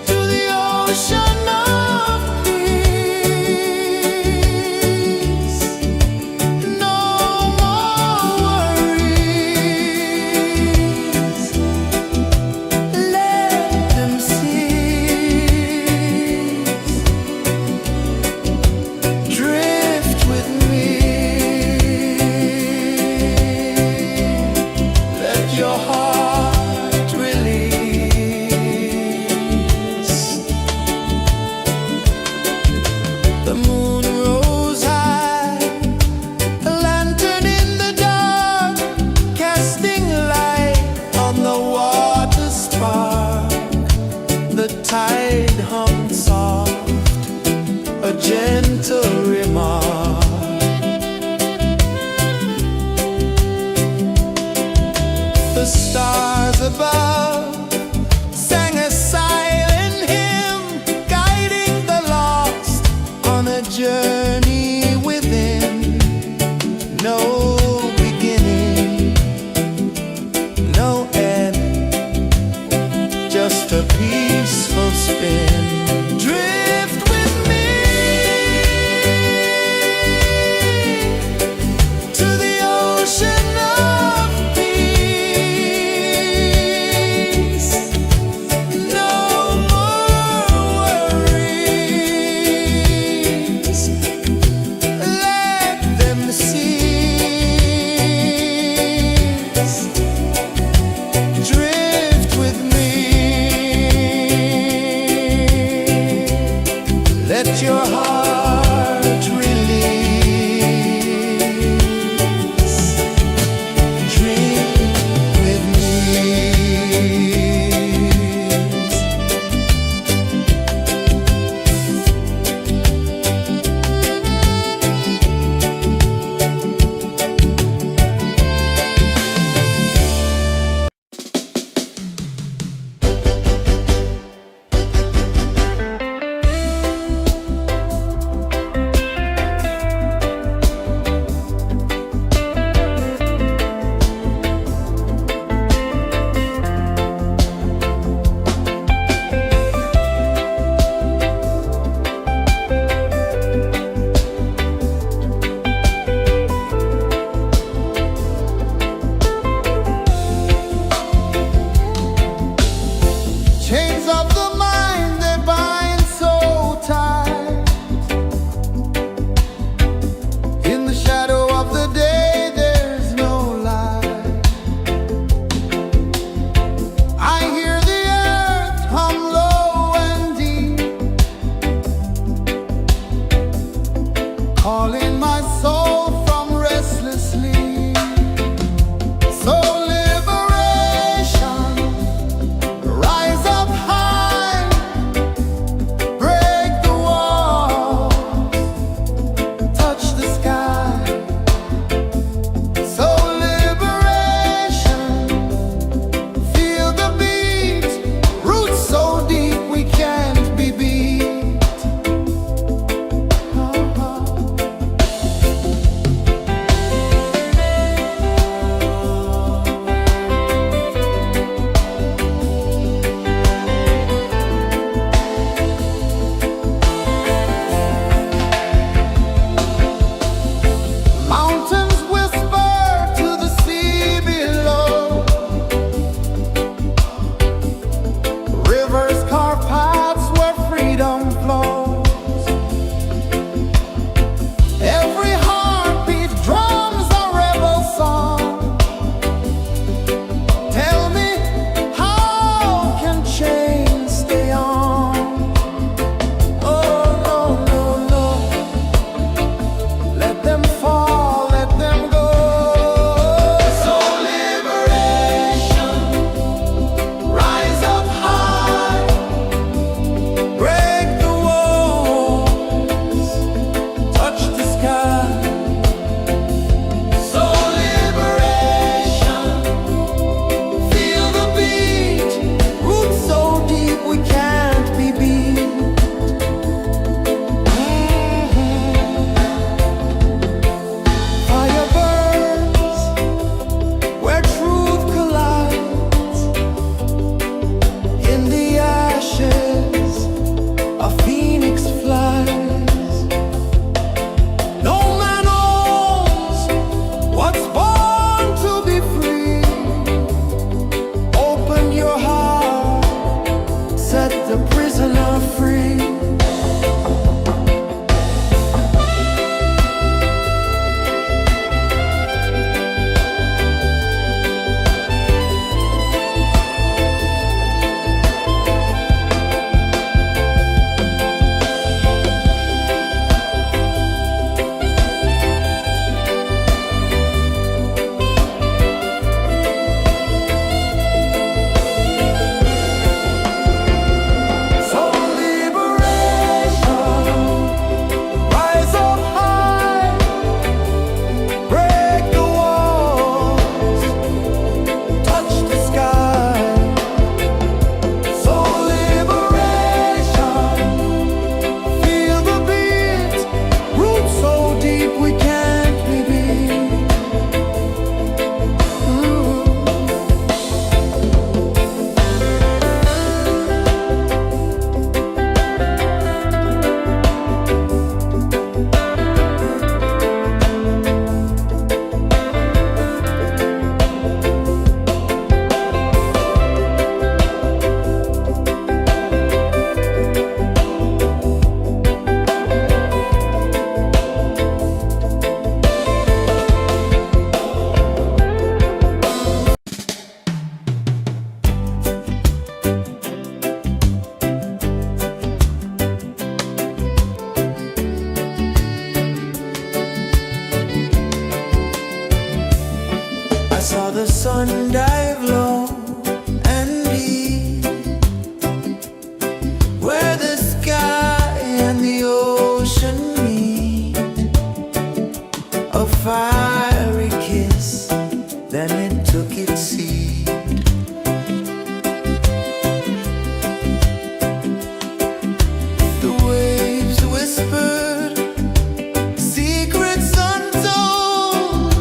to the ocean of peace. No more worries, let them cease. Drift with me, let your heart release. The moon rose high, a lantern in the dark, casting light on the water spark. The tide hummed soft, a gentle remark. The stars above sang a silent hymn, guiding the lost on a journey within. No beginning, no end, just a peaceful spin. Drift with me to the ocean of peace. No more worries, let them cease. Drift with me, let your heart release. Dream with me. Chains of the mind, they bind so tight. In the shadow of the day, there's no light. I hear the earth hum low and deep, calling my soul from restless sleep. So liberation, rise up high, break the walls, touch the sky. So liberation, feel the beat, roots so deep we can't be beat. the sun dive low and deep, where the sky and the ocean meet, a fiery kiss, then it took its seat. The waves whispered secrets untold,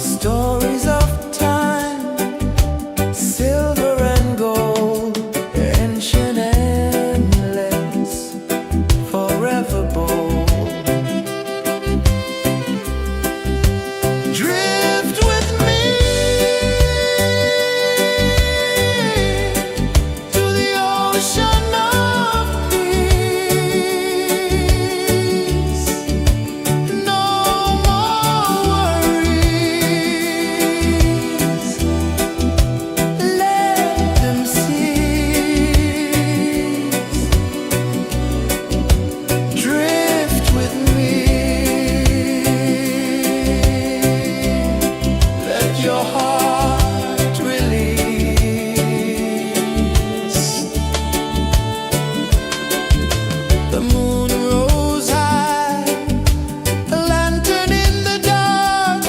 stories of time, silver and gold, ancient, endless, forever bold. Drift with me to the ocean of peace. No more worries. Let them cease. Drift with me. Let your heart release. The moon rose high, a lantern in the dark,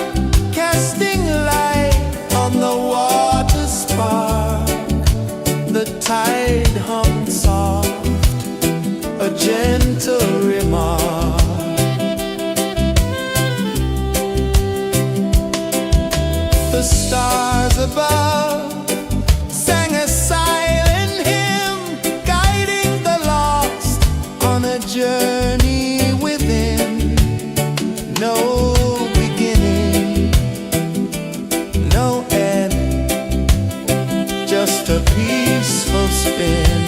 casting light on the water spark. The tide hummed soft, a gentle remark. The stars above sang a silent hymn, guiding the lost on a journey within. No beginning, no end, just a peaceful spin.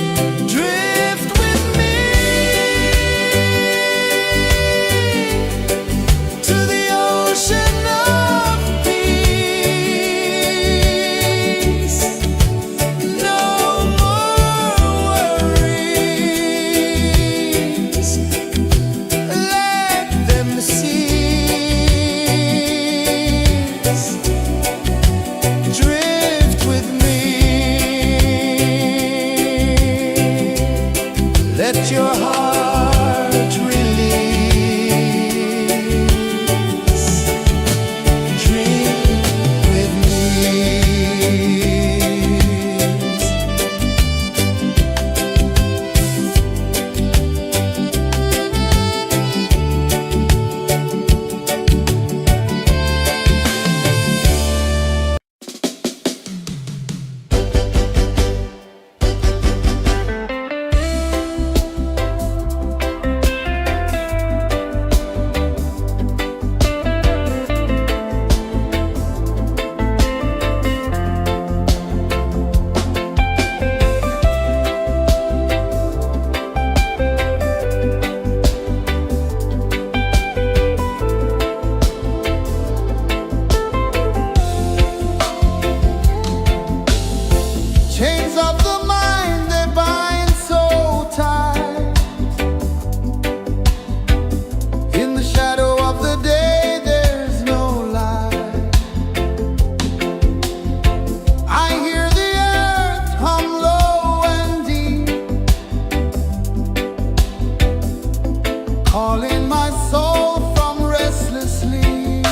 Drift with me to the ocean of peace. No more worries. Let them cease. Drift with me. Let your heart release. Dream with me. Chains of the mind, they bind so tight. In the shadow of the day, there's no light. I hear the earth hum low and deep, calling my soul from restless sleep.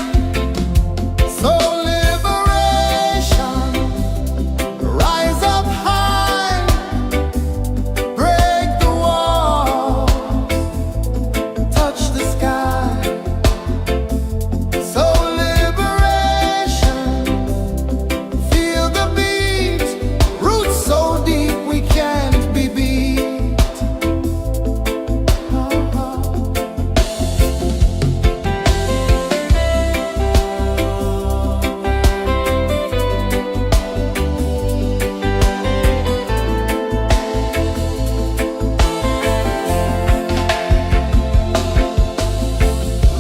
So liberation, rise up high, break the walls, touch the sky. So liberation, feel the beat, roots so deep we can't be beat.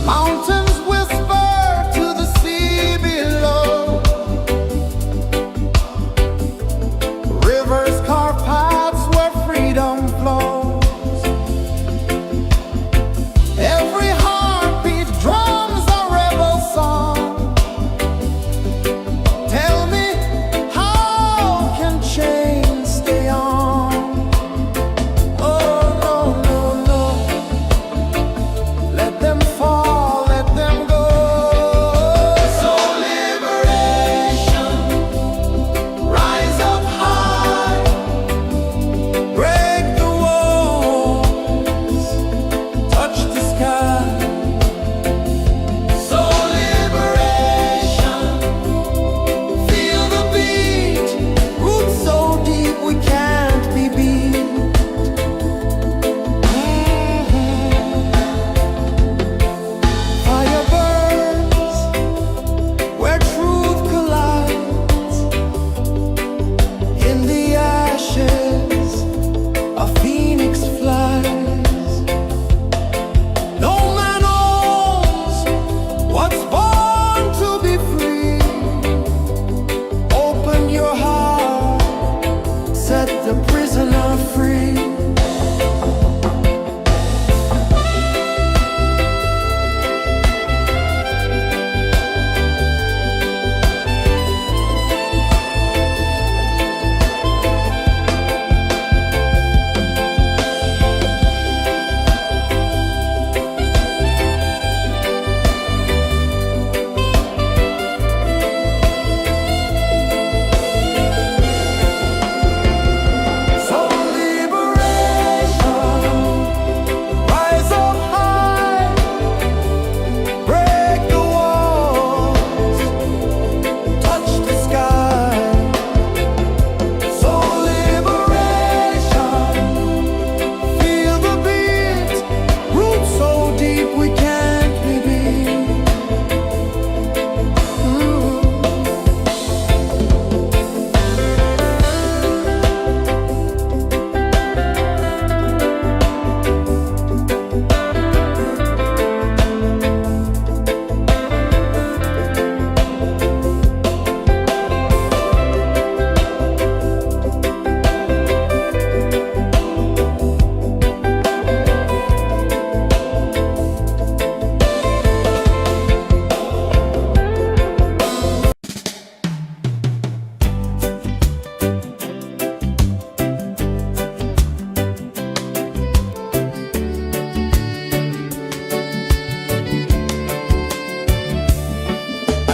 Mountains whisper to the sea below, rivers carve paths where freedom flows. Every heartbeat drums a rebel song. Tell me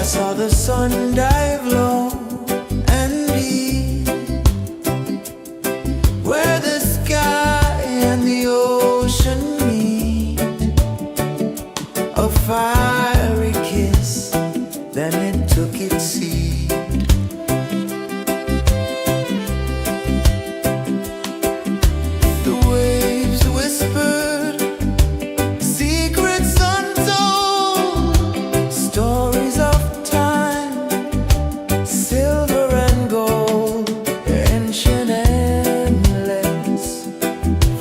saw the sun dive low and deep, where the sky and the ocean meet. A fiery kiss, then it took its seat. The waves whispered secrets untold, stories of time, silver and gold, ancient, endless,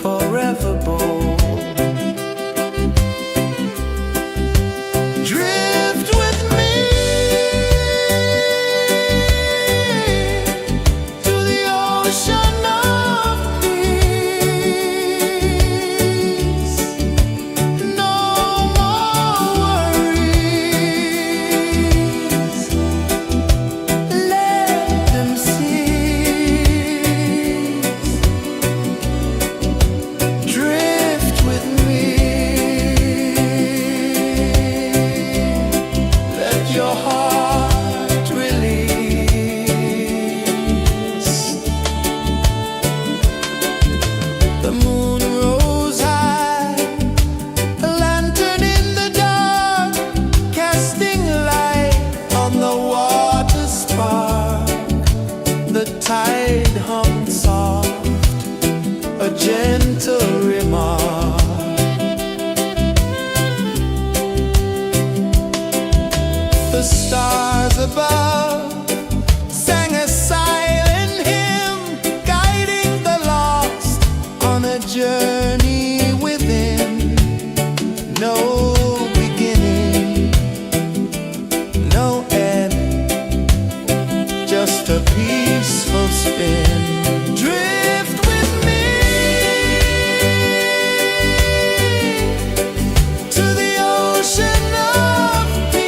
forever bold. Drift with me to the ocean of peace. No more worries, let them cease. Drift with me, let your heart release. The moon rose high, a lantern in the dark, casting light on the water spark. The tide hummed soft, a gentle remark. The stars above sang a silent hymn, guiding the lost on a journey within. No beginning, no end, just a peaceful spin. Drift with me to the ocean of peace.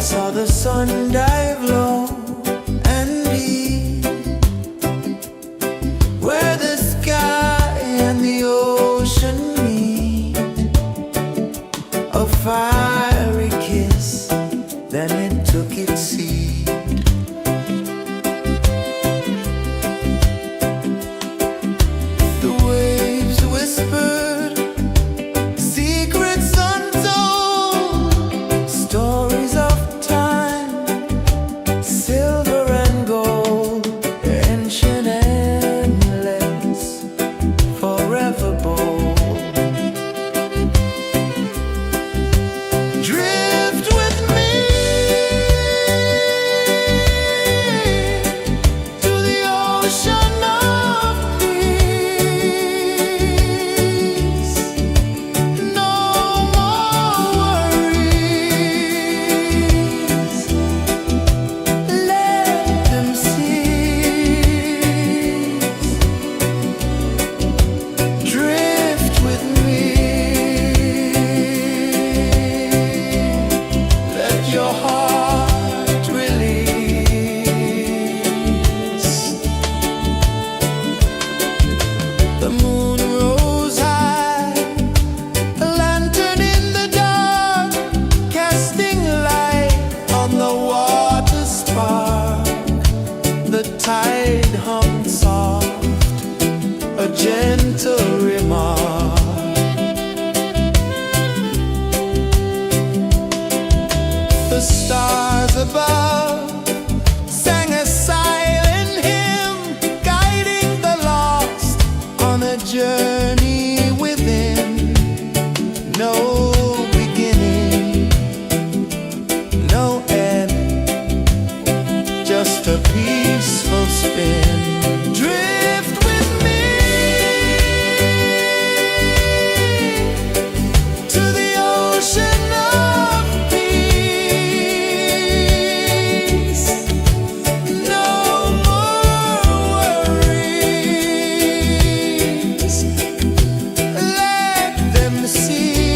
saw the sun dive low and deep, where the sky and the ocean meet. A fiery kiss, then it took its seat. The waves whispered secrets untold, stories of time, silver and gold, ancient, endless, forever bold. Drift with me to the ocean of peace. No more worries. Let them cease. Drift with me. Let your heart release. The moon rose high, a lantern in the dark, casting light on the water spark. The tide hummed soft, a gentle remark. The stars above sang a silent hymn, guiding the lost on a journey within. No beginning, no end, just a peaceful spin. Drift with me to the ocean of peace. No more worries. Let them cease.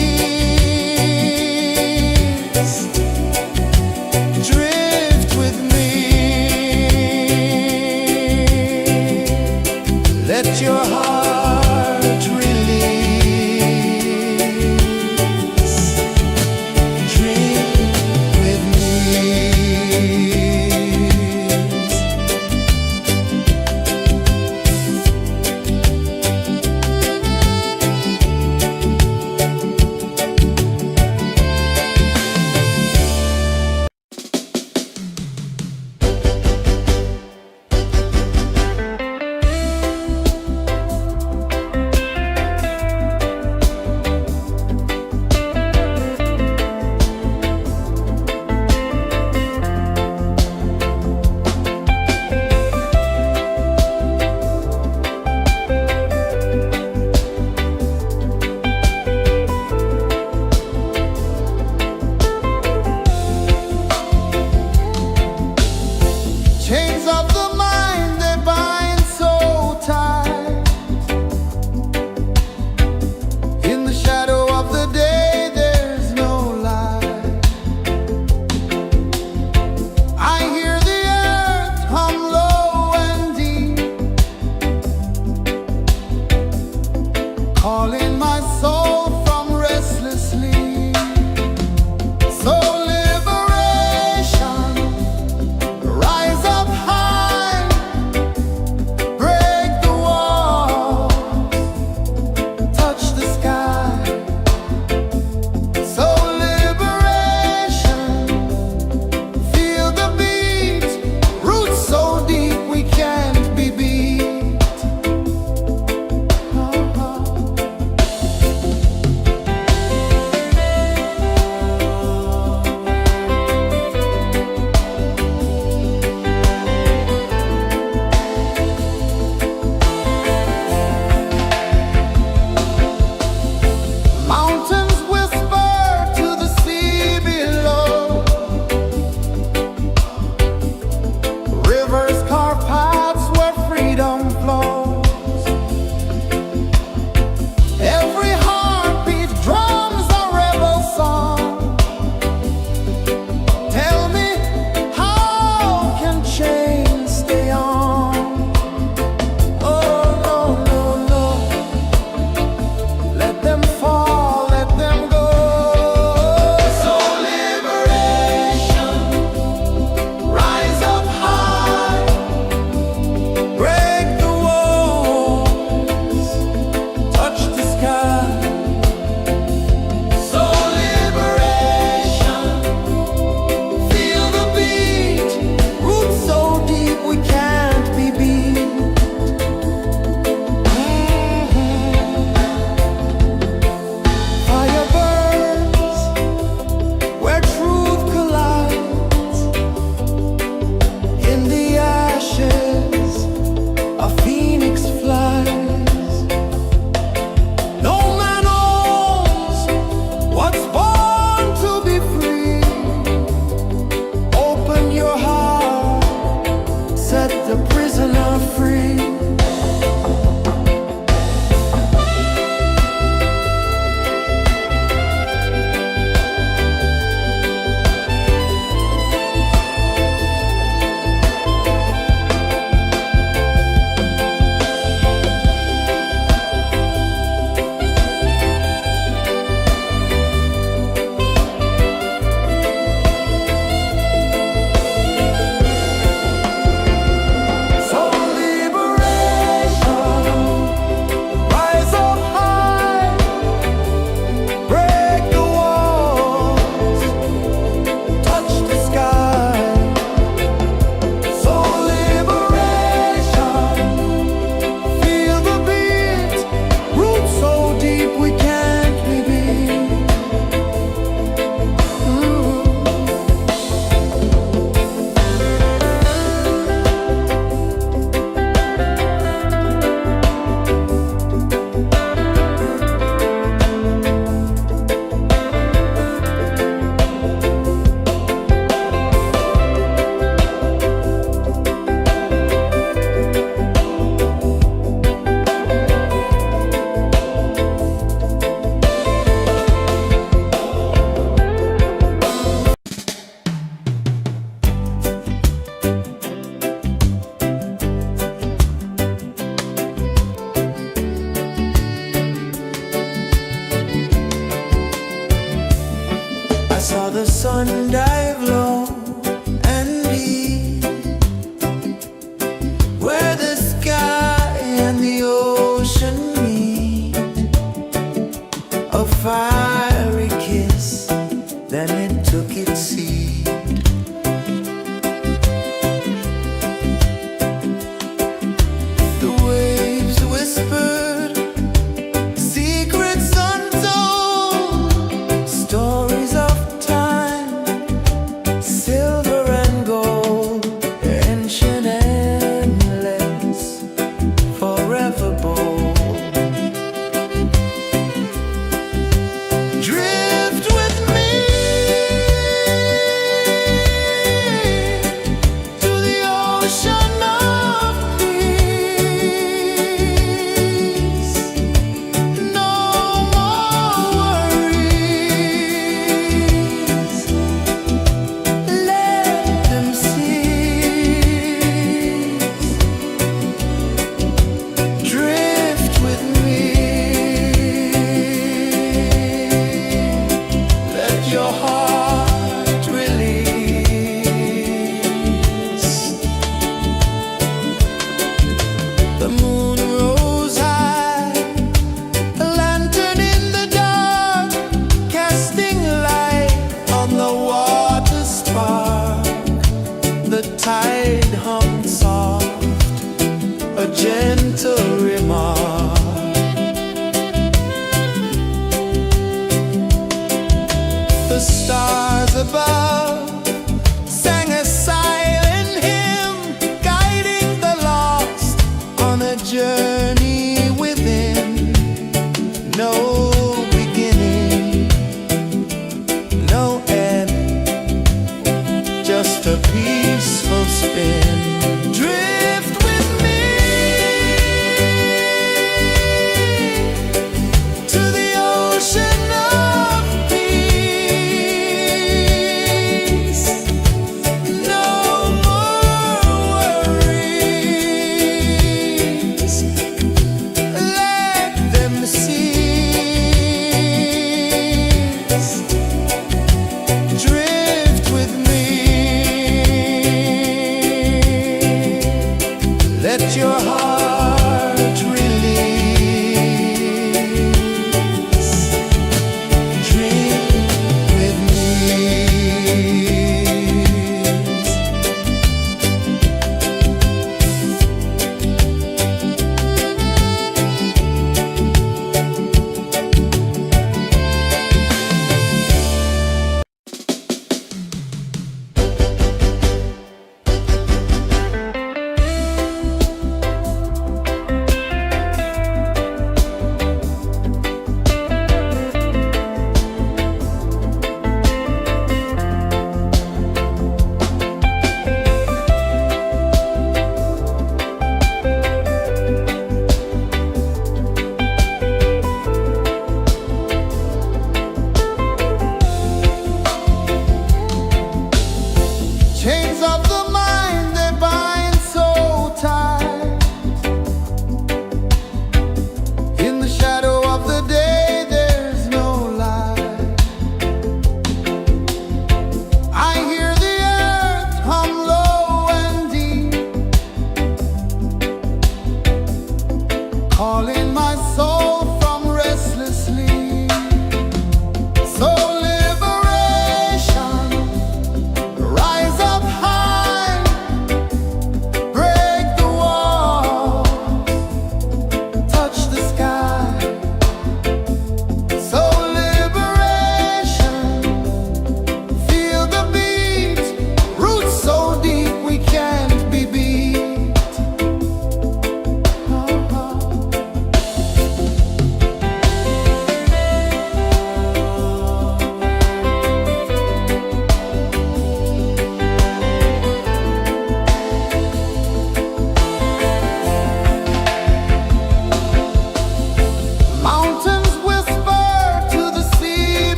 spin. Drift with me to the ocean of peace. No more worries. Let them cease. Drift with me. Let your heart release. Drift with me.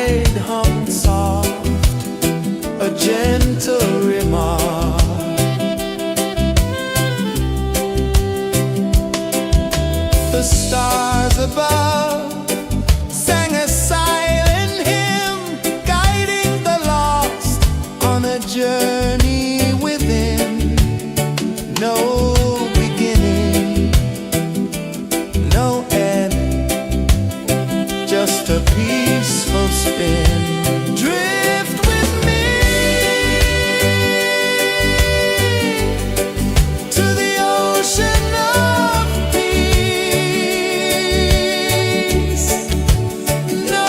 tide hung soft, a gentle remark. The stars above sang a silent hymn, guiding the lost on a journey within. No beginning, no end, just a peaceful spin. Drift with me to the ocean of peace. No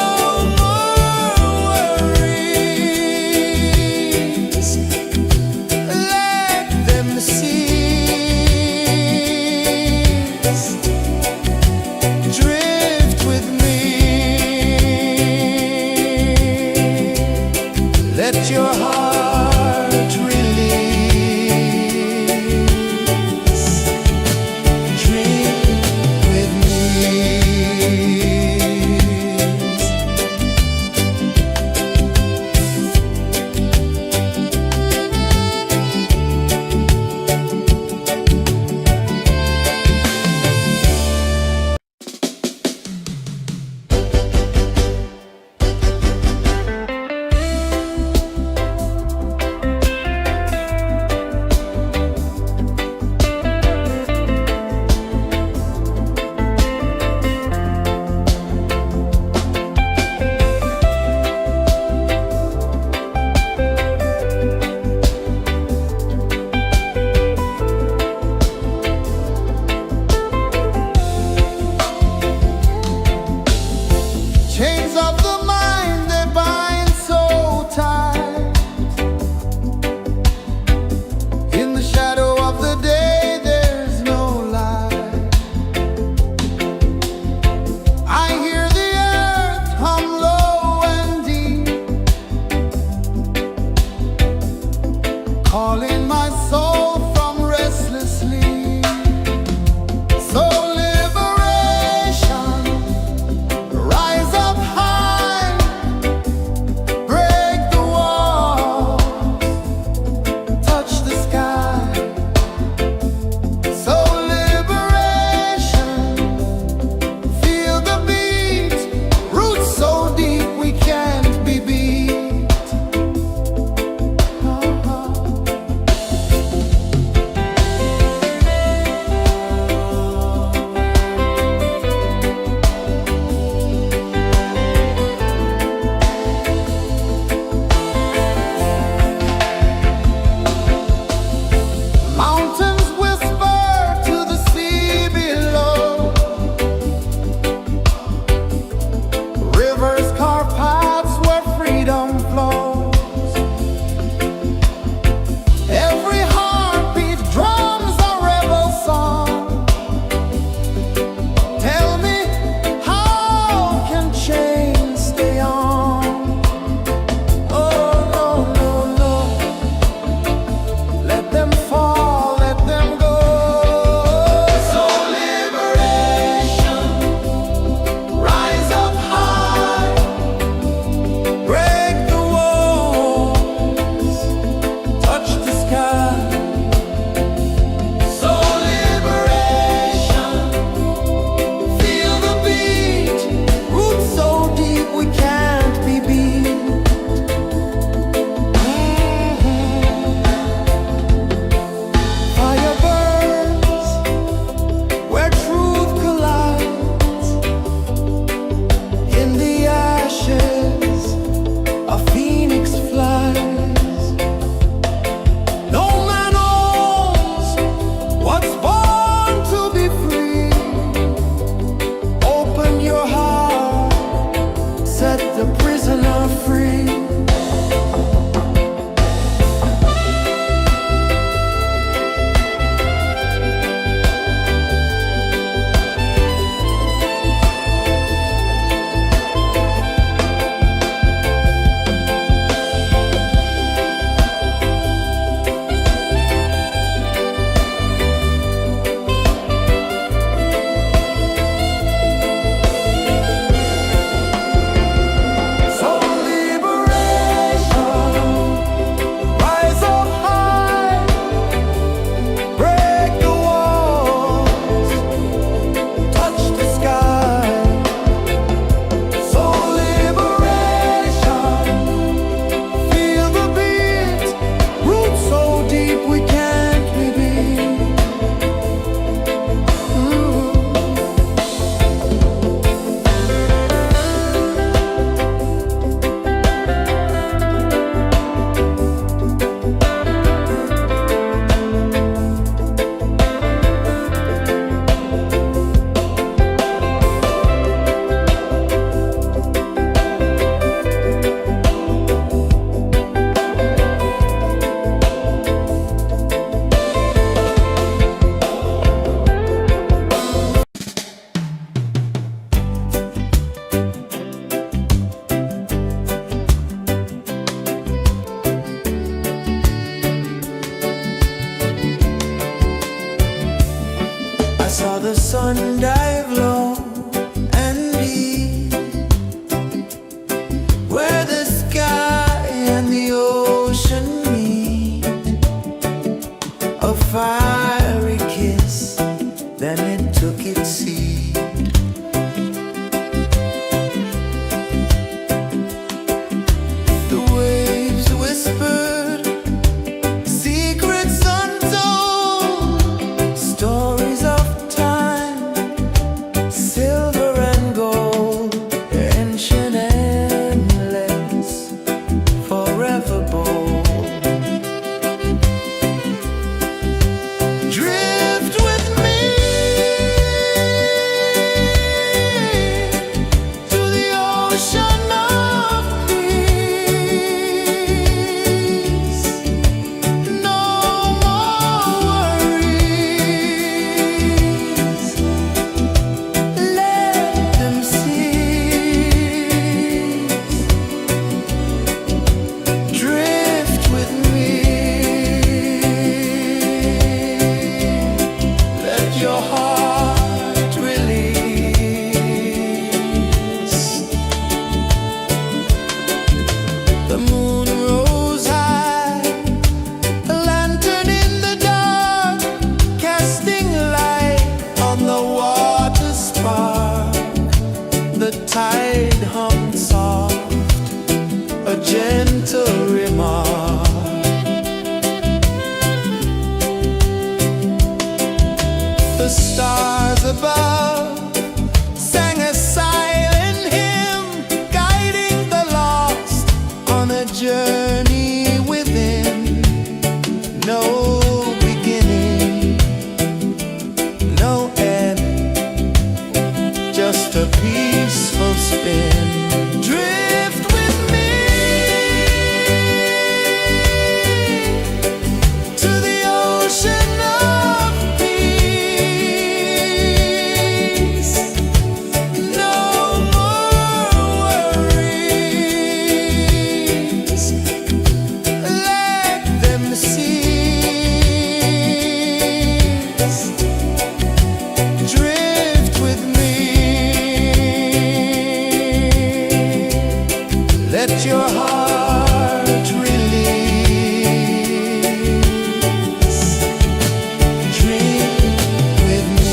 more worries, let them cease. Drift with me, let your heart release. Dream with me. Chains of the mind, they bind so tight. In the shadow of the day, there's no light. I hear the earth hum low and deep, calling my soul from restless sleep. So liberation, rise up high, break the walls, touch the sky. So liberation, feel the beat, roots so deep we can't be beat. Mountains whisper to the sea below, rivers carve paths where freedom flows. Every heartbeat drums a rebel song. Tell me, how can chains stay on? Oh no, no, no, let them fall, let them go. So liberation, rise up high, break the walls, touch the sky. So liberation, feel the beat, roots so deep we can't be beat. Fire burns where truth collides. In the ashes, a phoenix flies. No man owns what's born to be free. Open your heart, set the prisoner free. So Let your heart release. Dream with me.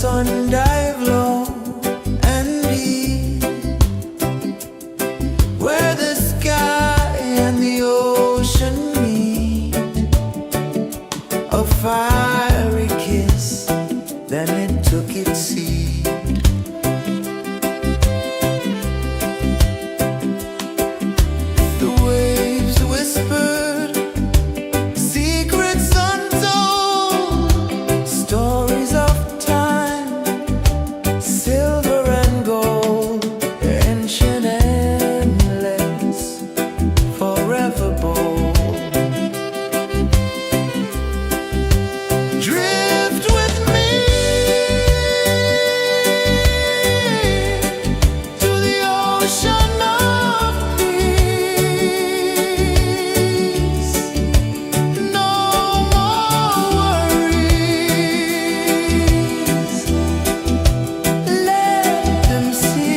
sun dive low and deep, where the sky and the ocean meet. A fiery kiss, then it took its seat. The waves whispered secrets untold, stories of time, silver and gold, ancient, endless, forever bold. Drift with me to the ocean of peace. No more worries. Let them cease.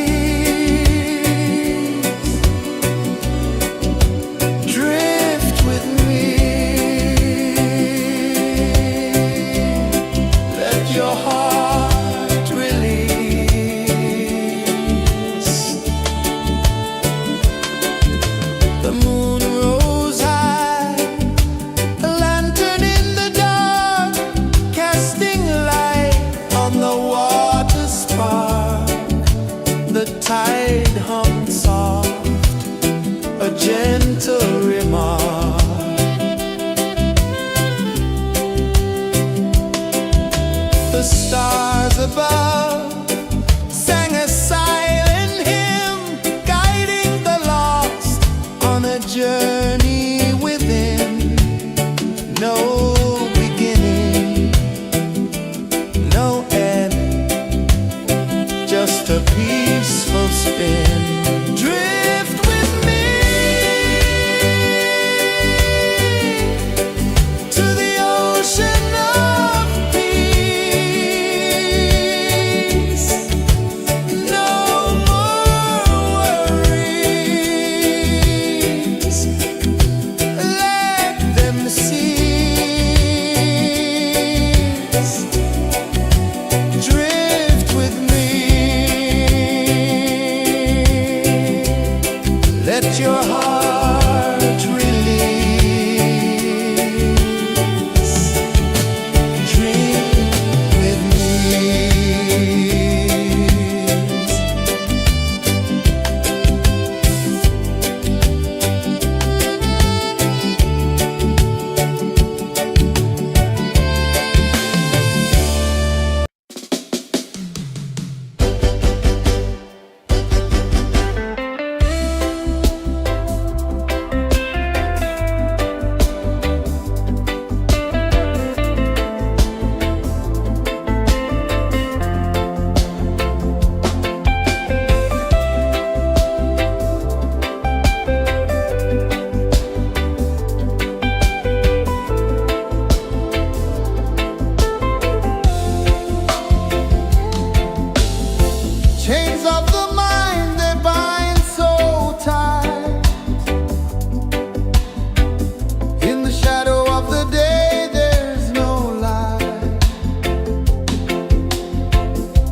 Drift with me. Let your heart release. The moon rose high, a lantern in the dark, casting light on the water spark. The tide hummed soft, a gentle remark. The stars above sang a silent hymn, guiding the lost on a journey within. No beginning, no end, just a peaceful spin. Drift with me to the ocean of peace. No more worries. Let them cease. Drift with me. Let your heart release. Dream with me. Chains of the mind, they bind so tight. In the shadow of the day, there's no light.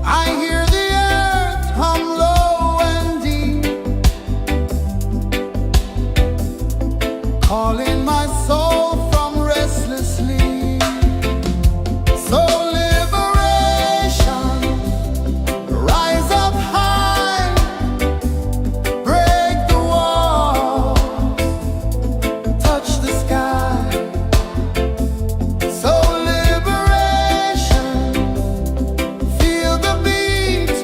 I hear the earth hum low and deep, calling my soul from restless sleep. So liberation, rise up high, break the walls, touch the sky. So liberation, feel the beat,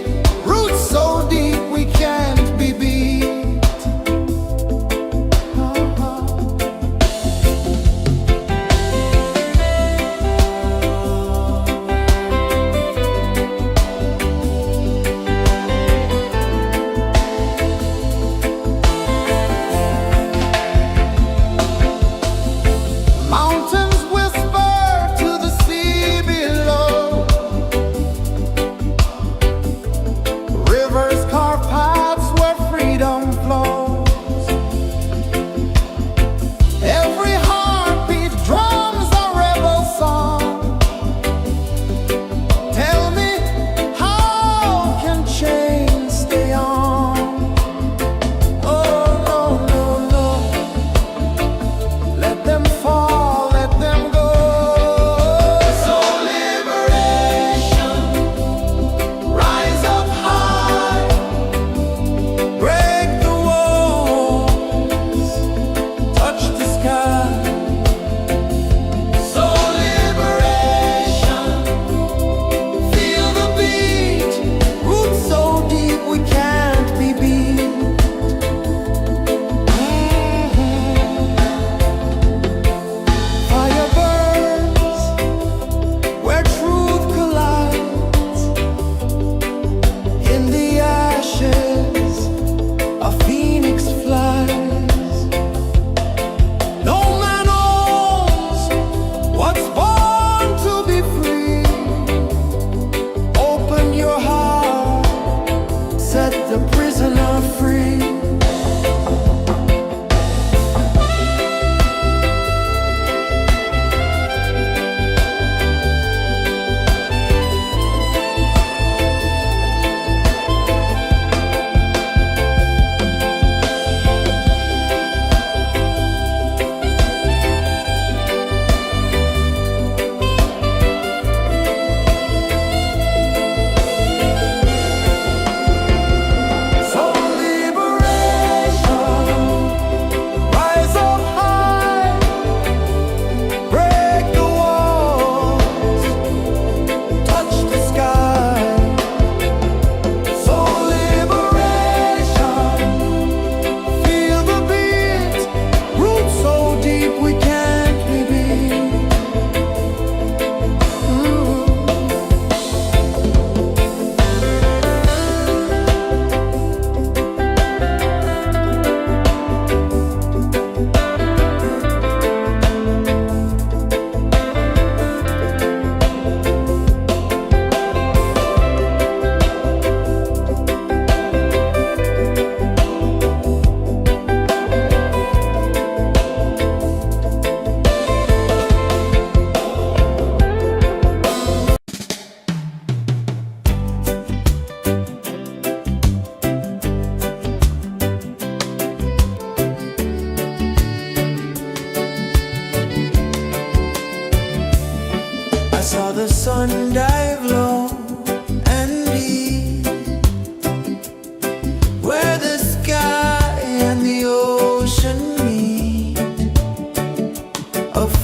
roots so deep we can't be beat.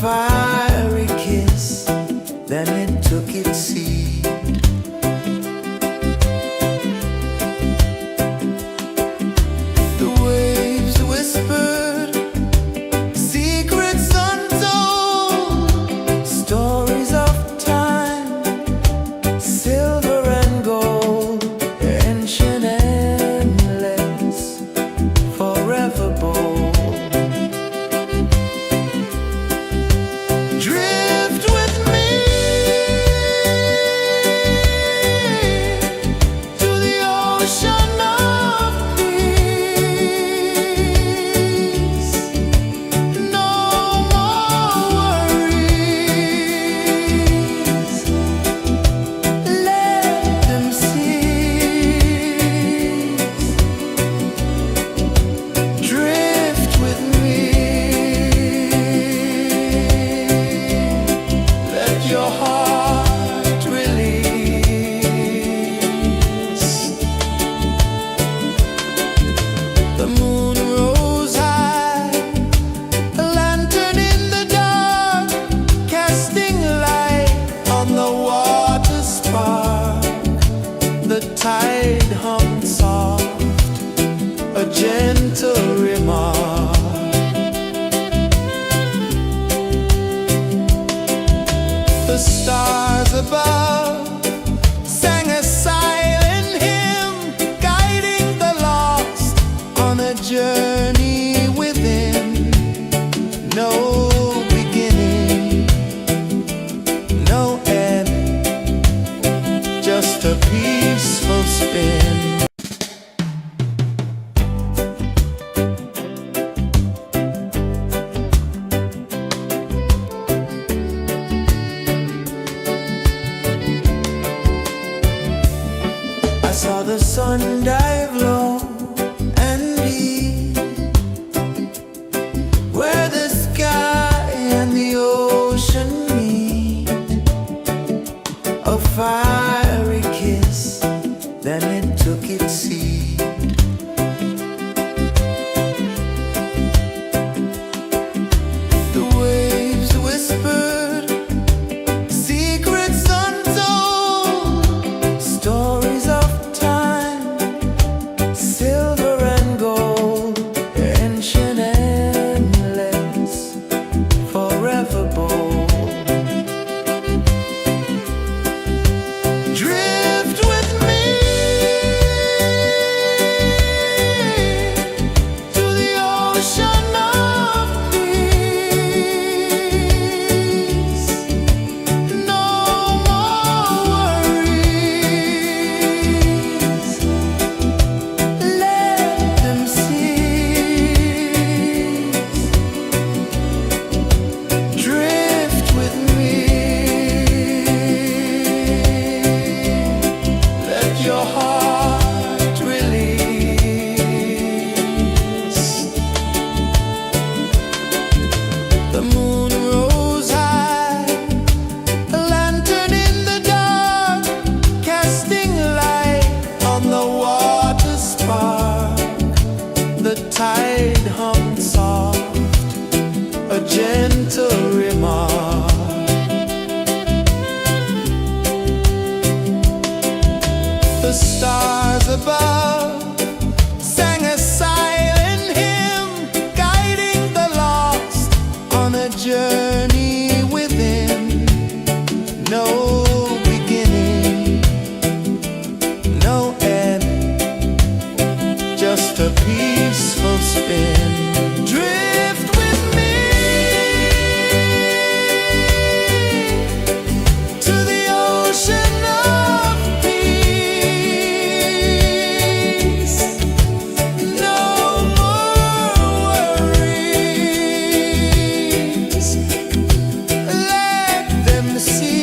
fiery kiss, then it took its seed. The waves whispered secrets untold, stories of time, silver and gold, ancient, endless, forever bold. Drift with me to the ocean of peace. No more worries. Let them cease. Drift with me. Let your heart release. The moon rose high, a lantern in the dark, casting light on the water spark. The tide hummed soft, a gentle remark. The stars above sang a silent hymn, guiding the lost on a journey within. No beginning, no end, just a peaceful spin. I saw the sun dive low and deep, where the sky and the ocean meet. A fiery kiss, then it took its seed. The waves whispered secrets untold, stories of time, silver and gold, ancient, endless, forever bold. Drift with me to the ocean of peace. No more worries. Let them cease. Drift with me. Let your heart release. The moon rose high, a lantern in the dark, casting light on the water spark. The tide hummed soft, a gentle remark. The stars above sang a silent hymn, guiding the lost on a journey within. No beginning, no end, just a peaceful spin. Drift with me to the ocean of peace. No more worries. Let them cease.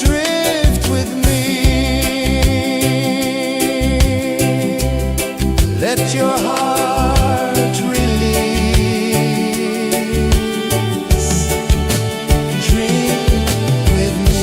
Drift with me. Let your heart release. Dream with me.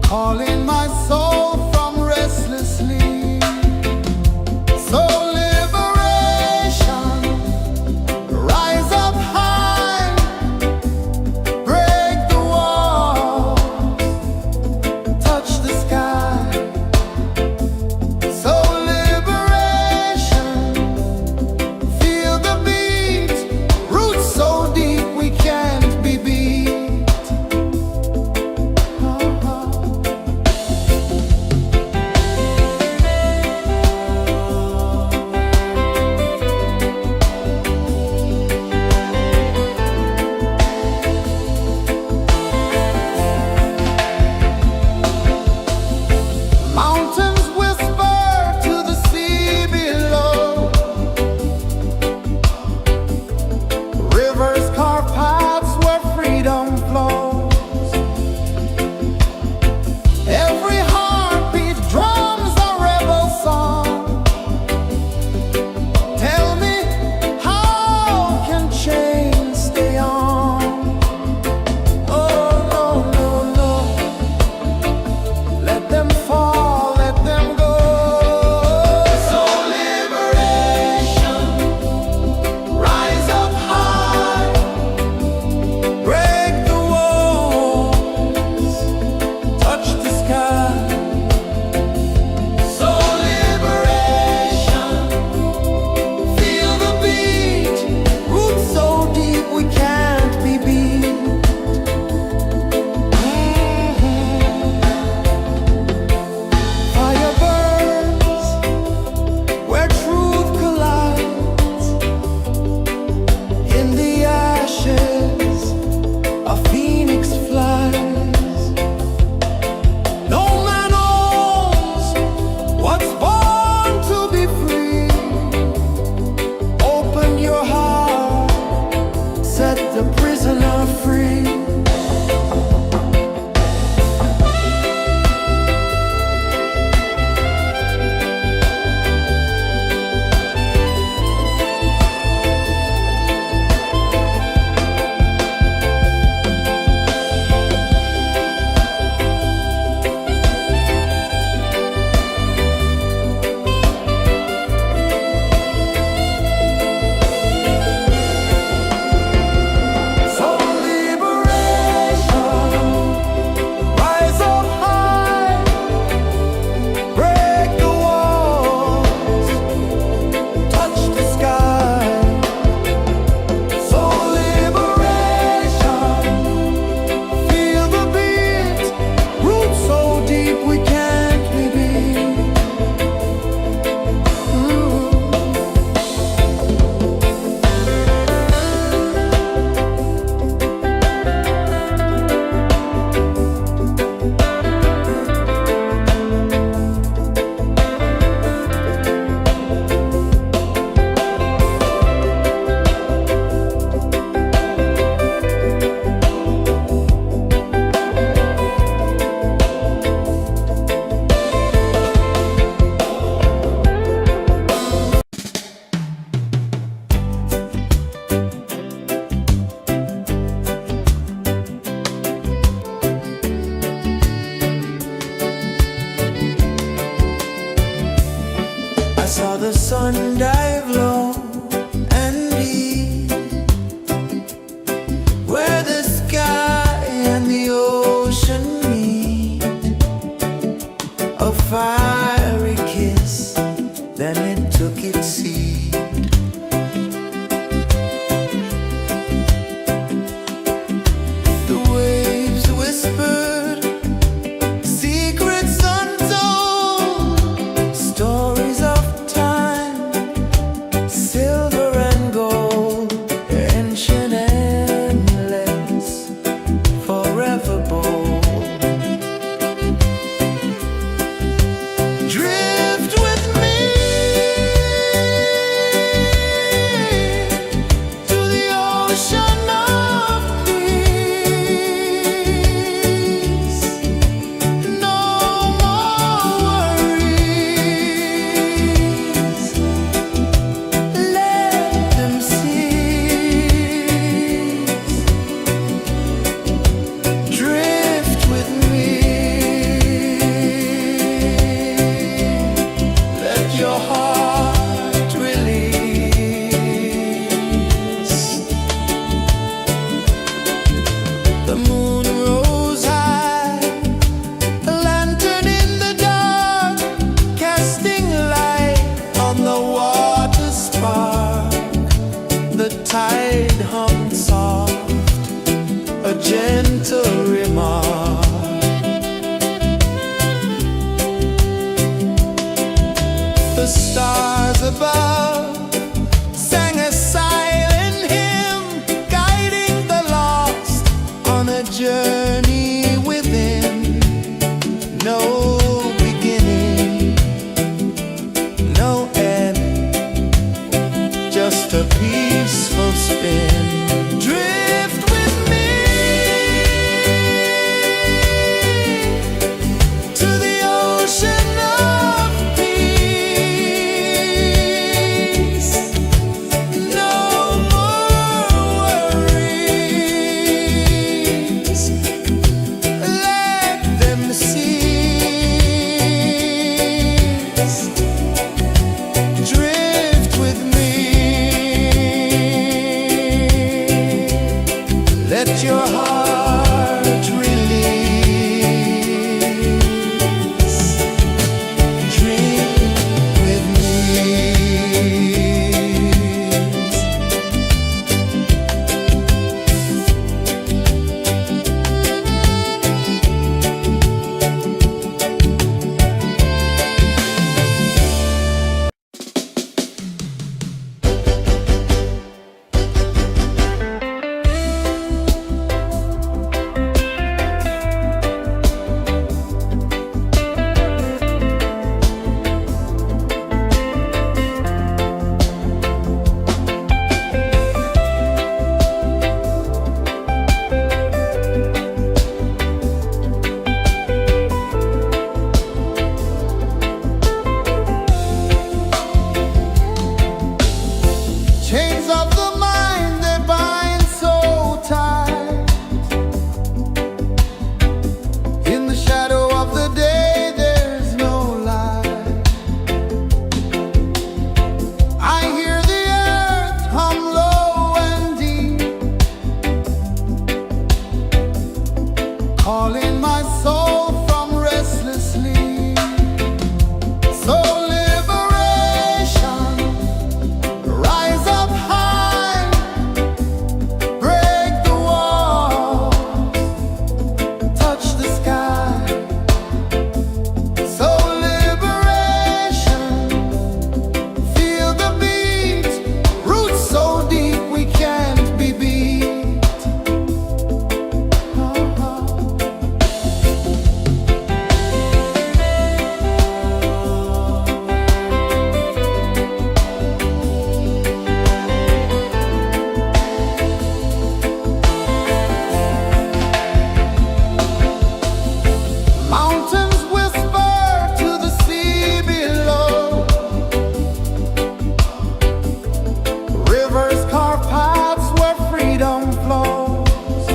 calling my soul from restless sleep. So liberation, rise up high, break the walls, touch the sky. So liberation, feel the beat, roots so deep we can't be beat. Mountains whisper to the sea below. Rivers carve paths where freedom flows. Every heartbeat drums a rebel song. Tell me, how can chains stay on? Oh, no, no, no. Let them fall, let them go. So liberation, rise up high, break the walls, touch the sky. So liberation, feel the beat, roots so deep we can't be beat. Fire burns where truth collides. In the ashes, a phoenix flies. No man owns what's born to be free. Open your heart, set the prisoner free. So liberation, rise up high, break the walls, touch the sky. So liberation, feel the beat, roots so deep we can't be beat. I saw the sun dive low and deep, where the sky and the ocean meet. A fiery kiss, then it took its seat. The waves whispered secrets untold, stories of time calling my soul from restless sleep. So liberation, rise up high, break the walls, touch the sky. So liberation, feel the beat, roots so deep we can't be beat. Mountains whisper to the sea below. Rivers carve paths where freedom flows.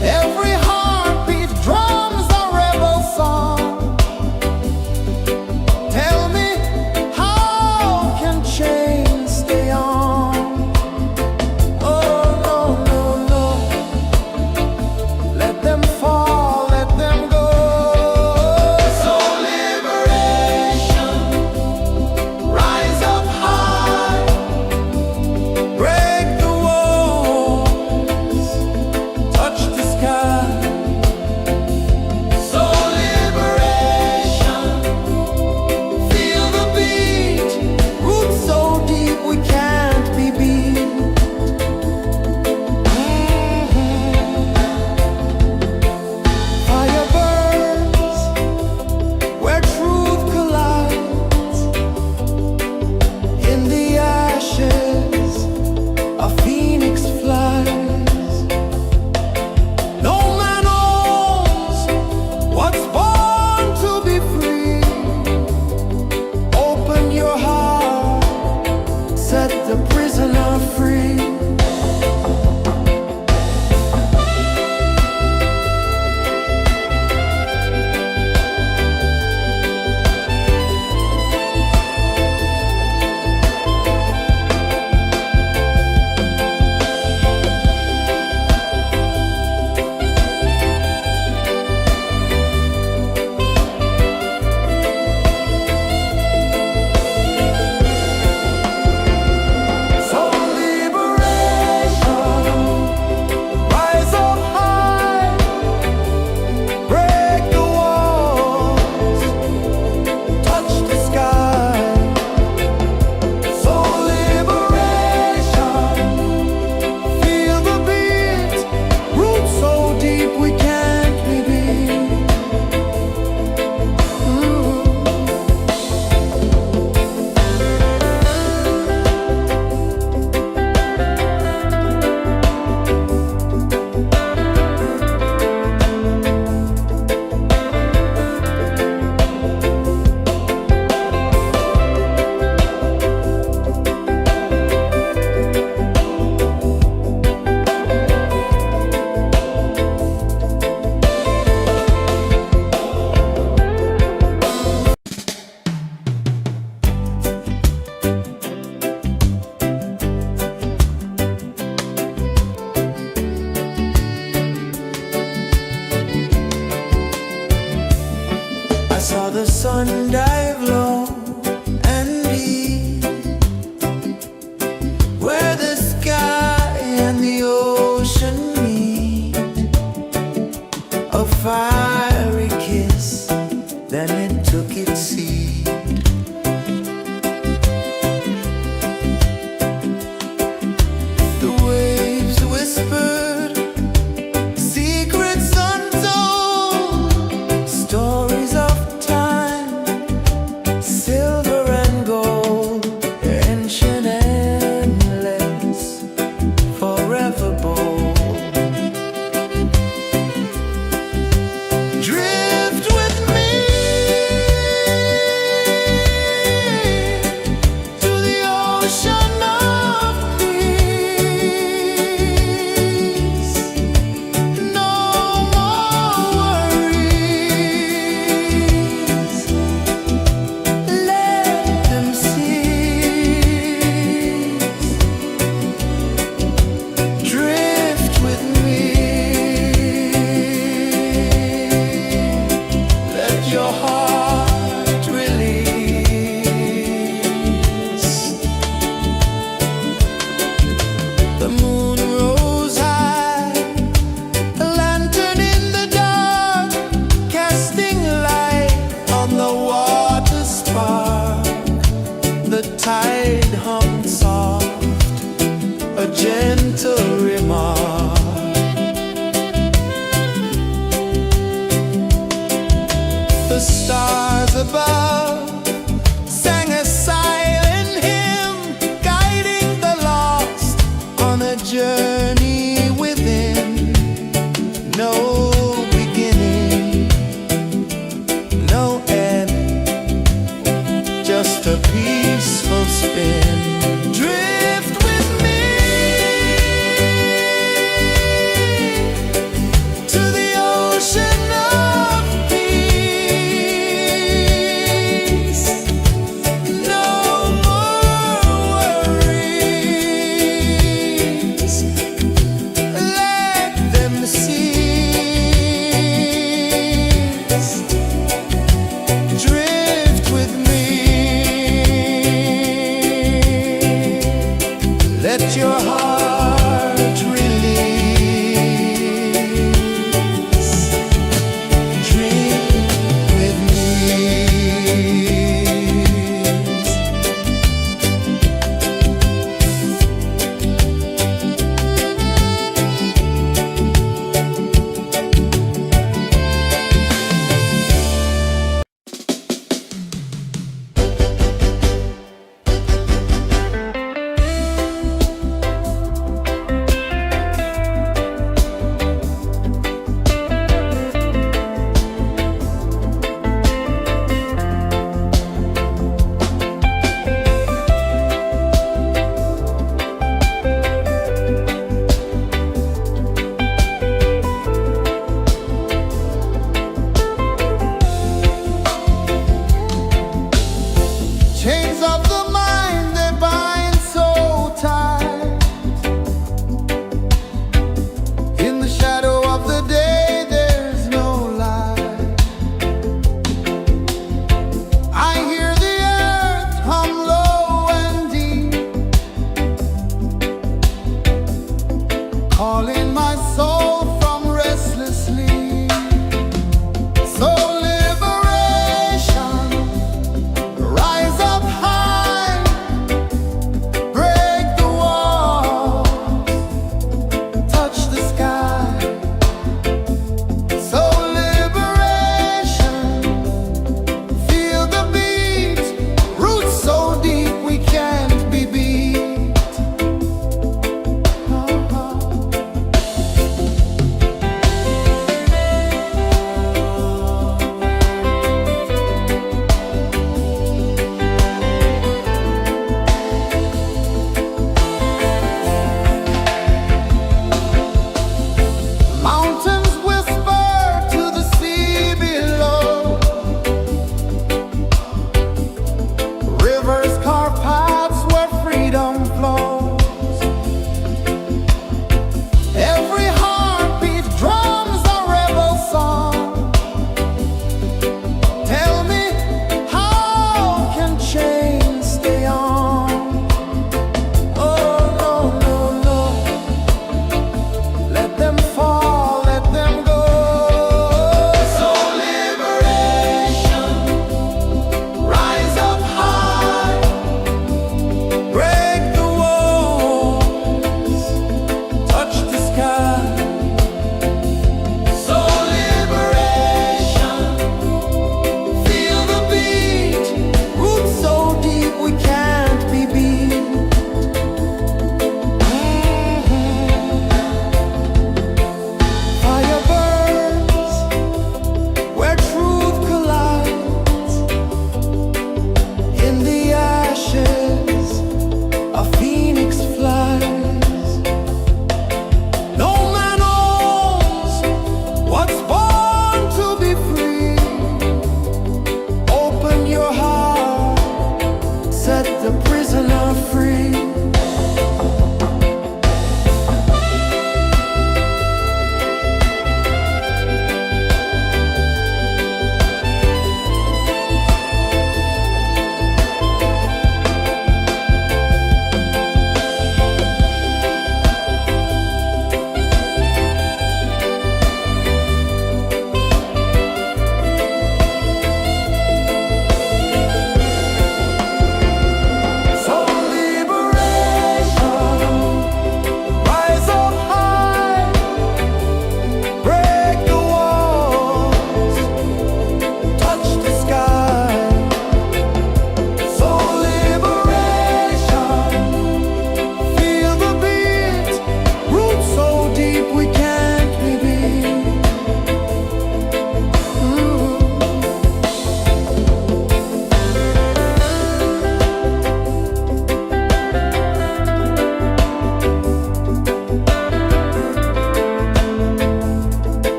Every heartbeat drums a rebel song. Tell me, how can chains stay on? Oh, no, no, no. Let them fall, let them go. So liberation, rise up high, break the walls, touch the sky. So liberation, feel the beat, roots so deep we can't be beat. Fire burns where truth collides. In the ashes, a phoenix flies. No man owns what's born to be free. Open your heart, set the prisoner free. So liberation, rise up high, break the walls, touch the sky. So liberation, feel the beat, roots so deep we can't be beat. I saw the sun dive low and deep, where the sky and the ocean meet. A fiery kiss, then it took its seat. The waves whispered secrets untold, stories of time, silver and gold, ancient, endless, forever bold.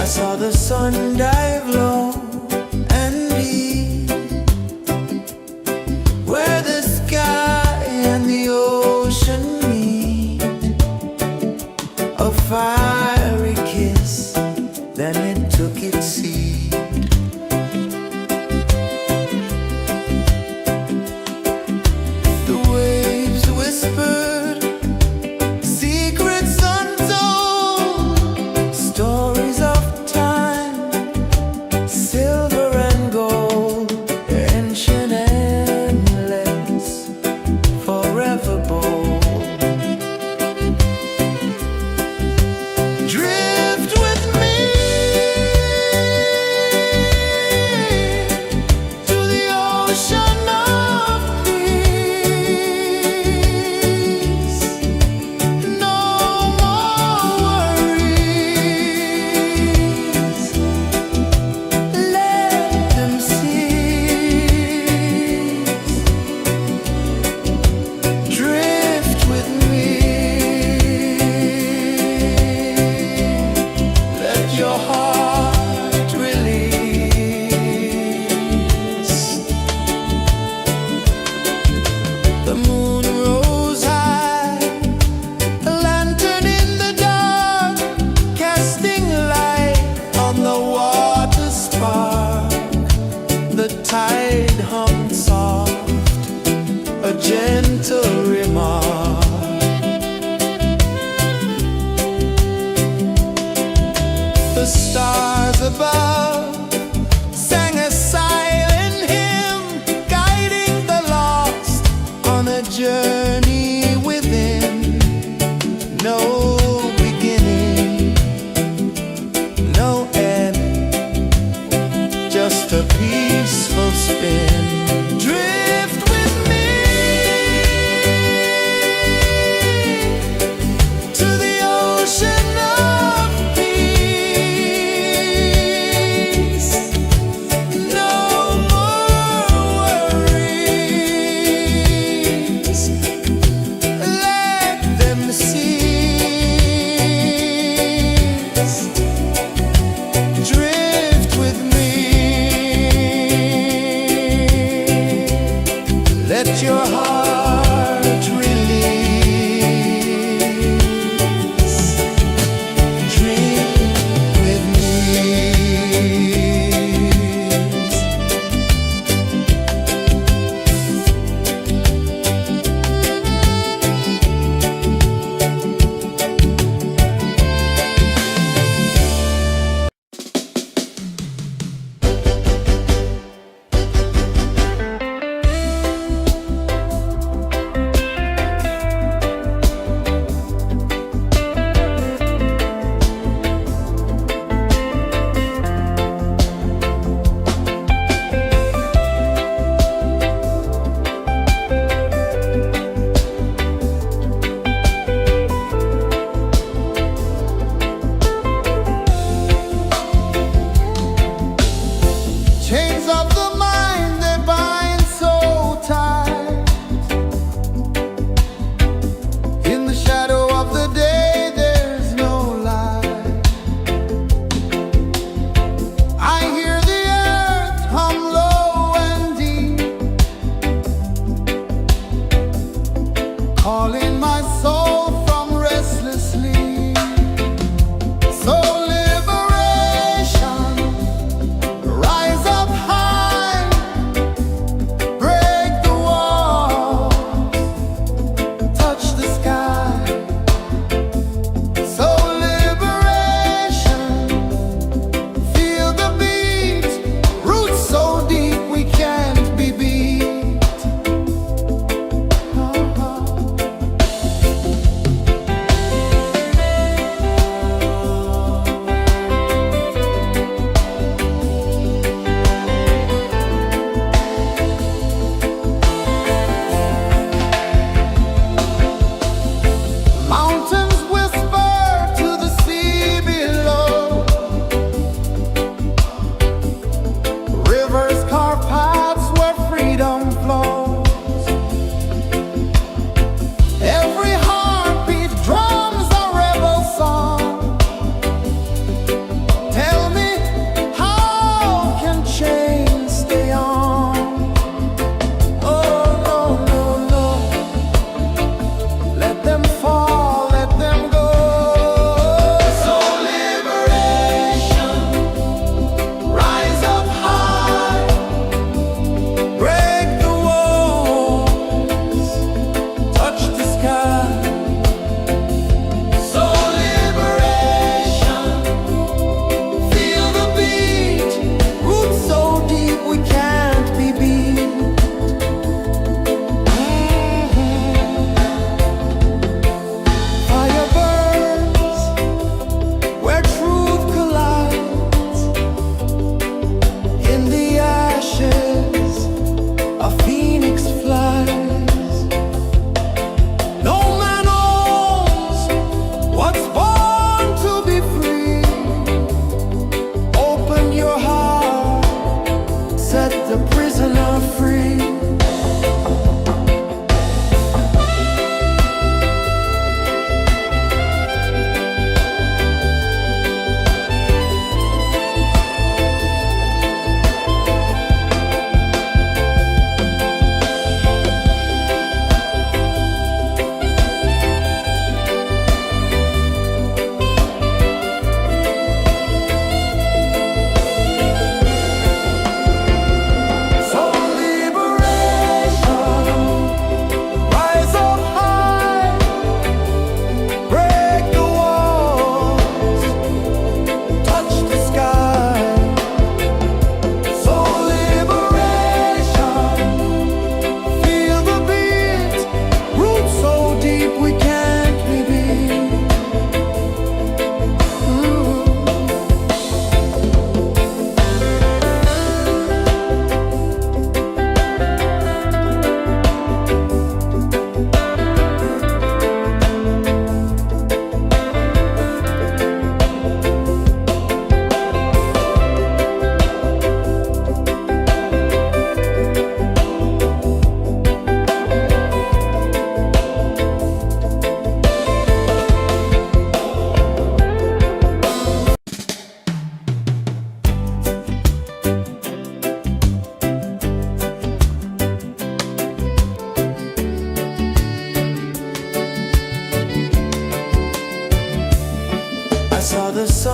saw the sun dive low and deep, where the sky and the ocean meet. A fiery kiss, then it took its seat. The waves whispered secrets untold, stories of time, silver and gold, ancient, endless, forever bold. Drift with me to the ocean of peace. No more worries, let them cease. Drift with me, let your heart release. The moon rose high, a lantern in the dark, casting light on the water spark. The tide hummed soft, a gentle remark. The stars above sang a silent hymn, guiding the lost on a journey within. No beginning, no end, just a peaceful spin. Drift with me to the ocean of peace. No more worries, let them cease. Drift with me.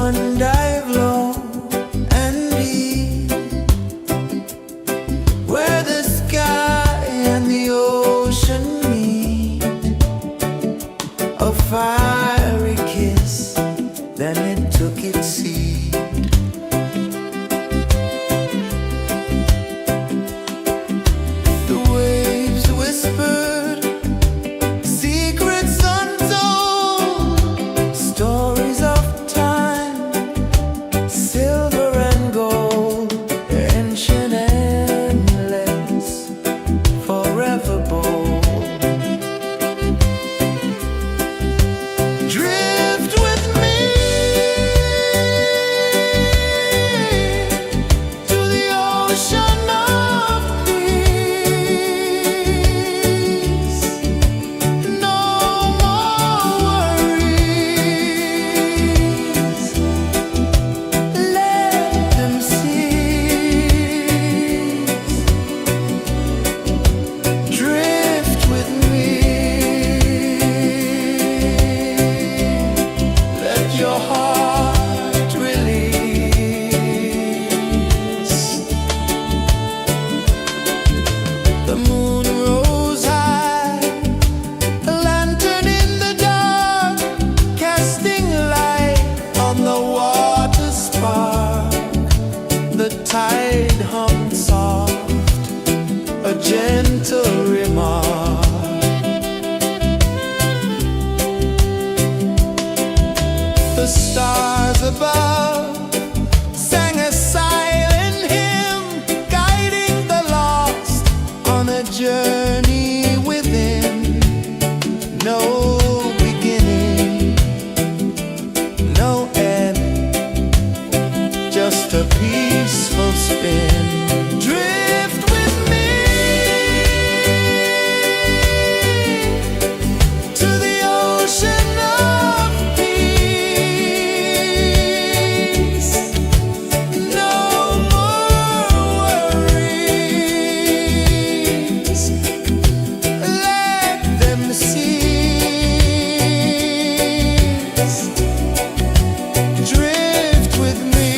one dive low and deep, where the sky and the ocean meet. A fiery kiss, then it took its seat. The waves whispered secrets untold, stories of time, silver and gold, ancient, endless, forever bold. Drift with me to the ocean of peace. No more worries. Let them cease. Drift with me. Let your heart release. The moon rose high, a lantern in the dark, casting light on the water spark. The tide hummed soft, a gentle remark. The stars above sang a silent hymn, guiding the lost on a journey within. No beginning, no end, just a peaceful spin. Drift with me to the ocean of peace. No more worries. Let them cease. Drift with me.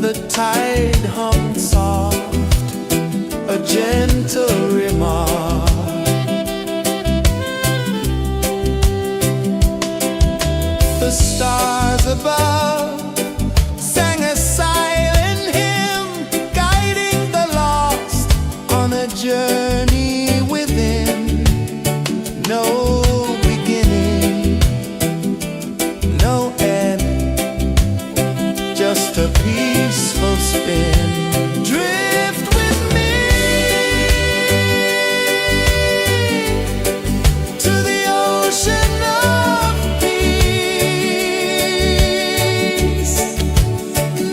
the tide hung soft, a gentle remark. The stars above sang a silent hymn, guiding the lost on a journey within. No beginning, no end, just a peaceful spin. Drift with me to the ocean of peace.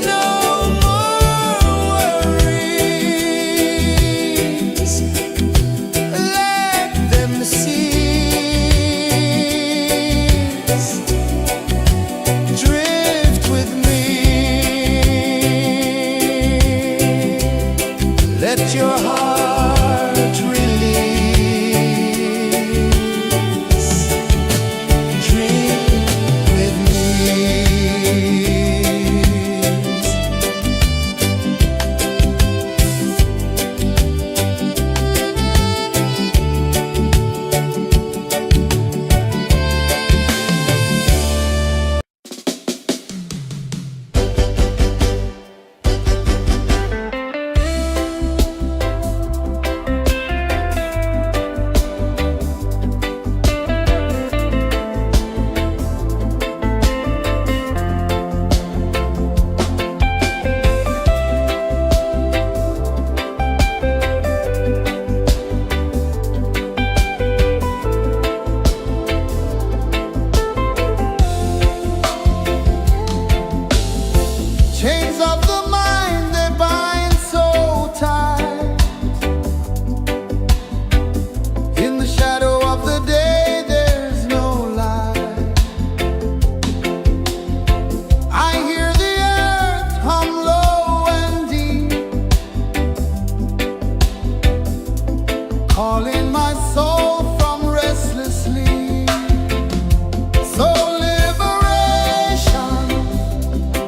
No more worries, let them cease. Drift with me, let your heart release. Drift with me. Chains of the mind, they bind so tight. In the shadow of the day, there's no light. I hear the earth hum low and deep, calling my soul from restless sleep. So liberation,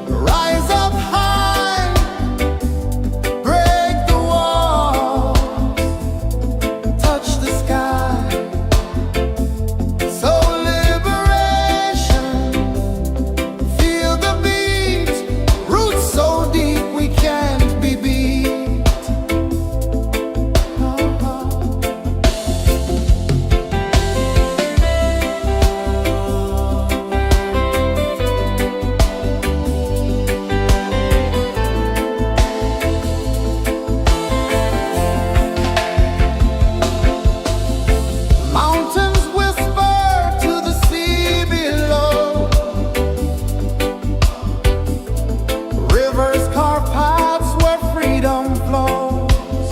rise up high, break the walls, touch the sky. So liberation, feel the beat, roots so deep we can't be beat. Mountains whisper to the sea below, rivers carve paths where freedom flows.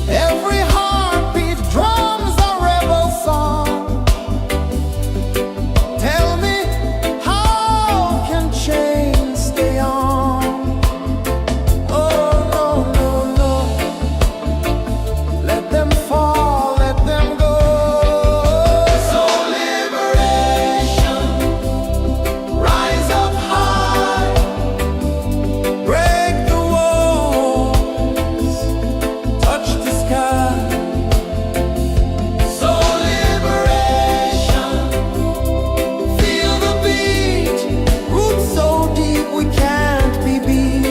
Every heartbeat drums a rebel song. Tell me, how can chains stay on? Oh no, no, no, let them fall, let them go. So liberation, rise up high, break the walls, touch the sky. So liberation, feel the beat, roots so deep we can't be beat.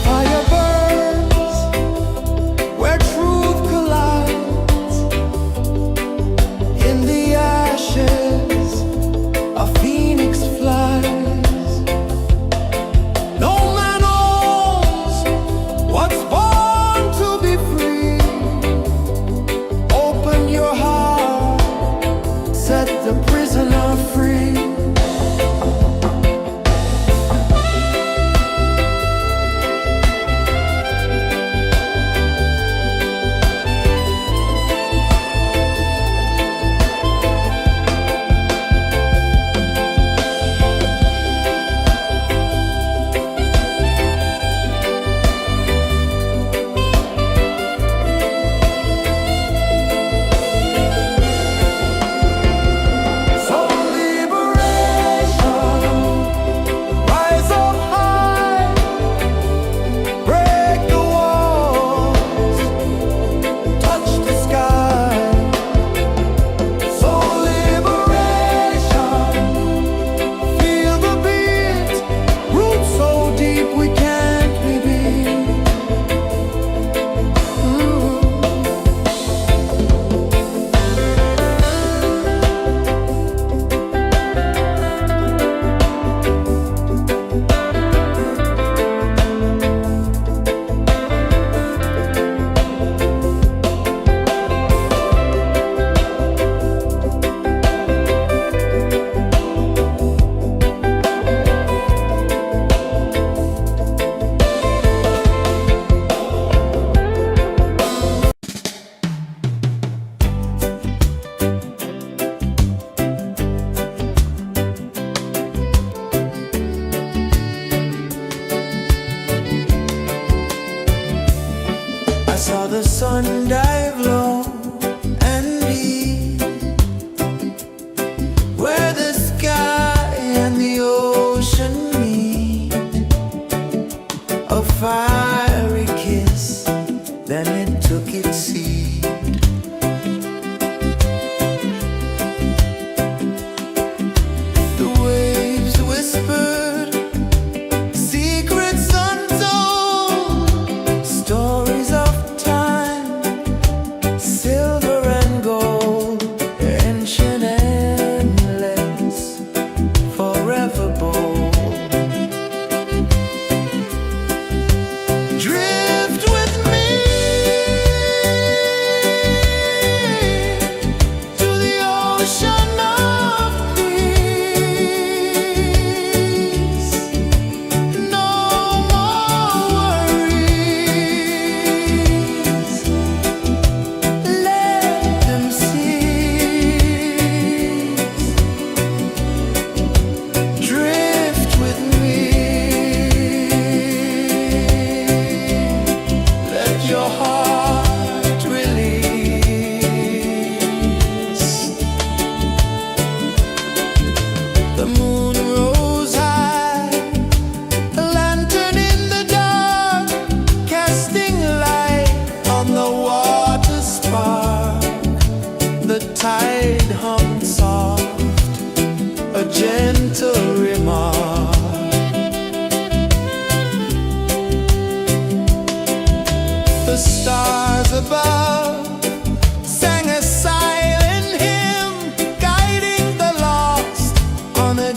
Fire burns where truth collides. In the ashes, a phoenix flies. No man owns what's born to be free. Open your heart, set the prisoner free.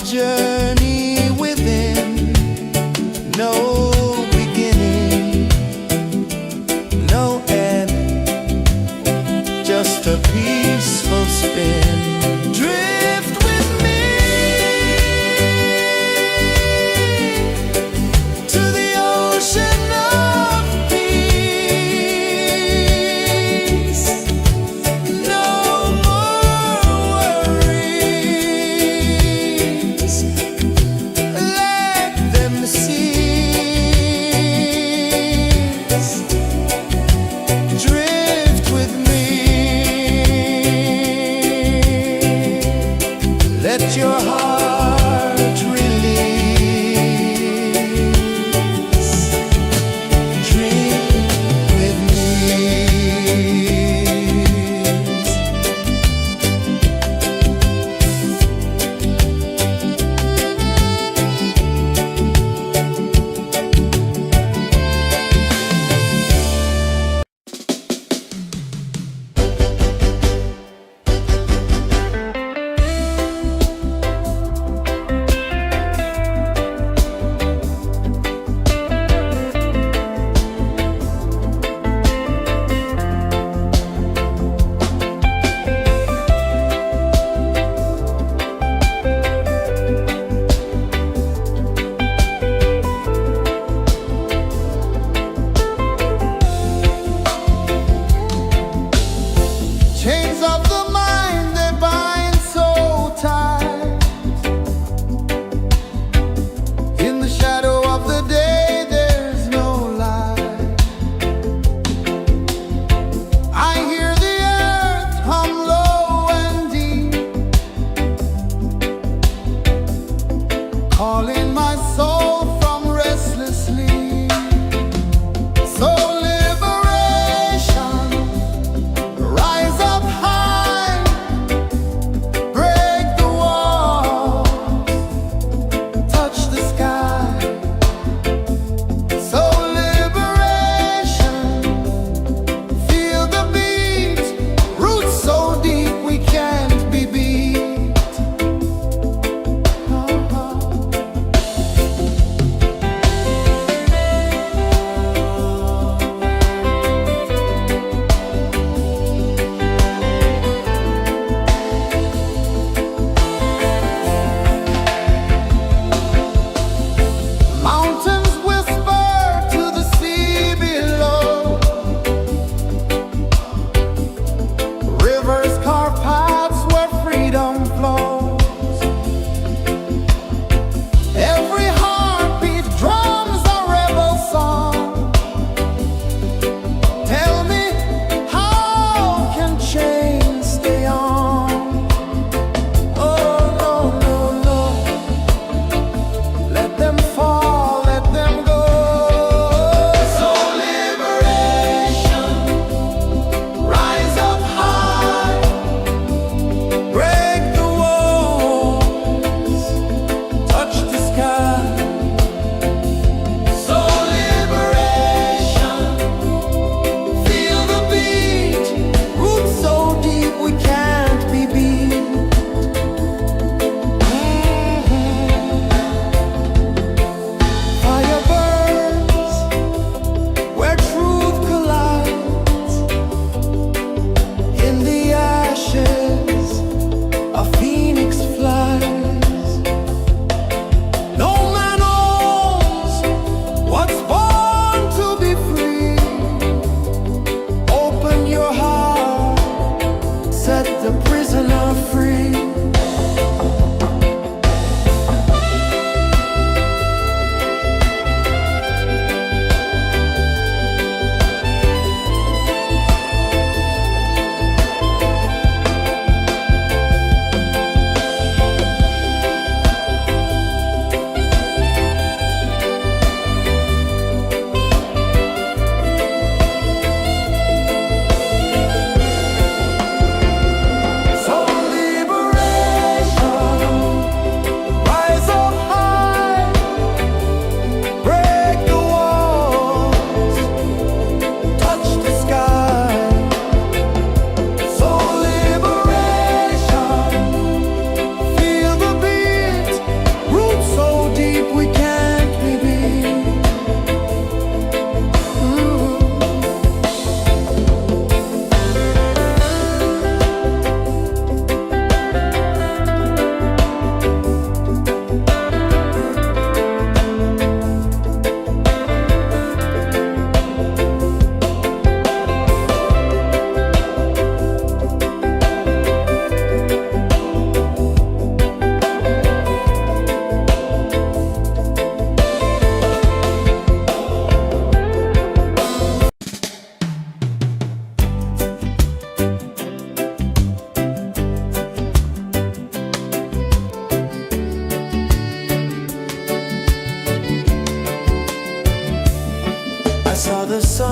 journey within, no beginning, no end, just a peaceful spin. Drift with me to the ocean of peace. No more worries,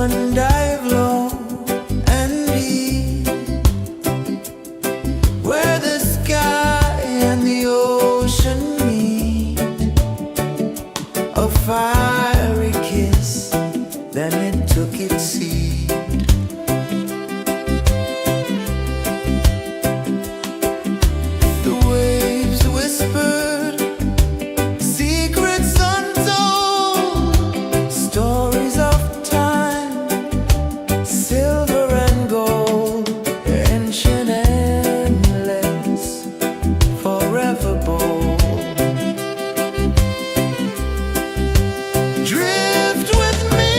sun dive low and deep, where the sky and the ocean meet. A fiery kiss, then it took its seed. The waves whispered secrets untold, stories of time, silver and gold, ancient, endless, forever bold. Drift with me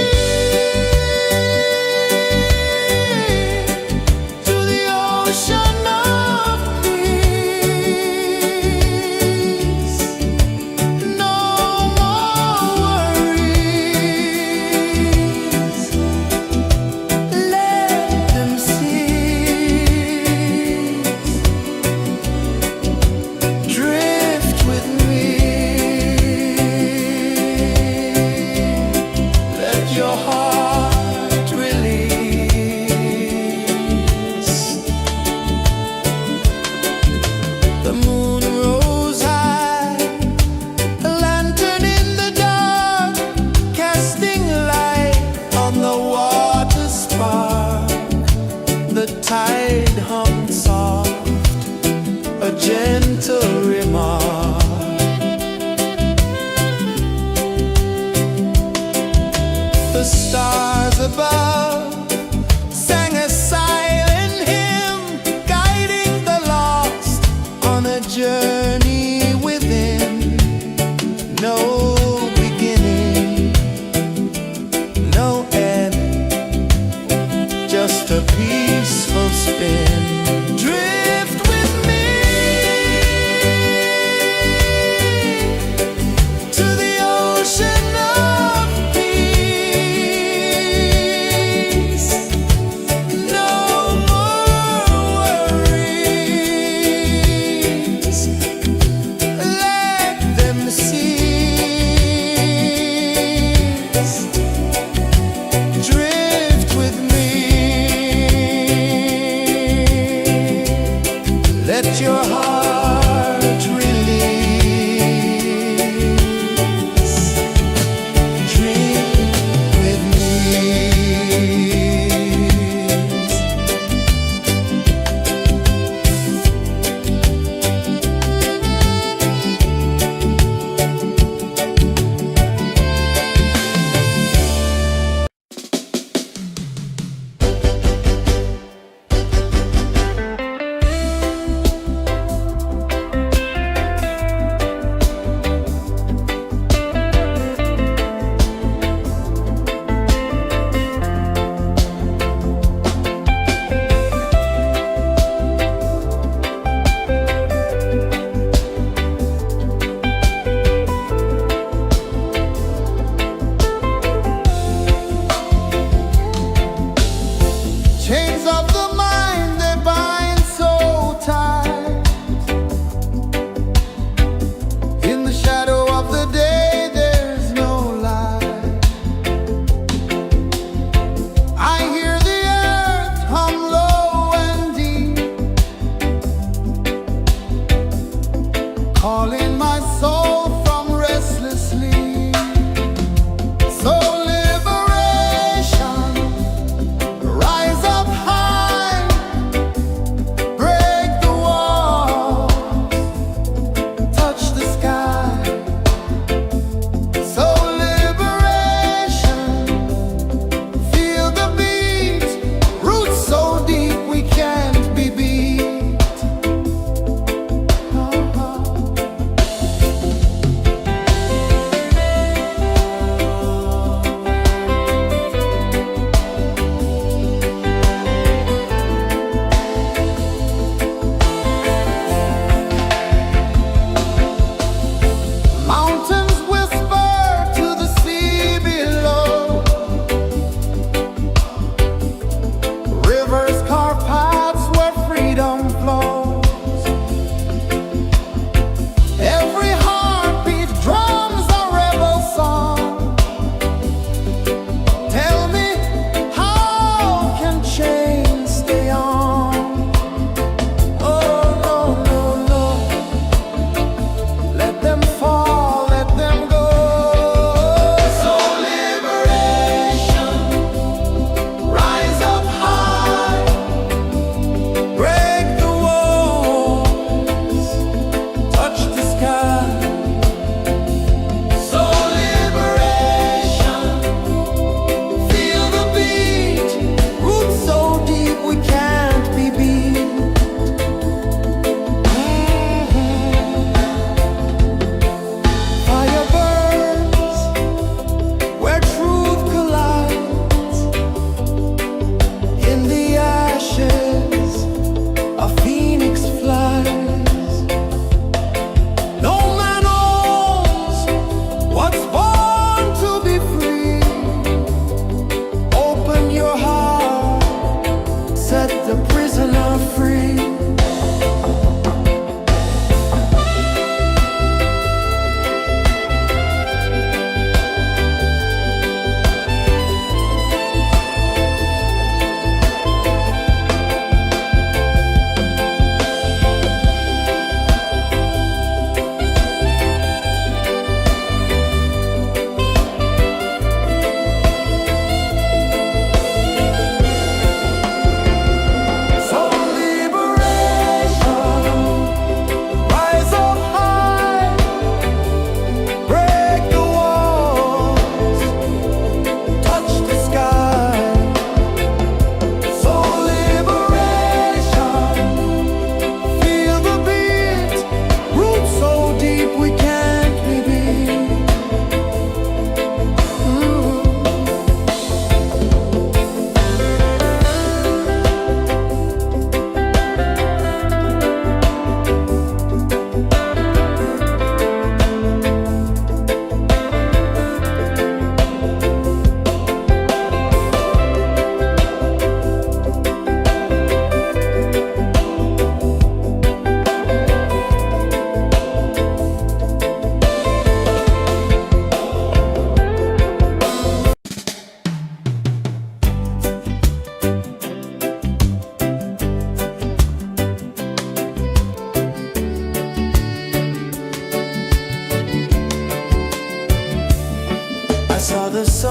to the ocean of peace. No more worries. Let them cease. Drift with me. Let your heart release. The moon rose high, a lantern in the dark, casting light on the water spark. The tide hummed soft, a gentle remark. The stars above sang a silent hymn, guiding the lost on a journey within. No beginning, no end, just a peaceful spin. Drift with me to the ocean of peace. No more worries. Let them cease.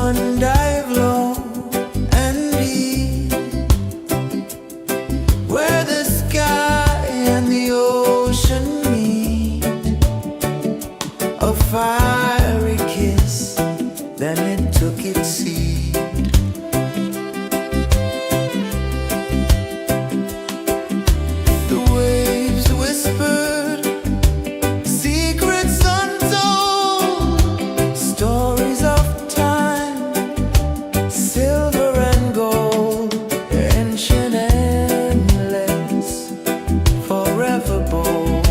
one dive low and deep, where the sky and the ocean meet. A fiery kiss, then it took its seat. The waves whispered secrets untold, stories of time, silver and gold, ancient, endless, forever bold.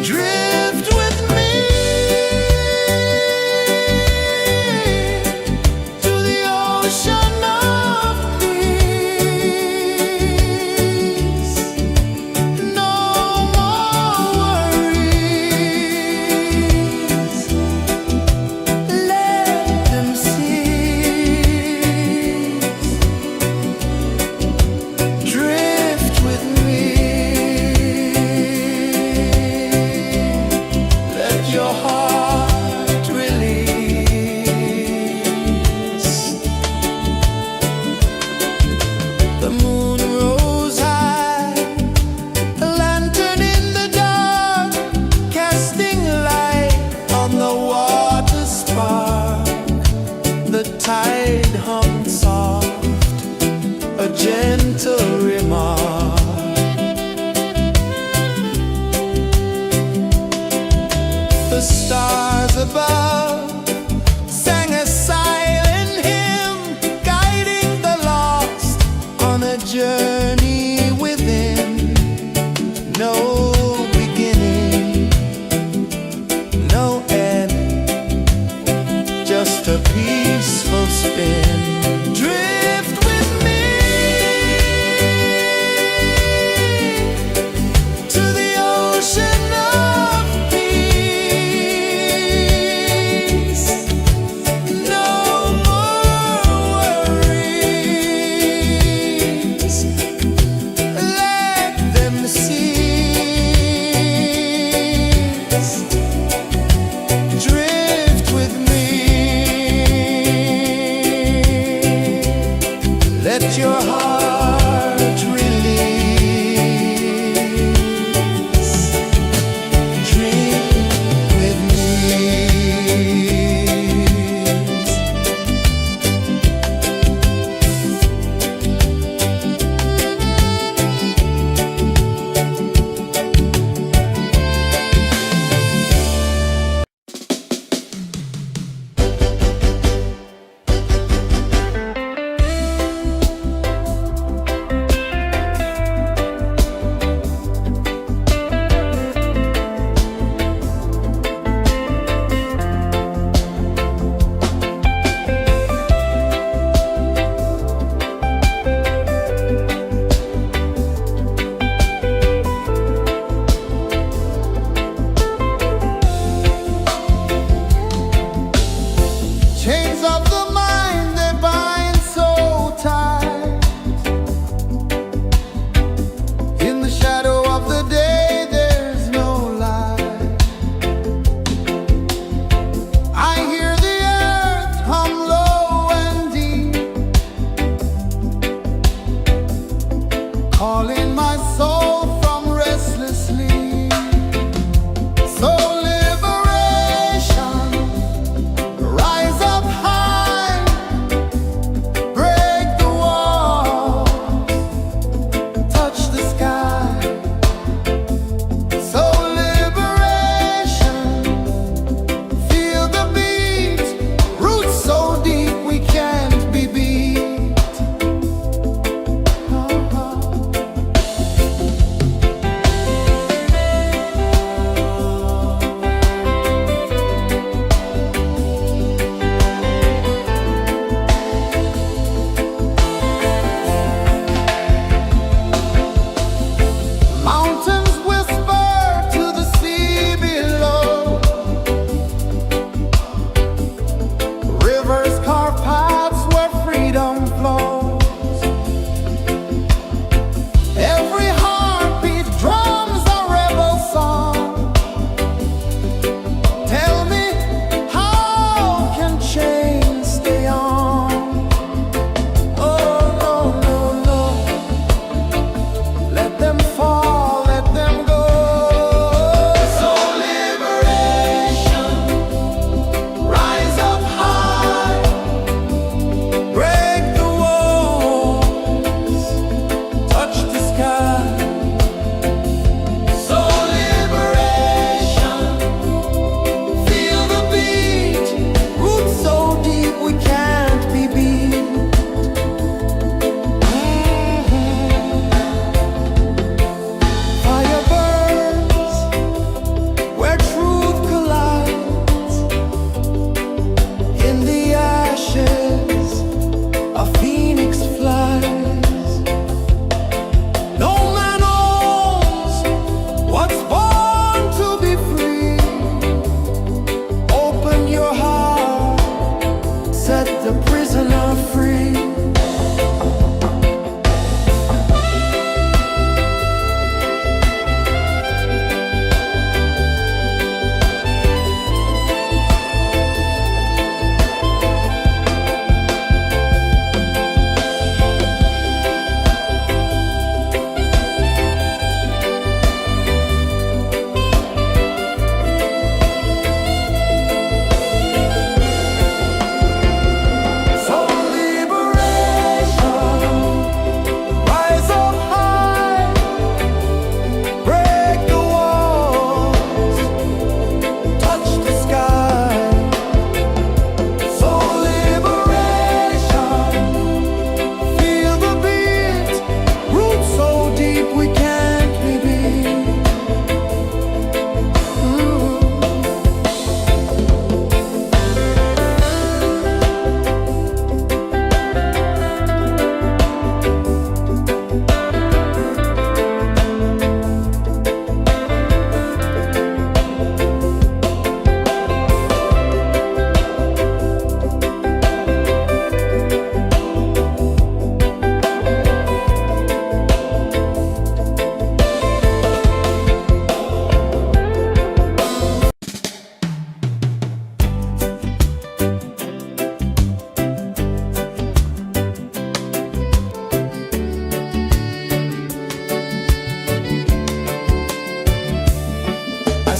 Drift with me to the ocean of peace. No more worries. Let them cease. Drift with me. Let your heart release. The moon rose high, a lantern in the dark, casting light on the water spark. The tide hummed soft, a gentle remark. The stars above sang a silent hymn, guiding the lost on a journey within. No beginning, no end, just a peaceful spin. Drift with me to the ocean of peace. No more worries. Let them cease. Drift with me. Let your heart release. Dream with me. Chains of the mind, they bind so tight. In the shadow of the day, there's no light. I hear the earth hum low and deep, calling my soul from restless sleep. So liberation, rise up high, break the walls, touch the sky. So liberation, feel the beat, roots so deep we can't be beat. Mountains whisper to the sea below. Rivers carve paths where freedom flows. Every heartbeat drums a rebel song. Tell me,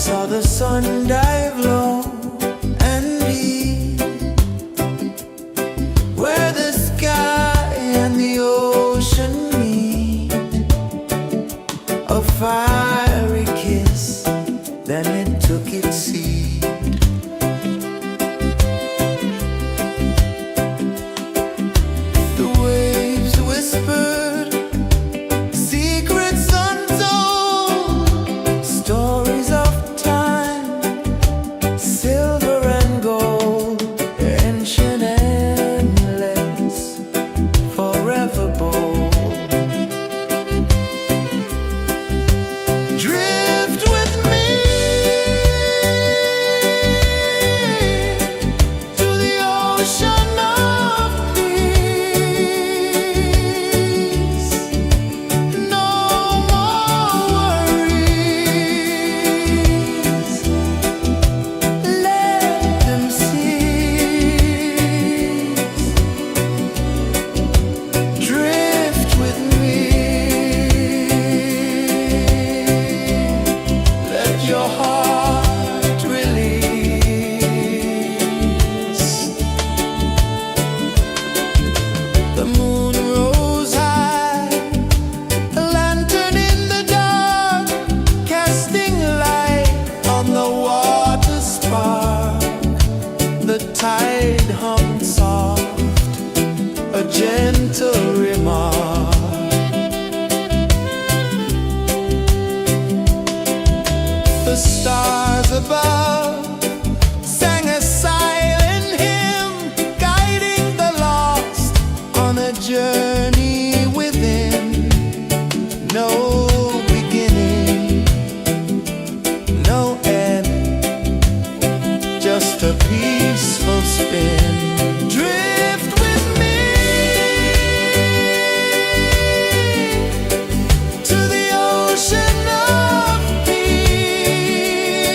saw the sun dive low and deep, where the sky and the ocean meet. A fiery kiss, then it took its seat. The waves whispered secrets untold, stories of time, silver and gold, ancient, endless, forever bold. Drift with me to the ocean of peace. No more worries, let them cease. Drift with me, let your heart release. The moon rose high, a lantern in the dark, casting light on the water spark. The tide hummed soft, a gentle remark. The stars above sang a silent hymn, guiding the lost on a journey within. No beginning, no end, just a peaceful spin. Drift with me to the ocean of peace.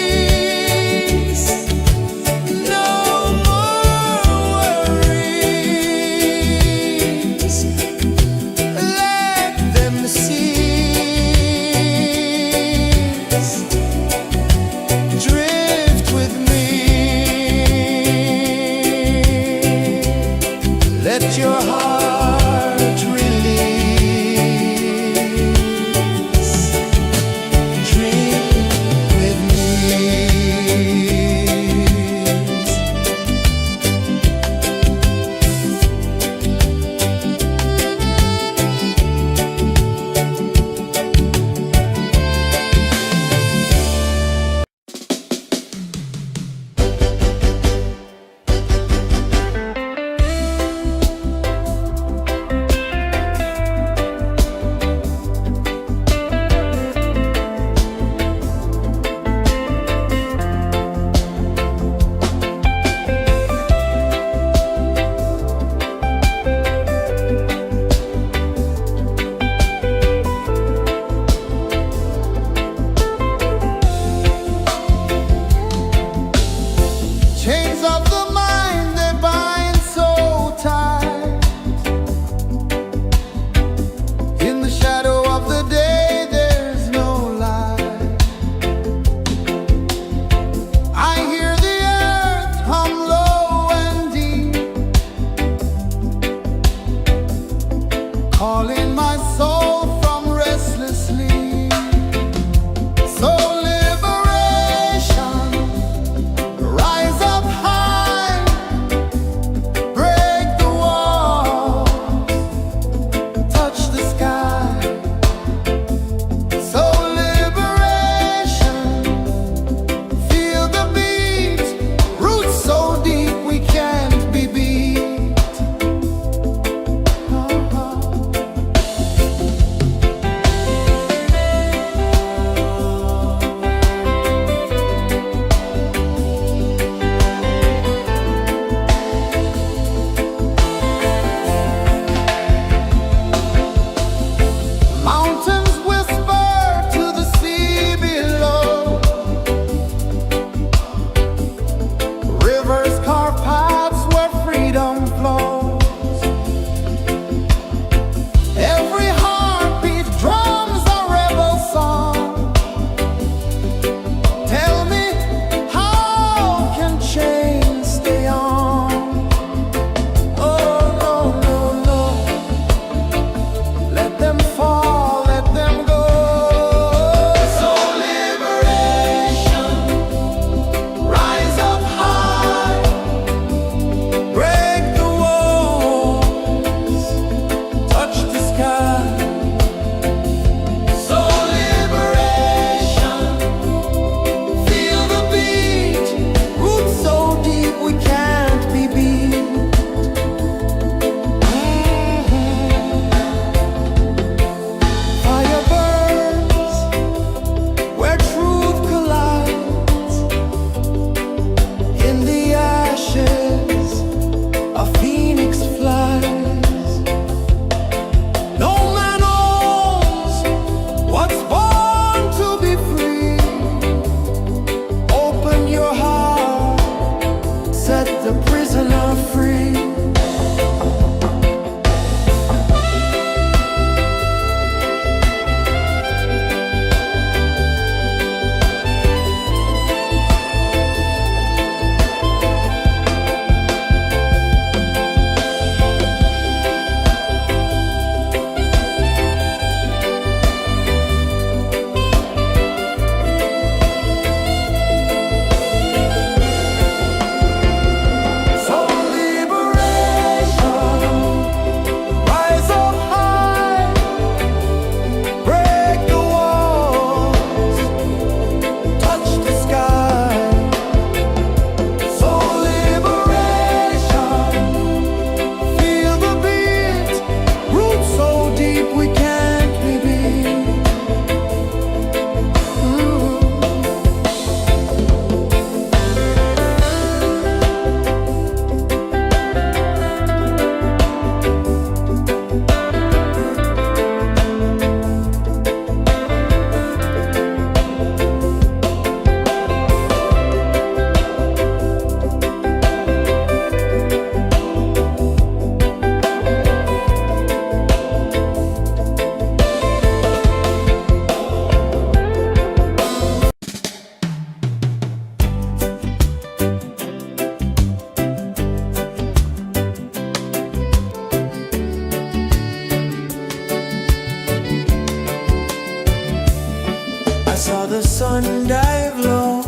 saw the sun dive low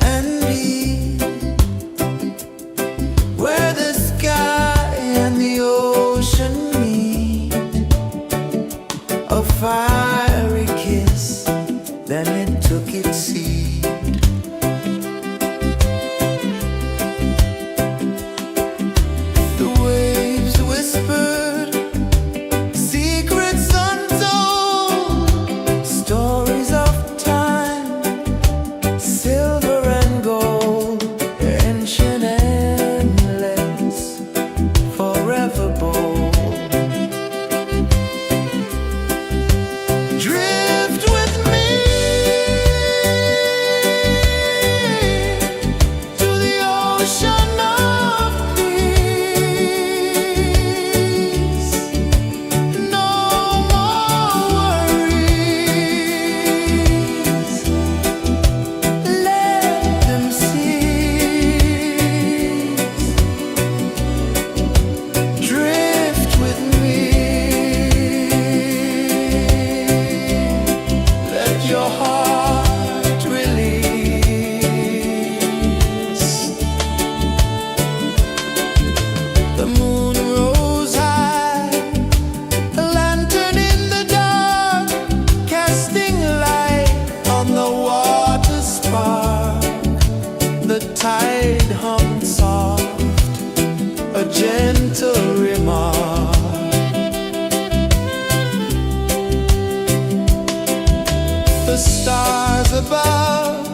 and deep, where the sky and the ocean meet. A fiery kiss, then it took its seat. The waves whispered secrets untold, stories of time, silver and gold, ancient, endless, forever bold. Drift with me to the ocean of peace. No more worries. Let them cease. Drift with me. Let your heart release. The moon rose high, a lantern in the dark, casting light on the water spark. The tide hummed soft, a gentle remark. The stars above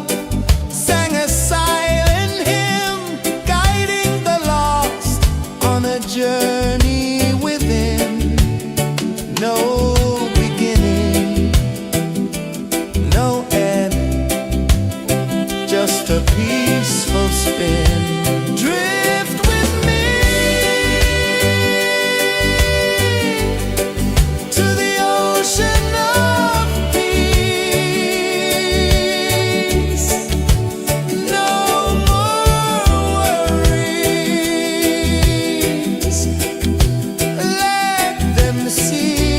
sang a silent hymn, guiding the lost on a journey within. No beginning, no end, just a peaceful spin. Drift with me to the ocean of peace. No more worries. Let them cease.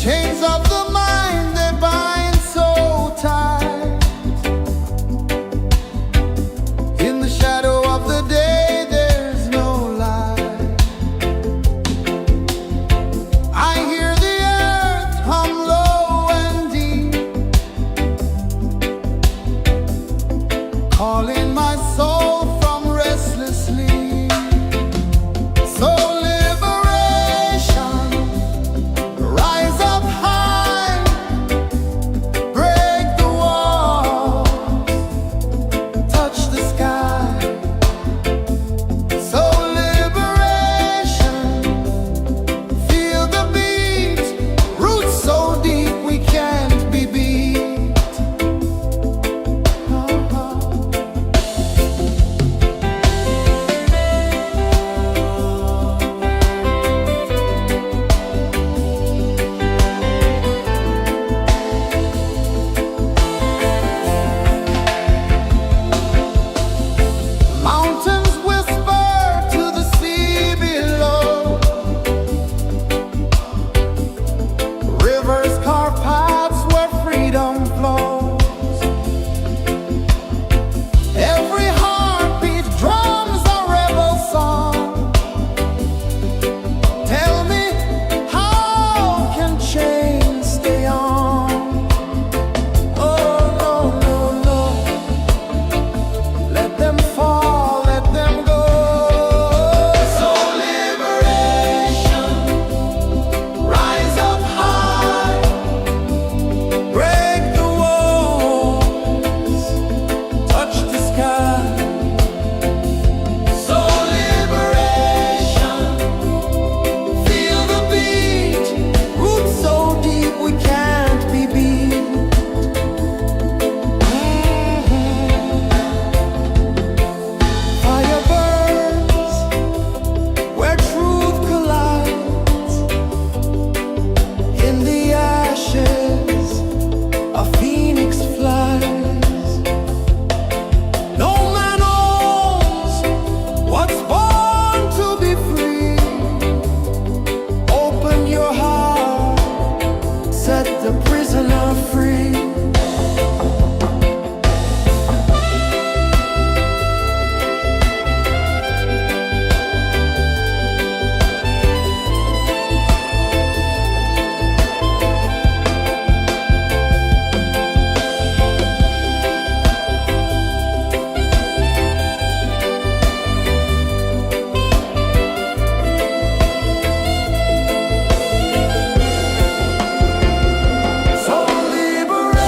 Chains of the mind, they bind so tight. In the shadow of the day, there's no light. I hear the earth hum low and deep, calling my soul from restless sleep. So liberation, rise up high, break the walls, touch the sky. So liberation, feel the beat, roots so deep we can't be beat. Mountains whisper to the sea below. Rivers carve paths where freedom flows. Every heartbeat drums a rebel song. Tell me, how can chains stay on? Oh no, no, no. Let them fall, let them go. So liberation, rise up high, break the walls, touch the sky. So liberation, feel the beat, roots so deep we can't be beat. Fire burns where truth collides. In the ashes, a phoenix flies. No man owns what's born to be free. Open your heart, set the prisoner free. So liberation,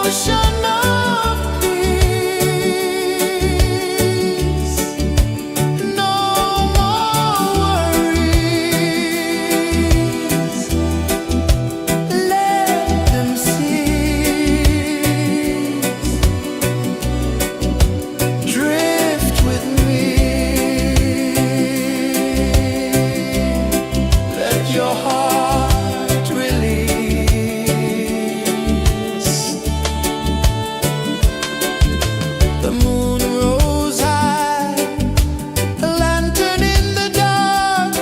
ocean of peace. No more worries. Let them cease. Drift with me. Let your heart release. The moon rose high, a lantern in the dark,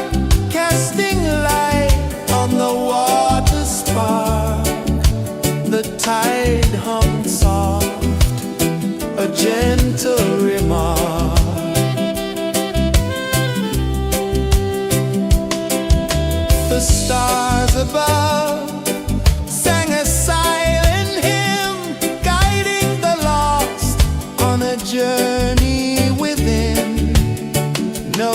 casting light on the water spark. The tide hummed soft, a gentle remark. The stars above sang a silent hymn, guiding the lost on a journey within. No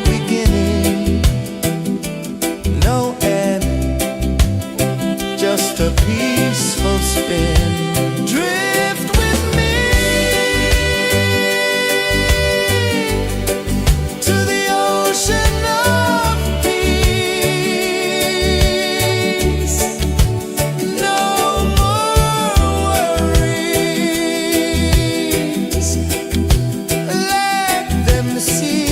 beginning, no end, just a peaceful spin. Drift with me to the ocean of peace. No more worries. Let them cease.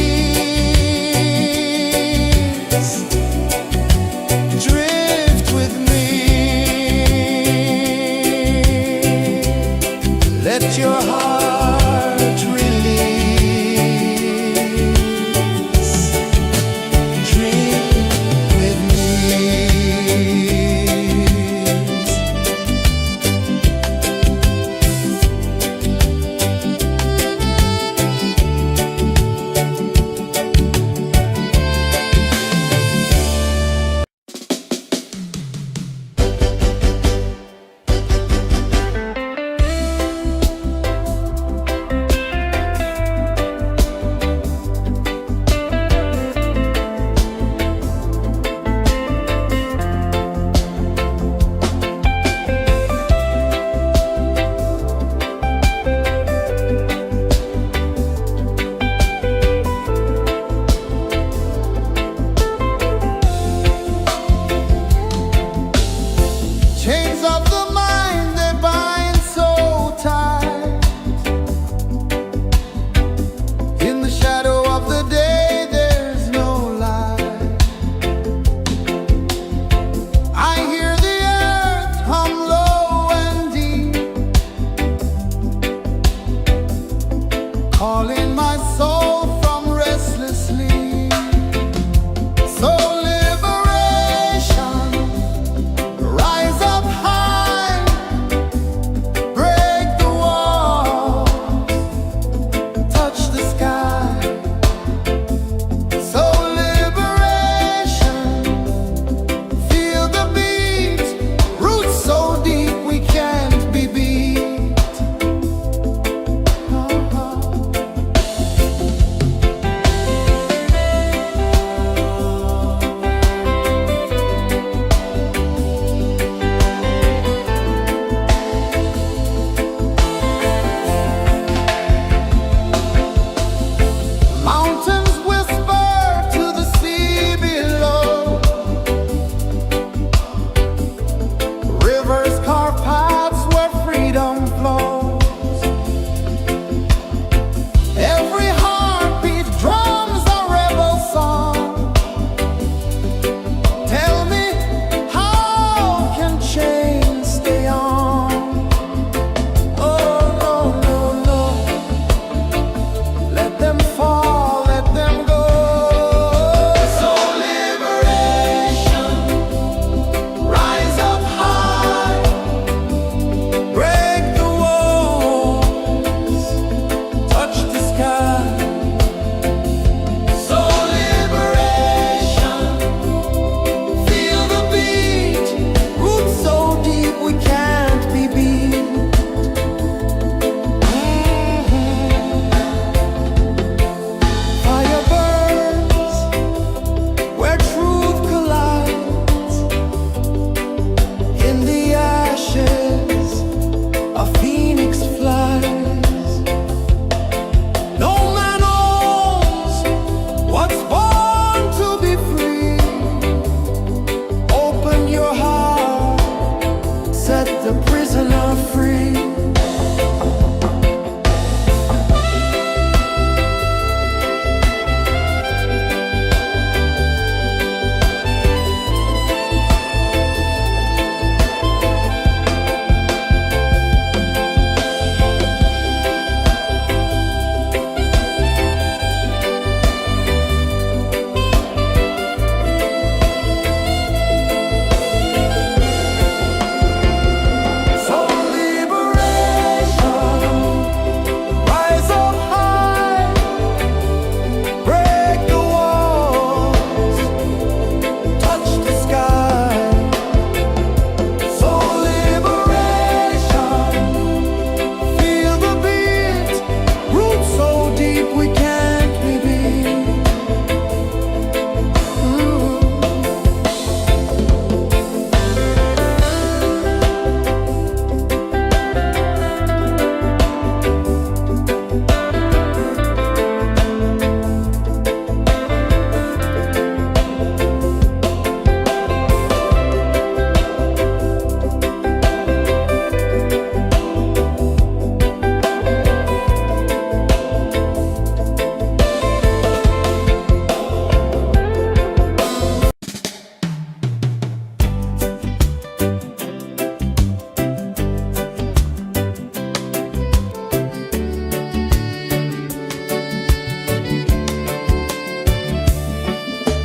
Drift with me. a prisoner free.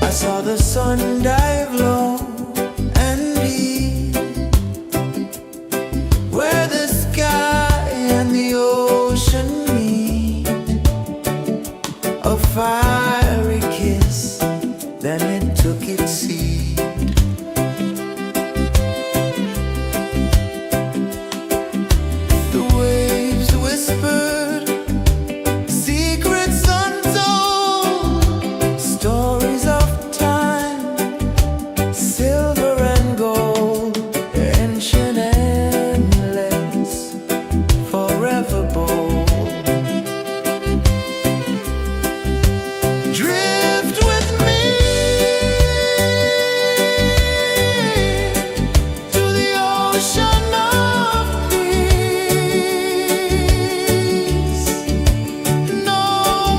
I saw the sun dive low and deep, where the sky and the ocean meet. A fiery kiss, then it took its seat. The waves whispered secrets untold, stories of silver and gold, ancient, endless, forever bold. Drift with me to the ocean of peace. No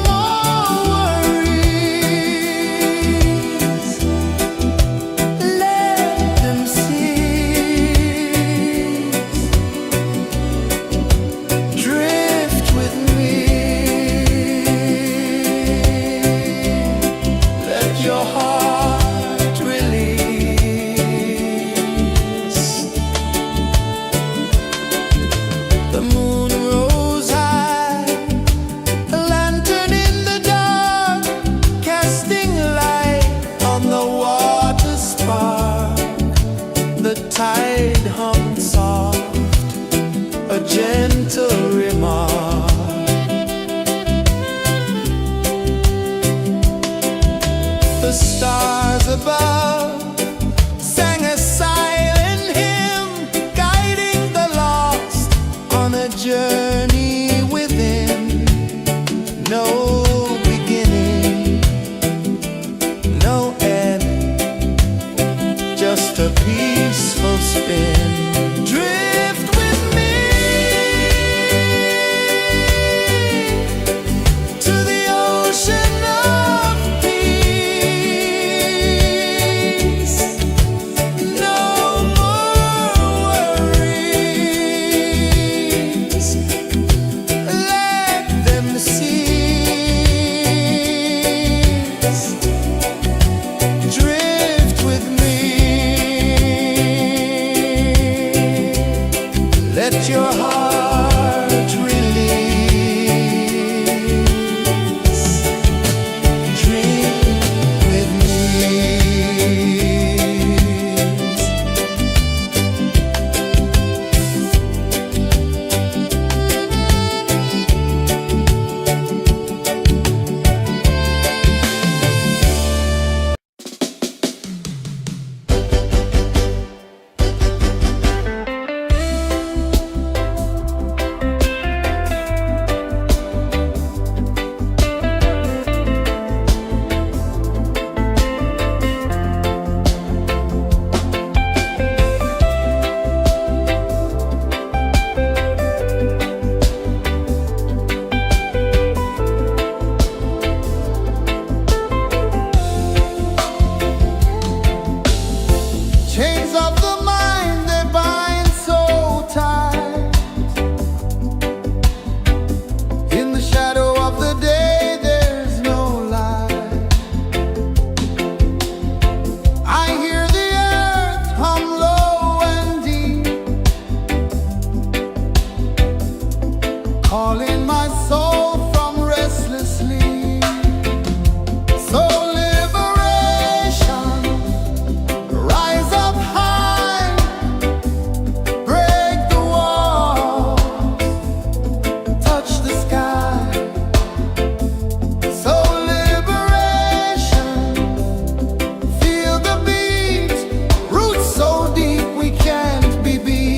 more worries. Drift with me. Let your heart release. The moon rose high, a lantern in the dark, casting light on the water spark. The tide hummed soft, a gentle remark. The stars above sang a silent hymn, guiding the lost on a journey within. No beginning, no end, just a peaceful spin. Drift with me to the ocean of peace. No more worries. Let them cease. Drift with me. Let your heart release. Dream with me. calling my soul from restless sleep. So liberation, rise up high, break the walls, touch the sky. So liberation, feel the beat, roots so deep we can't be beat.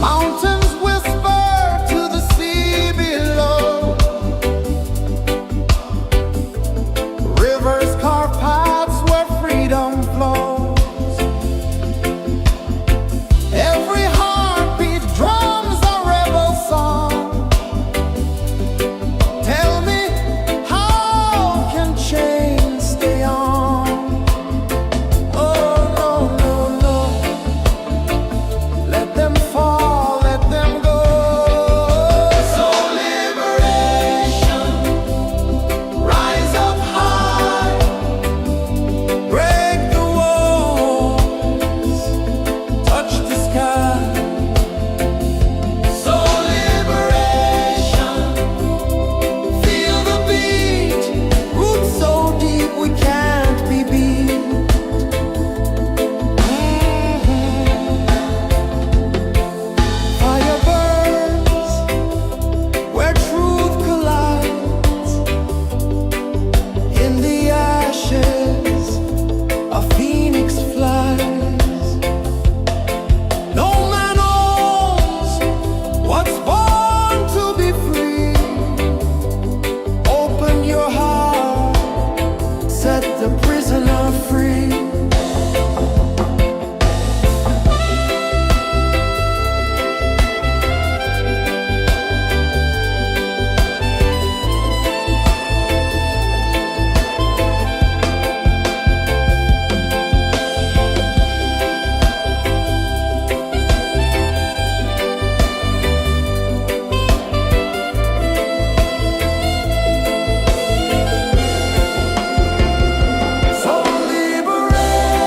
Mountains whisper to the sea below. Rivers carve paths where freedom flows. Every heartbeat drums a rebel song. Tell me, how can chains stay on? Oh, no, no, no. Let them fall, let them go. So liberation, rise up high, break the walls, touch the sky. So liberation, feel the beat, roots so deep we can't be beat. Fire burns where truth collides. In the ashes, a phoenix flies. No man owns what's born to be free. Open your heart, set the prisoner free. So liberation,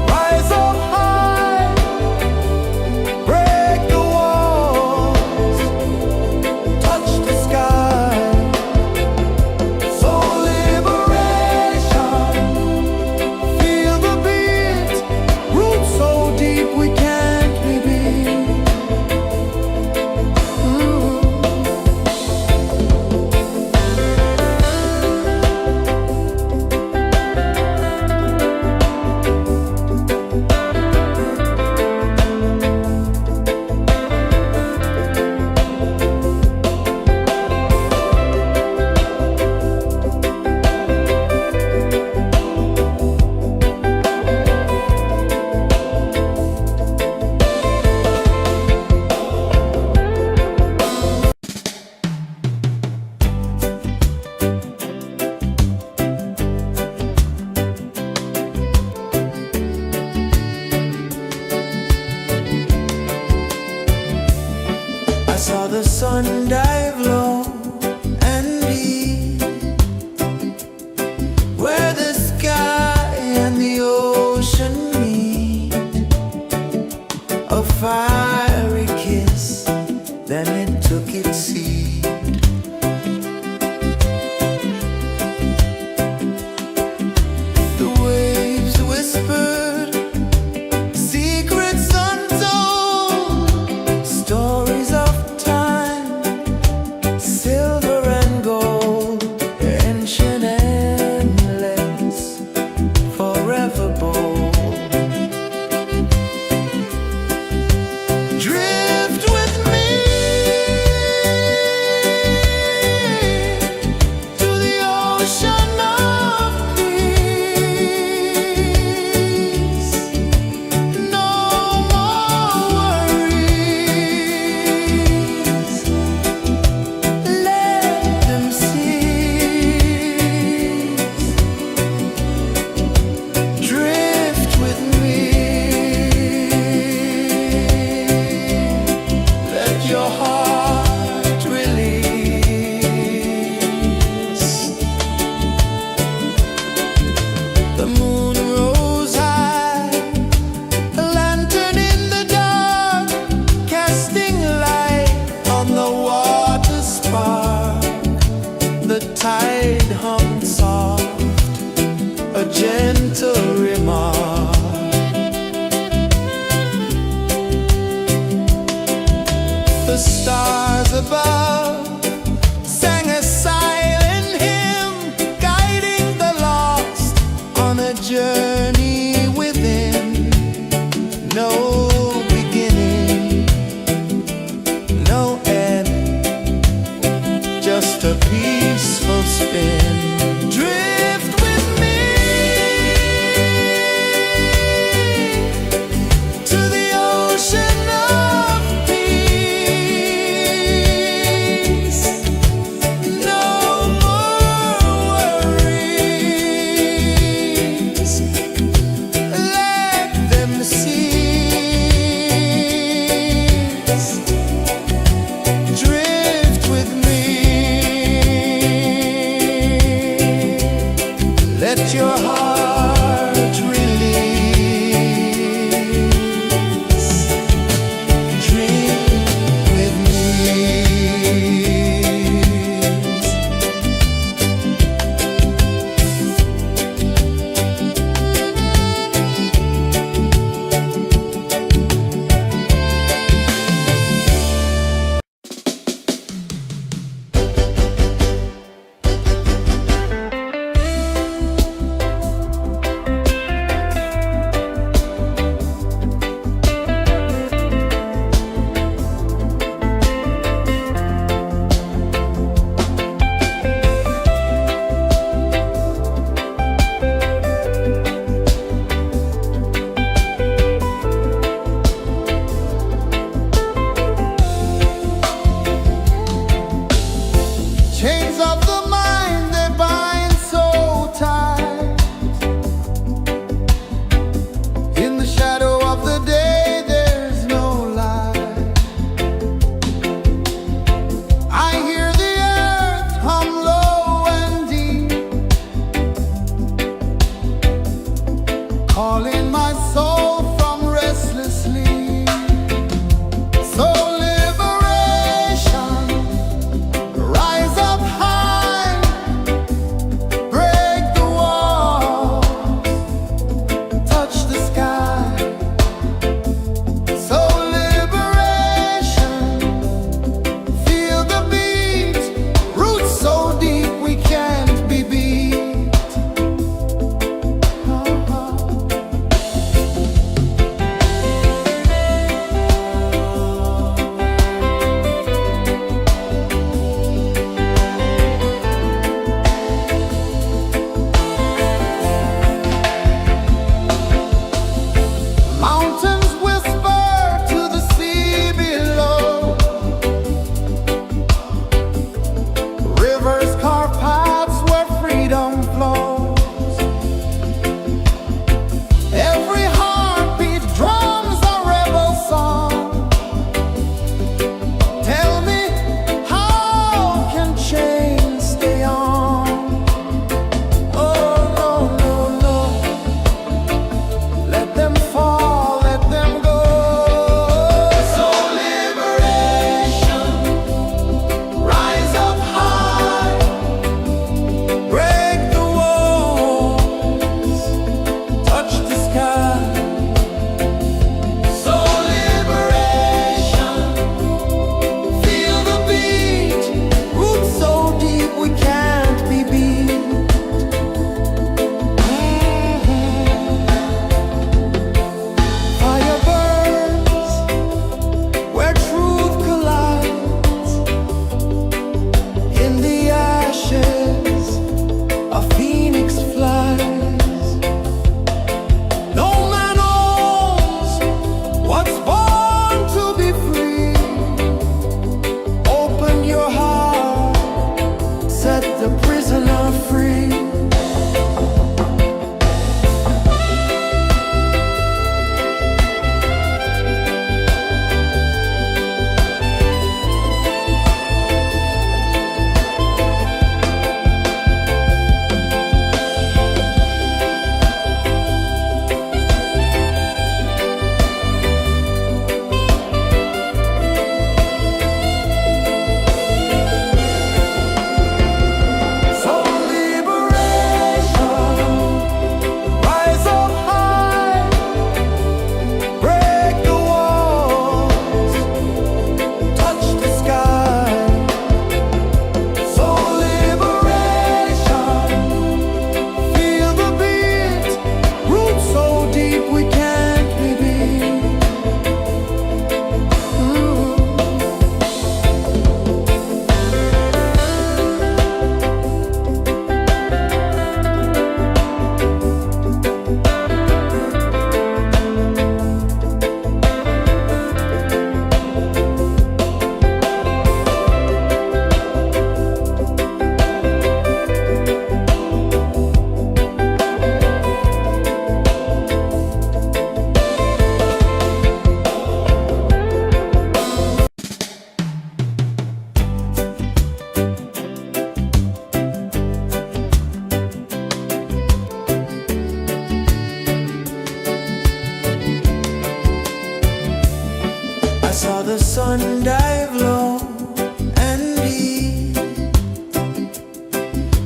rise up high, break the walls, touch the sky. So liberation, feel the beat, roots so deep we can't be beat. I saw the sun dive low and deep, where the sky and the ocean meet. A fiery kiss, then it took its seed. The waves whispered secrets untold, stories of time calling my soul from restless sleep. So liberation, rise up high, break the walls, touch the sky. So liberation, feel the beat, roots so deep we can't be beat. Mountains whisper to the sea below. Rivers carve paths where freedom flows. Every heartbeat drums a rebel song. Tell me, how can chains stay on? Oh, no, no, no. Let them fall, let them go. So liberation, rise up high, break the walls, touch the sky. So liberation, feel the beat, roots so deep we can't be beat. Fire burns where truth collides. In the ashes, a phoenix flies. No man owns what's born to be free. Open your heart, set the prisoner free. So liberation, rise up high, break the walls, touch the sky. So liberation, feel the beat, roots so deep we can't be beat. I saw the sun dive low and deep,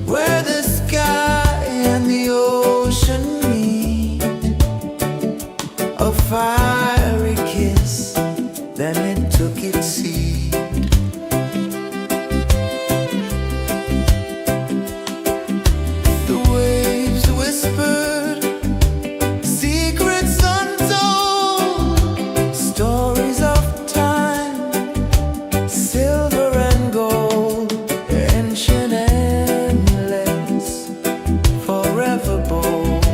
where the sky and the ocean meet. A fiery kiss, then it took its seat. The waves whispered secrets untold, stories of time, silver and gold, ancient, endless, forever bold.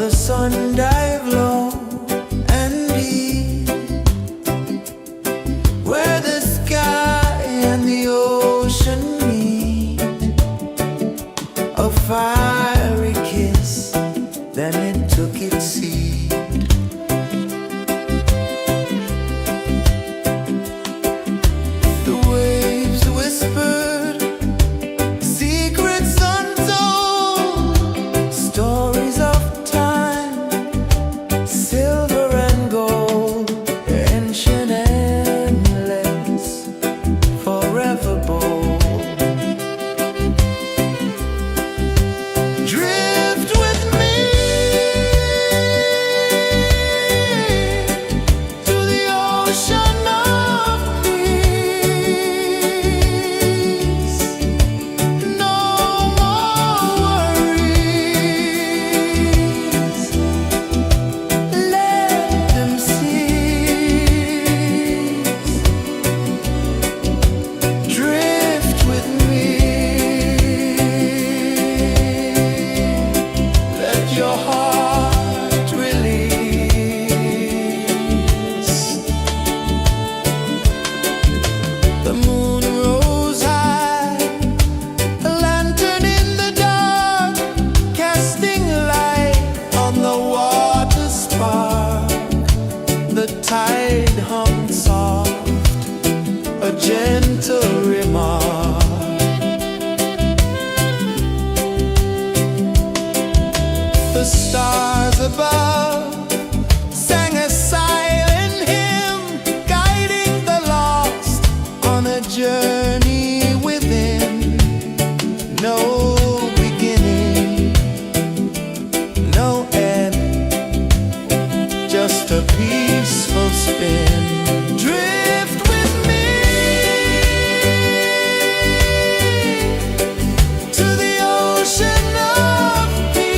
the sun dive low and deep, where the sky and the ocean meet, a fiery kiss, then it took its seed. The waves whispered secrets untold, stories of time, silver and gold, ancient endless, forever bold. Drift with me to the ocean of peace. No more worries, let them cease. Drift with me, let your heart release. The moon rose high, a lantern in the dark, casting light on the water spark. The tide hummed soft, a gentle remark. The stars above sang a silent hymn, guiding the lost on a journey within. No beginning, no end, just a peaceful spin. Drift with me to the ocean of peace.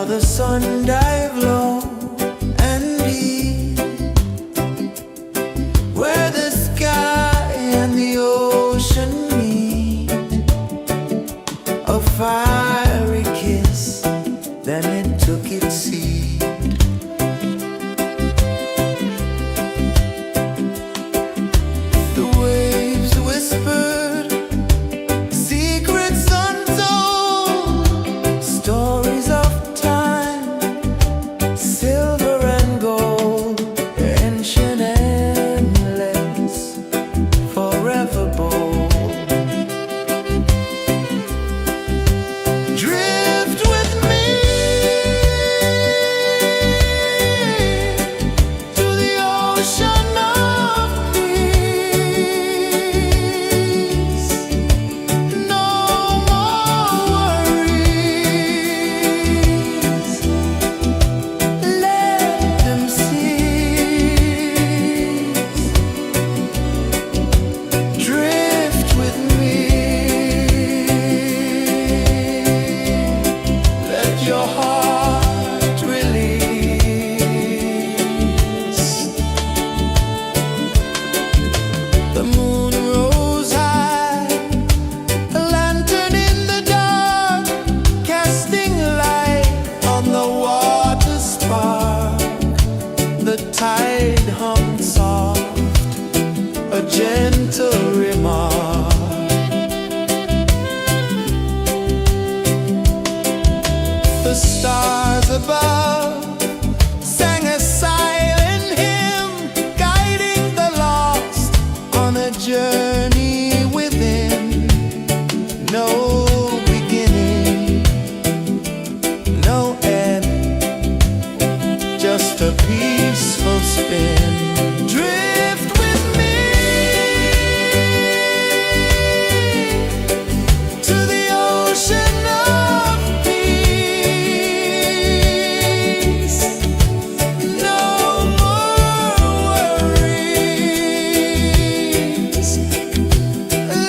saw the sun dive low and deep, where the sky and the ocean meet. A fiery kiss, then it took its seat. The waves whispered secrets untold, stories of time, silver and gold, ancient, endless, forever bold. Drift with me to the ocean of peace. No more worries. Let them cease. Drift with me. Let your heart release. The moon rose high, a lantern in the dark, casting light on the water spark. The tide hummed soft, a gentle remark. The stars above sang a silent hymn, guiding the lost on a journey within. No beginning, no end, just a peaceful spin. Drift with me to the ocean of peace. No more worries.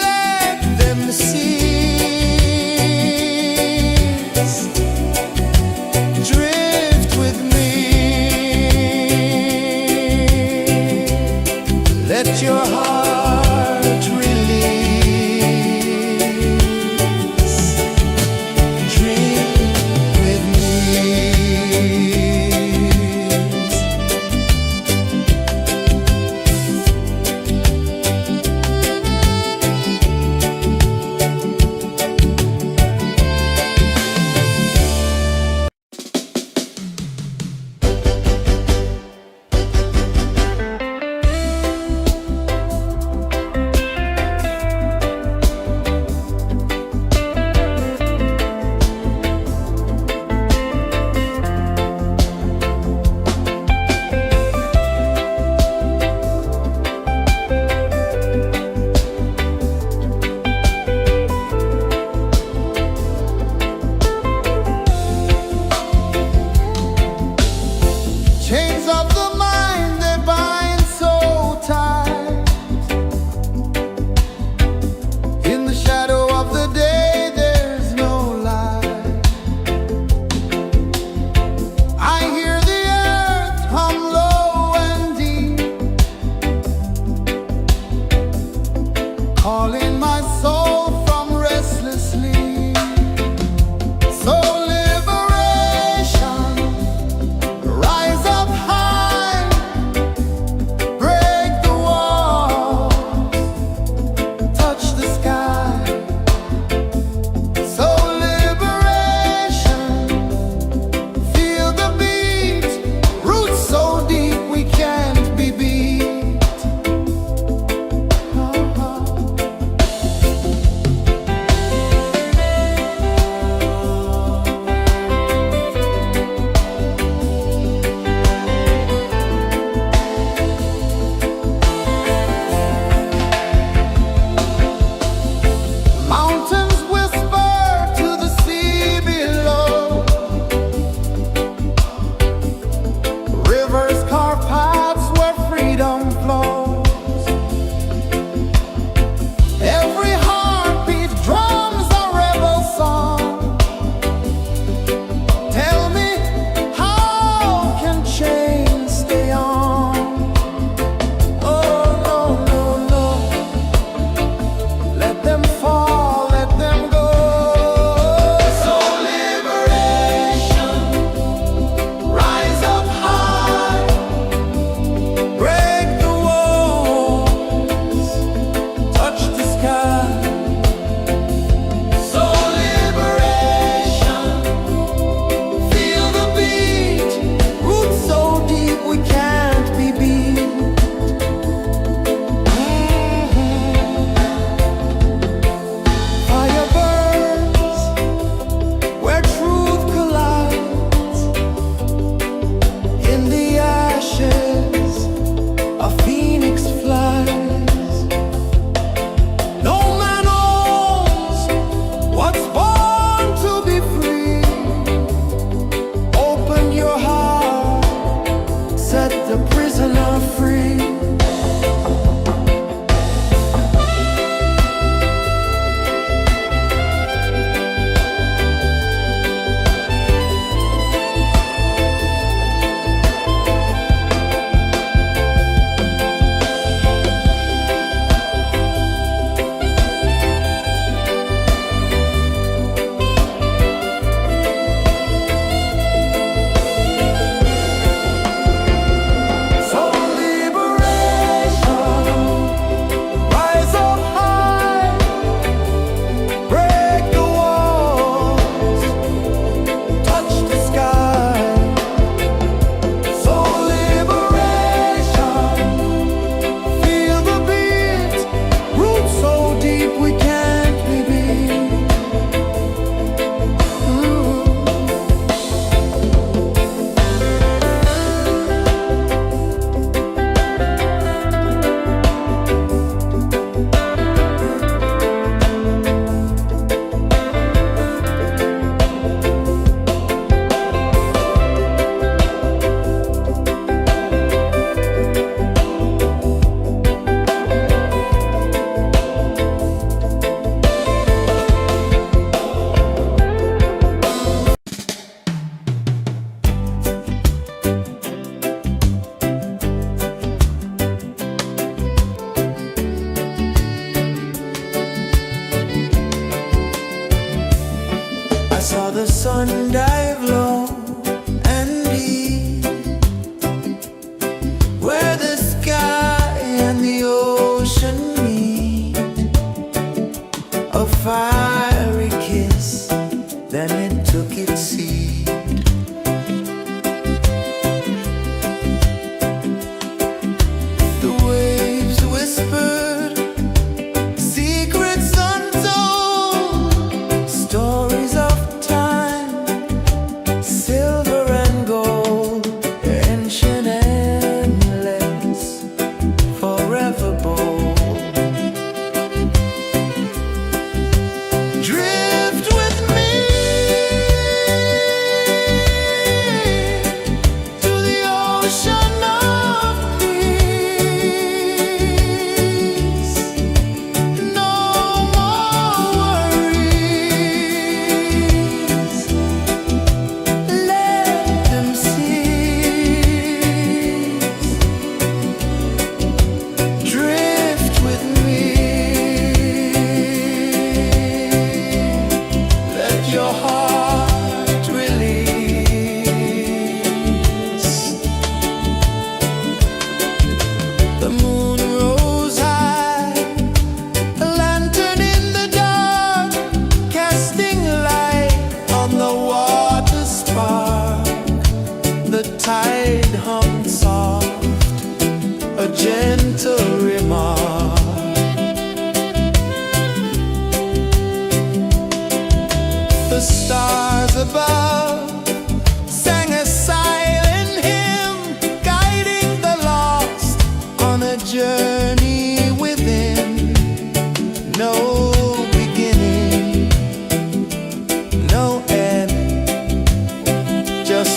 Let them cease. Drift with me. Let your heart release. Dream with me.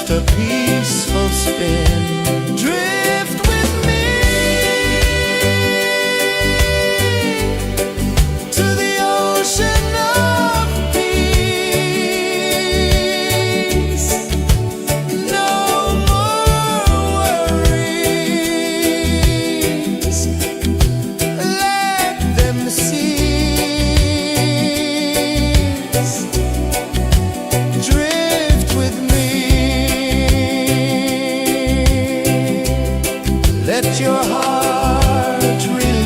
just a peaceful spin. Drift with me to the ocean of peace. No more worries, let them cease. Drift with me, let your heart release.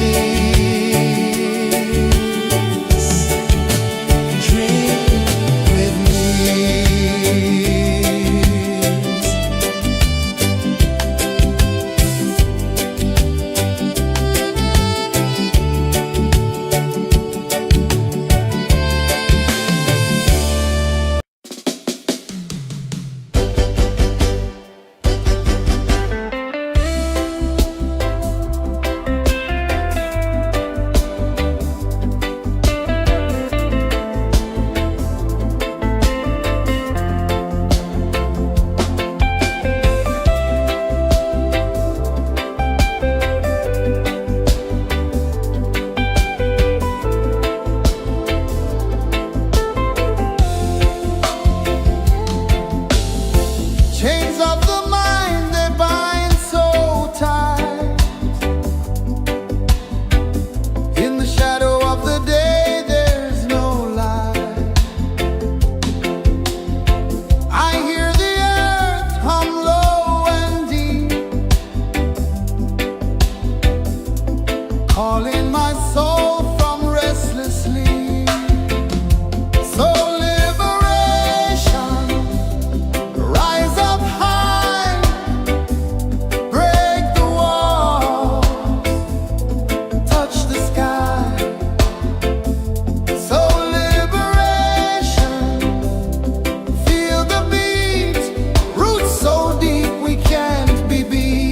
Dream with me. Chains of the mind, they bind so tight. In the shadow of the day, there's no light. I hear the earth hum low and deep, calling my soul from restless sleep. So liberation, rise up high, break the walls, touch the sky. So liberation, feel the beat, roots so deep we can't be beat.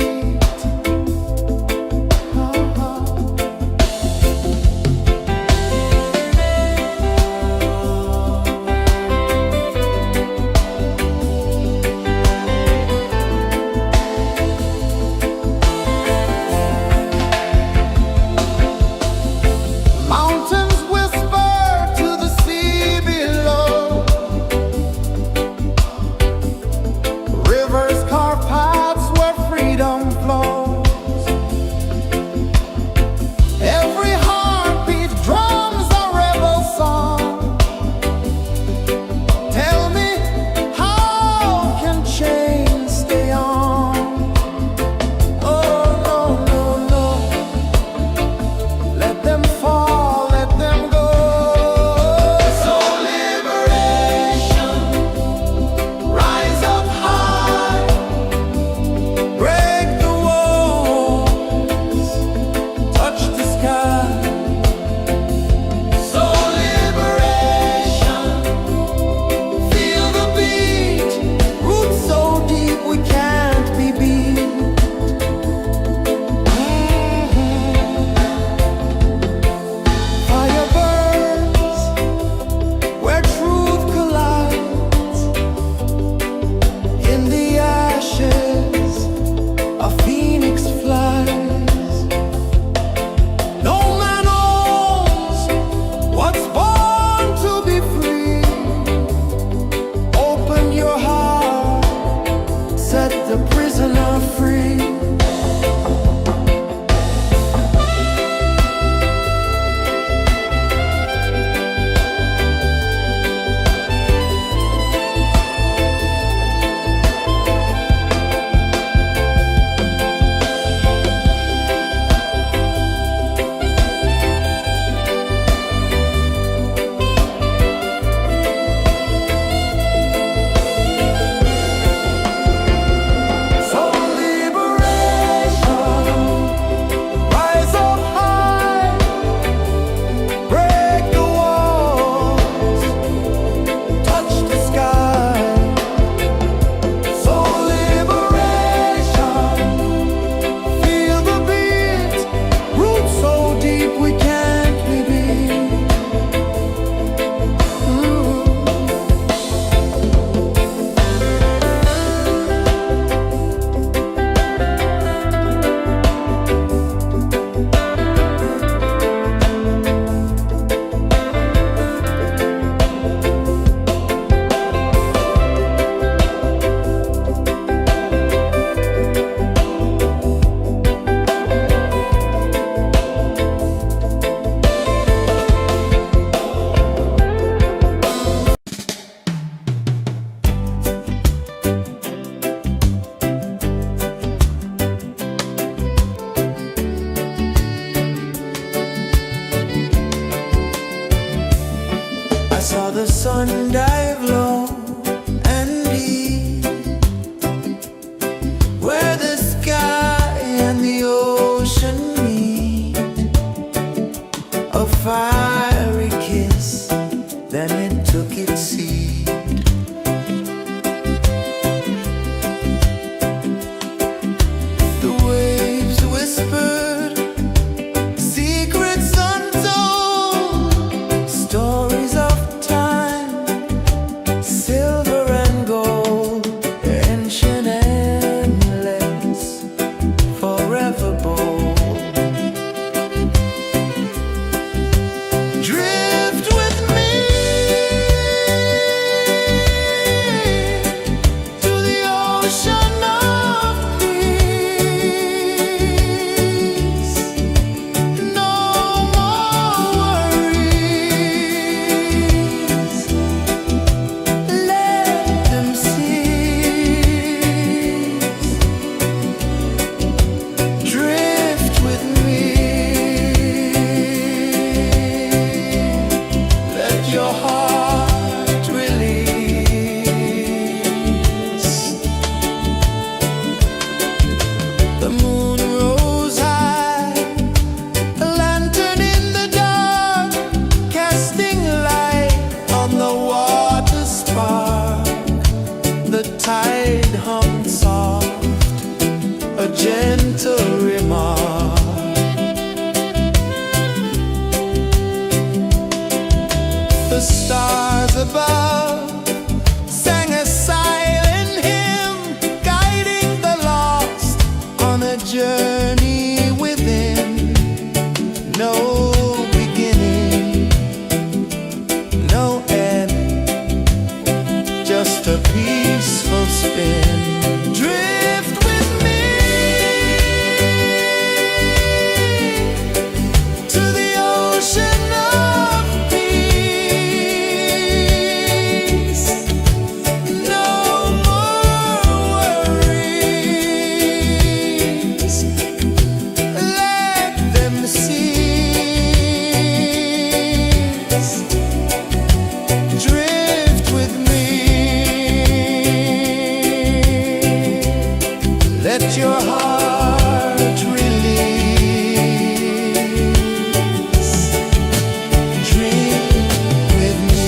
Mountains whisper to the sea below. Rivers carve paths where freedom flows. Every heartbeat drums a rebel song. Tell me, how can chains stay on? Oh, no, no, no. Let them fall, let them go. So liberation, rise up high, ocean of peace. No more worries. Let them cease. Drift with me. Let your heart release. The moon rose high, a lantern in the dark, casting light on the water spark. The tide hummed soft, a gentle remark. The stars above sang a silent hymn, guiding the lost on a journey within. No beginning, no end, just a peaceful spin. Drift with me to the ocean of peace. No more worries. Let them cease. Drift with me. Let your heart release. Dream with me.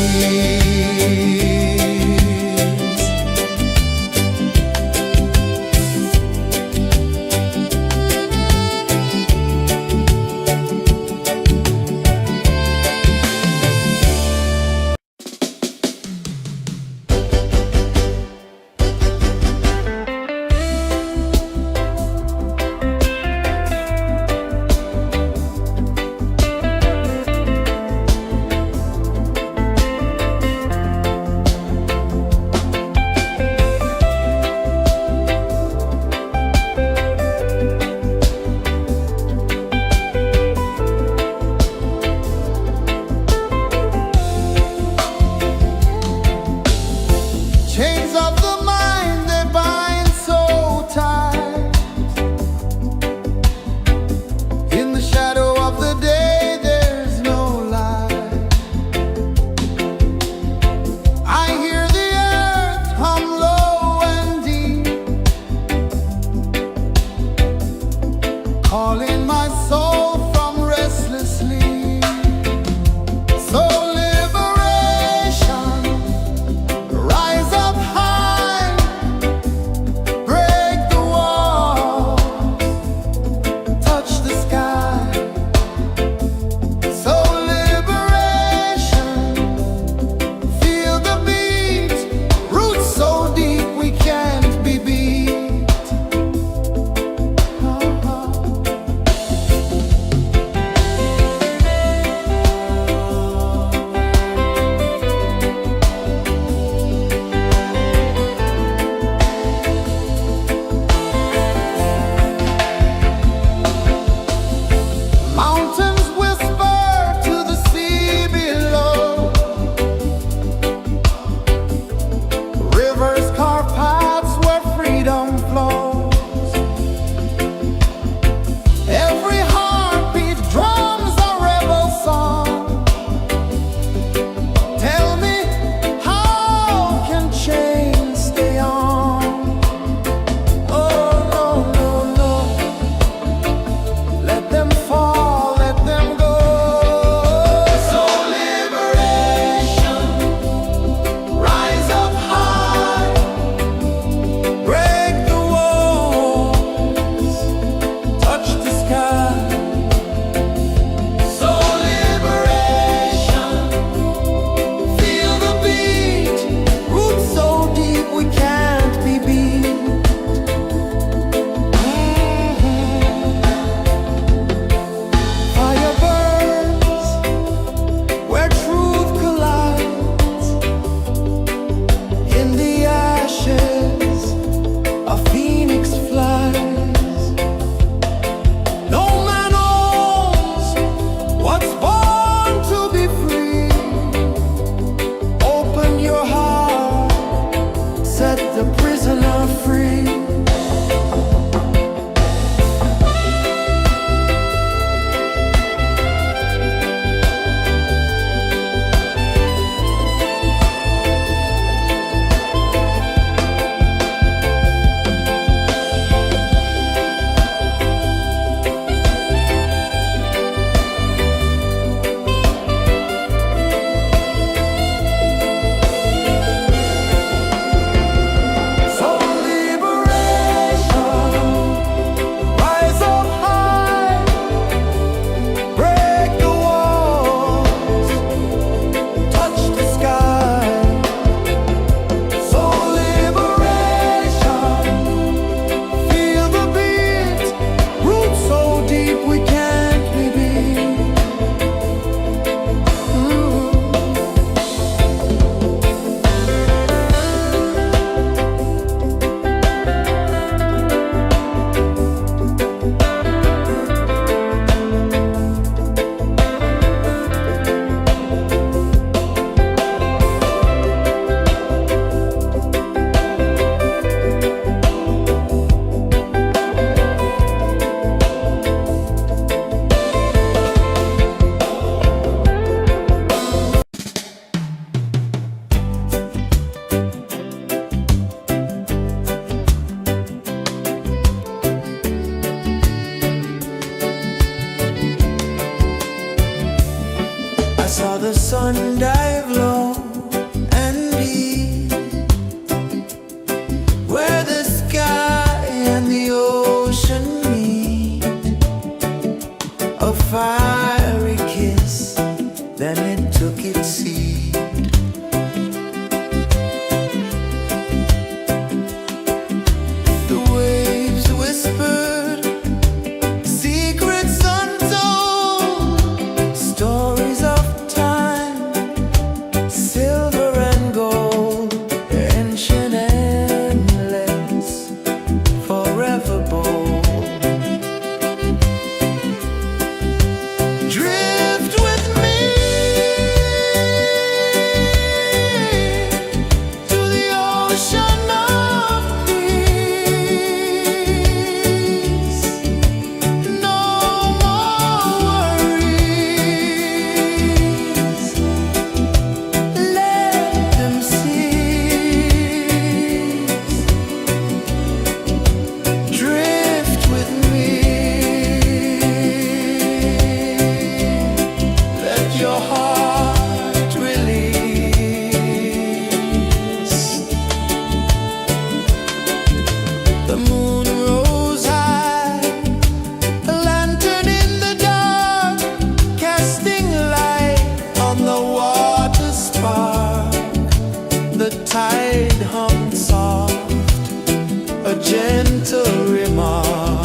gentle remark.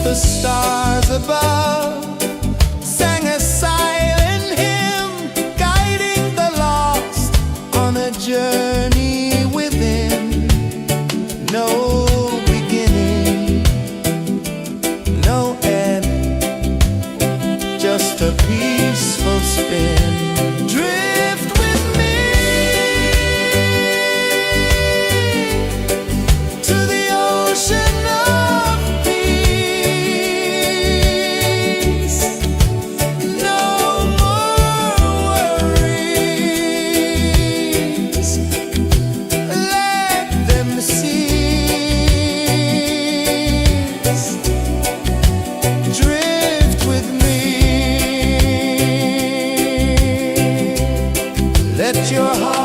The stars above sang a silent hymn, guiding the lost on a journey within. No beginning, no end, just a peaceful spin. Drift with me to the ocean of peace. No more worries, let them cease. Drift with me, let your heart